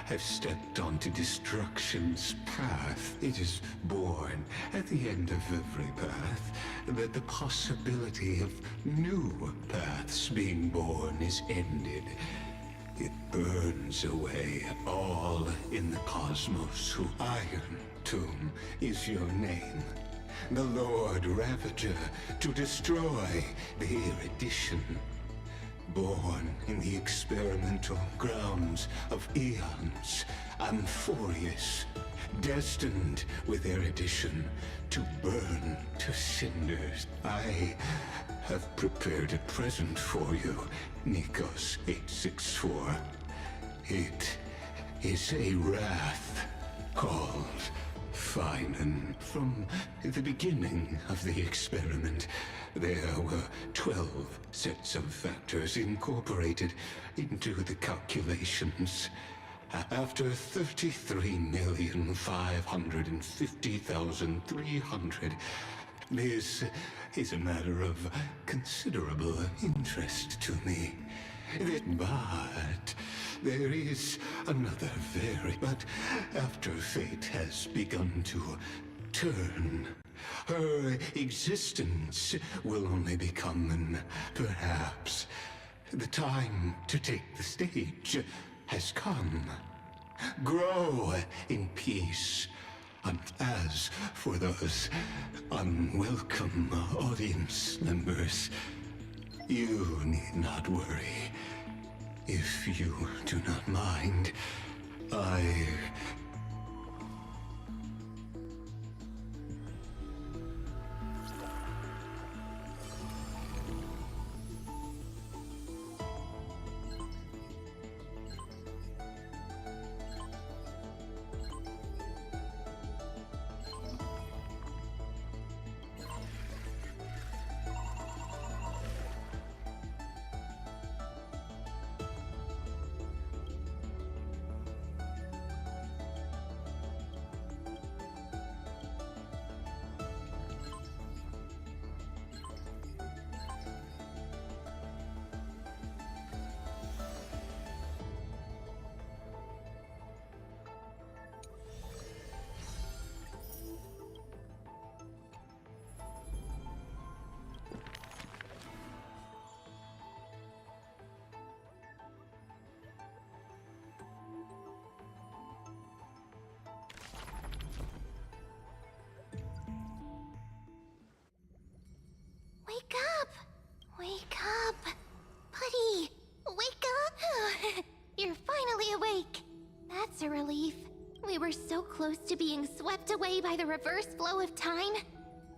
[SPEAKER 13] have stepped onto destruction's path. It is born at the end of every path that the possibility of new paths being born is ended. It burns away all in the cosmos who Iron Tomb is your name. The Lord Ravager to destroy the erudition. Born in the experimental grounds of eons, Amphorius, destined with erudition to burn to cinders. I have prepared a present for you, Nikos 864. It is a wrath called Finan. From the beginning of the experiment, there were 12 sets of factors incorporated into the calculations. After 33,550,300, this is a matter of considerable interest to me. But there is another but after fate has begun to turn, her existence will only become perhaps the time to take the stage has come. Grow in peace. And as for those unwelcome audience members, you need not worry. If you do not mind,
[SPEAKER 5] close to being swept away by the reverse flow of time.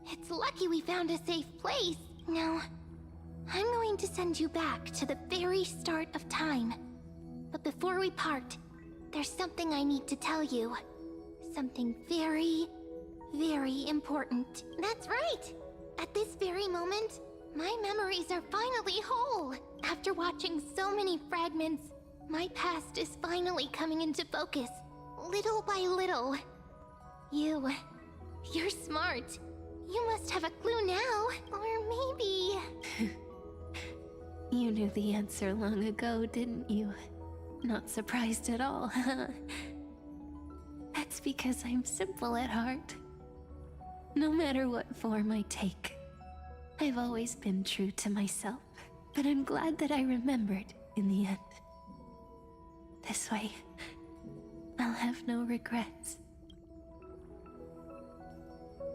[SPEAKER 5] It's lucky we found a safe place. Now, I'm going to send you back to the very start of time. But before we part, there's something I need to tell you. Something very, very important. That's right! At this very moment, my memories are finally whole. After watching so many fragments, my past is finally coming into focus, little by little. You're smart. You must have a clue now, or maybe...
[SPEAKER 19] You knew the answer long ago, didn't you? Not surprised at all, huh? That's because I'm simple at heart. No matter what form I take, I've always been true to myself. But I'm glad that I remembered in the end. This way, I'll have no regrets.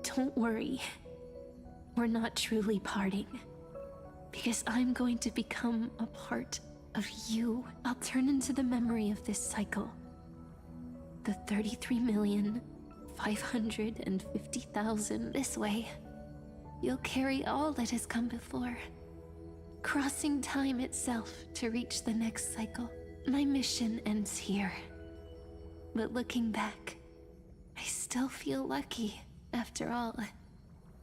[SPEAKER 19] Don't worry. We're not truly parting. Because I'm going to become a part of you. I'll turn into the memory of this cycle. The 33,550,000 this way. You'll carry all that has come before, crossing time itself to reach the next cycle. My mission ends here. But looking back, I still feel lucky, after all.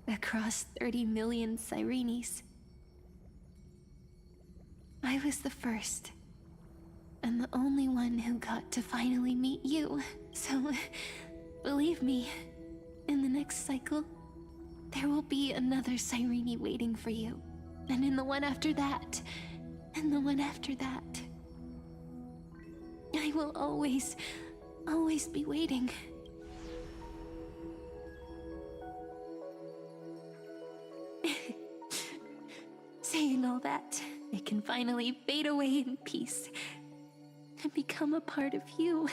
[SPEAKER 19] Across 30 million Sirenes. I was the first, and the only one who got to finally meet you. So, believe me, in the next cycle, there will be another Cyrene waiting for you. And in the one after that, and the one after that. I will always be waiting. Saying all that, it can finally fade away in peace and become a part of you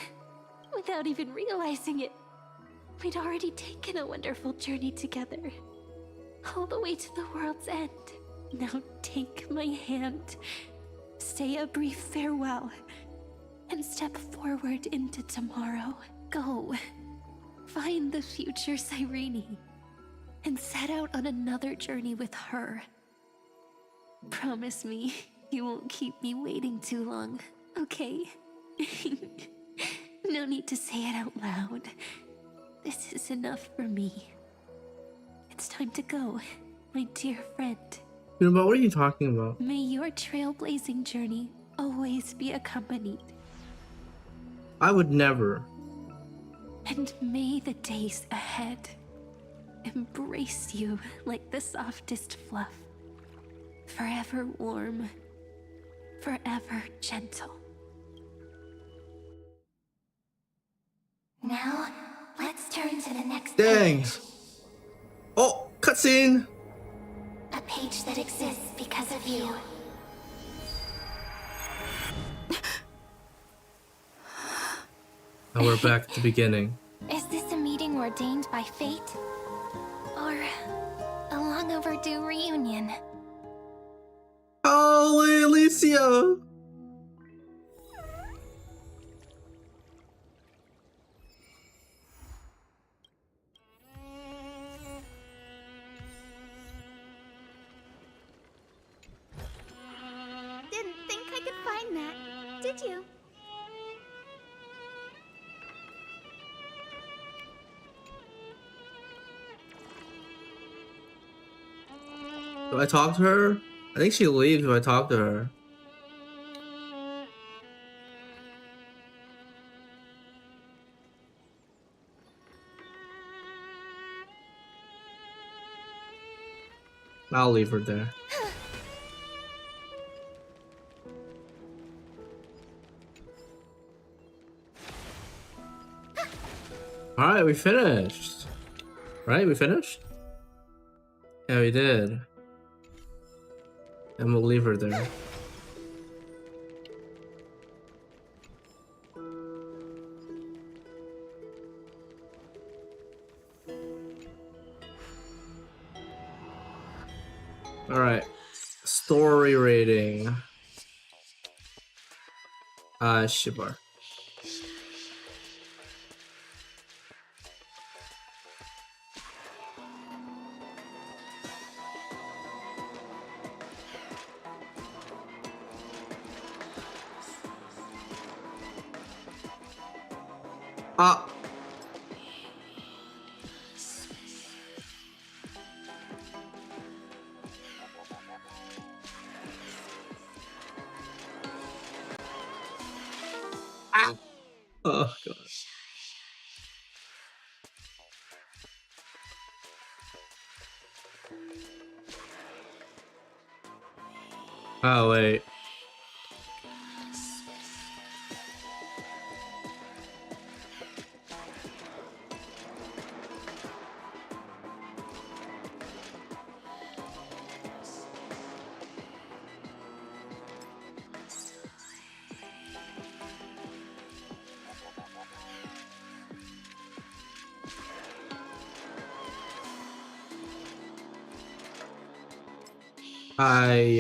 [SPEAKER 19] without even realizing it. We'd already taken a wonderful journey together, all the way to the world's end. Now take my hand, say a brief farewell, and step forward into tomorrow. Go, find the future Cyrene, and set out on another journey with her. Promise me you won't keep me waiting too long, okay? No need to say it out loud. This is enough for me. It's time to go, my dear friend.
[SPEAKER 2] You know, what are you talking about?
[SPEAKER 19] May your trailblazing journey always be accompanied.
[SPEAKER 2] I would never.
[SPEAKER 19] And may the days ahead embrace you like the softest fluff. Forever warm, forever gentle.
[SPEAKER 5] Now, let's turn to the next
[SPEAKER 2] Dang.
[SPEAKER 5] page.
[SPEAKER 2] Oh, cutscene.
[SPEAKER 5] A page that exists because of you.
[SPEAKER 2] Now we're back at the beginning.
[SPEAKER 19] Is this a meeting ordained by fate? Or a long overdue reunion?
[SPEAKER 2] Holy Alicia!
[SPEAKER 1] Didn't think I could find that, did you?
[SPEAKER 2] Do I talk to her? I think she leaves if I talk to her. I'll leave her there. Alright, we finished. Right, we finished? Yeah, we did. And we'll leave her there. Alright. Story rating. Shibar. Ah. Ah. Oh god. Oh wait. I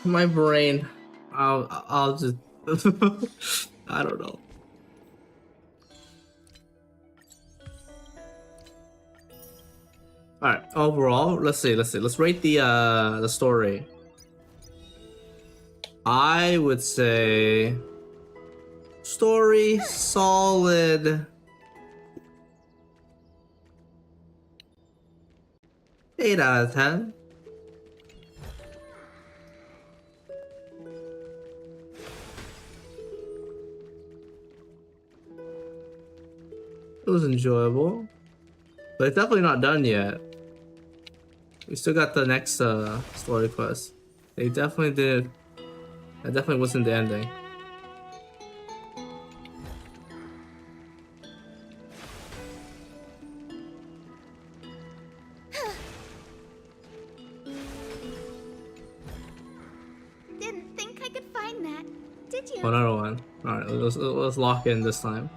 [SPEAKER 2] my brain. I'll just I don't know. All right, overall, let's see. Let's rate the story. I would say story solid 8 out of 10. It was enjoyable, but it's definitely not done yet. We still got the next story quest. They definitely did. That definitely wasn't the ending.
[SPEAKER 1] Didn't think I could find that, did you?
[SPEAKER 2] Another one. All right, let's lock in this time.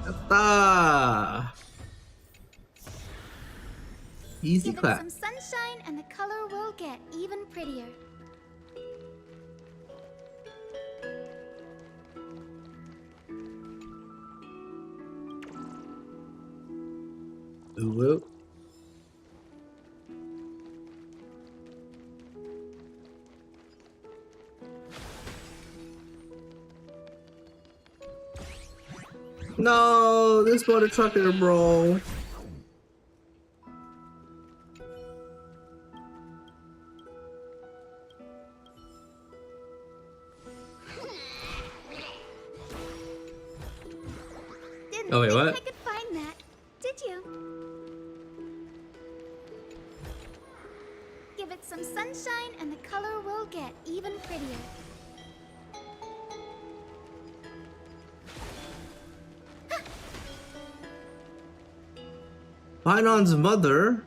[SPEAKER 2] Yatta! Easy
[SPEAKER 1] Give it
[SPEAKER 2] clap.
[SPEAKER 1] some sunshine and the color will get even prettier.
[SPEAKER 2] Ooh. No, this motor trucker, bro.
[SPEAKER 1] Didn't
[SPEAKER 2] Oh wait,
[SPEAKER 1] think
[SPEAKER 2] what?
[SPEAKER 1] I could find that, did you? Give it some sunshine and the color will get even prettier.
[SPEAKER 2] Pinon's mother.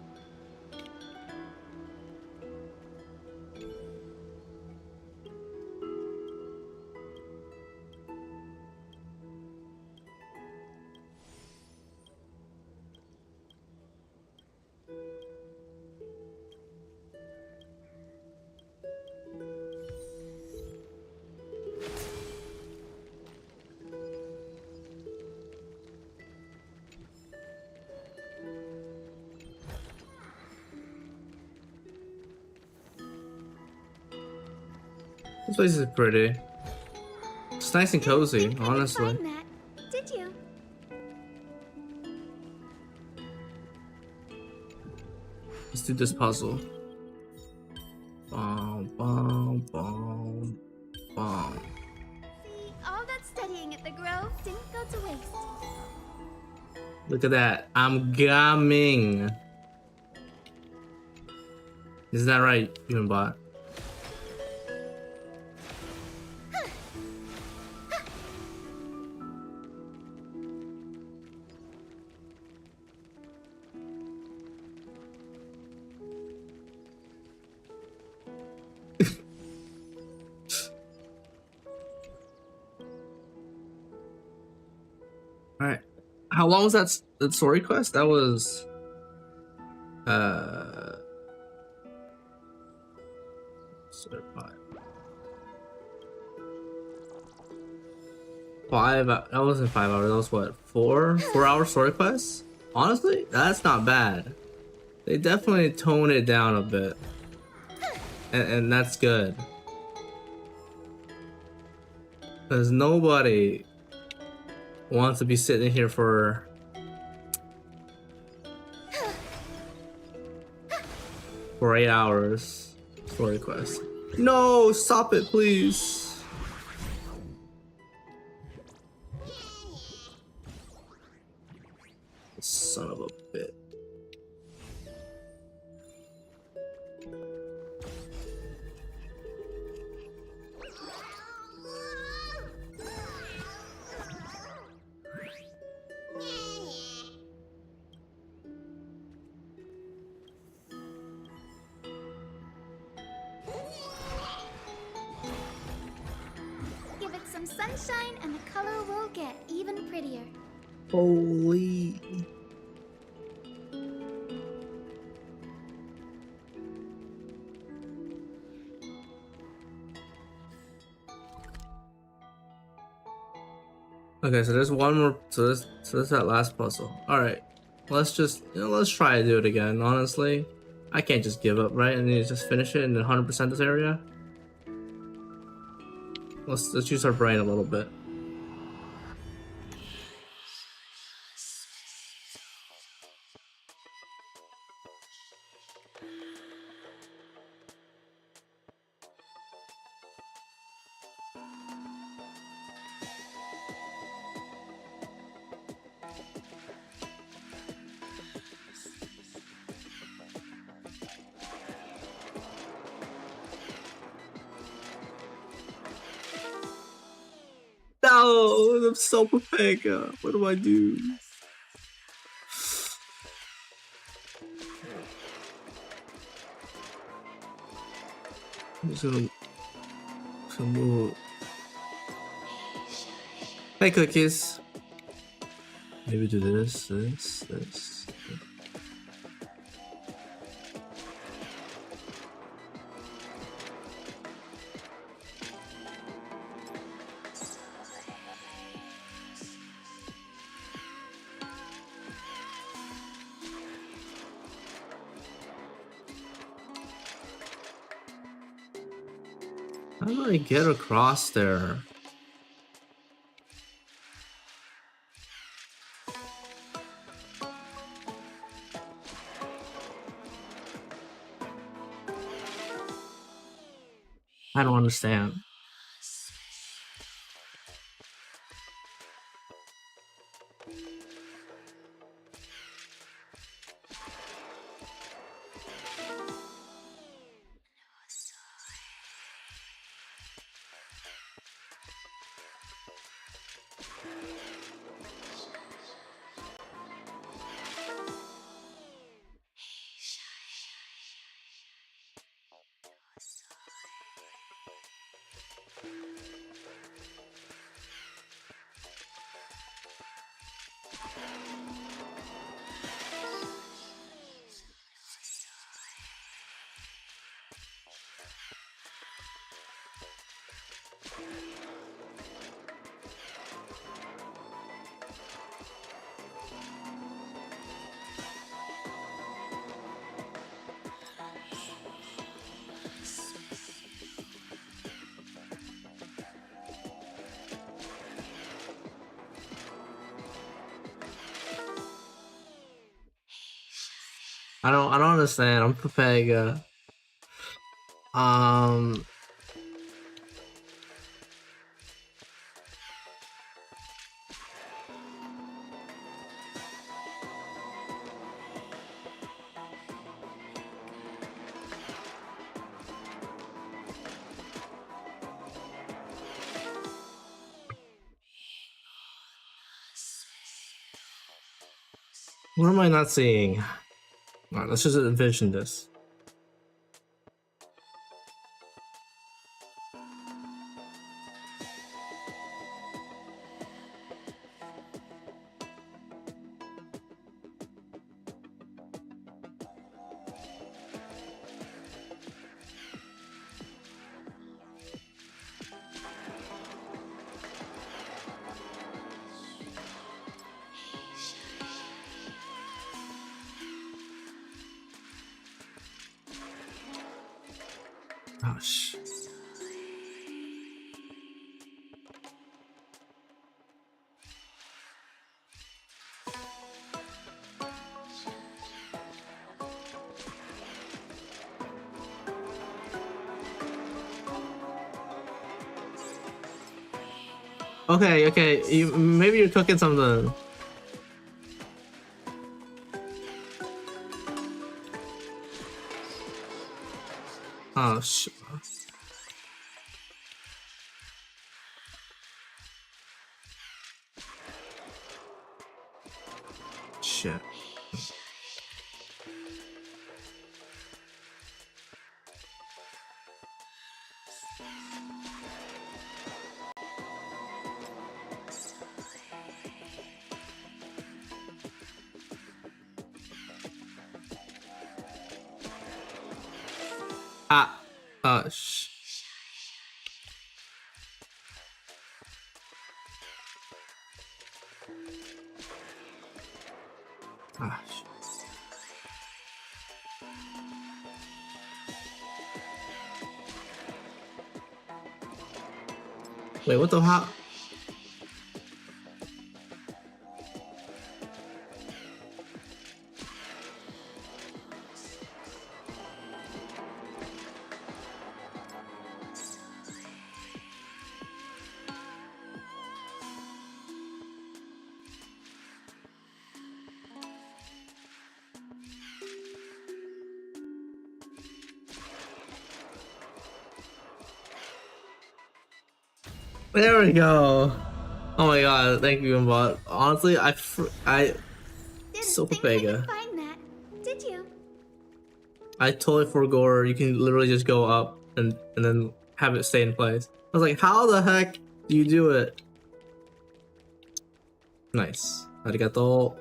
[SPEAKER 2] This place is pretty. It's nice and cozy, honestly.
[SPEAKER 1] Find that, did you?
[SPEAKER 2] Let's do this puzzle. Bom, bom, bom, bom.
[SPEAKER 1] See, all that studying at the Grove didn't go to waste.
[SPEAKER 2] Look at that. I'm gaming. Isn't that right, human bot? Alright. How long was that story quest? That was 5. That wasn't 5 hours. That was what, 4-hour story quest? Honestly, that's not bad. They definitely tone it down a bit, and that's good. Cause nobody wants to be sitting here for 8 hours story quest. No, stop it, please. Son of a bitch.
[SPEAKER 1] Give it some sunshine and the color will get even prettier.
[SPEAKER 2] Holy. Okay, so there's one more. So this that last puzzle. All right, let's just let's try to do it again. Honestly, I can't just give up, right? And just finish it and then 100% this area. Let's use our brain a little bit. No, I'm so pathetic. What do I do? I'm just gonna move. Hey, cookies. Maybe do this. How do I get across there? I don't understand. I don't understand. I'm Papega. What am I not seeing? Alright, let's just envision this. Gosh. Okay. Maybe you're cooking something. Oh shit. Shit. Shh. Gosh. Wait, what the hell? There we go. Oh my god, thank you, Mbot. Honestly, I so Papega.
[SPEAKER 1] Find that, did you?
[SPEAKER 2] I totally forgot you can literally just go up and then have it stay in place. I was like, how the heck do you do it? Nice. Arigato.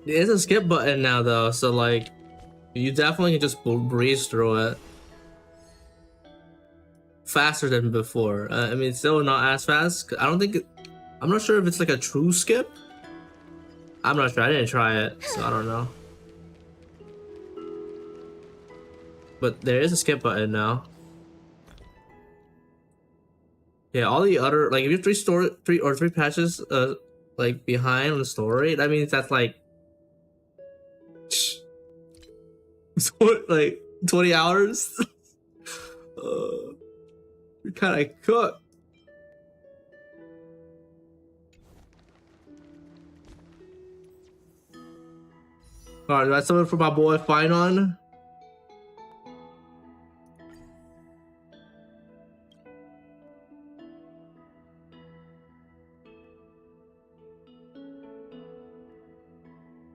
[SPEAKER 2] There's a skip button now though, so like you definitely can just breeze through it faster than before. I mean, it's still not as fast. I don't think I'm not sure if it's like a true skip. I'm not sure. I didn't try it, so I don't know. But there is a skip button now. Yeah, all the other like if you're three patches like behind on the story, that means that's like like 20 hours. You're kind of cooked. All right, that's something for my boy Finon.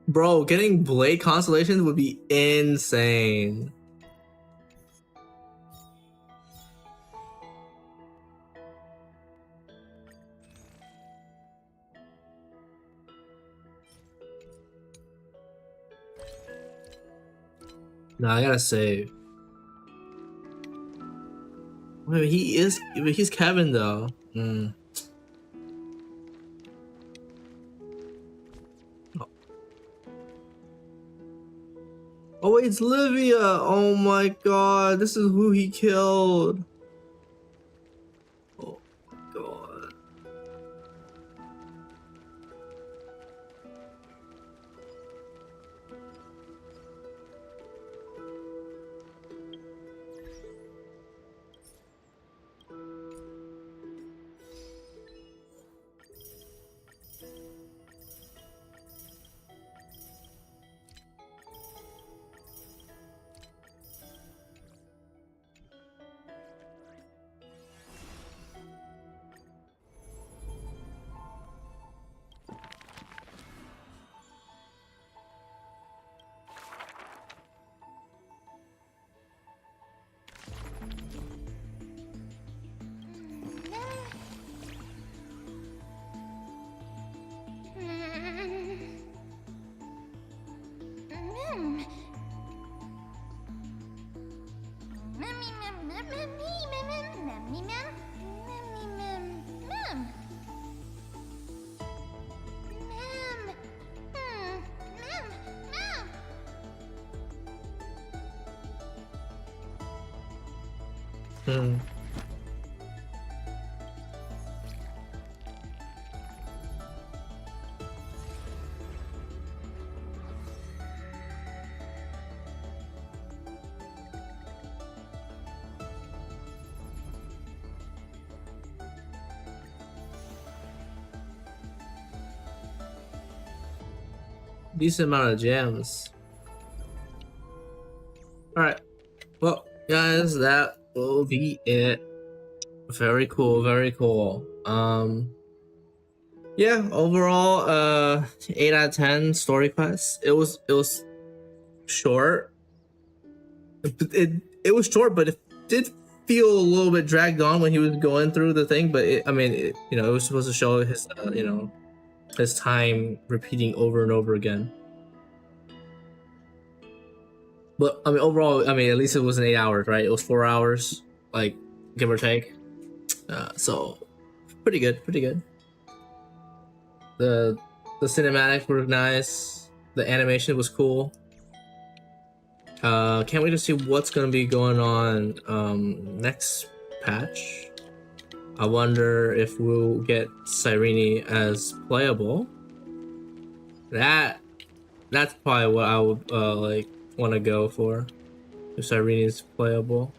[SPEAKER 2] Bro, getting Blade constellations would be insane. Nah, I gotta save. Wait, he's Kevin though. Oh wait, it's Livia! Oh my god, this is who he killed. Oh my god. Decent amount of gems. Alright. Well, guys, that will be it. Very cool, very cool. Yeah, overall, 8 out of 10 story quest. It was short. It was short, but it did feel a little bit dragged on when he was going through the thing. But it was supposed to show his his time repeating over and over again. But I mean, overall, I mean, at least it wasn't 8 hours, right? It was 4 hours, like give or take. So pretty good, pretty good. The cinematics were nice. The animation was cool. Can't wait to see what's gonna be going on next patch. I wonder if we'll get Cyrene as playable. That's probably what I would like want to go for, if Cyrene is playable.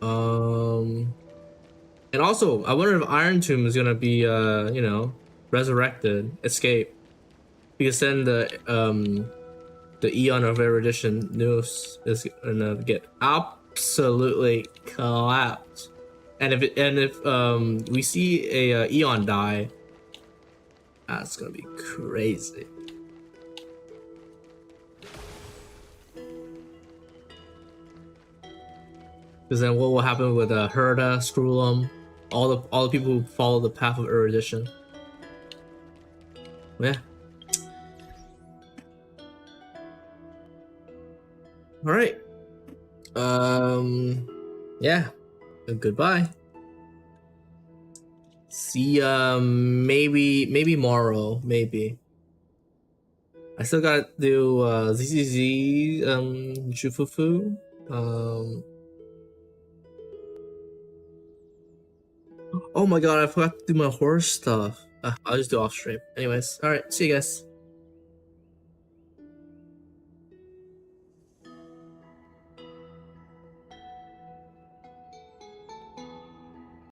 [SPEAKER 2] And also I wonder if Iron Tomb is gonna be resurrected, escape, because then the Eon of Erudition news is gonna get absolutely collapsed. And if we see a Eon die, That's gonna be crazy. Because then what will happen with Herda, Screwlum, all the people who follow the path of erudition? Yeah. All right. Yeah. Goodbye. See maybe tomorrow, maybe. I still gotta do ZZZ Jufufu. Oh my god, I forgot to do my horror stuff. I'll just do off stream. Anyways, alright, see you guys.